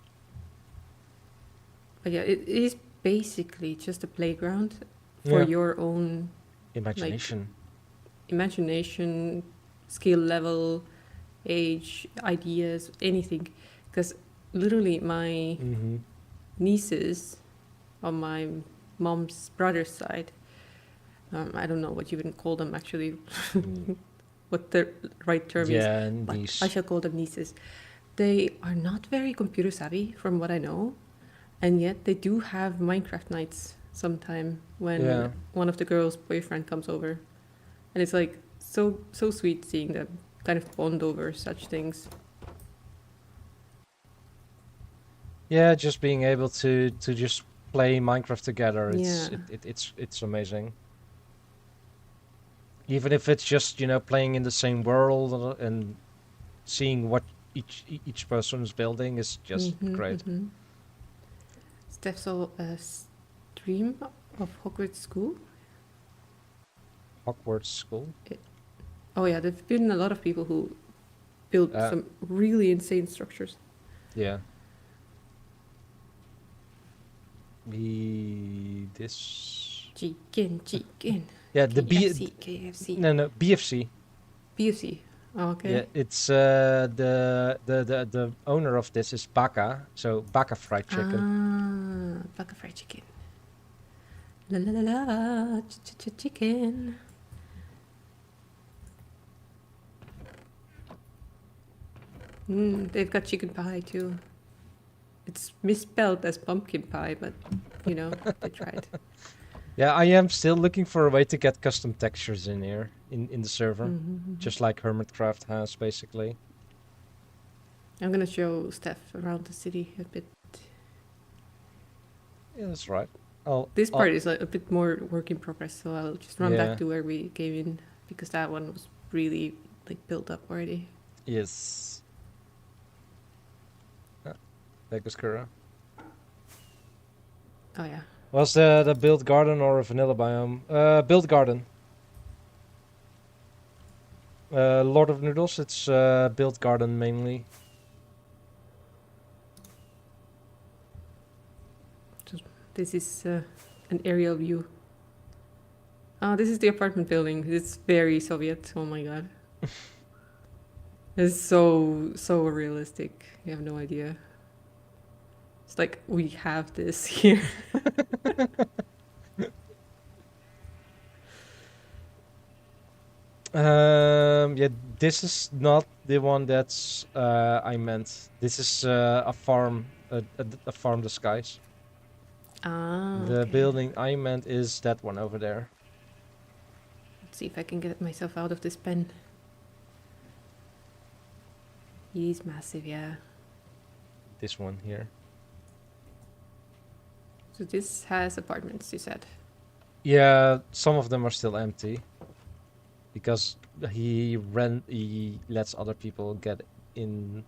But yeah, it is basically just a playground for Yeah. your own Imagination. imagination, skill level, age, ideas, anything. Because literally, my Mm-hmm. nieces on my mom's brother's side, I don't know what you would call them actually, what the right term is. Yeah, and But these. I shall call them nieces. They are not very computer savvy, from what I know, and yet they do have Minecraft nights sometime when Yeah. one of the girls' boyfriend comes over, and it's like so sweet seeing them kind of bond over such things. Yeah, just being able to just play Minecraft together. Yeah. It's amazing. Even if it's just, playing in the same world and seeing what each person is building is just great. Steph saw a stream of Hogwarts School. Hogwarts School. Oh yeah, there've been a lot of people who built some really insane structures. Yeah. This. Chicken. Yeah, the KFC. No, BFC. BFC. Oh, okay. Yeah, it's the owner of this is Baka, so Baka Fried Chicken. Ah, Baka fried chicken. La la la la, chicken. They've got chicken pie too. It's misspelled as pumpkin pie, but they tried. Yeah, I am still looking for a way to get custom textures in here in the server, just like Hermitcraft has basically. I'm gonna show Steph around the city a bit. Yeah, that's right. This part is a bit more work in progress, so I'll just run Yeah. back to where we came in because that one was really like built up already. Yes. There goes Kura. Oh yeah. Was the build garden or a vanilla biome? Build garden. Lord of Noodles, it's build garden mainly. This is an aerial view. Oh, this is the apartment building. It's very Soviet. Oh my god. It's so realistic. You have no idea. It's like we have this here. Yeah, this is not the one that's I meant. This is a farm, a farm disguise. Ah. The okay. building I meant is that one over there. Let's see if I can get myself out of this pen. It is massive, yeah. This one here. So this has apartments, you said. Yeah, some of them are still empty because he lets other people get in.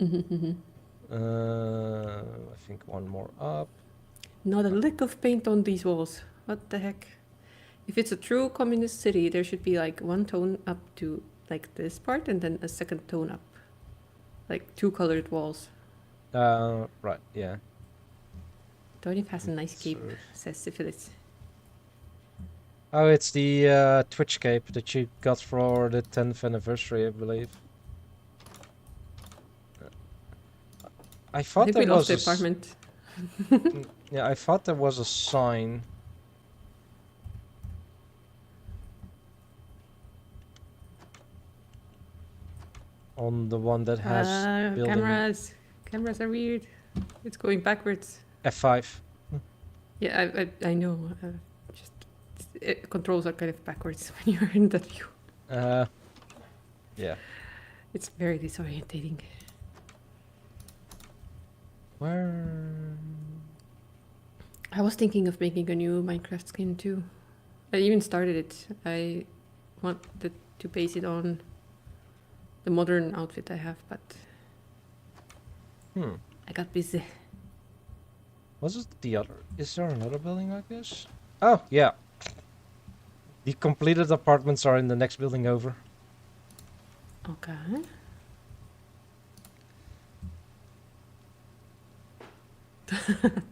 I think one more up. Not a lick of paint on these walls. What the heck? If it's a true communist city, there should be like one tone up to like this part and then a second tone up. Like two colored walls. Right, yeah. Donif has a nice cape, Sort of. says Syphilis. Oh, it's the Twitch cape that you got for the 10th anniversary, I believe. I I thought think there we was lost the a s- apartment. Yeah, I thought there was a sign. On the one that has building cameras. Cameras are weird. It's going backwards. F5. Yeah, I know. Just controls are kind of backwards when you're in that view. Yeah. It's very disorientating. Where? I was thinking of making a new Minecraft skin too. I even started it. I wanted to base it on the modern outfit I have, but I got busy. Was it the other? Is there another building like this? Oh, yeah. The completed apartments are in the next building over. Okay.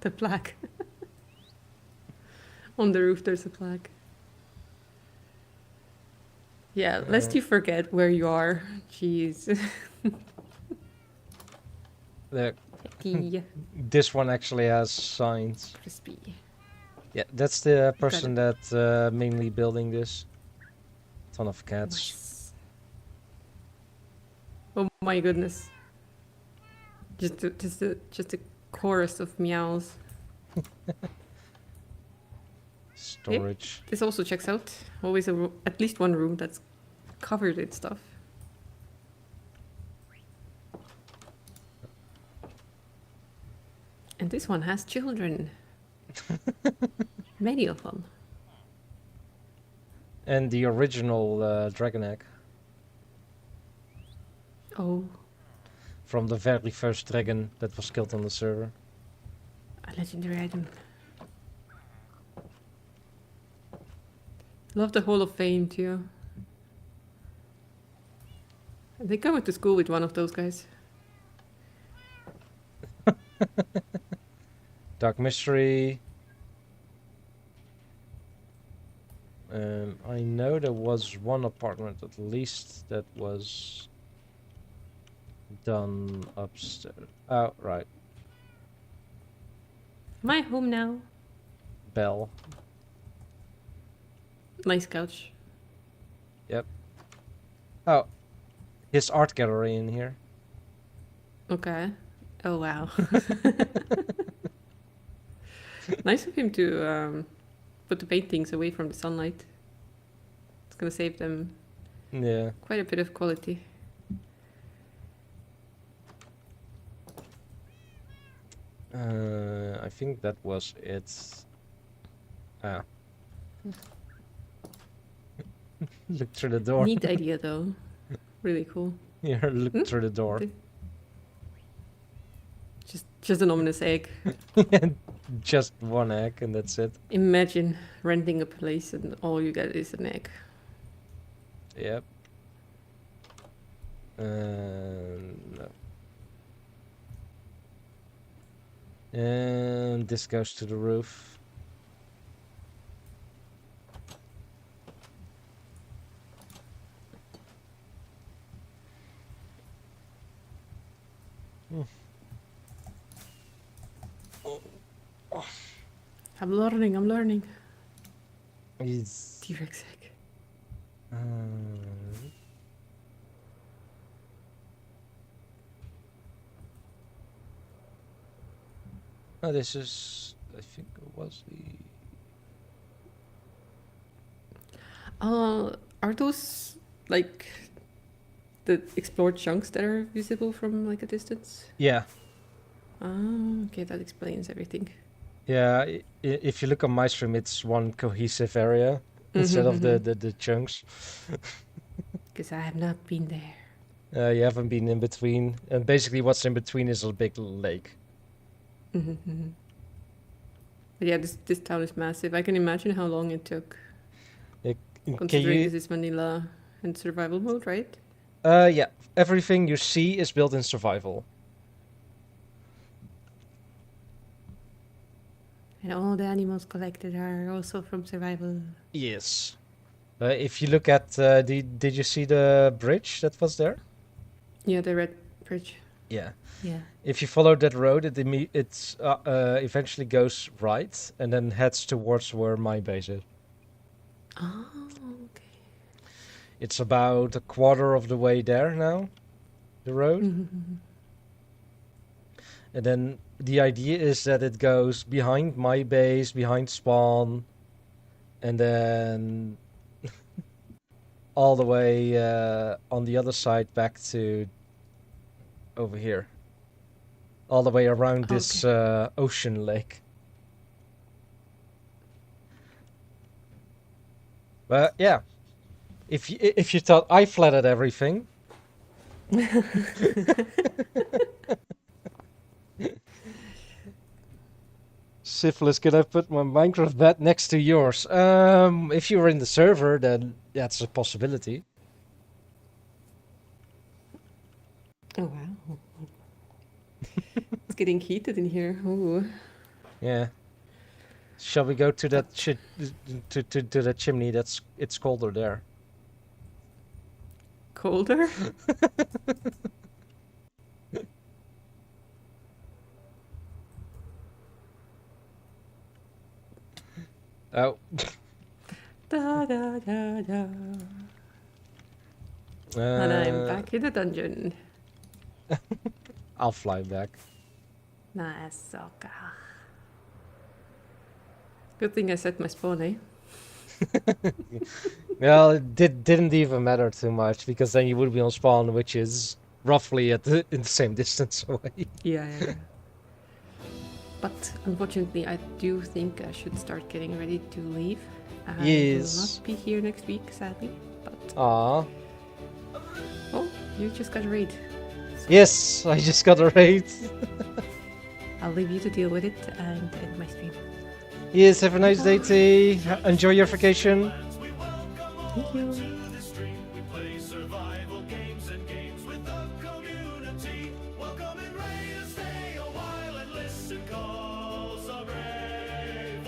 The plaque. On the roof there's a plaque. Yeah, lest you forget where you are. Jeez. The, Tea. this one actually has signs. Crispy. Yeah, that's the it. person that mainly building this. Ton of cats. Nice. Oh my goodness. Just a chorus of meows. Storage. This also checks out. Always at least one room that's covered in stuff. And this one has children. Many of them. And the original dragon egg. Oh, From the very first dragon that was killed on the server. a legendary item. Love the Hall of Fame too. I think I went to school with one of those guys. Dark Mystery. I know there was one apartment at least that was done upstairs. Oh, right. My home now. Bell. Nice couch. Yep. Oh, his art gallery in here. Okay. Oh wow. Nice of him to put the paintings away from the sunlight. It's gonna save them Yeah. quite a bit of quality. I think that was it. Oh. Look through the door. Neat idea though. Really cool. Here, look through the door. Okay. Just an ominous egg. Just one egg and that's it. Imagine renting a place and all you get is an egg. Yep. No. And this goes to the roof. I'm learning. Is T-Rex egg. oh, this is. I think it was the. Are those like the explored chunks that are visible from like a distance? Yeah, Ah, okay, that explains everything. yeah. If you look on my stream, it's one cohesive area instead of the chunks. Because I have not been there. You haven't been in between, and basically what's in between is a big lake. But yeah, this town is massive. I can imagine how long it took, Can considering you? this is vanilla and survival mode, right? Yeah. Everything you see is built in survival. And all the animals collected are also from survival. Yes. If you look at did you see the bridge that was there? Yeah, the red bridge. Yeah. Yeah. If you follow that road, it eventually goes right and then heads towards where my base is. Oh, okay. It's about a quarter of the way there now, the road. And then the idea is that it goes behind my base, behind spawn, and then all the way on the other side back to over here. All the way around this ocean lake. But yeah, if you thought I flattered everything, Syphilis, could I put my Minecraft bed next to yours? If you were in the server, then that's a possibility. Oh wow. It's getting heated in here. Ooh. Yeah. Shall we go to that to that chimney? It's colder there. Colder? Oh. Da da da da. And I'm back in the dungeon. I'll fly back. Nice, okay. Good thing I set my spawn, eh? Well, it didn't even matter too much because then you would be on spawn, which is roughly in the same distance away. Yeah. But unfortunately, I do think I should start getting ready to leave. I will Yes. not be here next week, sadly. But Ah. oh, you just got a raid. Yes, I just got a raid. I'll leave you to deal with it and end my stream. Yes, have a nice day, T. Enjoy your vacation. Thank you. The stream we play survival games and games with the community. Welcome and ready to stay a while and listen calls of Raven.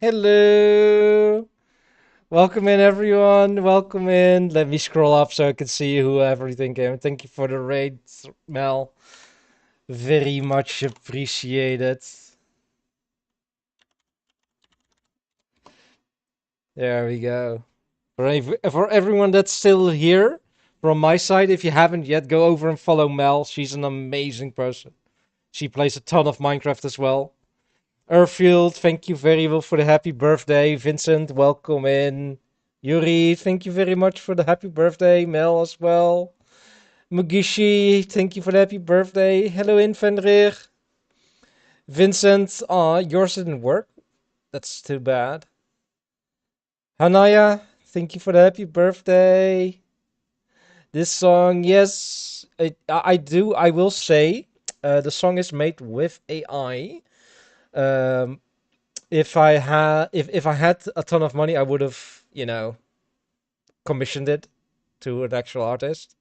Hello. Welcome in, everyone. Welcome in. Let me scroll up so I can see who everything came. Thank you for the raid, Mel. Very much appreciated. There we go. For everyone that's still here, from my side, if you haven't yet, go over and follow Mel. She's an amazing person. She plays a ton of Minecraft as well. Erfield, thank you very much for the happy birthday. Vincent, welcome in. Yuri, thank you very much for the happy birthday. Mel as well. Mugishi, thank you for the happy birthday. Hello, Infenrir. Vincent, yours didn't work. That's too bad. Hanaya, thank you for the happy birthday. This song, yes, I will say, the song is made with AI. If I had a ton of money, I would have, commissioned it to an actual artist.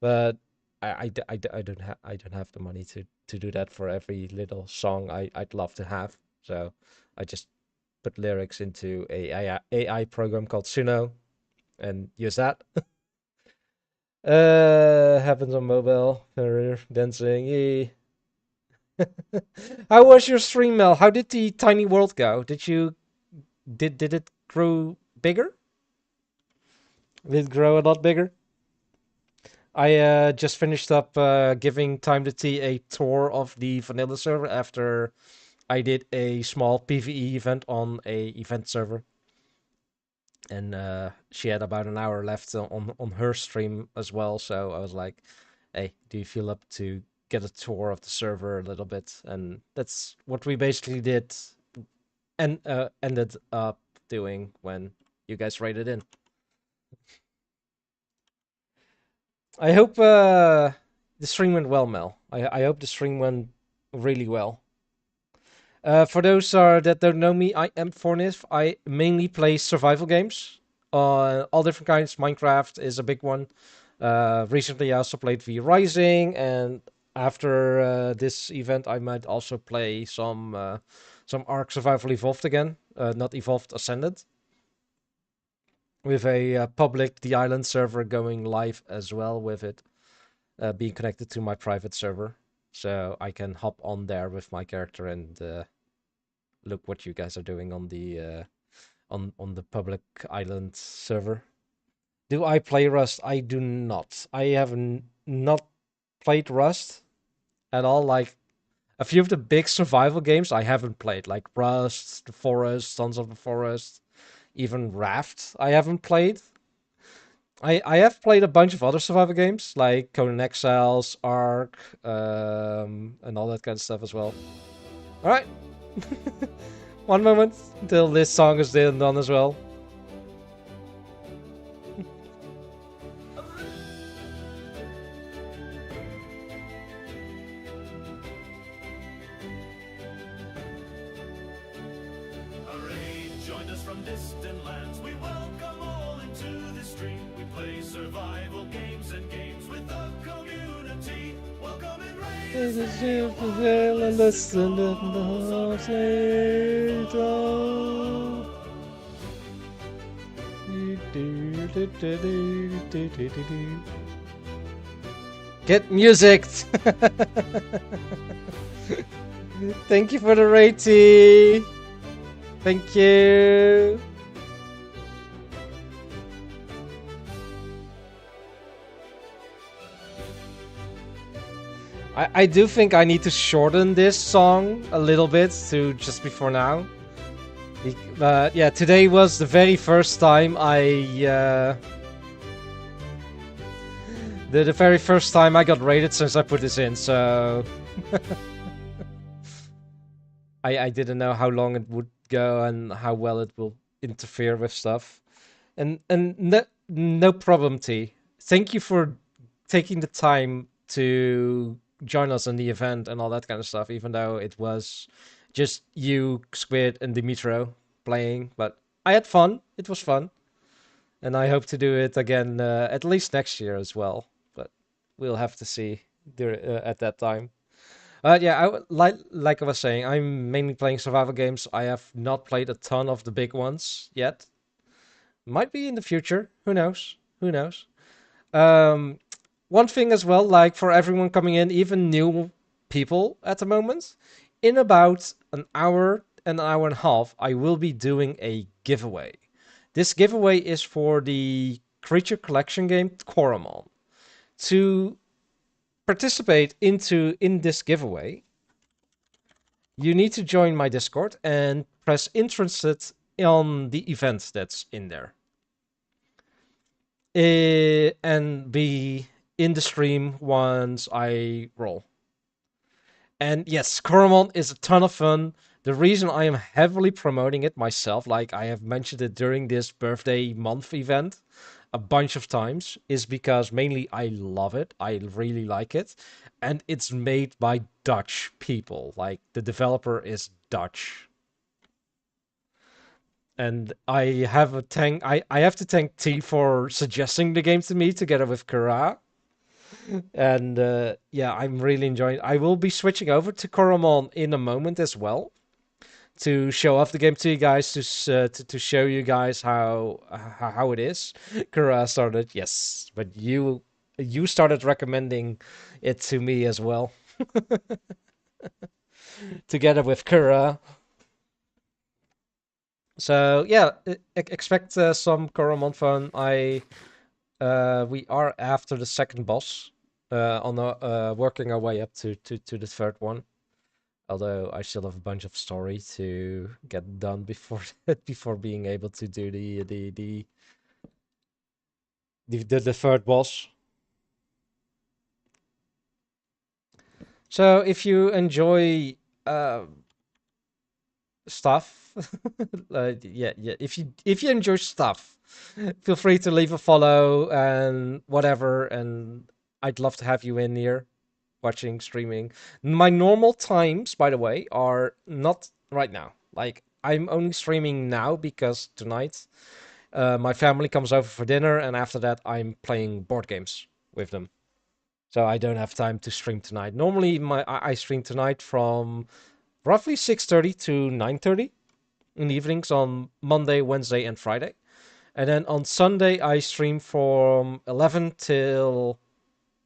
But I don't have the money to do that for every little song I'd love to have. So I just put lyrics into a AI program called Suno and use that. Happens on mobile. Dancing. Yay. How was your stream, Mel? How did the tiny world go? Did it grow bigger? Did it grow a lot bigger? I just finished up giving Time to Tea a tour of the vanilla server after I did a small PvE event on a event server. And she had about an hour left on her stream as well, so I was like, hey, do you feel up to get a tour of the server a little bit? And that's what we basically did and ended up doing when you guys raided in. I hope the stream went well, Mel. I hope the stream went really well. For those that don't know me, I am Fornif. I mainly play survival games. All different kinds. Minecraft is a big one. Recently, I also played V Rising, and after this event, I might also play some Ark Survival Evolved again. Not Evolved, Ascended. With a public The Island server going live as well with it. Being connected to my private server. So I can hop on there with my character and look what you guys are doing on the public island server. Do I play Rust? I do not. I have not played Rust at all. Like a few of the big survival games I haven't played, like Rust, The Forest, Sons of the Forest, even Raft. I haven't played. I have played a bunch of other survival games like Conan Exiles, Ark, and all that kind of stuff as well. All right. One moment until this song is done as well. Hooray, joined us from distant lands. We welcome all into the stream. We play survival games and games with the community. Welcome and Get music. Thank you for the rating. Thank you. I do think I need to shorten this song a little bit to just before now. But yeah, today was the very first time the very first time I got rated since I put this in, so I didn't know how long it would go and how well it will interfere with stuff. And no problem, T. Thank you for taking the time to join us in the event and all that kind of stuff, even though it was just you, Squid, and Dimitro playing. But I had fun. It was fun. And I hope to do it again at least next year as well. But we'll have to see at that time. Yeah, like I was saying, I'm mainly playing survival games. I have not played a ton of the big ones yet. Might be in the future. Who knows? Who knows? One thing as well, like for everyone coming in, even new people at the moment, in about an hour and a half, I will be doing a giveaway. This giveaway is for the creature collection game Coromon. To participate in this giveaway, you need to join my Discord and press interested on the event that's in there. And be in the stream once I roll. And yes, Coromon is a ton of fun. The reason I am heavily promoting it myself, like I have mentioned it during this birthday month event a bunch of times, is because mainly I love it. I really like it. And it's made by Dutch people. Like the developer is Dutch. And I have to thank T for suggesting the game to me together with Kara. And yeah, I'm really enjoying it. I will be switching over to Coromon in a moment as well to show off the game to you guys, to show you guys how it is. Kara started, yes, but you started recommending it to me as well, together with Kara. So yeah, expect some Coromon fun. We are after the second boss, working our way up to the third one. Although I still have a bunch of story to get done before before being able to do the third boss. So if you enjoy stuff, yeah, if you enjoy stuff, feel free to leave a follow and whatever, and I'd love to have you in here watching, streaming. My normal times, by the way, are not right now. Like, I'm only streaming now because tonight my family comes over for dinner, and after that, I'm playing board games with them. So I don't have time to stream tonight. Normally, I stream tonight from roughly 6:30 to 9:30 in the evenings on Monday, Wednesday, and Friday. And then on Sunday, I stream from 11 till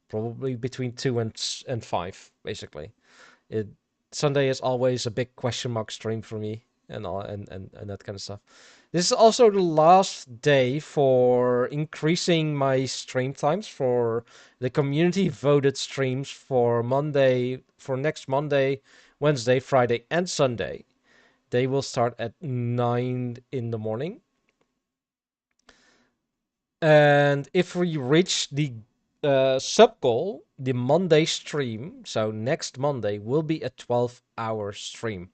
probably between 2 and 5, basically. Sunday is always a big question mark stream for me and all and that kind of stuff. This is also the last day for increasing my stream times for the community voted streams for next Monday, Wednesday, Friday, and Sunday. They will start at 9 in the morning. And if we reach the sub goal, the Monday stream, so next Monday, will be a 12-hour stream.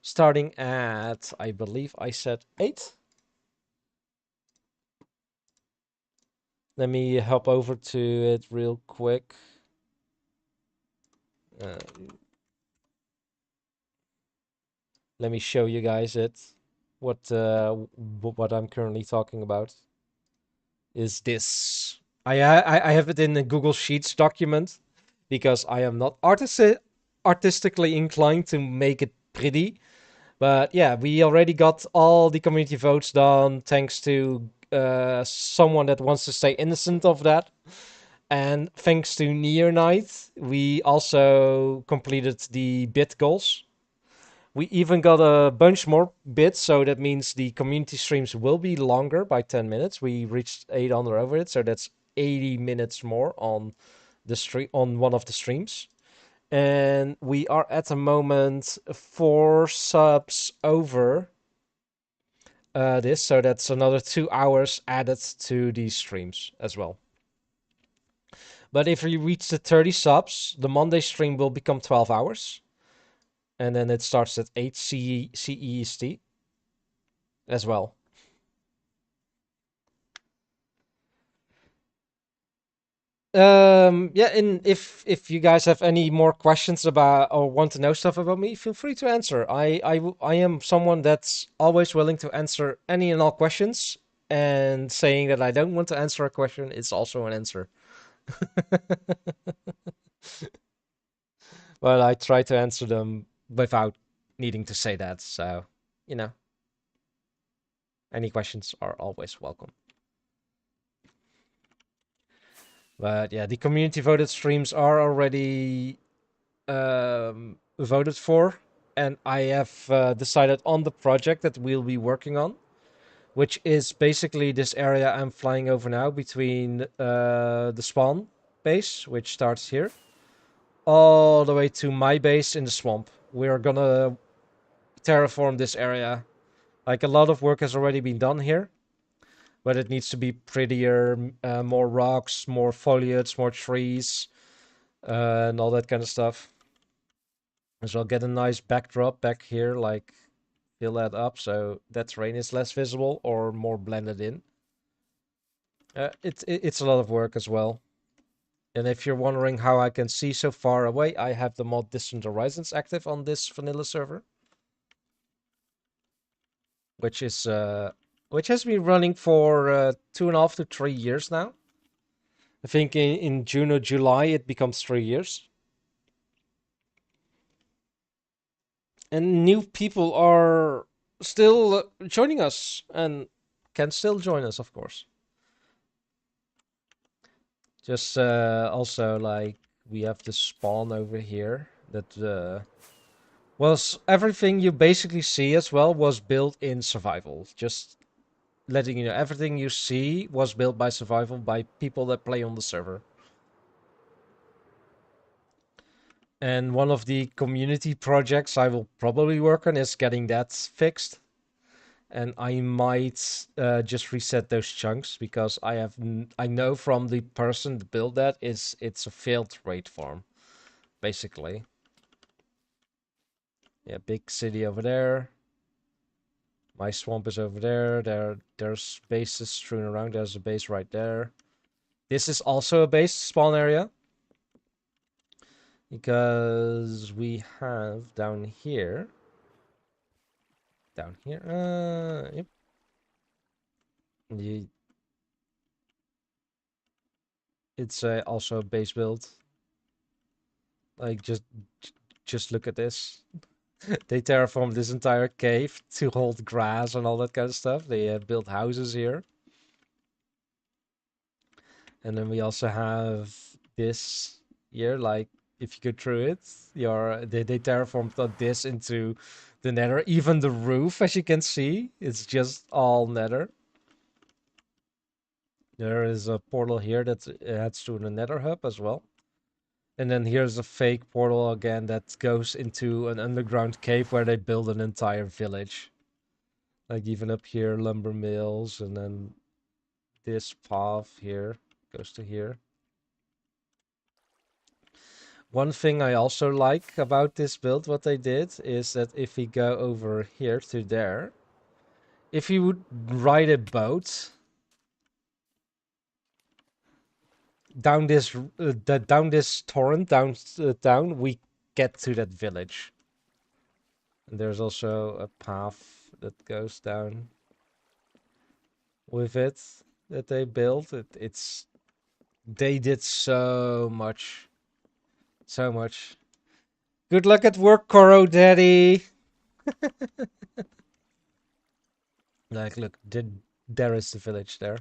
Starting at, I believe I said 8. Let me hop over to it real quick. Let me show you guys it. What I'm currently talking about is this. I have it in the Google Sheets document because I am not artistically inclined to make it pretty. But yeah, we already got all the community votes done thanks to someone that wants to stay innocent of that. And thanks to Near Night, we also completed the bit goals. We even got a bunch more bits, so that means the community streams will be longer by 10 minutes. We reached 800 over it, so that's 80 minutes more on one of the streams. And we are at the moment 4 subs over this, so that's another 2 hours added to these streams as well. But if we reach the 30 subs, the Monday stream will become 12 hours. And then it starts at 8 CEST as well. Yeah, and if you guys have any more questions about or want to know stuff about me, feel free to answer. I am someone that's always willing to answer any and all questions, and saying that I don't want to answer a question is also an answer. But I try to answer them without needing to say that, so, you know. Any questions are always welcome. But yeah, the community voted streams are already voted for, and I have decided on the project that we'll be working on, which is basically this area I'm flying over now between the spawn base, which starts here, all the way to my base in the swamp. We're gonna terraform this area. Like, a lot of work has already been done here, but it needs to be prettier, more rocks, more foliage, more trees, and all that kind of stuff. So I'll get a nice backdrop back here, like fill that up so that terrain is less visible or more blended in. It's a lot of work as well. And if you're wondering how I can see so far away, I have the mod Distant Horizons active on this vanilla server, which is which has been running for 2.5 to 3 years now. I think in June or July it becomes 3 years. And new people are still joining us and can still join us, of course. Just also, like, we have the spawn over here that was everything you basically see as well was built in survival. Just letting you know, everything you see was built by survival by people that play on the server. And one of the community projects I will probably work on is getting that fixed. And I might just reset those chunks because I know from the person that built that it's a failed raid farm, basically. Yeah, big city over there. My swamp is over there. There's bases strewn around. There's a base right there. This is also a base spawn area. Because we have down here. Yep. It's also a base build. Like, just look at this. They terraformed this entire cave to hold grass and all that kind of stuff. They built houses here. And then we also have this here, like, if you go through it, they terraformed this into the nether. Even the roof, as you can see, it's just all nether. There is a portal here that heads to the nether hub as well. And then here's a fake portal again that goes into an underground cave where they build an entire village. Like, even up here, lumber mills, and then this path here goes to here. One thing I also like about this build, what they did, is that if we go over here to there, if you would ride a boat down this torrent down, we get to that village. And there's also a path that goes down with it that they built. They did so much. So much. Good luck at work, Koro Daddy. Like, look, there is the village there.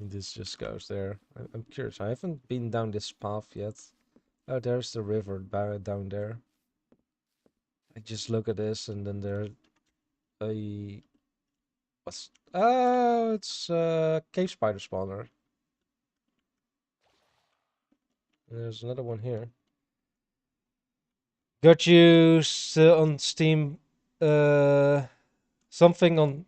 And this just goes there. I'm curious. I haven't been down this path yet. Oh, there's the river down there. I just look at this, and then there what's... Oh, it's a cave spider spawner. There's another one here. Got you on Steam. Something on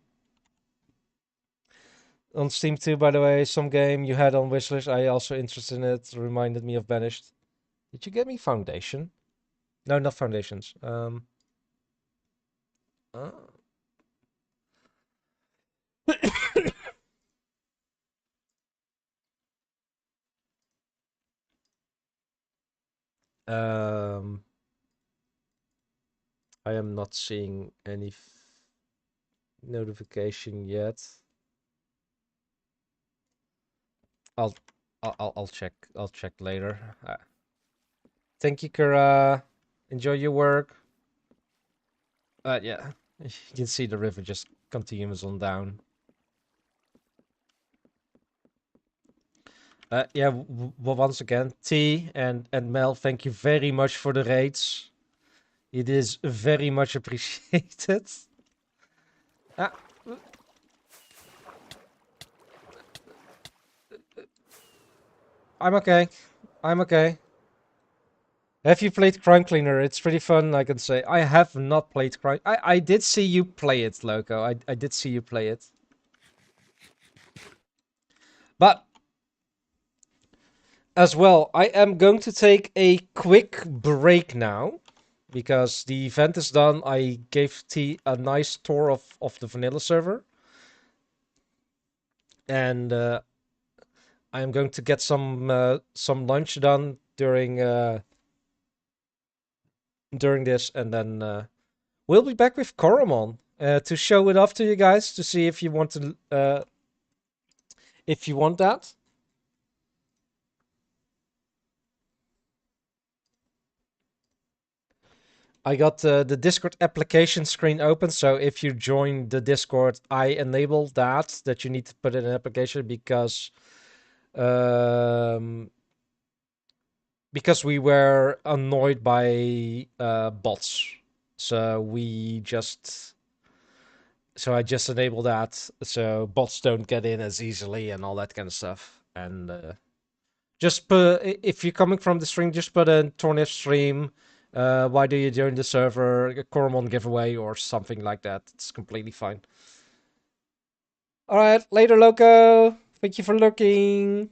Steam too, by the way. Some game you had on wishlist. I also interested in it. Reminded me of Banished. Did you get me Foundation? No, not Foundations. I am not seeing any notification yet. I'll check. I'll check later. Thank you, Kara. Enjoy your work. Yeah. You can see the river just continues on down. Yeah, once again, T and Mel, thank you very much for the raids. It is very much appreciated. Ah, I'm okay. I'm okay. Have you played Crime Cleaner? It's pretty fun, I can say. I have not played Crime... I did see you play it, Loco. I did see you play it. But, as well, I am going to take a quick break now. Because the event is done. I gave T a nice tour of the vanilla server. And I am going to get some lunch done during this, and then we'll be back with Koromon to show it off to you guys to see if you want to if you want that. I got the Discord application screen open, so if you join the Discord, I enabled that you need to put in an application because we were annoyed by bots. So I just enabled that so bots don't get in as easily and all that kind of stuff. And just put, if you're coming from the stream, just put in Tornif stream. Why do you join the server? A Koromon giveaway or something like that. It's completely fine. Alright, later, Loco. Thank you for looking.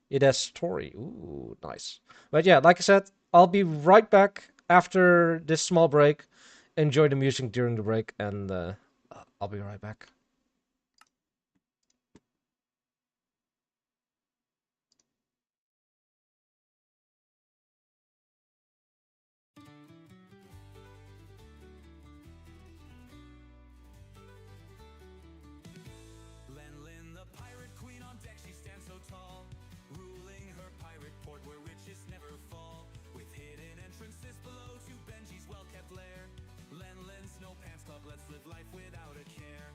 It has story. Ooh, nice. But yeah, like I said, I'll be right back after this small break. Enjoy the music during the break, and I'll be right back. Lenlin, the pirate queen on deck, she stands so tall, ruling her pirate port where riches never fall. With hidden entrances below to Benji's well-kept lair, Lenlin's no pants club, let's live life without a care.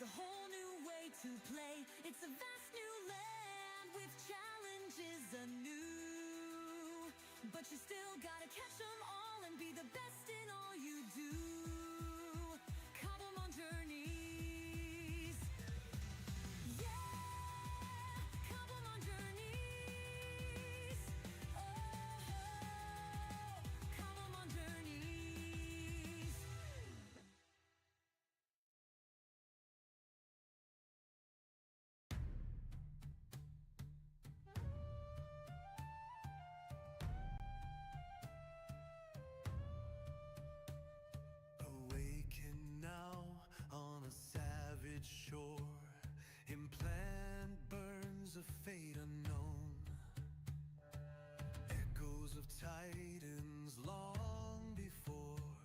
It's a whole new way to play. It's a vast new land with challenges anew. But you still gotta catch 'em all and be the best in all you do. Come on journeys. Yeah, come on journeys. Oh, come on journeys. Awaken now on a savage shore. Implant burns of fate unknown. Echoes of titans long before.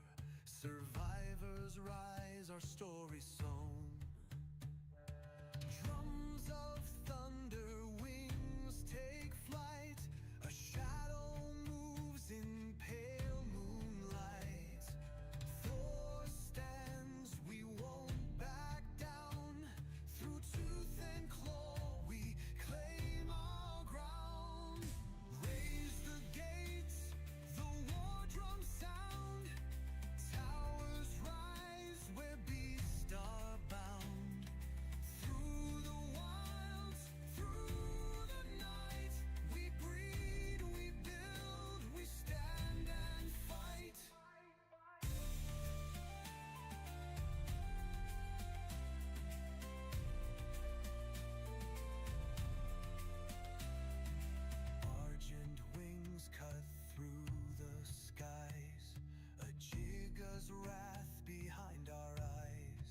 Survivors rise, our story sown. Drums of thunder, wings take flight. A shadow moves in pale moonlight. Thor stands, we won't back down. Through tooth and claw, we claim our ground. Raise the gates, the war drums sound. Towers rise where beasts are bound. Through the wilds, through the night, we breed, we build, we stand and fight. Argent wings cut through the skies. A Jigga's wrath behind our eyes.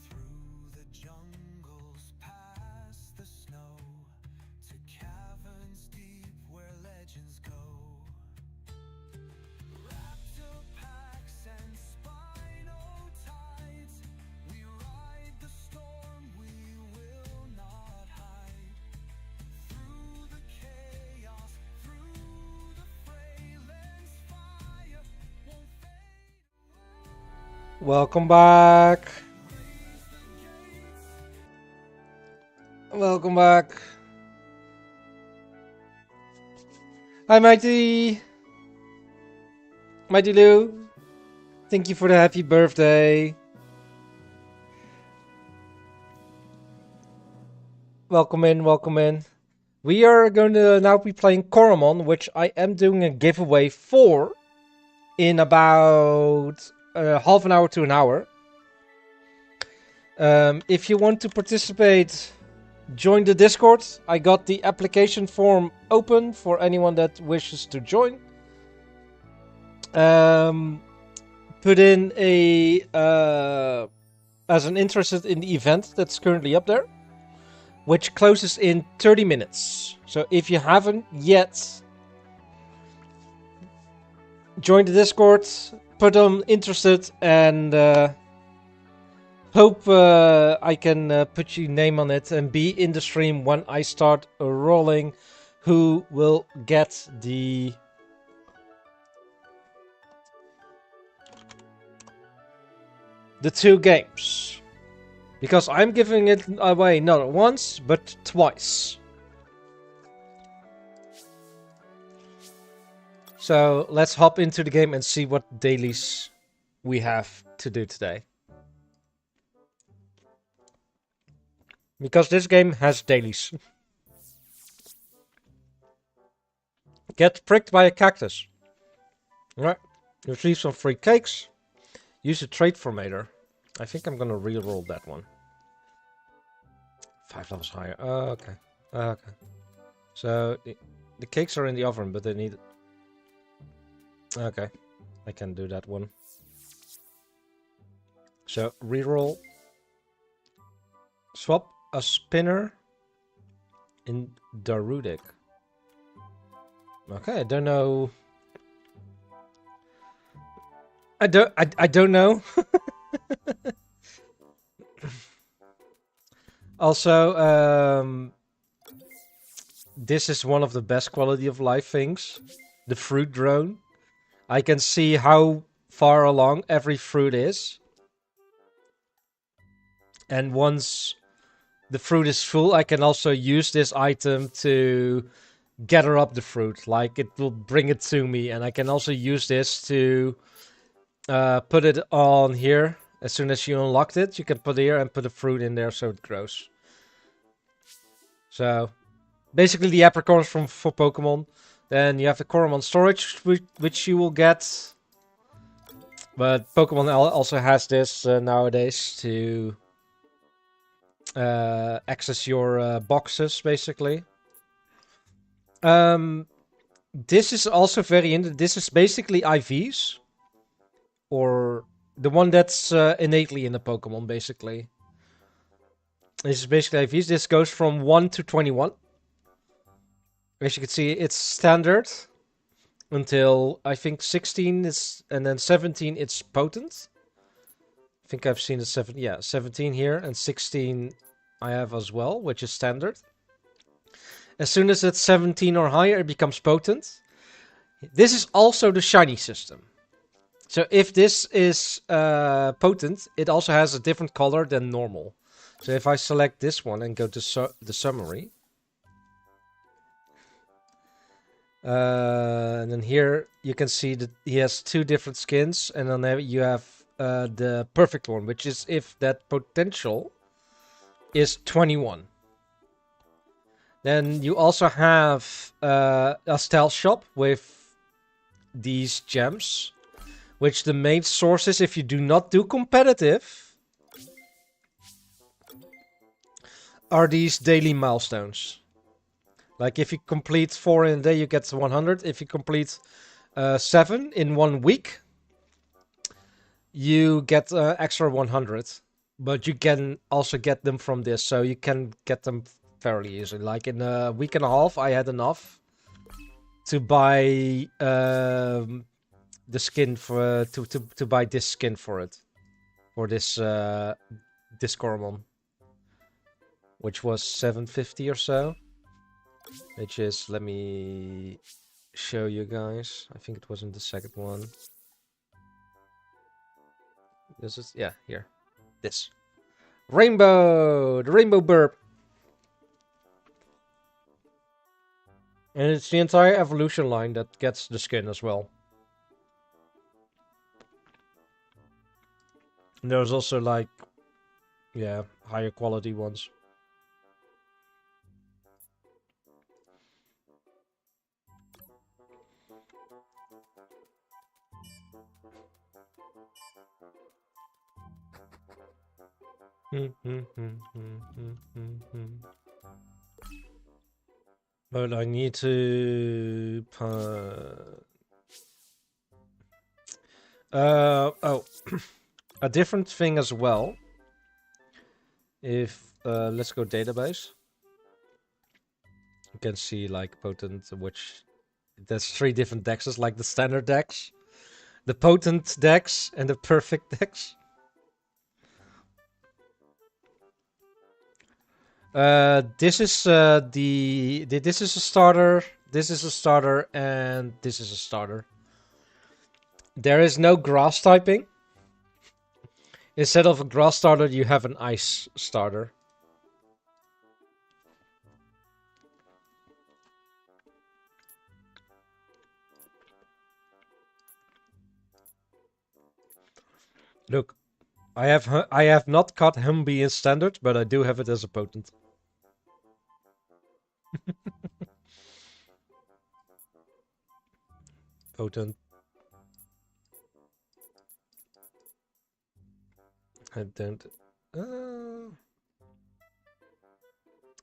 Through the jungles, past the snow, to caverns deep where legends go. Raptor packs and spino tides, we ride the storm, we will not hide. Through the chaos, through the fray, lens fire won't fade away. Welcome back. Welcome back. Hi, Mighty. Mighty Lou. Thank you for the happy birthday. Welcome in, welcome in. We are going to now be playing Coromon, which I am doing a giveaway for in about half an hour to an hour. If you want to participate, join the Discord. I got the application form open for anyone that wishes to join. Put in a as an interested in the event that's currently up there, which closes in 30 minutes. So if you haven't yet, join the Discord, put on interested, and hope I can put your name on it and be in the stream when I start rolling. Who will get the two games? Because I'm giving it away not once, but twice. So let's hop into the game and see what dailies we have to do today. Because this game has dailies. Get pricked by a cactus. Alright. Receive some free cakes. Use a trait formator. I think I'm gonna re-roll that one. 5 levels higher. Okay. Okay. So the cakes are in the oven, but they need. Okay. I can do that one. So re-roll. Swap a spinner in Darudic. Okay, I don't know. I don't know. Also, this is one of the best quality of life things. The fruit drone. I can see how far along every fruit is. And once the fruit is full, I can also use this item to gather up the fruit. Like, it will bring it to me, and I can also use this to put it on here. As soon as you unlocked it, you can put it here and put the fruit in there so it grows. So, basically the apricorns for Pokemon. Then you have the Coromon storage, which you will get. But Pokemon also has this nowadays to access your boxes, basically. This is also very this is basically IVs, or the one that's innately in the Pokemon, basically. This is basically IVs. This goes from 1 to 21. As you can see, it's standard until I think 16 is, and then 17 it's potent. I think I've seen the 17 here, and 16 I have as well, which is standard. As soon as it's 17 or higher, it becomes potent. This is also the shiny system. So if this is potent, it also has a different color than normal. So if I select this one and go to the summary, and then here you can see that he has 2 different skins, and then there you have the perfect one, which is if that potential is 21. Then you also have a style shop with these gems, which the main source is if you do not do competitive, are these daily milestones. Like if you complete 4 in a day, you get 100. If you complete 7 in 1 week, you get extra 100. But you can also get them from this, so you can get them fairly easily. Like in a week and a half, I had enough to buy the skin for to buy this skin for it, for this Coromon, which was 750 or so. Which is, let me show you guys. I think it was in the second one. This is, yeah, here. This. Rainbow! The Rainbow Burp! And it's the entire evolution line that gets the skin as well. And there's also like, yeah, higher quality ones. But I need to oh, a different thing as well. If let's go database. You can see like potent, which there's 3 different dexes, like the standard dex, the potent dex, and the perfect dex. This is this is a starter, this is a starter, and this is a starter. There is no grass typing. Instead of a grass starter, you have an ice starter. Look, I have not caught Humby in standard, but I do have it as a potent. Potent. I don't.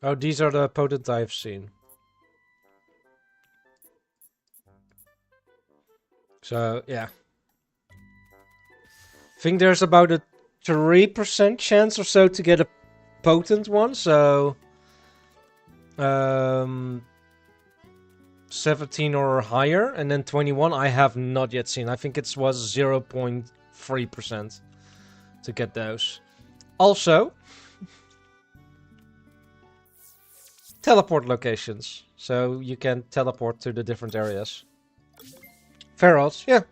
Oh, these are the potent I've seen. So yeah, I think there's about a 3% chance or so to get a potent one. So 17 or higher, and then 21 I have not yet seen. I think it was 0.3% to get those. Also, teleport locations, so you can teleport to the different areas. Ferals, yeah.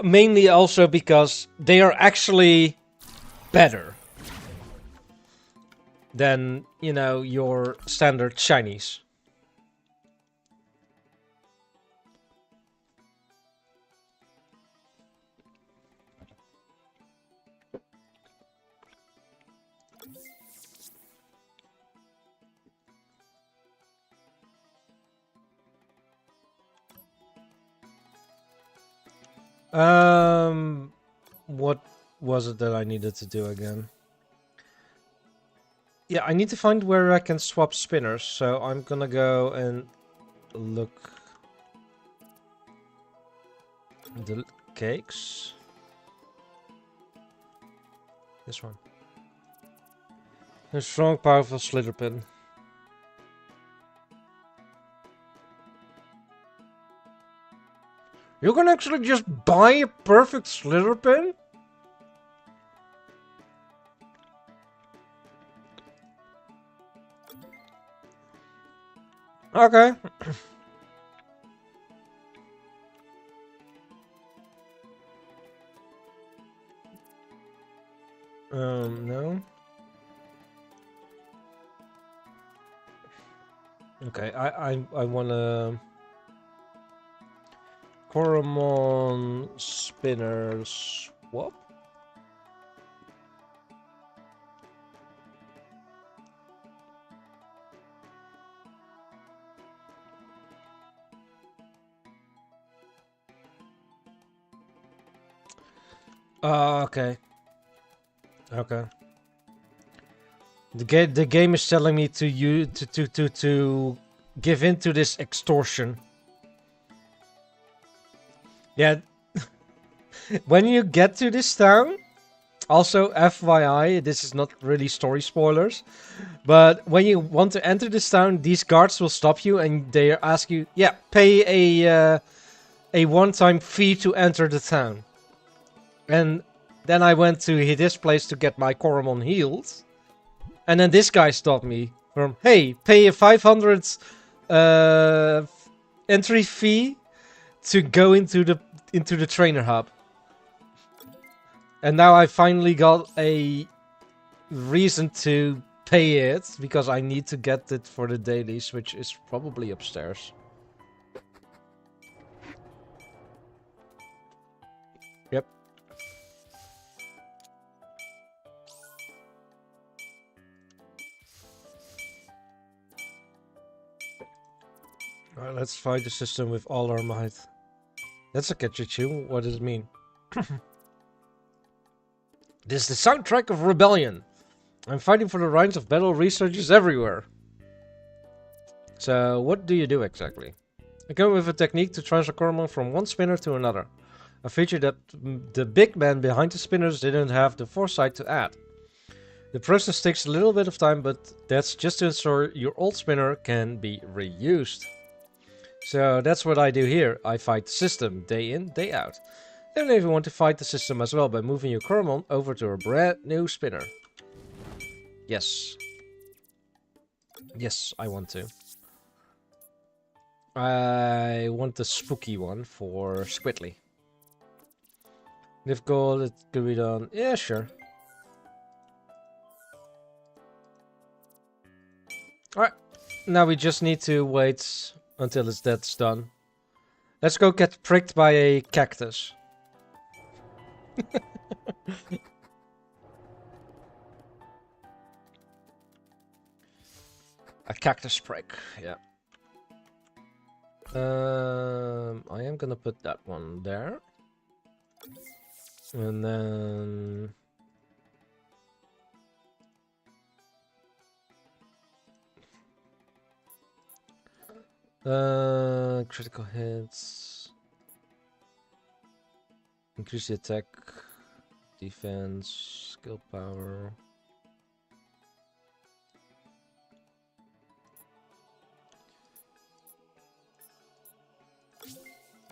Mainly also because they are actually better than, you know, your standard shinies. What was it that I needed to do again? Yeah, I need to find where I can swap spinners, so I'm gonna go and look. The cakes. This one. A strong, powerful Slitherpin. You can actually just buy a perfect Slitherpin? Okay. No. Okay, I wanna Coromon spinner swap. Okay. Okay. The game is telling me to give in to this extortion. Yeah. When you get to this town, also FYI, this is not really story spoilers, but when you want to enter this town, these guards will stop you and they ask you, yeah, pay a one-time fee to enter the town. And then I went to this place to get my Coromon healed. And then this guy stopped me from, hey, pay a 500 entry fee to go into the trainer hub. And now I finally got a reason to pay it, because I need to get it for the dailies, which is probably upstairs. Yep. Alright, let's fight the system with all our might. That's a catchy tune. What does it mean? This is the soundtrack of rebellion. I'm fighting for the rights of battle researchers everywhere. So, what do you do exactly? I come with a technique to transfer Coromon from one spinner to another. A feature that the big man behind the spinners didn't have the foresight to add. The process takes a little bit of time, but that's just to ensure your old spinner can be reused. So that's what I do here. I fight the system, day in, day out. Then if you want to fight the system as well by moving your Coromon over to a brand new spinner. Yes. Yes, I want to. I want the spooky one for Squidly. Difficult, it could be done. Yeah, sure. Alright. Now we just need to wait until that's done. Let's go get pricked by a cactus. A cactus prick, yeah. I am gonna put that one there. And then... critical hits. Increase the attack, defense, skill power.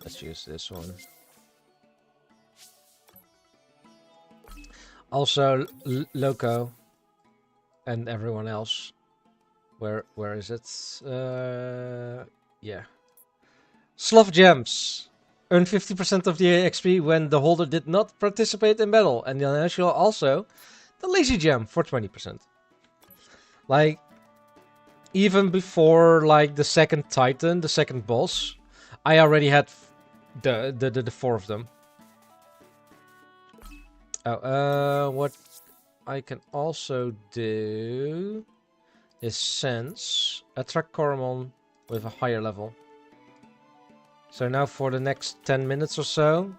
Let's use this one. Also, Loco and everyone else. Where is it? Yeah. Sloth Gems. Earn 50% of the XP when the holder did not participate in battle. And then also, the lazy gem for 20%. Like, even before like the second Titan, the second boss, I already had the 4 of them. Oh, what I can also do is sense attract Coromon with a higher level. So now for the next 10 minutes or so,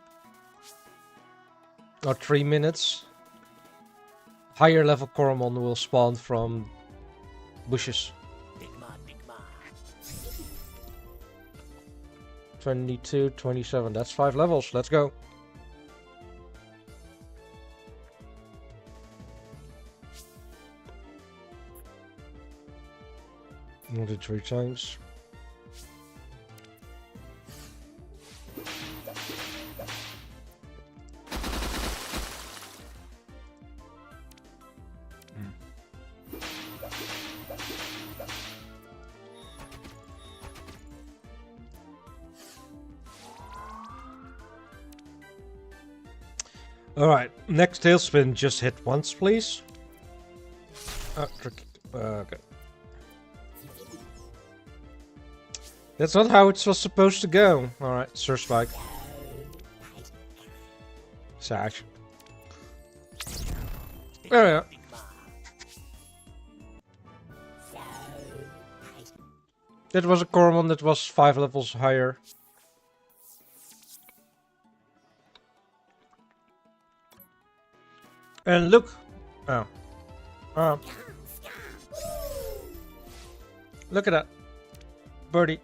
or 3 minutes, higher level Coromon will spawn from bushes. 22, 27, that's 5 levels, let's go. We'll do 3 times. Alright, next tailspin, just hit once, please. Okay. That's not how it was supposed to go. Alright, Surge Spike. Sash. There we go. That was a Coromon that was 5 levels higher. And look! Oh. Look at that. Birdie.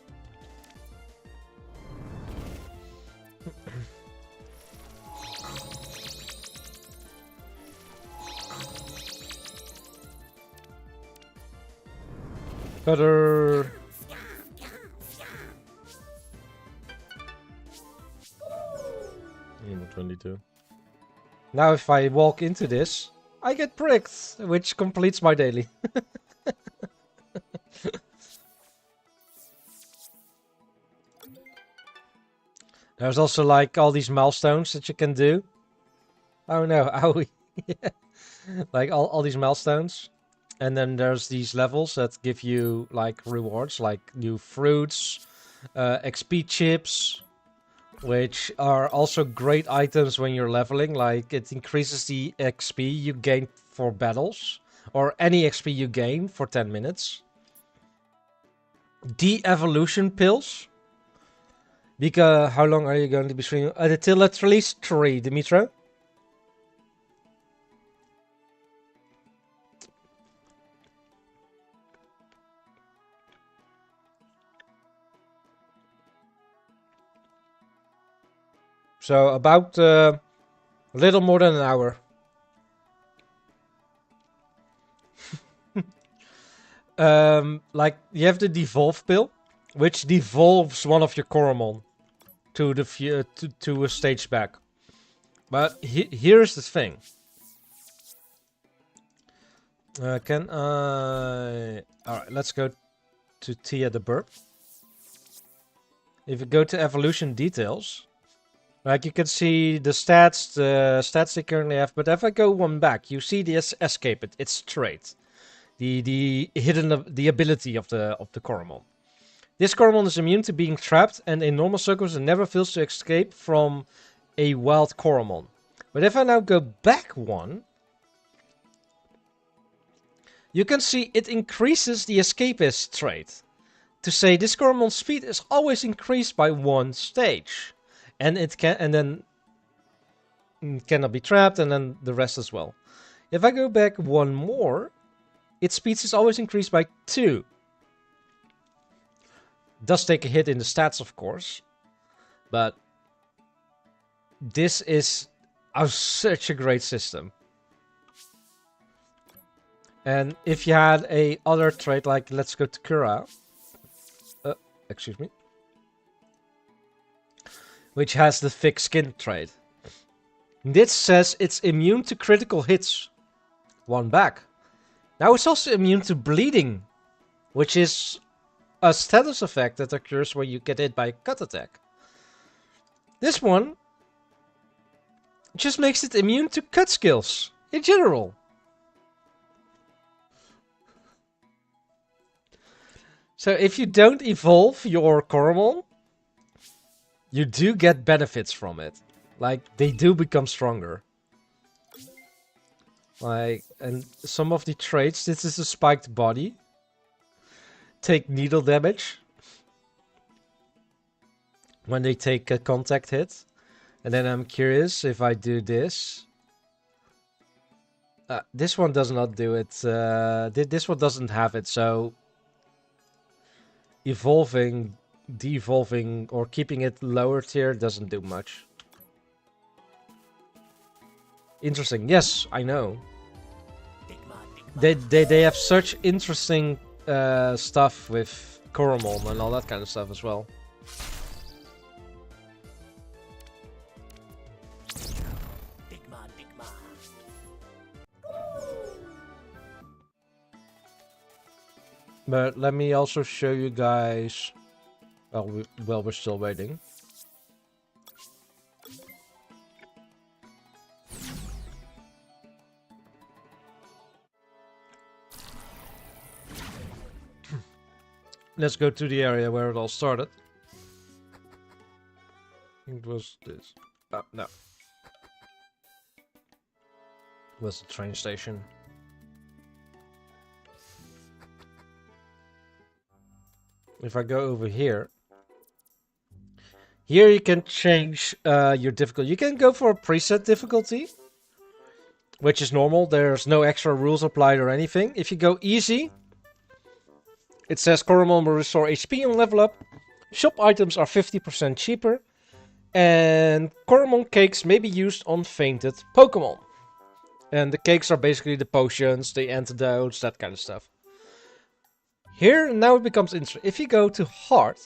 Better. 22. Now if I walk into this, I get pricked, which completes my daily. There's also like all these milestones that you can do. Oh no, owie. Yeah. Like all these milestones. And then there's these levels that give you like rewards, like new fruits, XP chips, which are also great items when you're leveling. Like it increases the XP you gain for battles, or any XP you gain for 10 minutes. De-evolution pills. Because how long are you going to be streaming? Until at least 3, Dimitro. So about a little more than an hour. Like you have the devolve pill, which devolves one of your Coromon to the to a stage back. But here's the thing. Can I? All right, let's go to Tia the Burp. If you go to evolution details. Like you can see the stats they currently have, but if I go one back, you see the escape its trait, the hidden the ability of the Coromon. This Coromon is immune to being trapped, and in normal circles it never fails to escape from a wild Coromon. But if I now go back one, you can see it increases the escapist trait. To say this Coromon's speed is always increased by 1 stage. And it can, and then cannot be trapped, and then the rest as well. If I go back one more, its speed is always increased by 2. Does take a hit in the stats, of course, but this is such a great system. And if you had a other trait, like let's go to Kura, excuse me. Which has the thick skin trait. This says it's immune to critical hits. 1 back. Now it's also immune to bleeding, which is a status effect that occurs when you get hit by a cut attack. This one just makes it immune to cut skills in general. So if you don't evolve your Coromon, you do get benefits from it. Like, they do become stronger. Like, and some of the traits, this is a spiked body. Take needle damage when they take a contact hit. And then I'm curious if I do this. This one does not do it. This one doesn't have it, so evolving, devolving, or keeping it lower tier doesn't do much. Interesting. Yes, I know. They have such interesting stuff with Coromon and all that kind of stuff as well. But let me also show you guys. Well, we're still waiting. Let's go to the area where it all started. It was this. Oh, no. It was the train station. If I go over here, here you can change your difficulty. You can go for a preset difficulty, which is normal. There's no extra rules applied or anything. If you go easy, it says Coromon will restore HP on level up. Shop items are 50% cheaper. And Coromon cakes may be used on fainted Pokemon. And the cakes are basically the potions, the antidotes, that kind of stuff. Here, now it becomes interesting. If you go to hard,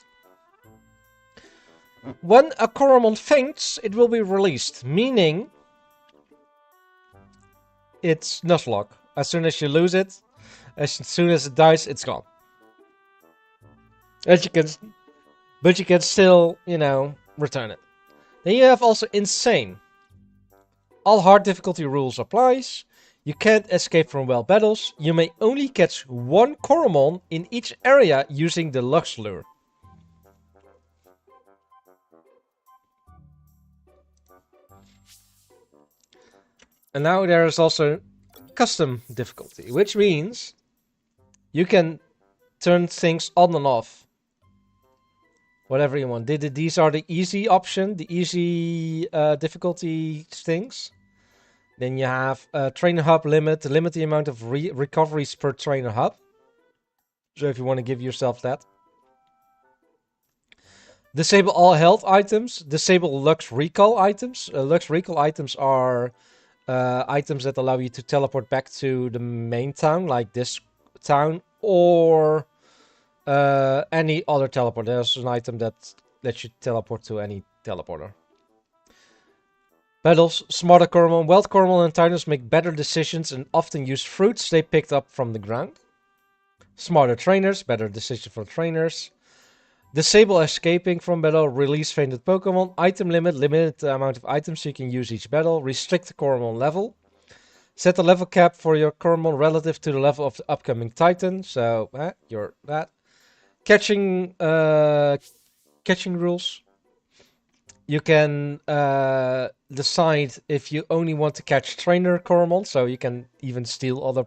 when a Coromon faints, it will be released. Meaning, it's Nuzlocke. As soon as you lose it, as soon as it dies, it's gone. But you can still, you know, return it. Then you have also Insane. All hard difficulty rules applies. You can't escape from well battles. You may only catch one Coromon in each area using the Lux Lure. And now there is also custom difficulty, which means you can turn things on and off. Whatever you want. These are the easy option, the easy difficulty things. Then you have trainer hub limit the amount of recoveries per trainer hub. So if you want to give yourself that. Disable all health items. Disable Lux Recall items. Lux Recall items are items that allow you to teleport back to the main town, like this town, or any other teleport. There's an item that lets you teleport to any teleporter. Battles. Smarter Coromon. Wild Coromon and Tynus make better decisions and often use fruits they picked up from the ground. Smarter Trainers. Better decision for trainers. Disable escaping from battle. Release fainted Pokemon. Item limit. Limited the amount of items you can use each battle. Restrict the Coromon level. Set a level cap for your Coromon relative to the level of the upcoming Titan. So, you're that. Catching rules. You can decide if you only want to catch trainer Coromon, so you can even steal other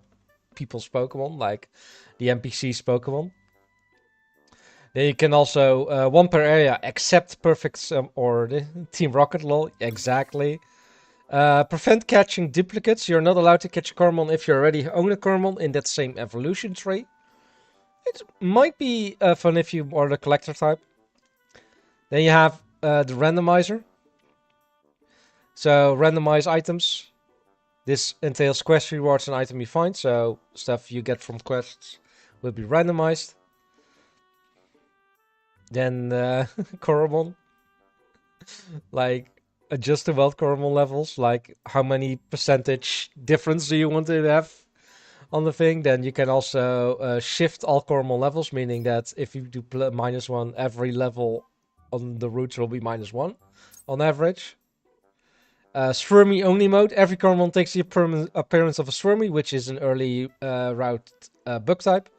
people's Pokemon, like the NPC's Pokemon. Then you can also, one per area, accept perfect or the Team Rocket lol, exactly. Prevent catching duplicates. You're not allowed to catch a Coromon if you already own a Coromon in that same evolution tree. It might be fun if you are the collector type. Then you have the randomizer. So randomize items. This entails quest rewards and item you find. So stuff you get from quests will be randomized. Then Coromon. Like adjust the wild Coromon levels. Like how many percentage difference do you want to have on the thing? Then you can also shift all Coromon levels. Meaning that if you do -1, every level on the routes will be -1 on average. Swirmy only mode. Every Coromon takes the appearance of a Swirmy, which is an early route bug type.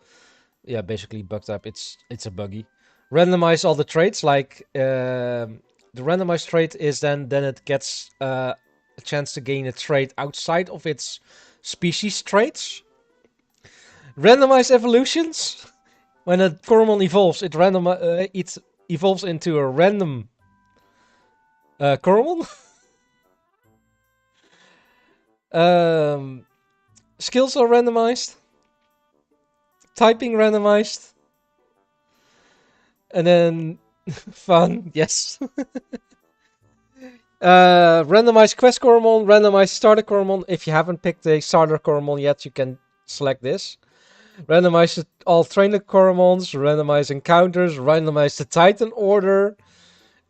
yeah, basically bugged up. It's a buggy. Randomize all the traits. Like the randomized trait is then it gets a chance to gain a trait outside of its species traits. Randomized evolutions. When a Coromon evolves, it evolves into a random Coromon. Skills are randomized. Typing randomized. And then fun, yes. Randomized quest Coromon, randomized starter Coromon. If you haven't picked a starter Coromon yet, you can select this. Randomize all trainer Coromons, randomize encounters, randomize the Titan order.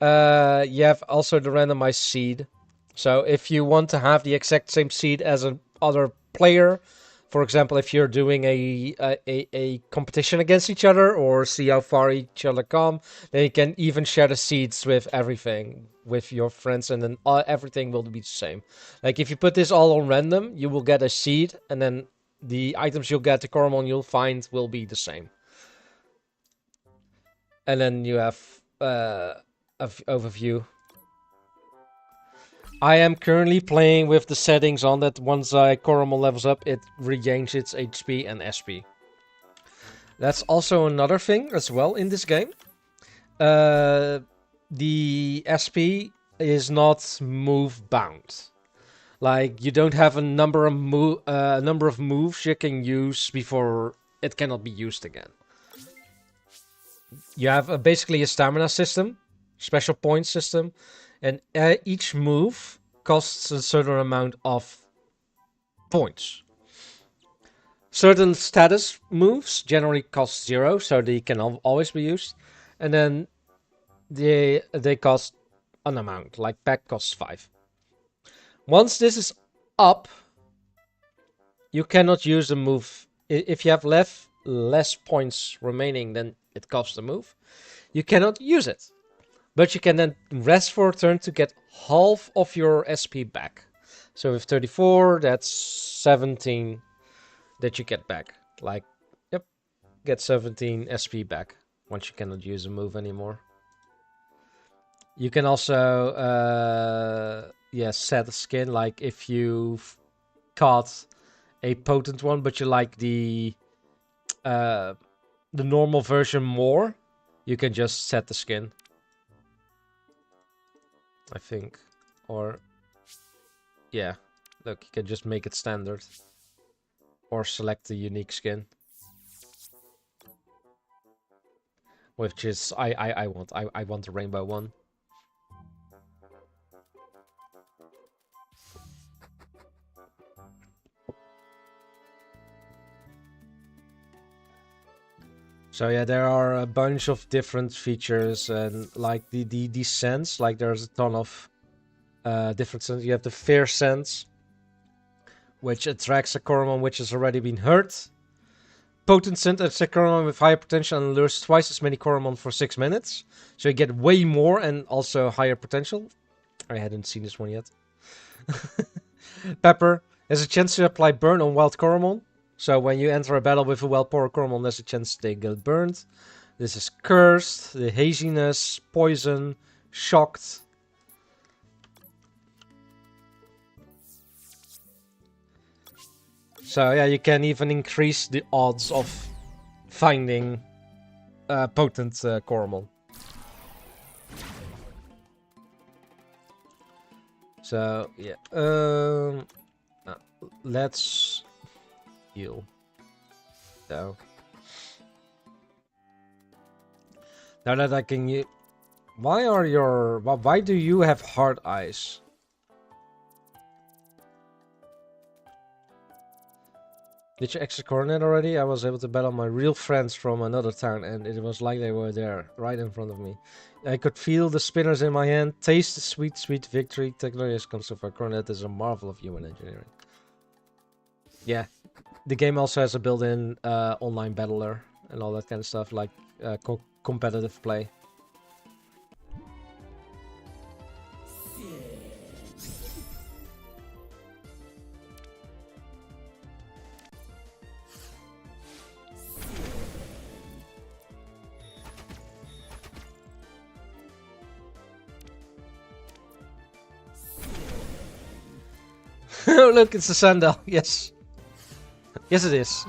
You have also the randomized seed. So if you want to have the exact same seed as another player, for example, if you're doing a competition against each other or see how far each other come, then you can even share the seeds with everything, with your friends, and then everything will be the same. Like if you put this all on random, you will get a seed, and then the items you'll get, the Coromon you'll find will be the same. And then you have an overview. I am currently playing with the settings on that once Coromon levels up, it regains its HP and SP. That's also another thing as well in this game. The SP is not move bound. Like you don't have a number of moves you can use before it cannot be used again. You have basically a stamina system, special point system, and each move costs a certain amount of points. Certain status moves generally cost 0, so they can always be used, and then they cost an amount, like pack costs 5. Once this is up, you cannot use the move. If you have less points remaining than it costs the move, you cannot use it. But you can then rest for a turn to get half of your SP back. So with 34, that's 17 that you get back. Like, yep, get 17 SP back once you cannot use a move anymore. You can also, set a skin. Like if you've caught a potent one, but you like the normal version more, you can just set the skin. I think. Or, yeah. Look, you can just make it standard. Or select the unique skin. Which is, I want the rainbow one. So yeah, there are a bunch of different features, and like the scents, like there's a ton of different scents. You have the fear sense, which attracts a Coromon which has already been hurt. Potent scent attracts a Coromon with higher potential and lures twice as many Coromon for 6 minutes. So you get way more and also higher potential. I hadn't seen this one yet. Pepper has a chance to apply burn on wild Coromon. So when you enter a battle with a well-powered Coromon, there's a chance they get burned. This is Cursed, the Haziness, Poison, Shocked. So yeah, you can even increase the odds of finding potent Coromon. So yeah, let's heal. So now that I can, why do you have hard eyes? Did you exit Coronet already? I was able to battle my real friends from another town, and it was like they were there, right in front of me. I could feel the spinners in my hand, taste the sweet, sweet victory. Technology has come so far. Coronet is a marvel of human engineering. Yeah, the game also has a built-in online battler and all that kind of stuff, like competitive play. Oh, look, it's a sandal. Yes. Yes, it is.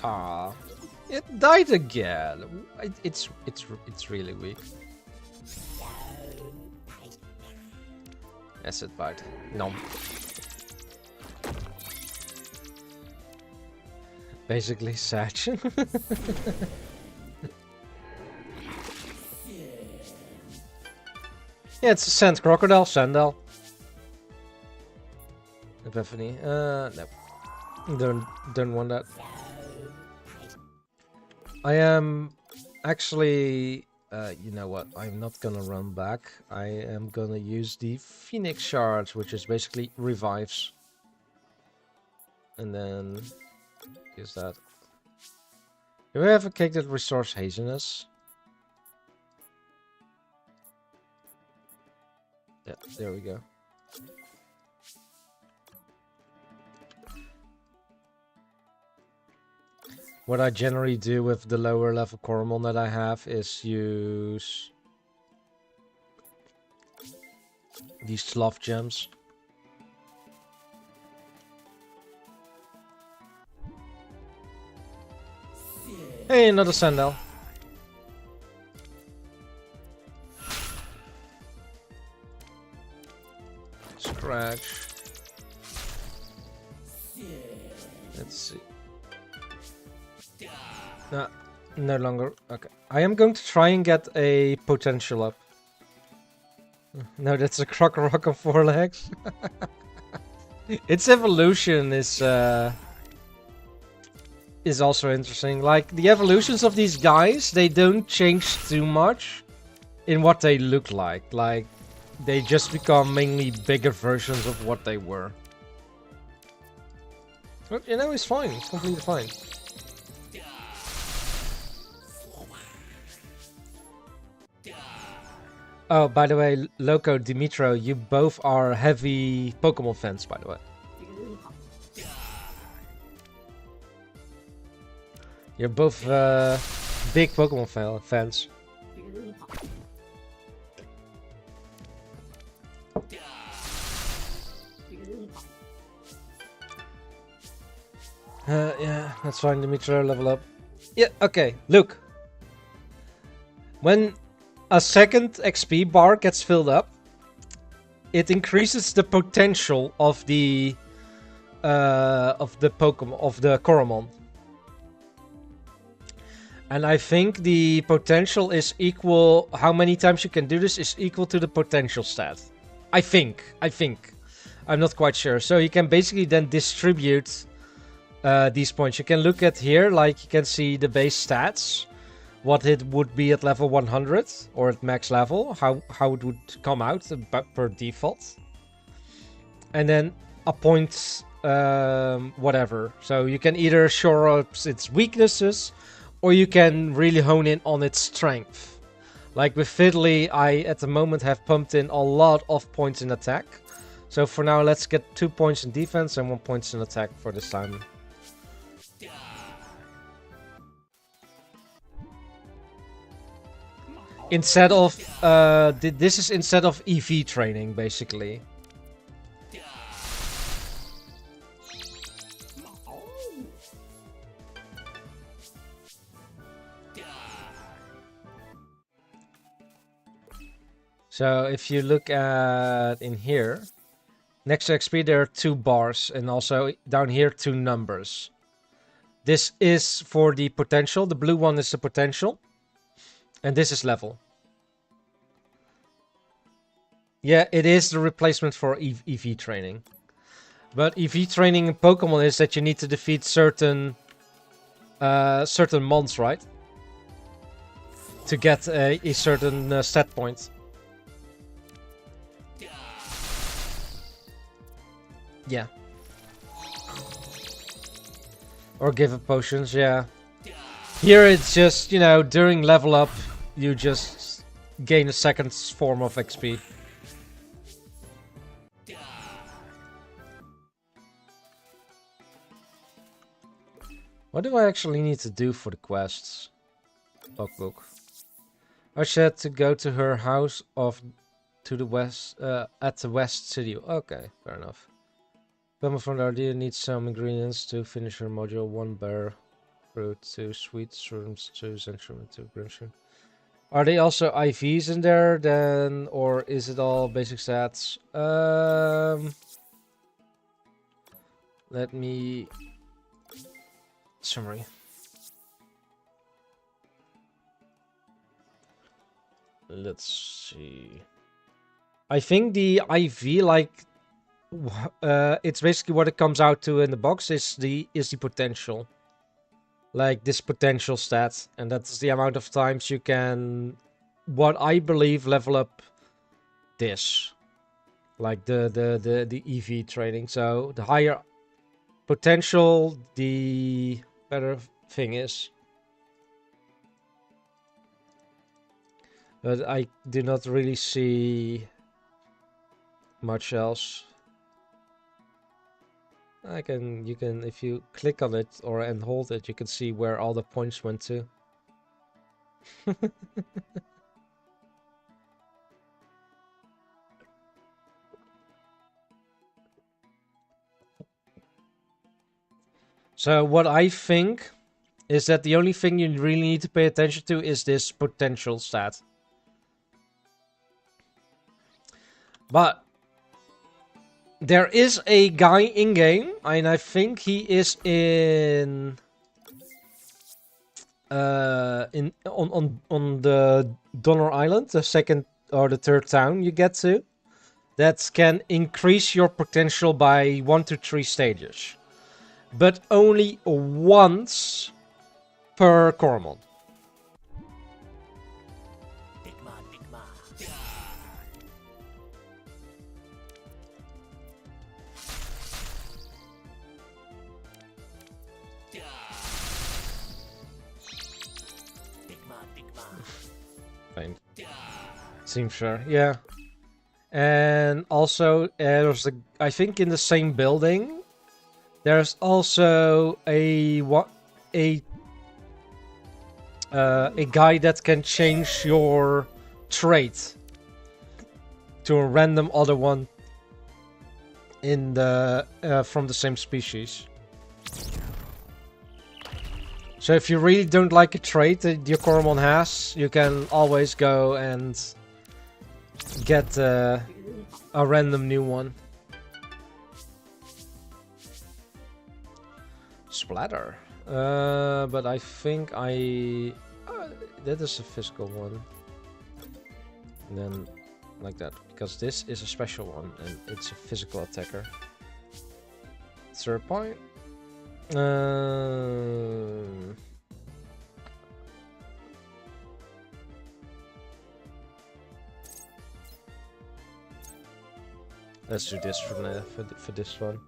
Ah, it died again. It's really weak. Acid bite. Nom. Basically, Satch. Yeah, it's a sand crocodile, sandal. Epiphany. No. Don't want that. I am actually, you know what? I'm not gonna run back. I am gonna use the Phoenix Shards, which is basically revives. And then use that. Do we have a cake that restores haziness? Yeah, there we go. What I generally do with the lower level Coromon that I have is use these sloth gems. Hey, another sandal. Scratch. Let's see. No, no longer. Okay. I am going to try and get a potential up. No, that's a Crocorock on 4 legs. Its evolution is also interesting. Like, the evolutions of these guys, they don't change too much in what they look like. Like, they just become mainly bigger versions of what they were. But, you know, it's fine. It's completely fine. Oh, by the way, Loco, Dimitro, you both are heavy Pokemon fans, by the way. You're both big Pokemon fans. Yeah, that's fine, Dimitro, level up. Yeah, okay, look. When a second XP bar gets filled up, it increases the potential of the Pokemon, of the Coromon. And I think the potential is equal, how many times you can do this is equal to the potential stat. I think. I'm not quite sure. So you can basically then distribute these points. You can look at here, like you can see the base stats, what it would be at level 100 or at max level, how it would come out per default. And then a point, whatever. So you can either shore up its weaknesses, or you can really hone in on its strength. Like with Fiddly, I at the moment have pumped in a lot of points in attack. So for now, let's get 2 points in defense and 1 point in attack for this time. Instead of, this is instead of EV training, basically. So if you look at in here, next to XP there are 2 bars, and also down here 2 numbers. This is for the potential. The blue one is the potential, and this is level. Yeah, it is the replacement for EV training. But EV training in Pokemon is that you need to defeat certain mons, right? To get a certain stat point. Yeah. Or give up potions, yeah. Here it's just, you know, during level up, you just gain a second form of XP. What do I actually need to do for the quests? Logbook. I said to go to her house of to the west at the west city. Okay, fair enough. Pema from the idea needs some ingredients to finish her module. 1 bear fruit, 2 sweet shrooms, 2 zenshroom, 2 green shroom. Are they also IVs in there then, or is it all basic stats? Let me summary. Let's see. I think the IV, like, it's basically what it comes out to in the box is the potential. Like this potential stat, and that's the amount of times you can, what I believe, level up this, like the EV training. So the higher potential, the better thing is. But I do not really see much else. You can, if you click on it and hold it, you can see where all the points went to. So what I think is that the only thing you really need to pay attention to is this potential stat. But there is a guy in game, and I think he is on the Donner Island, the second or the third town you get to, that can increase your potential by 1 to 3 stages, but only once per Coromon. Fine. Seems fair, yeah. And also, I think in the same building, there's also a guy that can change your trait to a random other one in the from the same species. So if you really don't like a trait that your Coromon has, you can always go and get a random new one. Splatter. But I think that is a physical one. And then like that, because this is a special one and it's a physical attacker. Third point. Let's do this for this one.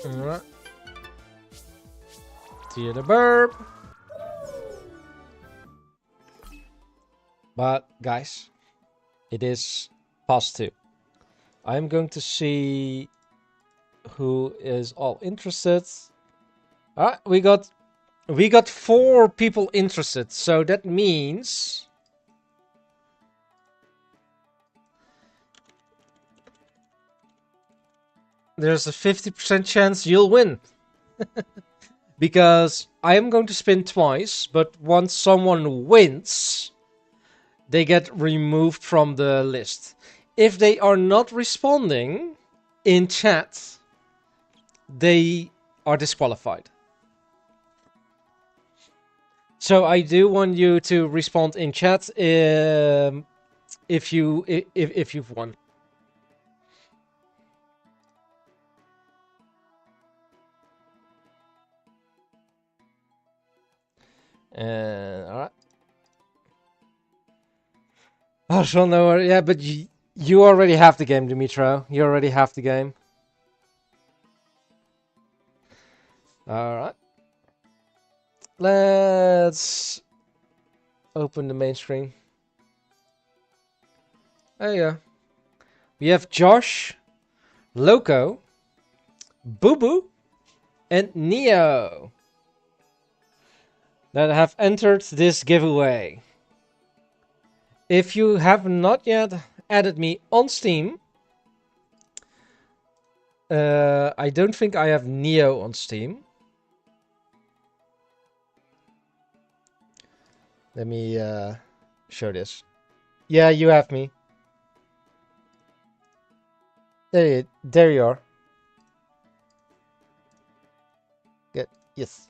Alright. To the burp. But guys, it is past 2. I'm going to see who is all interested. Alright, we got 4 people interested, so that means there's a 50% chance you'll win. Because I am going to spin twice, but once someone wins, they get removed from the list. If they are not responding in chat, they are disqualified. So I do want you to respond in chat if you've won. Alright. Oh, so no, yeah, but you already have the game, Dimitro. You already have the game. Alright. Let's open the main screen. There you go. We have Josh, Loco, Boo Boo, and Neo that have entered this giveaway. If you have not yet added me on Steam, I don't think I have Neo on Steam. Let me show this. Yeah, you have me. There you are. Good. Yes.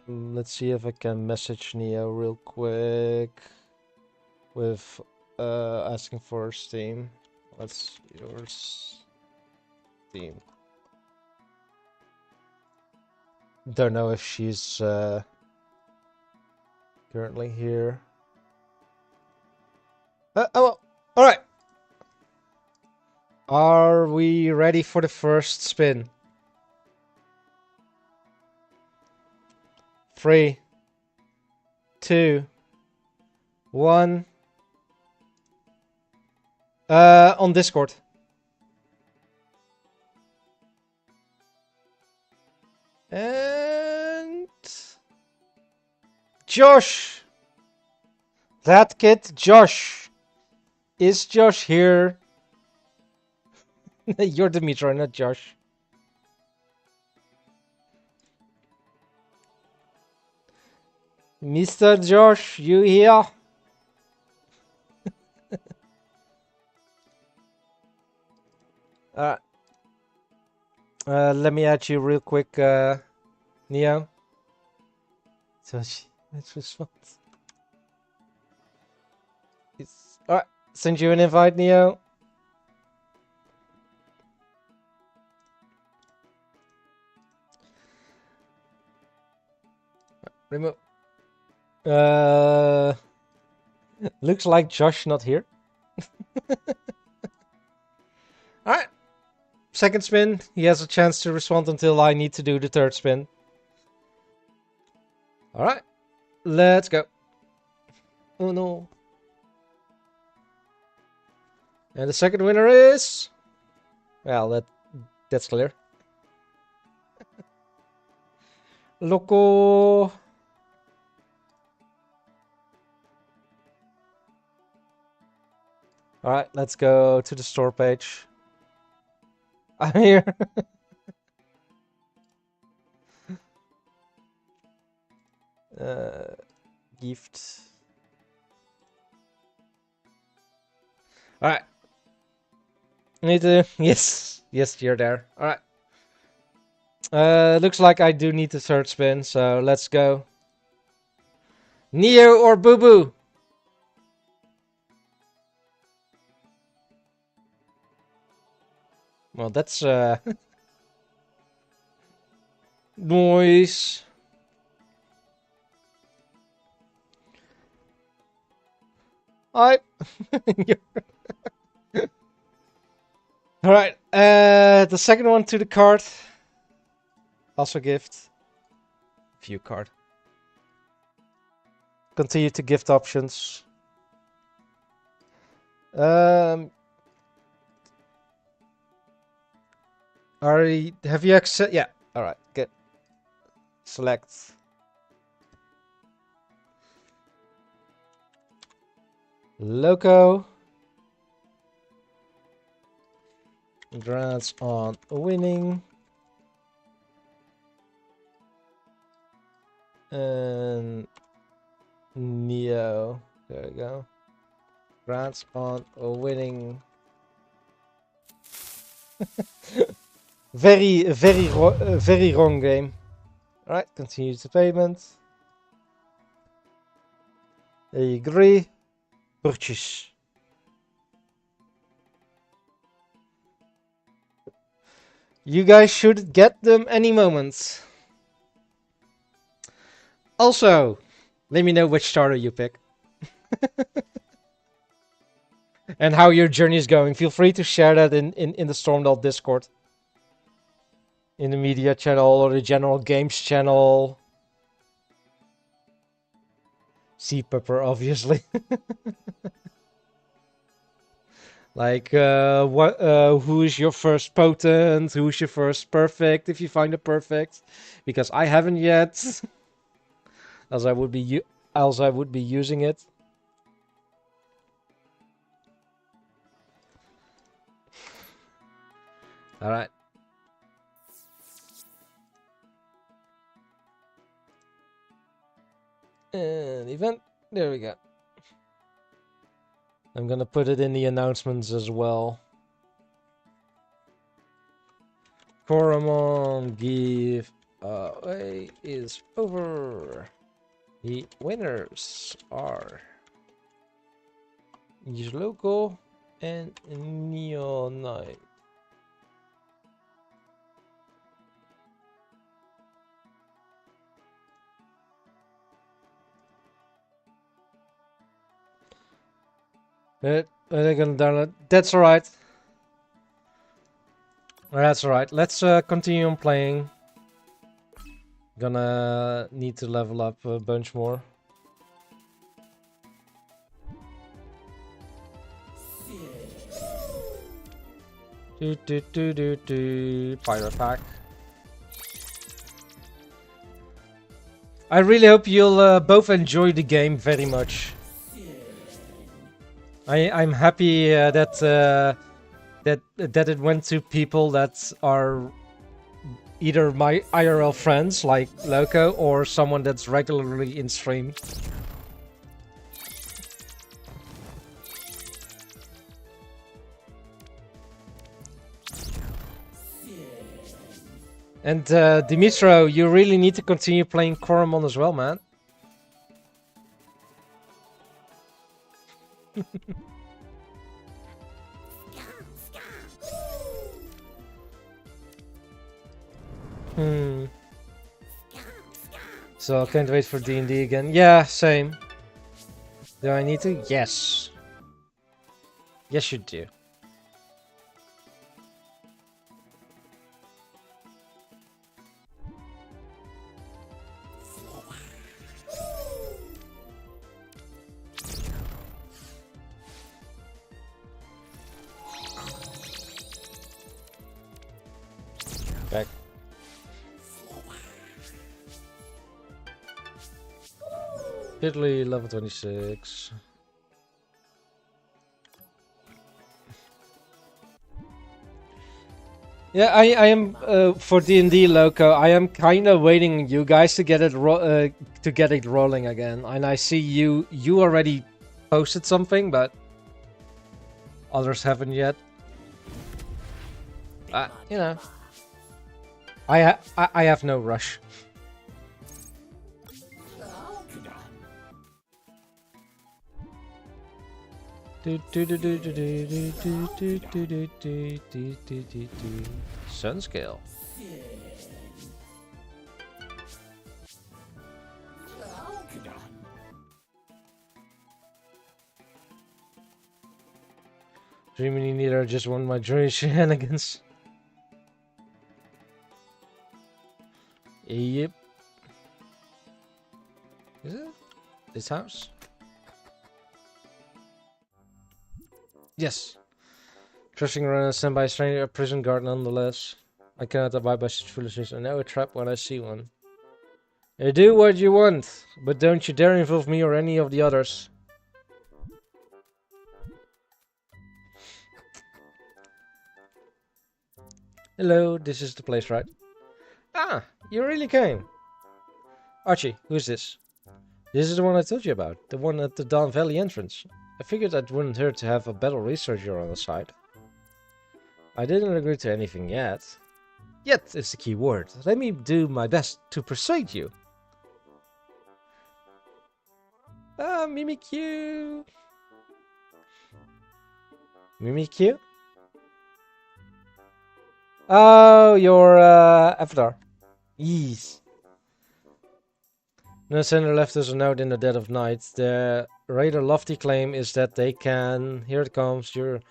Let's see if I can message Neo real quick with asking for Steam. What's your Steam? Don't know if she's currently here. Oh, well, all right. Are we ready for the first spin? 3, 2, 1. On Discord. And Josh. That kid, Josh. Is Josh here? You're Dimitri, not Josh. Mr. Josh, you here? Let me add you real quick, Neo. Josh, let's respond. Alright, send you an invite, Neo. Remove. Looks like Josh not here. Alright. Second spin. He has a chance to respond until I need to do the third spin. Alright. Let's go. Oh no. And the second winner is... Well, that's clear. Loco. Alright, let's go to the store page. I'm here. Gift. Alright. Need to... Yes. Yes, you're there. Alright. Looks like I do need the third spin, so let's go. Neo or Boo Boo? Well, that's noise. Alright. Alright, the second one to the card. Also gift. View card. Continue to gift options. Have you accept? Yeah. All right. Good. Select. Loco. Grants on winning. And Neo. There we go. Grants on winning. Very wrong game. Alright, continue the payment. I agree. Purchase. You guys should get them any moment. Also, let me know which starter you pick. And how your journey is going. Feel free to share that in the Stormdal Discord. In the media channel or the general games channel. Sea pepper, obviously. Like, who is your first potent? Who's your first perfect? If you find a perfect, because I haven't yet, else I would be using it. All right. And event. There we go. I'm gonna put it in the announcements as well. Coromon giveaway is over. The winners are Use Local and Neonite. They're gonna download. That's alright. That's alright. Let's continue on playing. Gonna need to level up a bunch more. Pirate pack. I really hope you'll both enjoy the game very much. I'm happy that it went to people that are either my IRL friends like Loco or someone that's regularly in stream. And Dimitro, you really need to continue playing Coromon as well, man. So I can't wait for D&D again. Yeah, same. Do I need to? Yes. Yes, you do. Back. Italy, level 26. Yeah, I am for D&D Loco. I am kind of waiting you guys to get it rolling again. And I see you already posted something, but others haven't yet. You know, I have no rush. Sun scale. Dreaming neither just won my dream shenanigans. Yep. Is it? This house? Yes. Trusting around and stand by a stranger, a prison guard nonetheless. I cannot abide by such foolishness. I know a trap when I see one. You do what you want, but don't you dare involve me or any of the others. Hello, this is the place, right? Ah, you really came. Archie, who's this? This is the one I told you about, the one at the Dawn Valley entrance. I figured it wouldn't hurt to have a battle researcher on the side. I didn't agree to anything yet. Yet is the key word. Let me do my best to persuade you. Ah, Mimikyu. Mimikyu? Oh, your avatar. Yes. No sender left us a note in the dead of night. The rather lofty claim is that they can... Here it comes. You're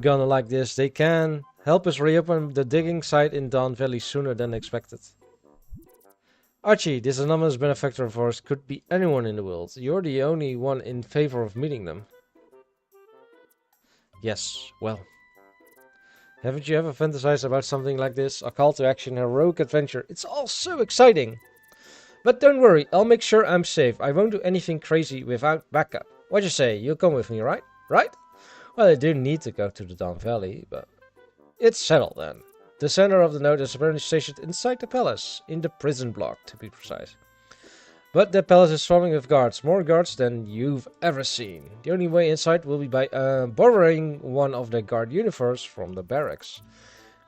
gonna like this. They can help us reopen the digging site in Dawn Valley sooner than expected. Archie, this anonymous benefactor of ours could be anyone in the world. You're the only one in favor of meeting them. Yes, well. Haven't you ever fantasized about something like this? A call to action, a heroic adventure. It's all so exciting. But don't worry, I'll make sure I'm safe. I won't do anything crazy without backup. What you say? You'll come with me, right? Right? Well, I do need to go to the Dawn Valley, but it's settled then. The center of the node is apparently stationed inside the palace, in the prison block, to be precise. But the palace is swarming with guards, more guards than you've ever seen. The only way inside will be by borrowing one of the guard uniforms from the barracks.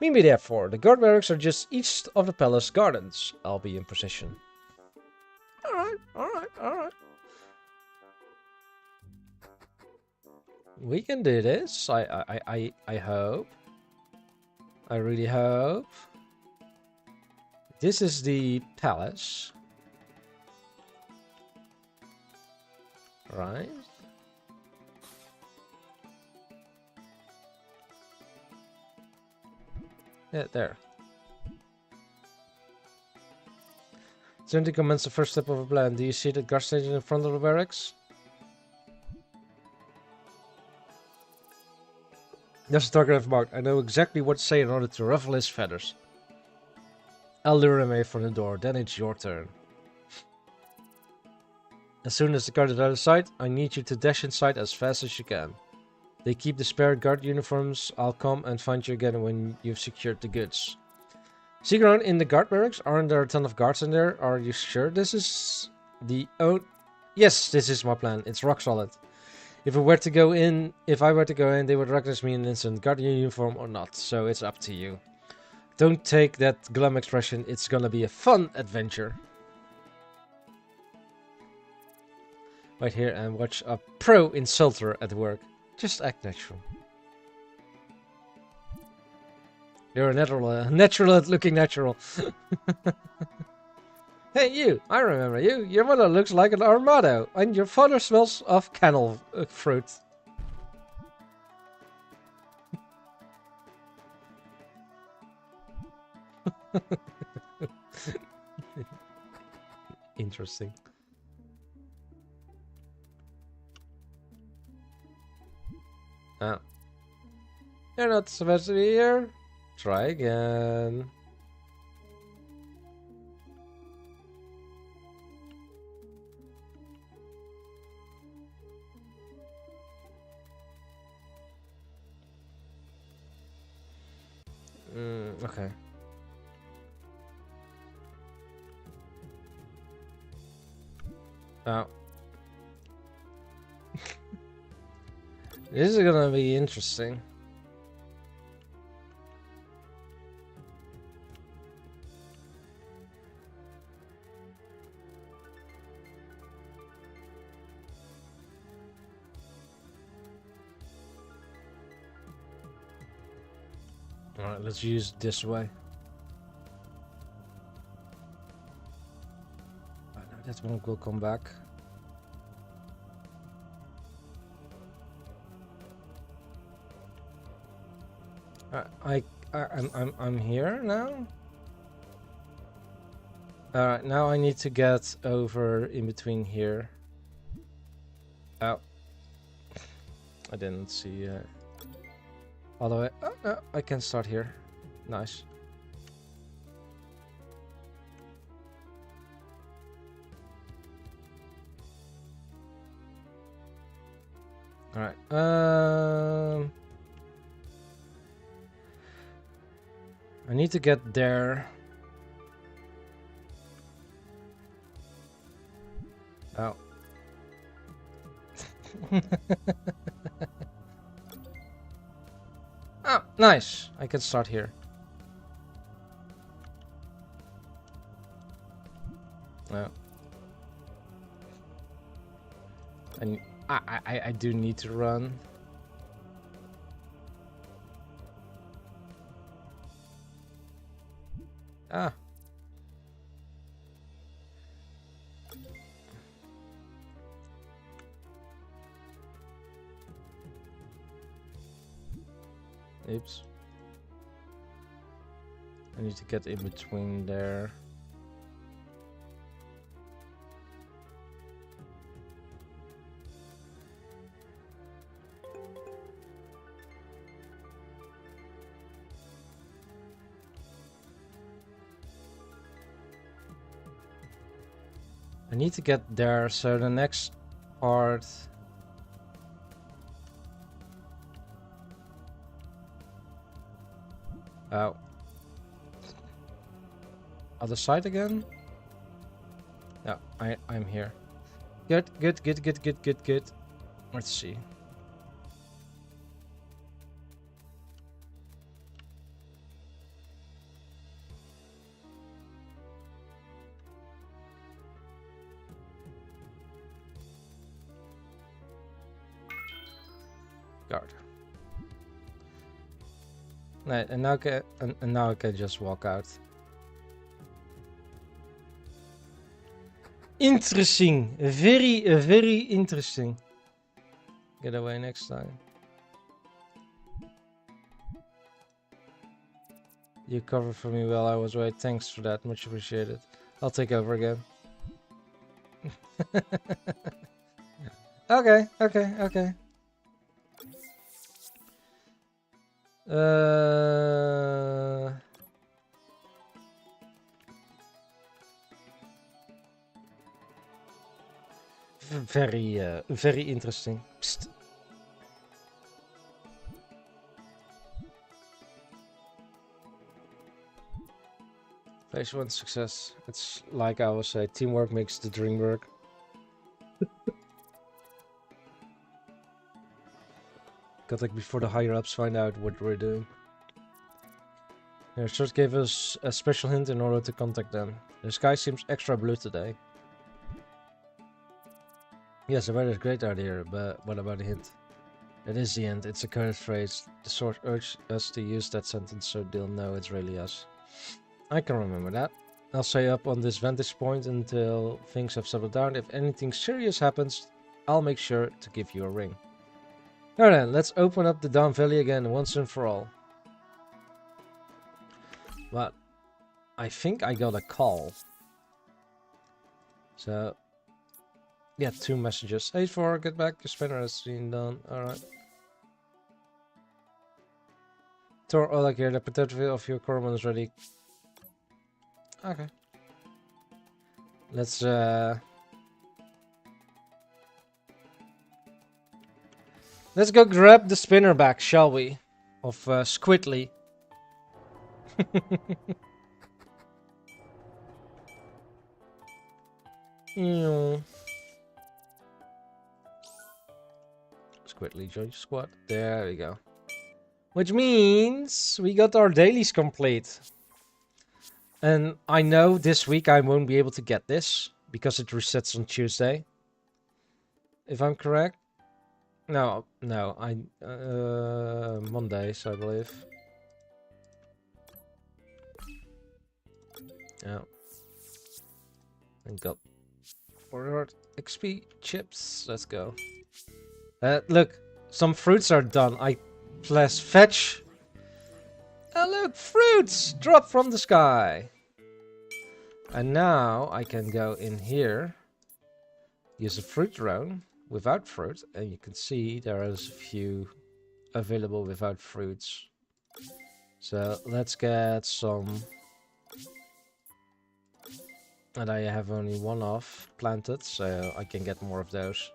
Meet me therefore. The guard barracks are just east of the palace gardens. I'll be in position. Alright. We can do this. I hope. I really hope. This is the palace. Right. Yeah, there. Turn to commence the first step of a plan. Do you see the guard station in front of the barracks? That's the target I've marked. I know exactly what to say in order to ruffle his feathers. I'll lure him away from the door, then it's your turn. As soon as the guard is out of sight, I need you to dash inside as fast as you can. They keep the spare guard uniforms. I'll come and find you again when you've secured the goods. Seek around in the guard barracks. Aren't there a ton of guards in there? Are you sure this is the Yes, this is my plan. It's rock solid. If I were to go in, they would recognize me in an instant, guard uniform or not. So it's up to you. Don't take that glum expression. It's gonna be a fun adventure. Right here and watch a pro insulter at work. Just act natural. You're a natural at looking natural. Hey you, I remember you. Your mother looks like an armado, and your father smells of cannel fruit. Interesting. Ah. You're not supposed to be here. Try again. Okay. Oh. This is gonna be interesting. Alright, let's use this way. Oh, no, that one will come back. I'm here now. Alright, now I need to get over in between here. Oh, I didn't see. All the way. Oh no, I can start here. Nice. All right. I need to get there. Oh. Oh, nice. I can start here. No. And I do need to run. Ah. Oops. I need to get in between there. I need to get there, so the next part... Oh. Other side again? No, I'm here. Good. Let's see. Guard. Right, and now I can just walk out. Interesting. Very interesting. Get away next time. You covered for me while I was away. Thanks for that. Much appreciated. I'll take over again. Okay. Very interesting. Psst. Phase 1 success. It's like I always say, teamwork makes the dream work. Contact before the higher ups find out what we're doing. Short gave us a special hint in order to contact them. The sky seems extra blue today. Yes, the weather's great out here, but what about the hint? It is the end. It's a coded phrase. The source urged us to use that sentence so they'll know it's really us. I can remember that. I'll stay up on this vantage point until things have settled down. If anything serious happens, I'll make sure to give you a ring. Now then, let's open up the Dawn Valley again once and for all. But I think I got a call. So yeah, 2 messages. Hey 4, get back. Your spinner has been done. Alright. Tor Oleg here, the potato of your Coromon is ready. Okay. Let's go grab the spinner back, shall we? Of Squidly. Squidly join squad. There we go. Which means we got our dailies complete. And I know this week I won't be able to get this because it resets on Tuesday. If I'm correct. No, Mondays, I believe. Yeah. And got 400 XP chips. Let's go. Look, some fruits are done. I press fetch. Oh look, fruits drop from the sky. And now I can go in here, use a fruit drone without fruit, and you can see there is a few available without fruits. So let's get some. And I have only one off planted, so I can get more of those.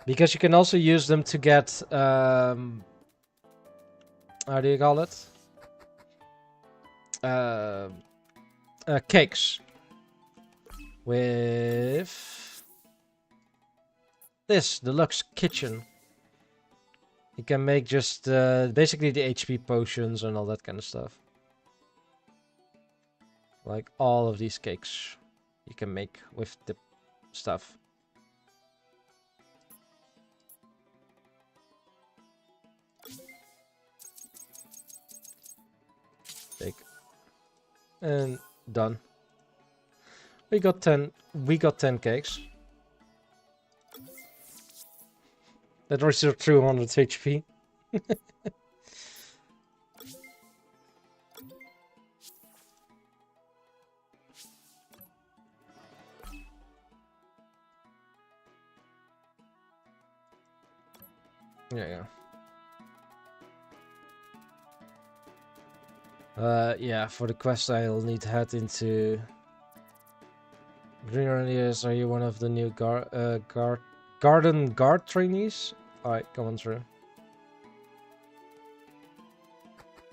Because you can also use them to get, how do you call it? Cakes. With this deluxe kitchen. You can make just basically the HP potions and all that kind of stuff. Like all of these cakes you can make with the stuff. Bake. And done. We got 10 cakes. That was your 200 HP. Yeah. Yeah, for the quest I'll need to head into Greener ideas. Are you one of the new garden guard trainees? Alright, come on through.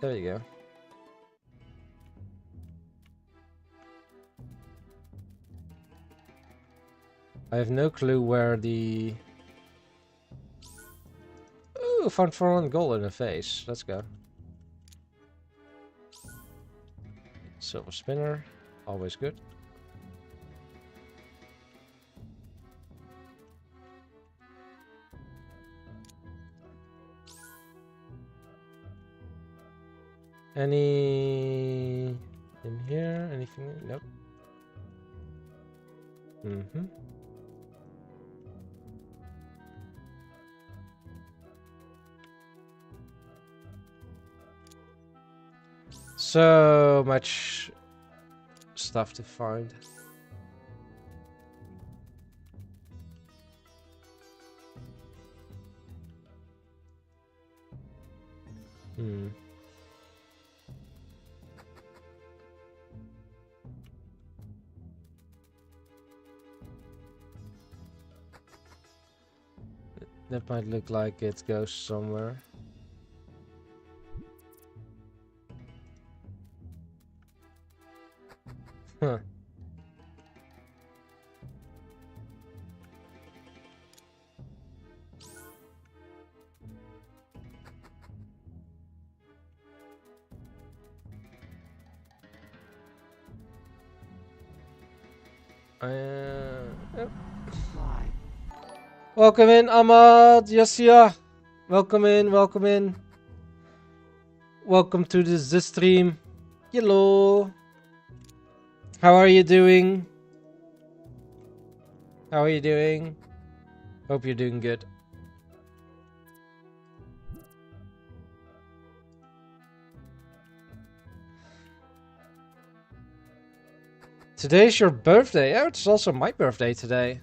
There you go. I have no clue where the... Ooh, found 400 gold in the face. Let's go. Silver spinner. Always good. Any... in here? Anything? Nope. Mm-hmm. So much stuff to find. That might look like it goes somewhere. Huh. Yep. Welcome in, Ahmad, Yasia. Welcome in, welcome in. Welcome to this stream. Hello. How are you doing? How are you doing? Hope you're doing good. Today's your birthday. Oh, it's also my birthday today.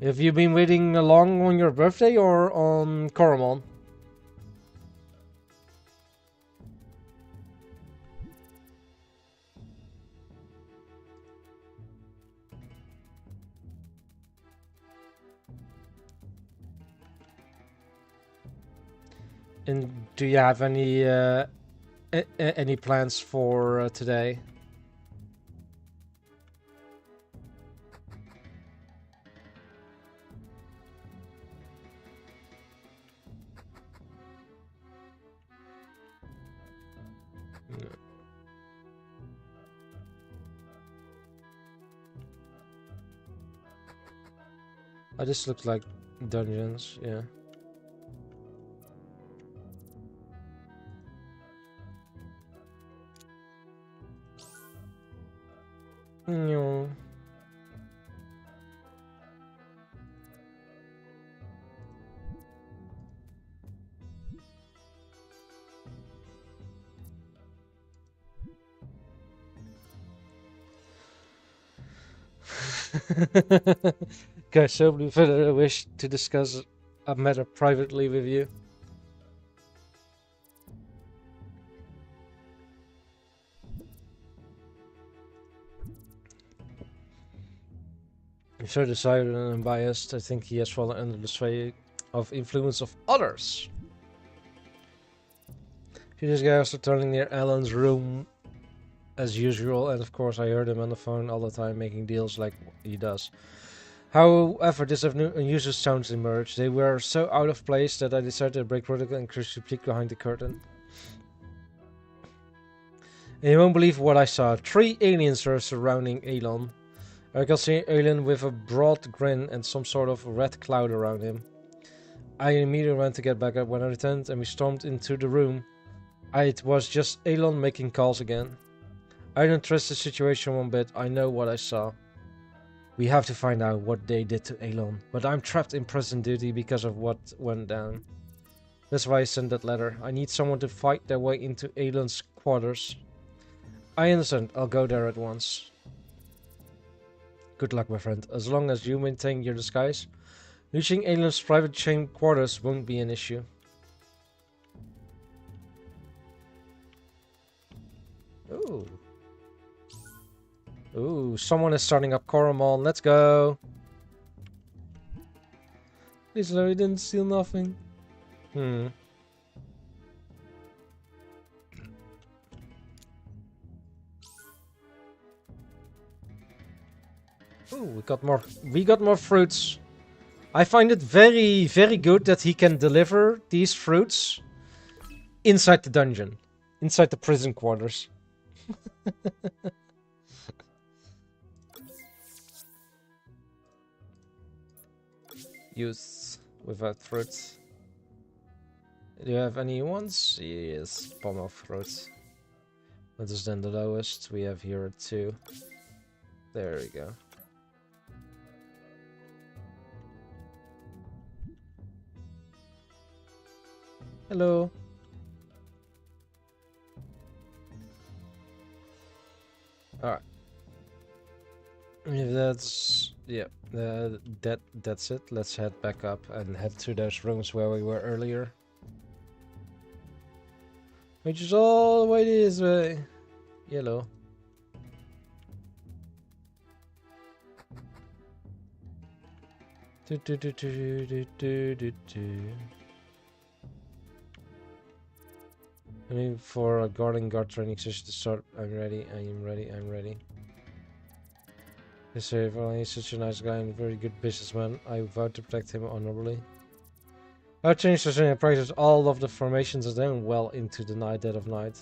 Have you been waiting along on your birthday or on Coromon? And do you have any plans for today? Oh, this looks like dungeons, yeah. No. Guys, so many further I wish to discuss a matter privately with you. I'm so decided and unbiased. I think he has fallen under the sway of influence of others. A few days ago, I was returning near Alan's room as usual, and of course I heard him on the phone all the time making deals like he does. However, this unusual sounds emerged. They were so out of place that I decided to break protocol and peek behind the curtain. And you won't believe what I saw. 3 aliens were surrounding Elon. I could see Elon with a broad grin and some sort of red cloud around him. I immediately ran to get back up when I returned and we stormed into the room. It was just Elon making calls again. I don't trust the situation one bit. I know what I saw. We have to find out what they did to Elon, but I'm trapped in prison duty because of what went down. That's why I sent that letter. I need someone to fight their way into Elon's quarters. I understand. I'll go there at once. Good luck, my friend. As long as you maintain your disguise, reaching Elon's private chain quarters won't be an issue. Ooh, someone is starting up Coromon. Let's go. Please, Larry didn't steal nothing. Hmm. Ooh, we got more fruits. I find it very, very good that he can deliver these fruits inside the dungeon. Inside the prison quarters. Use without fruits. Do you have any ones? Yes, pommel fruits. That is then the lowest. We have here 2. There we go. Hello. Alright. If that's that's it. Let's head back up and head to those rooms where we were earlier. Which is all the way this way. Yellow. Do, do, do, do, do, do, do, do. I mean, for a guard training session to start, I'm ready, I am ready, I'm ready. Yes, sir, well, he's such a nice guy and a very good businessman. I vow to protect him honorably. I'll change the and practice all of the formations and then well into the night, dead of night.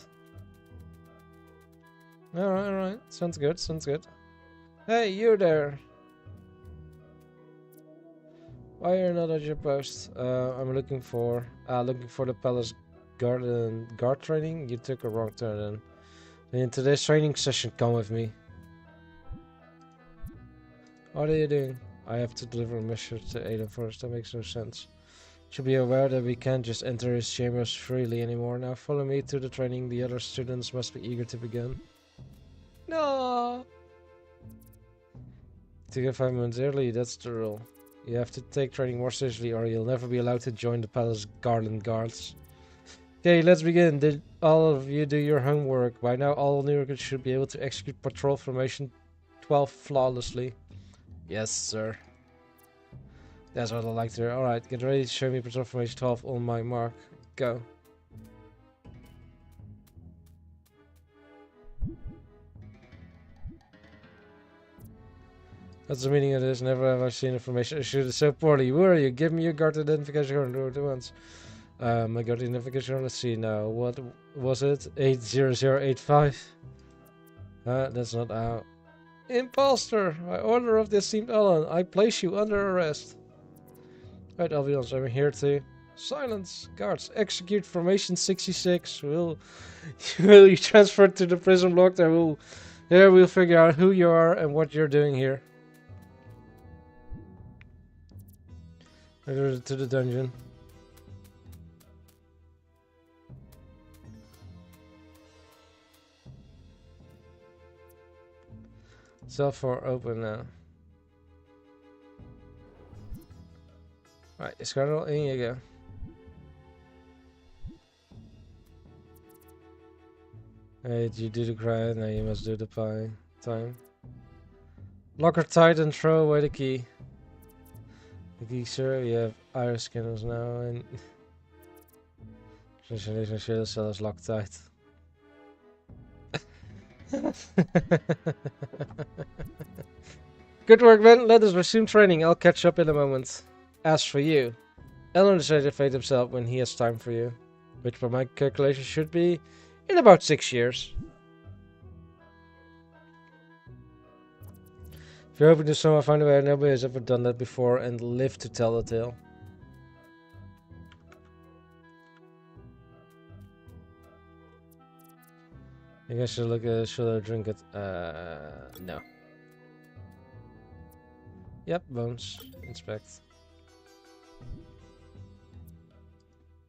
Alright, sounds good, sounds good. Hey, you there! Why are you not at your post? I'm looking for the palace guard training. You took a wrong turn then. In today's training session, come with me. What are you doing? I have to deliver a message to Aiden first. That makes no sense. Should be aware that we can't just enter his chambers freely anymore. Now follow me to the training. The other students must be eager to begin. No. To get 5 minutes early, that's the rule. You have to take training more seriously or you'll never be allowed to join the palace guards. Okay, let's begin. Did all of you do your homework? By now all new recruits should be able to execute patrol formation 12 flawlessly. Yes, sir. That's what I like to hear. Alright, get ready to show me patrol formation 12 on my mark. Go. That's the meaning of this. Never have I seen information issued so poorly. Who are you? Give me your guard identification card. Do it once. My guard identification card. Let's see now. What was it? 80085. That's not how. Imposter! By order of the esteemed Alan, I place you under arrest. Right, I'll be honest. I'm here to silence guards. Execute formation 66. Will you transfer to the prison block? There we'll figure out who you are and what you're doing here. To the dungeon. Cell 4 open now. Right, Scarlet, in you go. Hey, you do the grind, now you must do the pie. Time. Lock her tight and throw away the key. The key, sir, you have iris scanners now and... Translation shield cell is locked tight. Good work, Ben. Let us resume training. I'll catch up in a moment. As for you, Elrond decided to fate himself when he has time for you, which by my calculation should be in about 6 years. If you're hoping to somehow find a way, nobody has ever done that before and live to tell the tale. I guess I should I drink it? No. Yep, bones. Inspect.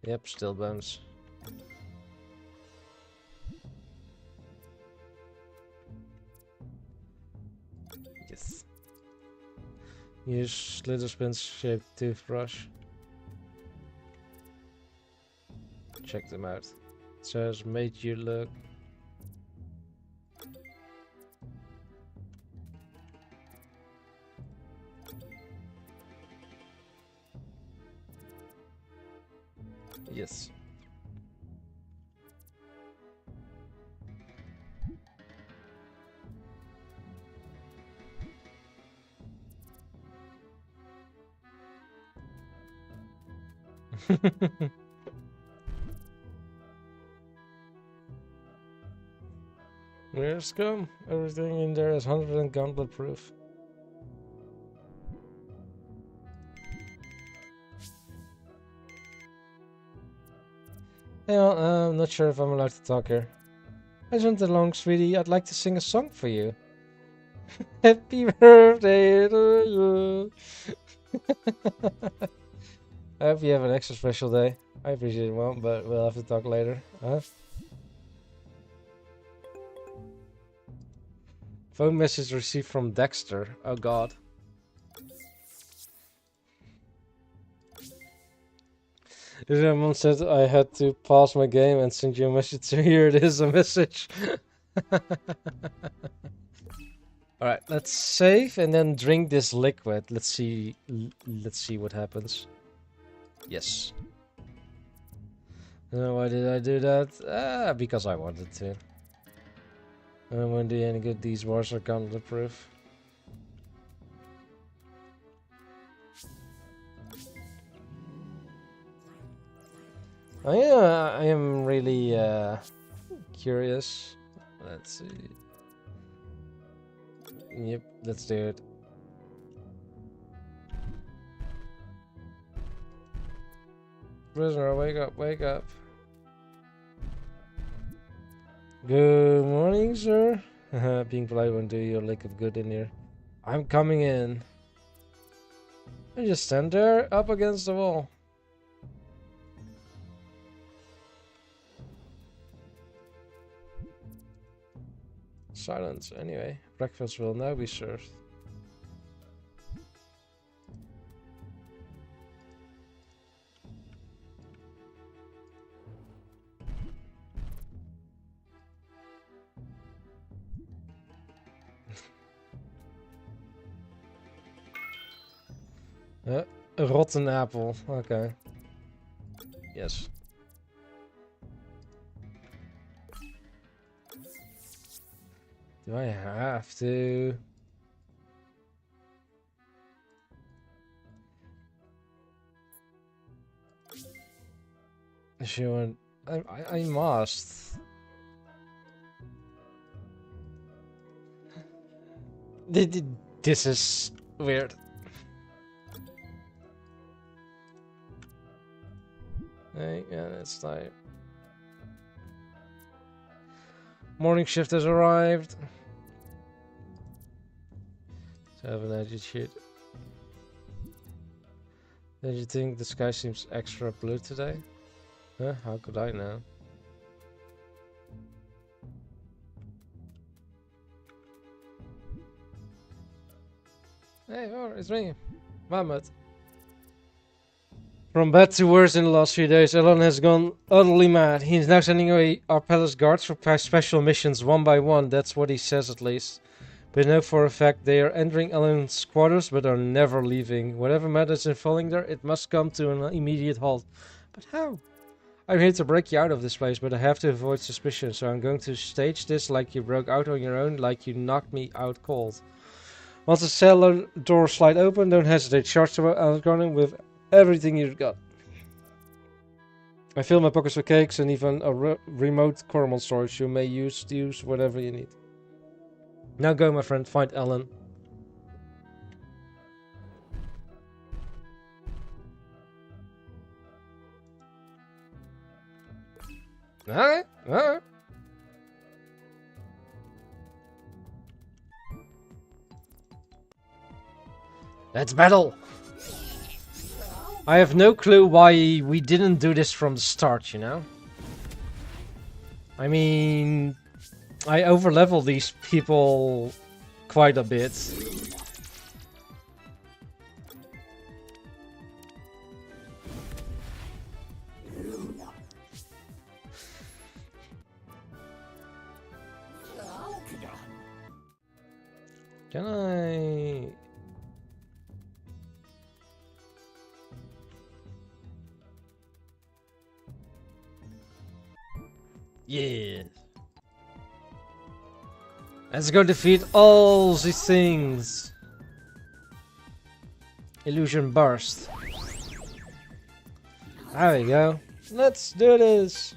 Yep, still bones. Yes. Use little spin shaped toothbrush. Check them out. It says made you look. Yes. Where's scum? Everything in there is 100% gauntlet proof. Yeah, I'm not sure if I'm allowed to talk here. I went along, sweetie. I'd like to sing a song for you. Happy birthday to you. I hope you have an extra special day. I appreciate it, Mom, but we'll have to talk later. Huh? Phone message received from Dexter. Oh god. Mom said I had to pause my game and send you a message. So here it is, a message. Alright, let's save and then drink this liquid. Let's see what happens. Yes. Why did I do that? Because I wanted to. I won't do any good. These wars are gauntlet proof. I am really curious. Let's see. Yep, let's do it. Prisoner, wake up, wake up. Good morning, sir. Being polite won't do you a lick of good in here. I'm coming in. I just stand there, up against the wall. Silence, anyway. Breakfast will now be served. A rotten apple. Okay. Yes. Do I have to? Sure. I must. This is weird. Hey, yeah, that's time. Morning shift has arrived. So have an attitude. Did you think the sky seems extra blue today? Huh? How could I know? Hey, oh, it's me, Mahmoud. From bad to worse in the last few days, Elon has gone utterly mad. He's now sending away our palace guards for special missions one by one. That's what he says, at least. We know for a fact they are entering Elon's quarters, but are never leaving. Whatever matters in falling there, it must come to an immediate halt. But how? I'm here to break you out of this place, but I have to avoid suspicion, so I'm going to stage this like you broke out on your own, like you knocked me out cold. Once the cellar door slide open, don't hesitate. Charge the Alan with everything you've got. I fill my pockets with cakes and even a remote caramel storage. You may use whatever you need. Now go, my friend, find Ellen. Alright, alright. Let's battle! I have no clue why we didn't do this from the start, you know? I mean, I overlevel these people quite a bit. Can I... Yeah. Let's go defeat all these things. Illusion burst. There we go. Let's do this.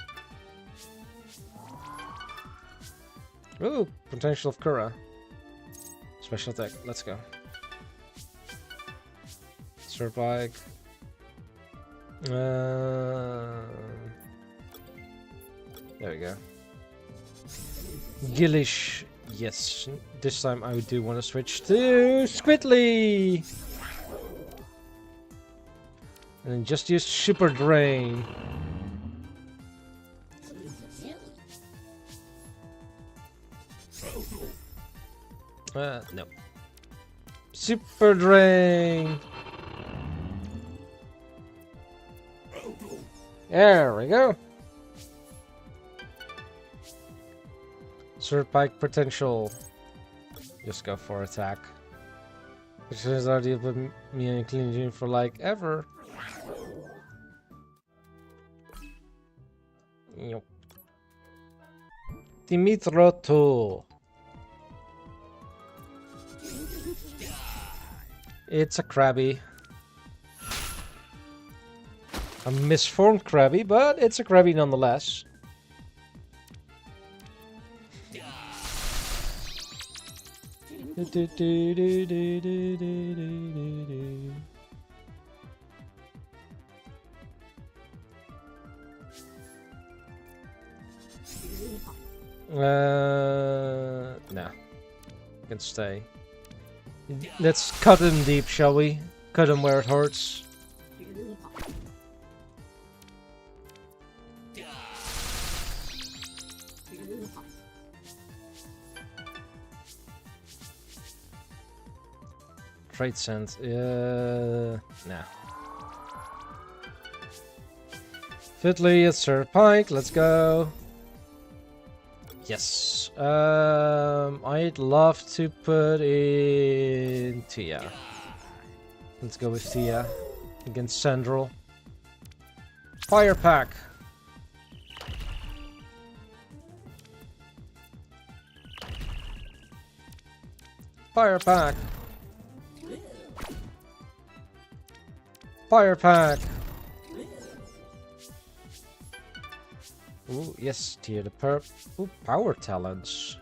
Ooh, potential of Kura. Special attack. Let's go. Surpike. There we go. Gillish. Yes. This time I do want to switch to Squidly. And then just use Super Drain. No. Super Drain. There we go. Surpike potential. Just go for attack. Which is already put me in clean gym for like ever. Yup. Dimitroto. It's a Krabby. A misformed Krabby, but it's a Krabby nonetheless. No. Can stay. Let's cut him deep, shall we? Cut him where it hurts. Trade sent. Nah. Fiddly, it's Surpike. Let's go. Yes. I'd love to put in Tia. Let's go with Tia against Sandral. Fire Pack. Fire Pack. Fire Pack. Ooh, yes, Tia the perp. Ooh, power talents.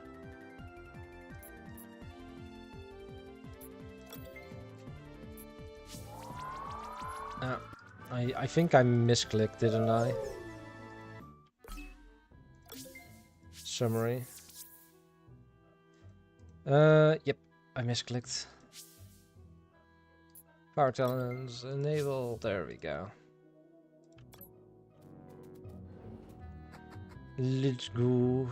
I think I misclicked, didn't I? Summary. Yep, I misclicked. Power talents enable. There we go. Let's go.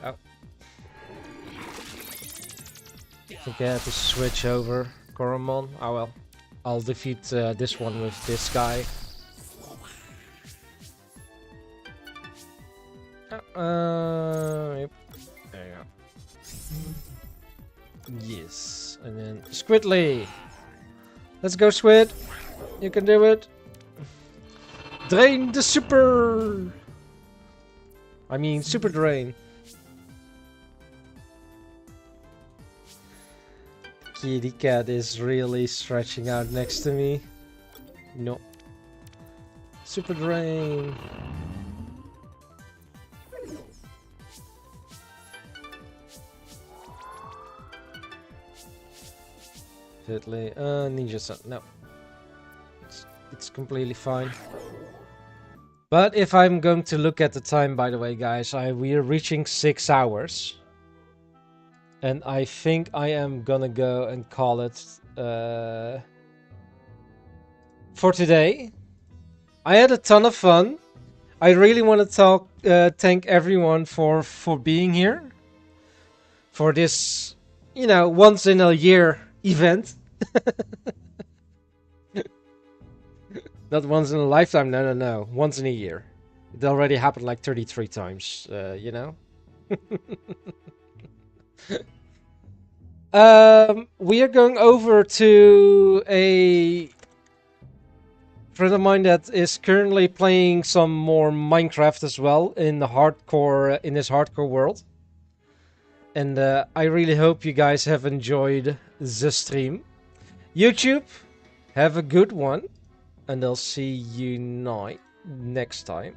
Oh. I think I had to switch over Koromon. Oh well. I'll defeat this one with this guy. Yep. There you go. Yes. And then Squidly. Let's go, Squid. You can do it. Drain the super. I mean, super drain. Kitty cat is really stretching out next to me. No. Super drain. Fiddly. Ninja Sun. No. It's completely fine. But if I'm going to look at the time, by the way, guys, we are reaching 6 hours. And I think I am gonna go and call it for today. I had a ton of fun. I really want to thank everyone for being here. For this, you know, once in a year event. Not once in a lifetime, no. Once in a year. It already happened like 33 times, you know? We are going over to a friend of mine that is currently playing some more Minecraft as well in the hardcore in his hardcore world. And I really hope you guys have enjoyed the stream. YouTube, have a good one, and I'll see you next time.